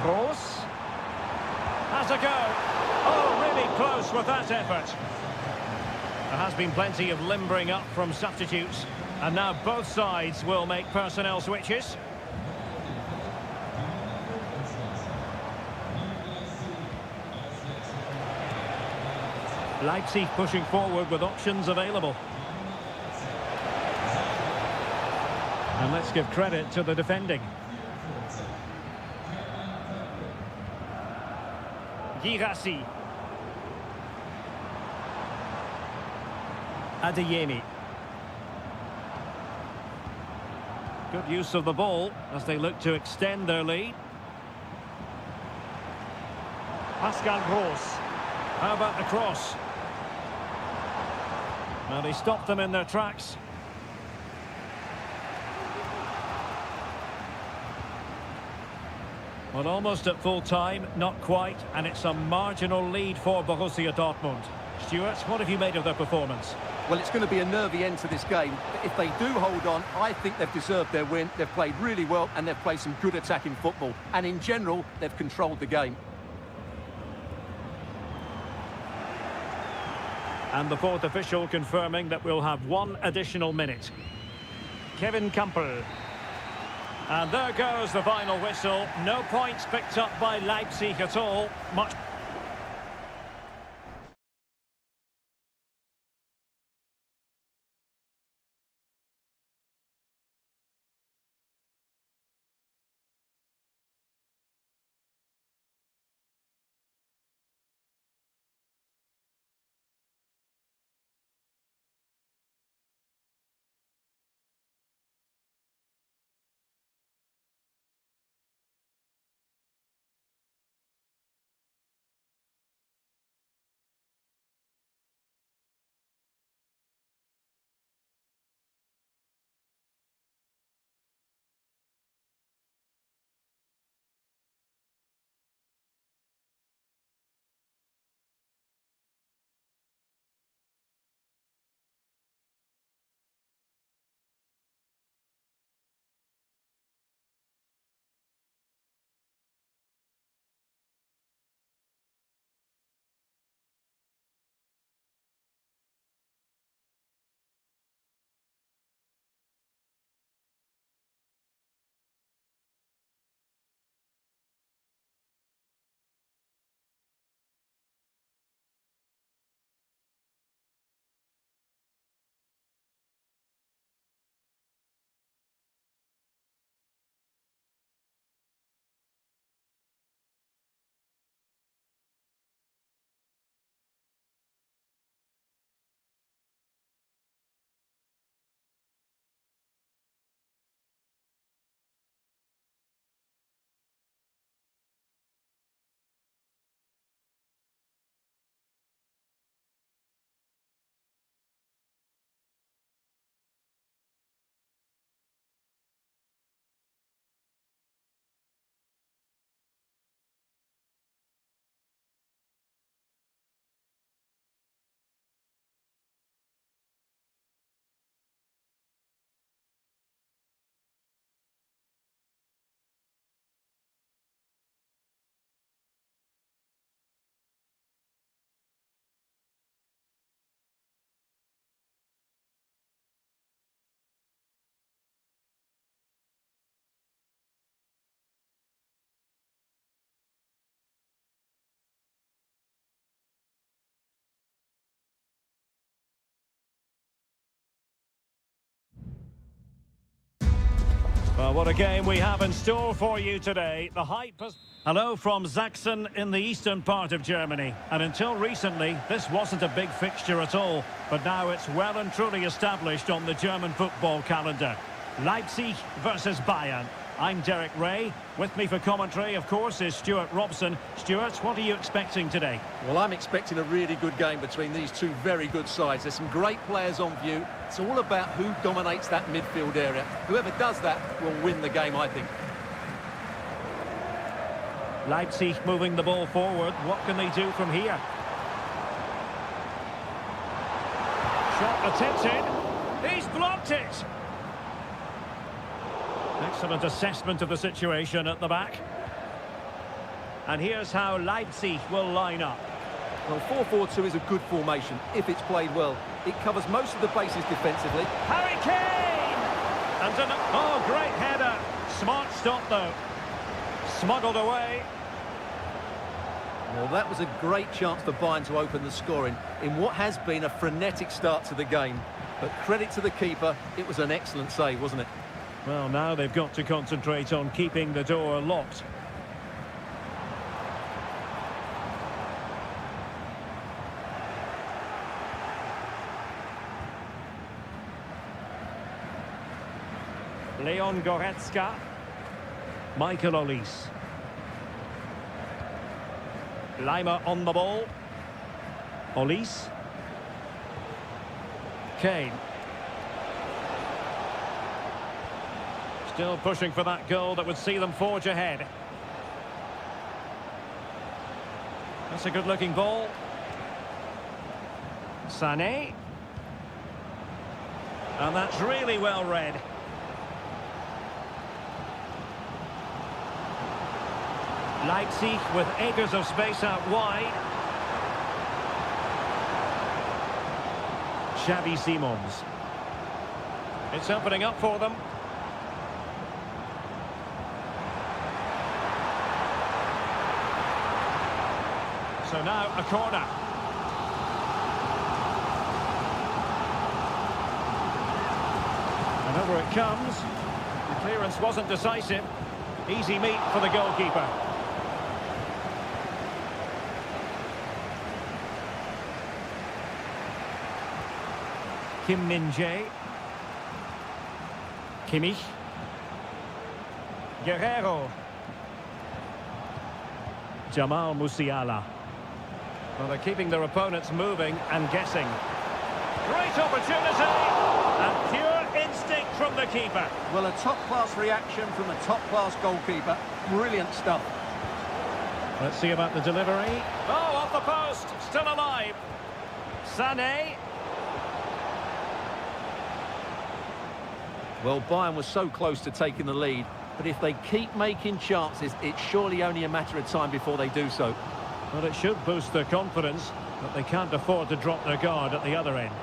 Gross. Has a go. Oh, really close with that effort. There has been plenty of limbering up from substitutes. And now both sides will make personnel switches. Leipzig pushing forward with options available. And let's give credit to the defending. Girassi. Adeyemi. Good use of the ball as they look to extend their lead. Pascal Gross. How about the cross? Well, he stopped them in their tracks. Well, almost at full time, not quite, and it's a marginal lead for Borussia Dortmund. Stuart, what have you made of their performance? Well, it's going to be a nervy end to this game, but if they do hold on, I think they've deserved their win. They've played really well, and they've played some good attacking football. And in general, they've controlled the game. And the fourth official confirming that we'll have one additional minute. Kevin Campbell. And there goes the final whistle. No points picked up by Leipzig at all. Much Well, what a game we have in store for you today. The hype has... Hello from Sachsen in the eastern part of Germany. And until recently, this wasn't a big fixture at all. But now it's well and truly established on the German football calendar. Leipzig versus Bayern. I'm Derek Ray. With me for commentary, of course, is Stuart Robson. Stuart, what are you expecting today? Well, I'm expecting a really good game between these two very good sides. There's some great players on view. It's all about who dominates that midfield area. Whoever does that will win the game, I think. Leipzig moving the ball forward. What can they do from here? Shot attempted. He's blocked it. Excellent assessment of the situation at the back. And here's how Leipzig will line up. Well, 4-4-2 is a good formation if it's played well. It covers most of the bases defensively. Harry Kane! And oh, great header. Smart stop, though. Smuggled away. Well, that was a great chance for Bayern to open the scoring in what has been a frenetic start to the game. But credit to the keeper, it was an excellent save, wasn't it? Well, now they've got to concentrate on keeping the door locked. Leon Goretzka. Michael Olise. Lima on the ball. Olise. Kane. Still pushing for that goal that would see them forge ahead. That's a good-looking ball. Sané. And that's really well read. Leipzig with acres of space out wide. Xavi Simons. It's opening up for them. So now a corner. And over it comes. The clearance wasn't decisive. Easy meet for the goalkeeper. Kim Min-jae. Kimmich. Guerrero. Jamal Musiala. Well, they're keeping their opponents moving and guessing. Great opportunity! And pure instinct from the keeper. Well, a top-class reaction from a top-class goalkeeper. Brilliant stuff. Let's see about the delivery. Oh, off the post! Still alive. Sané. Well, Bayern was so close to taking the lead, but if they keep making chances, it's surely only a matter of time before they do so. Well, it should boost their confidence, but they can't afford to drop their guard at the other end.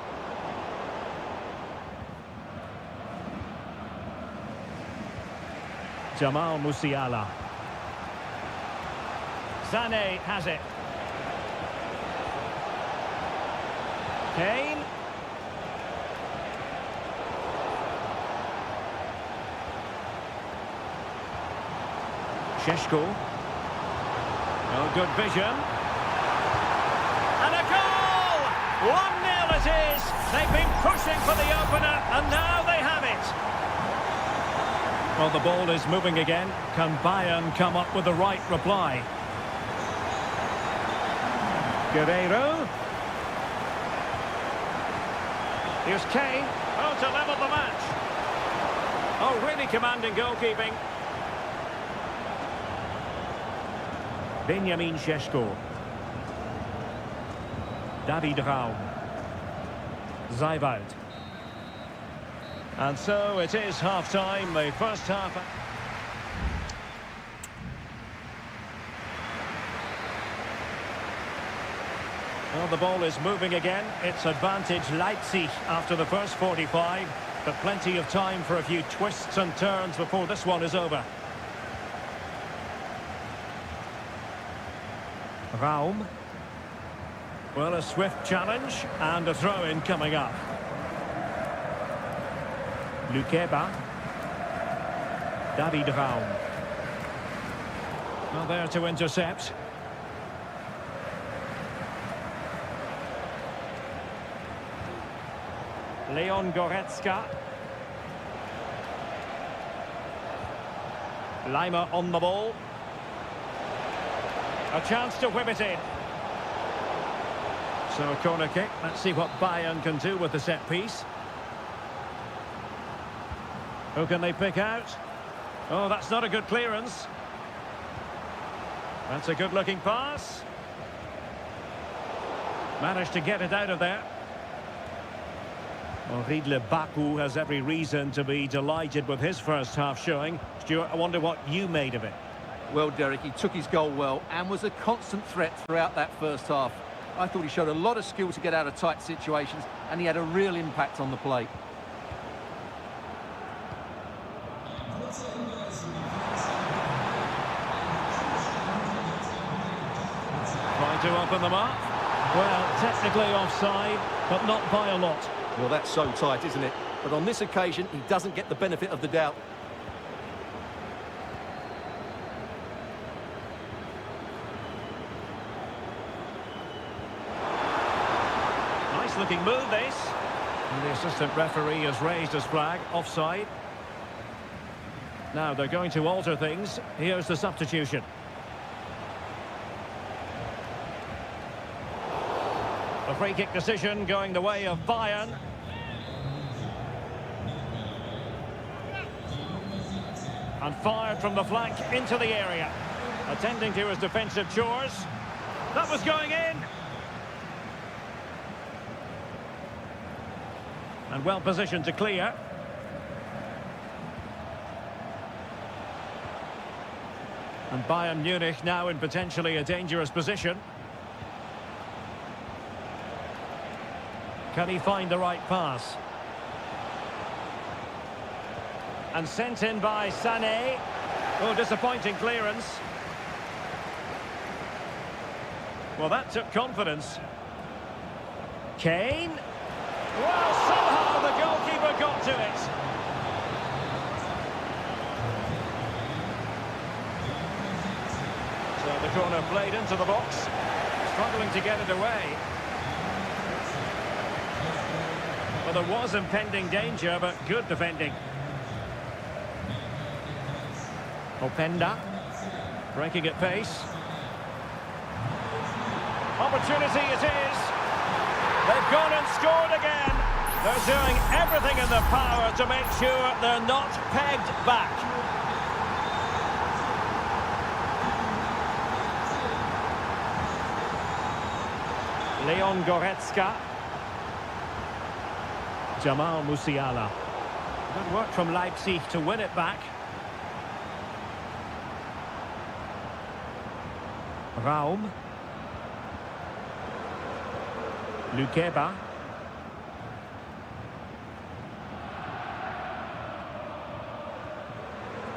Jamal Musiala. Sané has it. Kane. Šeško. Oh, good vision. And a goal! 1-0 it is. They've been pushing for the opener, and now they have it. Well, the ball is moving again. Can Bayern come up with the right reply? Guerrero. Here's Kane. Oh, to level the match. Oh, really commanding goalkeeping. Benjamin Šeško. David Raum. Zijwald. And so it is half-time, the first half. Well, the ball is moving again. It's advantage Leipzig after the first 45, but plenty of time for a few twists and turns before this one is over. Raum. Well, a swift challenge and a throw-in coming up. Lukeba. David Raum. Well, there to intercept. Leon Goretzka. Lima on the ball. A chance to whip it in. So a corner kick. Let's see what Bayern can do with the set piece. Who can they pick out? Oh, that's not a good clearance. That's a good-looking pass. Managed to get it out of there. Well, Riedle Baku has every reason to be delighted with his first half showing. Stuart, I wonder what you made of it. Well, Derek, he took his goal well and was a constant threat throughout that first half. I thought he showed a lot of skill to get out of tight situations, and he had a real impact on the play. Trying to open them up. Well, technically offside, but not by a lot. Well, that's so tight, isn't it? But on this occasion, he doesn't get the benefit of the doubt. Nice looking move, this. And the assistant referee has raised his flag, offside. Now they're going to alter things. Here's the substitution. A free kick decision going the way of Bayern. And fired from the flank into the area. Attending to his defensive chores. That was going in. And well positioned to clear. And Bayern Munich now in potentially a dangerous position. Can he find the right pass? And sent in by Sané. Oh, disappointing clearance. Well, that took confidence. Kane. Well, somehow the goalkeeper got to it. So the corner played into the box. Struggling to get it away. Well, there was impending danger, but good defending. Openda. Breaking at pace. Opportunity it is. They've gone and scored again. They're doing everything in their power to make sure they're not pegged back. Leon Goretzka. Jamal Musiala. Good work from Leipzig to win it back. Raum. Lukeba.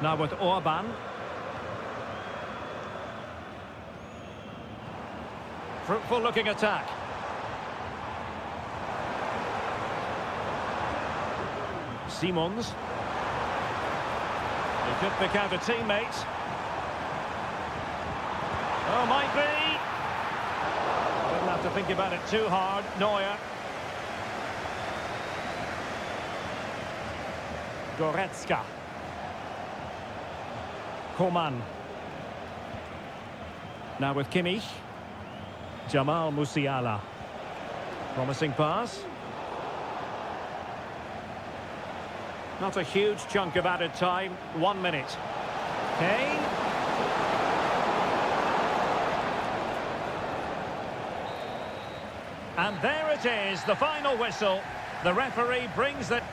Now with Orban. Fruitful looking attack. Simons. He could pick out a teammate. Oh, might be. Doesn't have to think about it too hard. Neuer. Goretzka. Coman. Now with Kimmich. Jamal Musiala. Promising pass. Not a huge chunk of added time. 1 minute. Kane. And there it is, the final whistle. The referee brings the...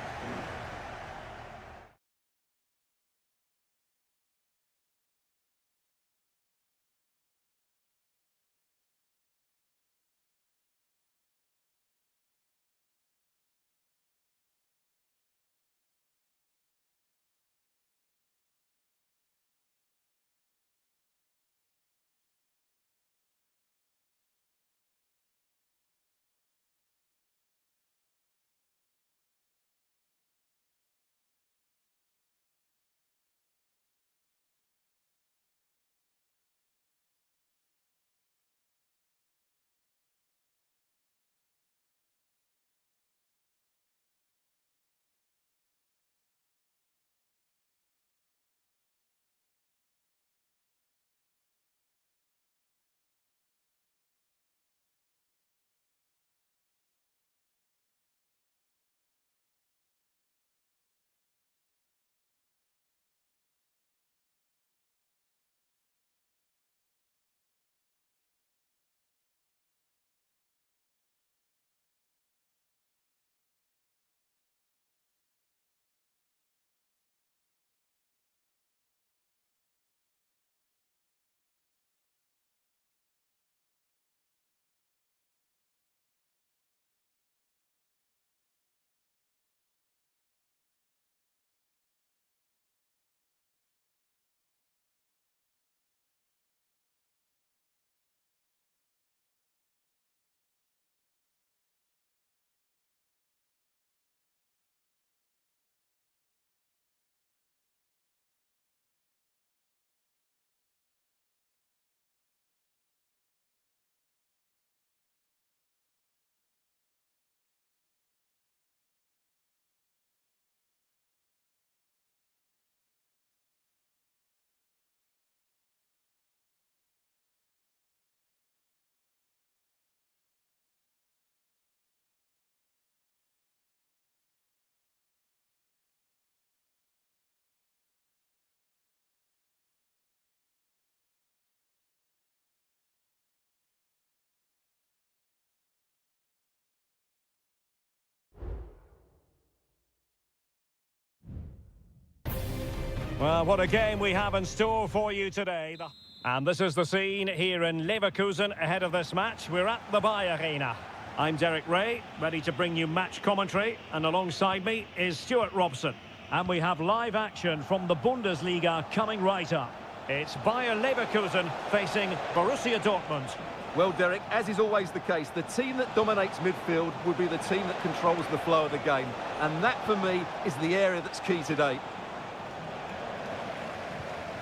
Well, what a game we have in store for you today. And this is the scene here in Leverkusen ahead of this match. We're at the Bayer Arena. I'm Derek Ray, ready to bring you match commentary, and alongside me is Stuart Robson. And we have live action from the Bundesliga coming right up. It's Bayer Leverkusen facing Borussia Dortmund. Well, Derek, as is always the case, the team that dominates midfield will be the team that controls the flow of the game. And that, for me, is the area that's key today.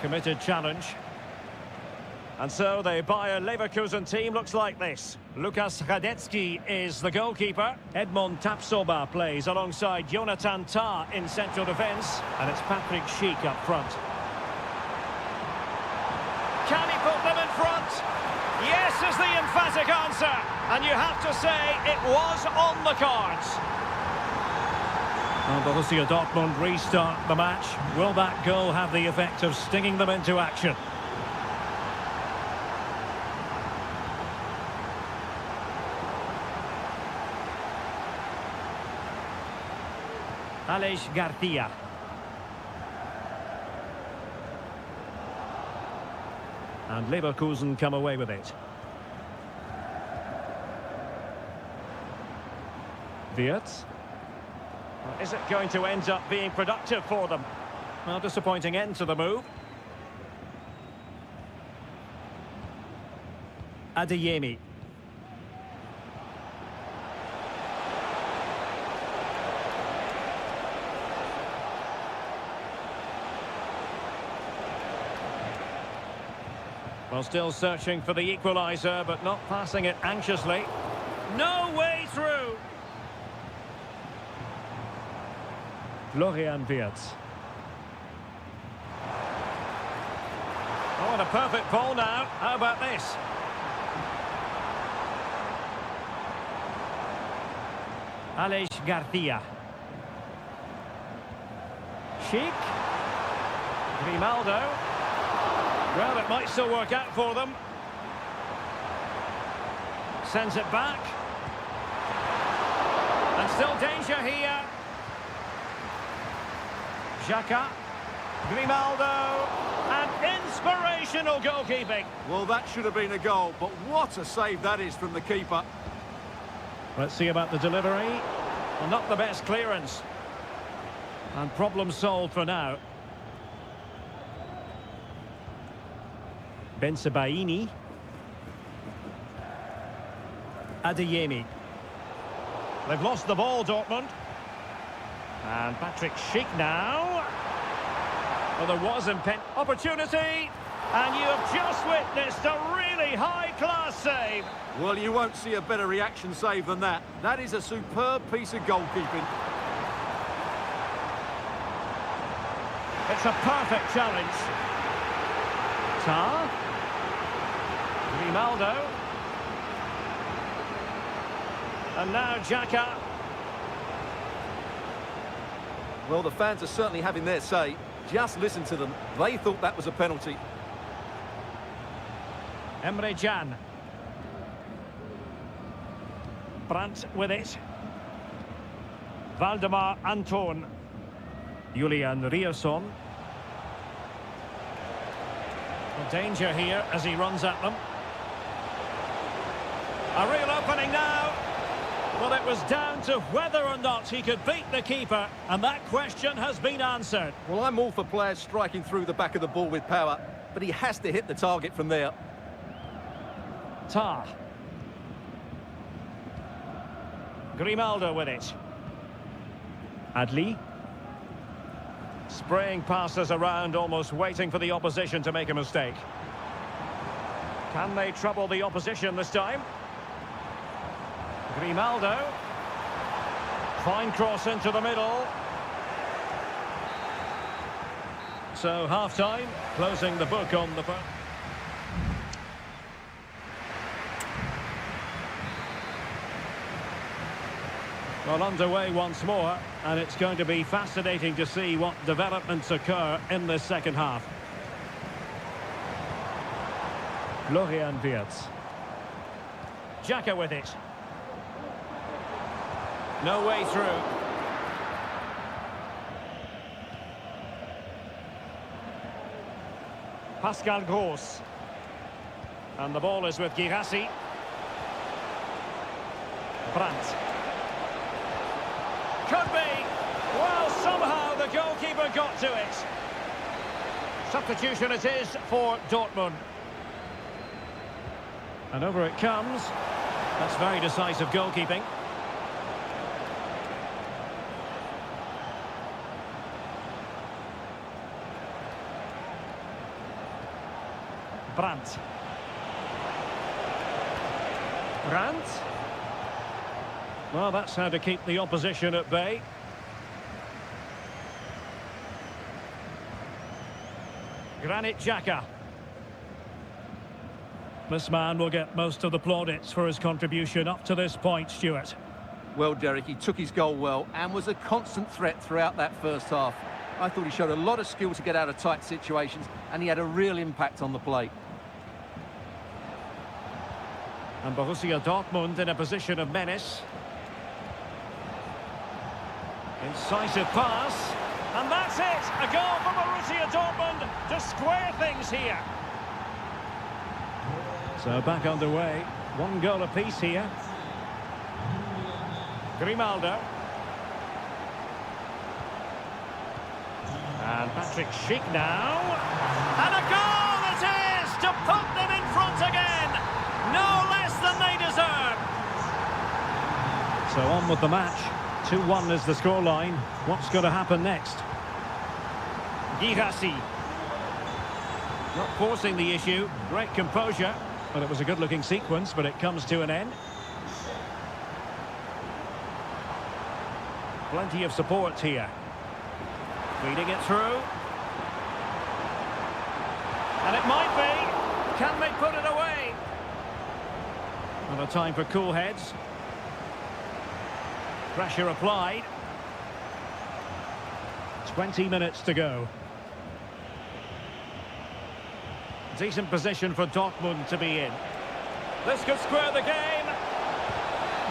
Committed challenge. And so the Bayer Leverkusen team looks like this. Lukas Radetzky is the goalkeeper. Edmond Tapsoba plays alongside Jonathan Tah in central defence. And it's Patrick Schick up front. Can he put them in front? Yes is the emphatic answer. And you have to say it was on the cards. Well, Borussia Dortmund restart the match. Will that goal have the effect of stinging them into action? Aleix Garcia. And Leverkusen come away with it. Wirtz. Is it going to end up being productive for them? Well, disappointing end to the move. Adeyemi. Well, still searching for the equaliser, but not passing it anxiously. No way through! Florian Wirtz. Oh, and a perfect ball now. How about this? Aleix Garcia. Schick. Grimaldo. Well, it might still work out for them. Sends it back. And still danger here. Xhaka. Grimaldo. And inspirational goalkeeping. Well, that should have been a goal, but what a save that is from the keeper. Let's see about the delivery. Well, not the best clearance. And problem solved for now. Bensebaini. Adeyemi. They've lost the ball, Dortmund. And Patrick Schick now. Well, there was opportunity. And you have just witnessed a really high-class save. Well, you won't see a better reaction save than that. That is a superb piece of goalkeeping. It's a perfect challenge. Tah. Grimaldo. And now Xhaka. Well, the fans are certainly having their say. Just listen to them. They thought that was a penalty. Emre Can. Brandt with it. Valdemar Anton. Julian Rierson. Danger here as he runs at them. A real opening now. Well, it was down to whether or not he could beat the keeper, and that question has been answered. Well, I'm all for players striking through the back of the ball with power, but he has to hit the target from there. Tah. Grimaldo with it. Adli. Spraying passes around, almost waiting for the opposition to make a mistake. Can they trouble the opposition this time? Grimaldo. Fine cross into the middle. So half-time, closing the book on the... Well, underway once more, and it's going to be fascinating to see what developments occur in this second half. Florian Wirtz. Xhaka with it. No way through. Pascal Gross. And the ball is with Girassi. Brandt. Could be. Well, somehow the goalkeeper got to it. Substitution it is for Dortmund. And over it comes. That's very decisive goalkeeping. Brandt. Brandt. Well, that's how to keep the opposition at bay. Granit Xhaka. This man will get most of the plaudits for his contribution up to this point, Stuart. Well, Derek, he took his goal well and was a constant threat throughout that first half. I thought he showed a lot of skill to get out of tight situations, and he had a real impact on the plate. And Borussia Dortmund in a position of menace. Incisive pass. And that's it! A goal for Borussia Dortmund to square things here. So back underway. One goal apiece here. Grimaldo. And Patrick Schick now. And a goal it is to put them in front again. No less than they deserve. So on with the match. 2-1 is the scoreline. What's going to happen next? Girassi. Not forcing the issue. Great composure. But it was a good-looking sequence, but it comes to an end. Plenty of support here. Feeding it through. And it might be. Can they put it away? And a time for cool heads. Pressure applied. 20 minutes to go. Decent position for Dortmund to be in. This could square the game.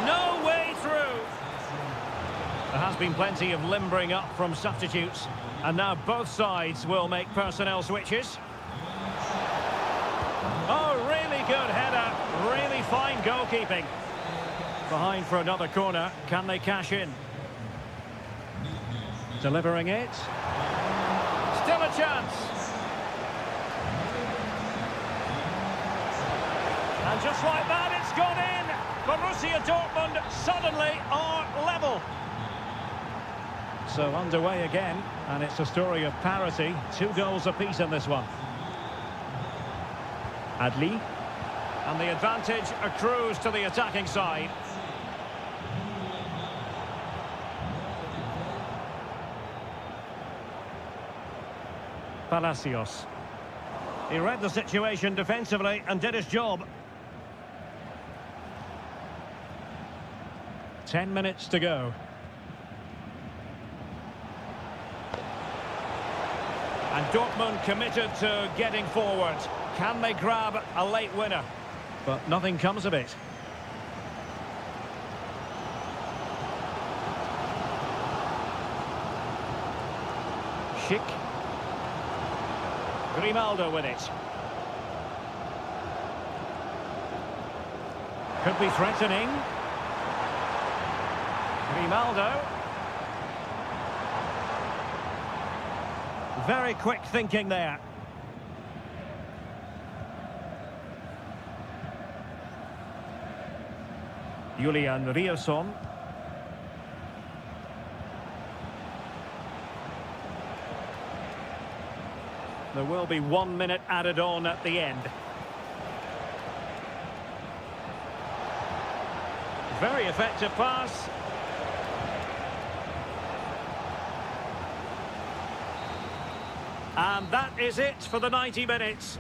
No way through. There has been plenty of limbering up from substitutes. And now both sides will make personnel switches. Oh, really good header. Really fine goalkeeping. Behind for another corner. Can they cash in? Delivering it. Still a chance. And just like that, it's gone in. Borussia Dortmund suddenly are level. So underway again, and it's a story of parity. 2 goals apiece in this one. Adli. And the advantage accrues to the attacking side. Palacios. He read the situation defensively and did his job. 10 minutes to go. And Dortmund committed to getting forward. Can they grab a late winner? But nothing comes of it. Schick. Grimaldo with it. Could be threatening. Grimaldo. Very quick thinking there. Julian Rierson. There will be 1 minute added on at the end. Very effective pass. And that is it for the 90 minutes.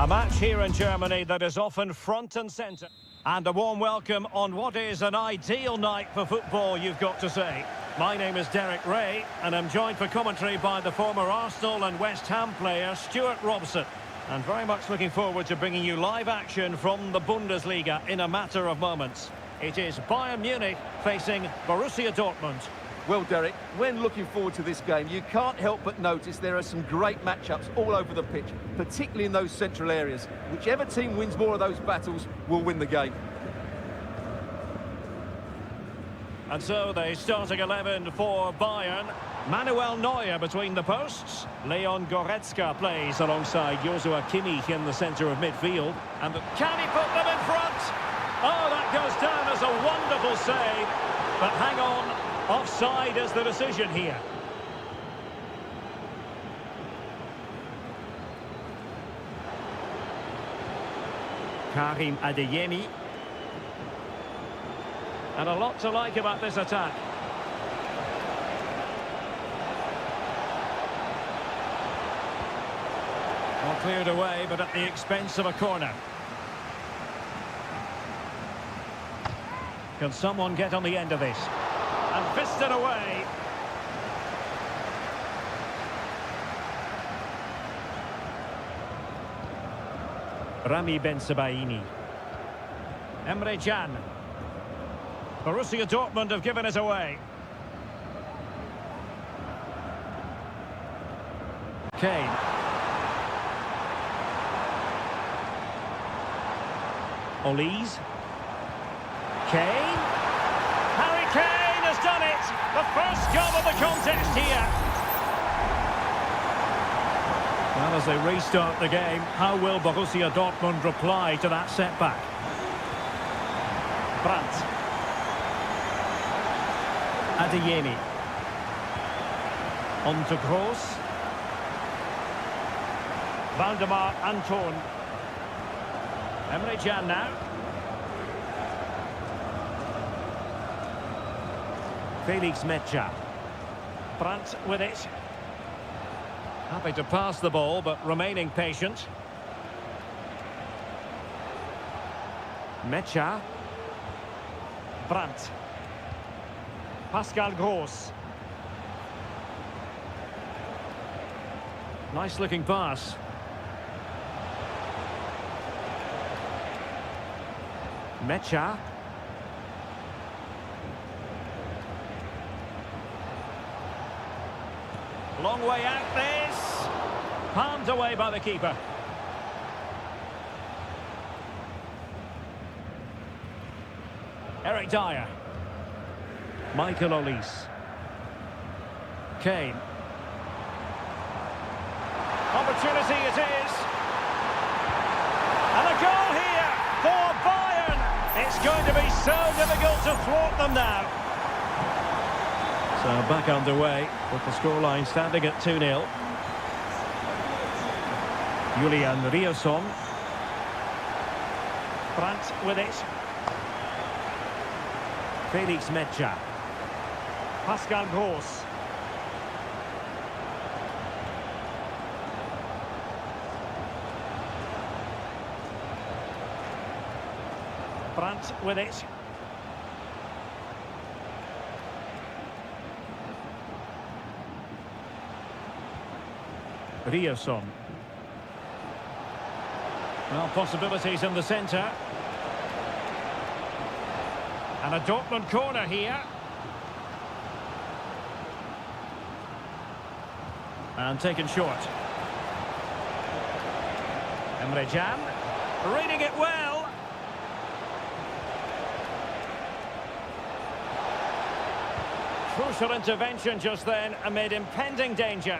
A match here in Germany that is often front and centre. And a warm welcome on what is an ideal night for football, you've got to say. My name is Derek Ray, and I'm joined for commentary by the former Arsenal and West Ham player Stuart Robson. And very much looking forward to bringing you live action from the Bundesliga in a matter of moments. It is Bayern Munich facing Borussia Dortmund. Well, Derek, when looking forward to this game, you can't help but notice there are some great matchups all over the pitch, particularly in those central areas. Whichever team wins more of those battles will win the game. And so the starting 11 for Bayern. Manuel Neuer between the posts. Leon Goretzka plays alongside Joshua Kimmich in the centre of midfield. And can he put them in front? Oh, that goes down as a wonderful save. But hang on. Offside is the decision here. Karim Adeyemi. And a lot to like about this attack. Well, cleared away, but at the expense of a corner. Can someone get on the end of this? And fisted away. Rami Ben-Sebaini. Emre Can. Borussia Dortmund have given it away. Kane. Olise. Kane. Harry Kane has done it. The first goal of the contest here. Well, as they restart the game, how will Borussia Dortmund reply to that setback? Brandt. Adeyemi. On to Kroos. Valdemar Anton. Emre Can now. Felix Mecha. Brandt with it. Happy to pass the ball, but remaining patient. Mecha. Brandt. Pascal Gross. Nice looking pass. Mecha. Long way out this. Palmed away by the keeper. Eric Dyer. Michael Olise. Kane. Opportunity it is. And a goal here for Bayern. It's going to be so difficult to thwart them now. So back underway with the scoreline standing at 2-0. Julian Riosson. Brandt with it. Felix Mecha. Pascal Gross. Brandt with it. Riosson. Well, possibilities in the centre. And a Dortmund corner here. And taken short. Emre Can. Reading it well. Crucial intervention just then amid impending danger.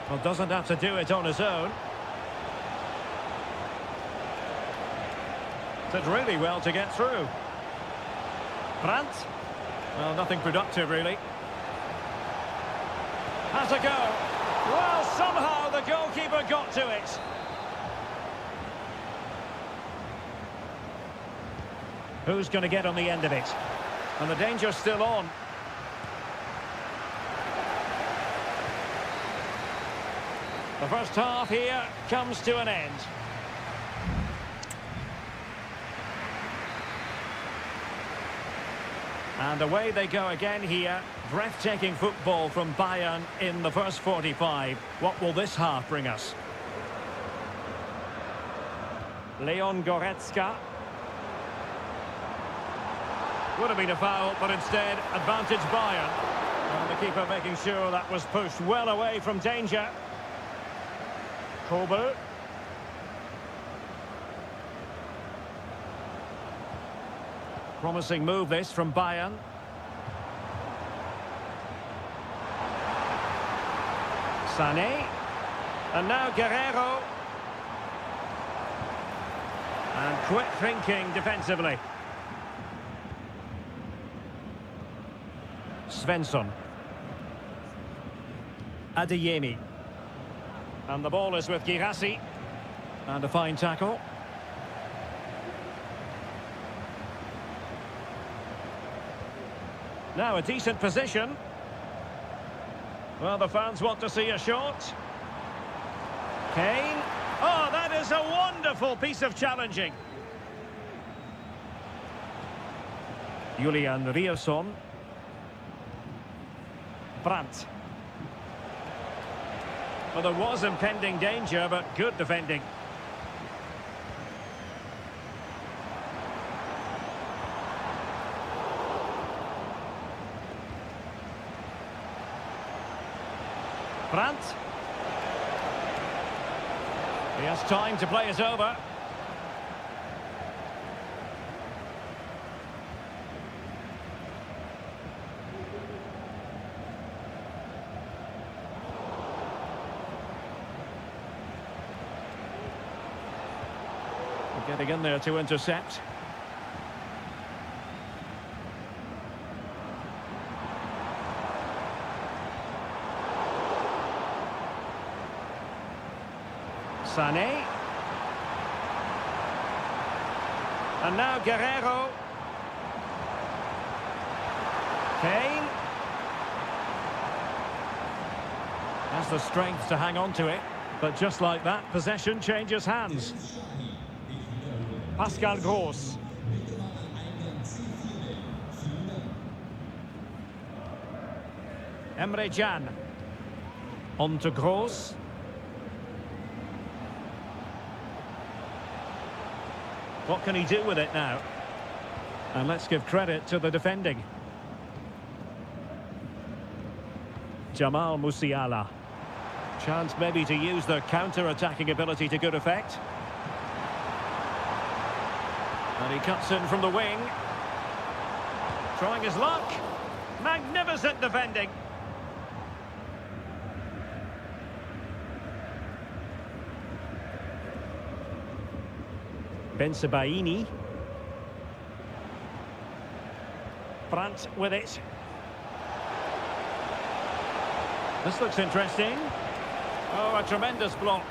Well, doesn't have to do it on his own. Did really well to get through. Brandt. Well, nothing productive, really. Has a go. Well, somehow the goalkeeper got to it. Who's going to get on the end of it? And the danger's still on. The first half here comes to an end. And away they go again here. Breathtaking football from Bayern in the first 45. What will this half bring us? Leon Goretzka. Would have been a foul, but instead, advantage Bayern. And the keeper making sure that was pushed well away from danger. Kobel. Promising move this from Bayern. Sané. And now Guerrero. And quick thinking defensively. Svensson. Adeyemi. And the ball is with Girassi. And a fine tackle. Now a decent position. Well, the fans want to see a shot. Kane. Oh, that is a wonderful piece of challenging. Julian Rierson. Brandt. Well, there was impending danger, but good defending. Brandt. He has time to play it over. Getting in there to intercept. Sané. And now Guerrero. Kane. Has the strength to hang on to it. But just like that, possession changes hands. Pascal Gross. Emre Can. On to Gross. What can he do with it now? And let's give credit to the defending. Jamal Musiala. Chance maybe to use their counter-attacking ability to good effect. And he cuts in from the wing. Trying his luck. Magnificent defending. Bensebaini. Brandt with it. This looks interesting. Oh, a tremendous block.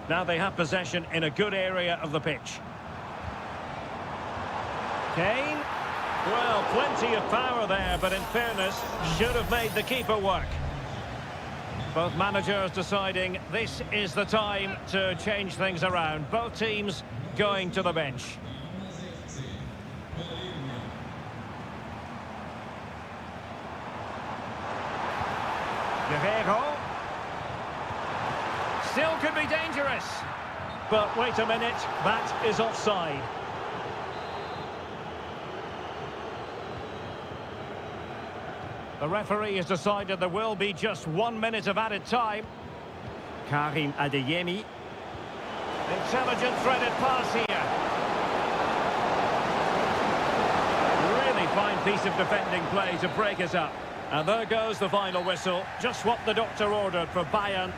Now they have possession in a good area of the pitch. Kane. Well, plenty of power there, but in fairness, should have made the keeper work. Both managers deciding this is the time to change things around. Both teams going to the bench. Guerrero. Still could be dangerous. But wait a minute, that is offside. The referee has decided there will be just 1 minute of added time. Karim Adeyemi. Intelligent threaded pass here. Really fine piece of defending play to break it up. And there goes the final whistle. Just what the doctor ordered for Bayern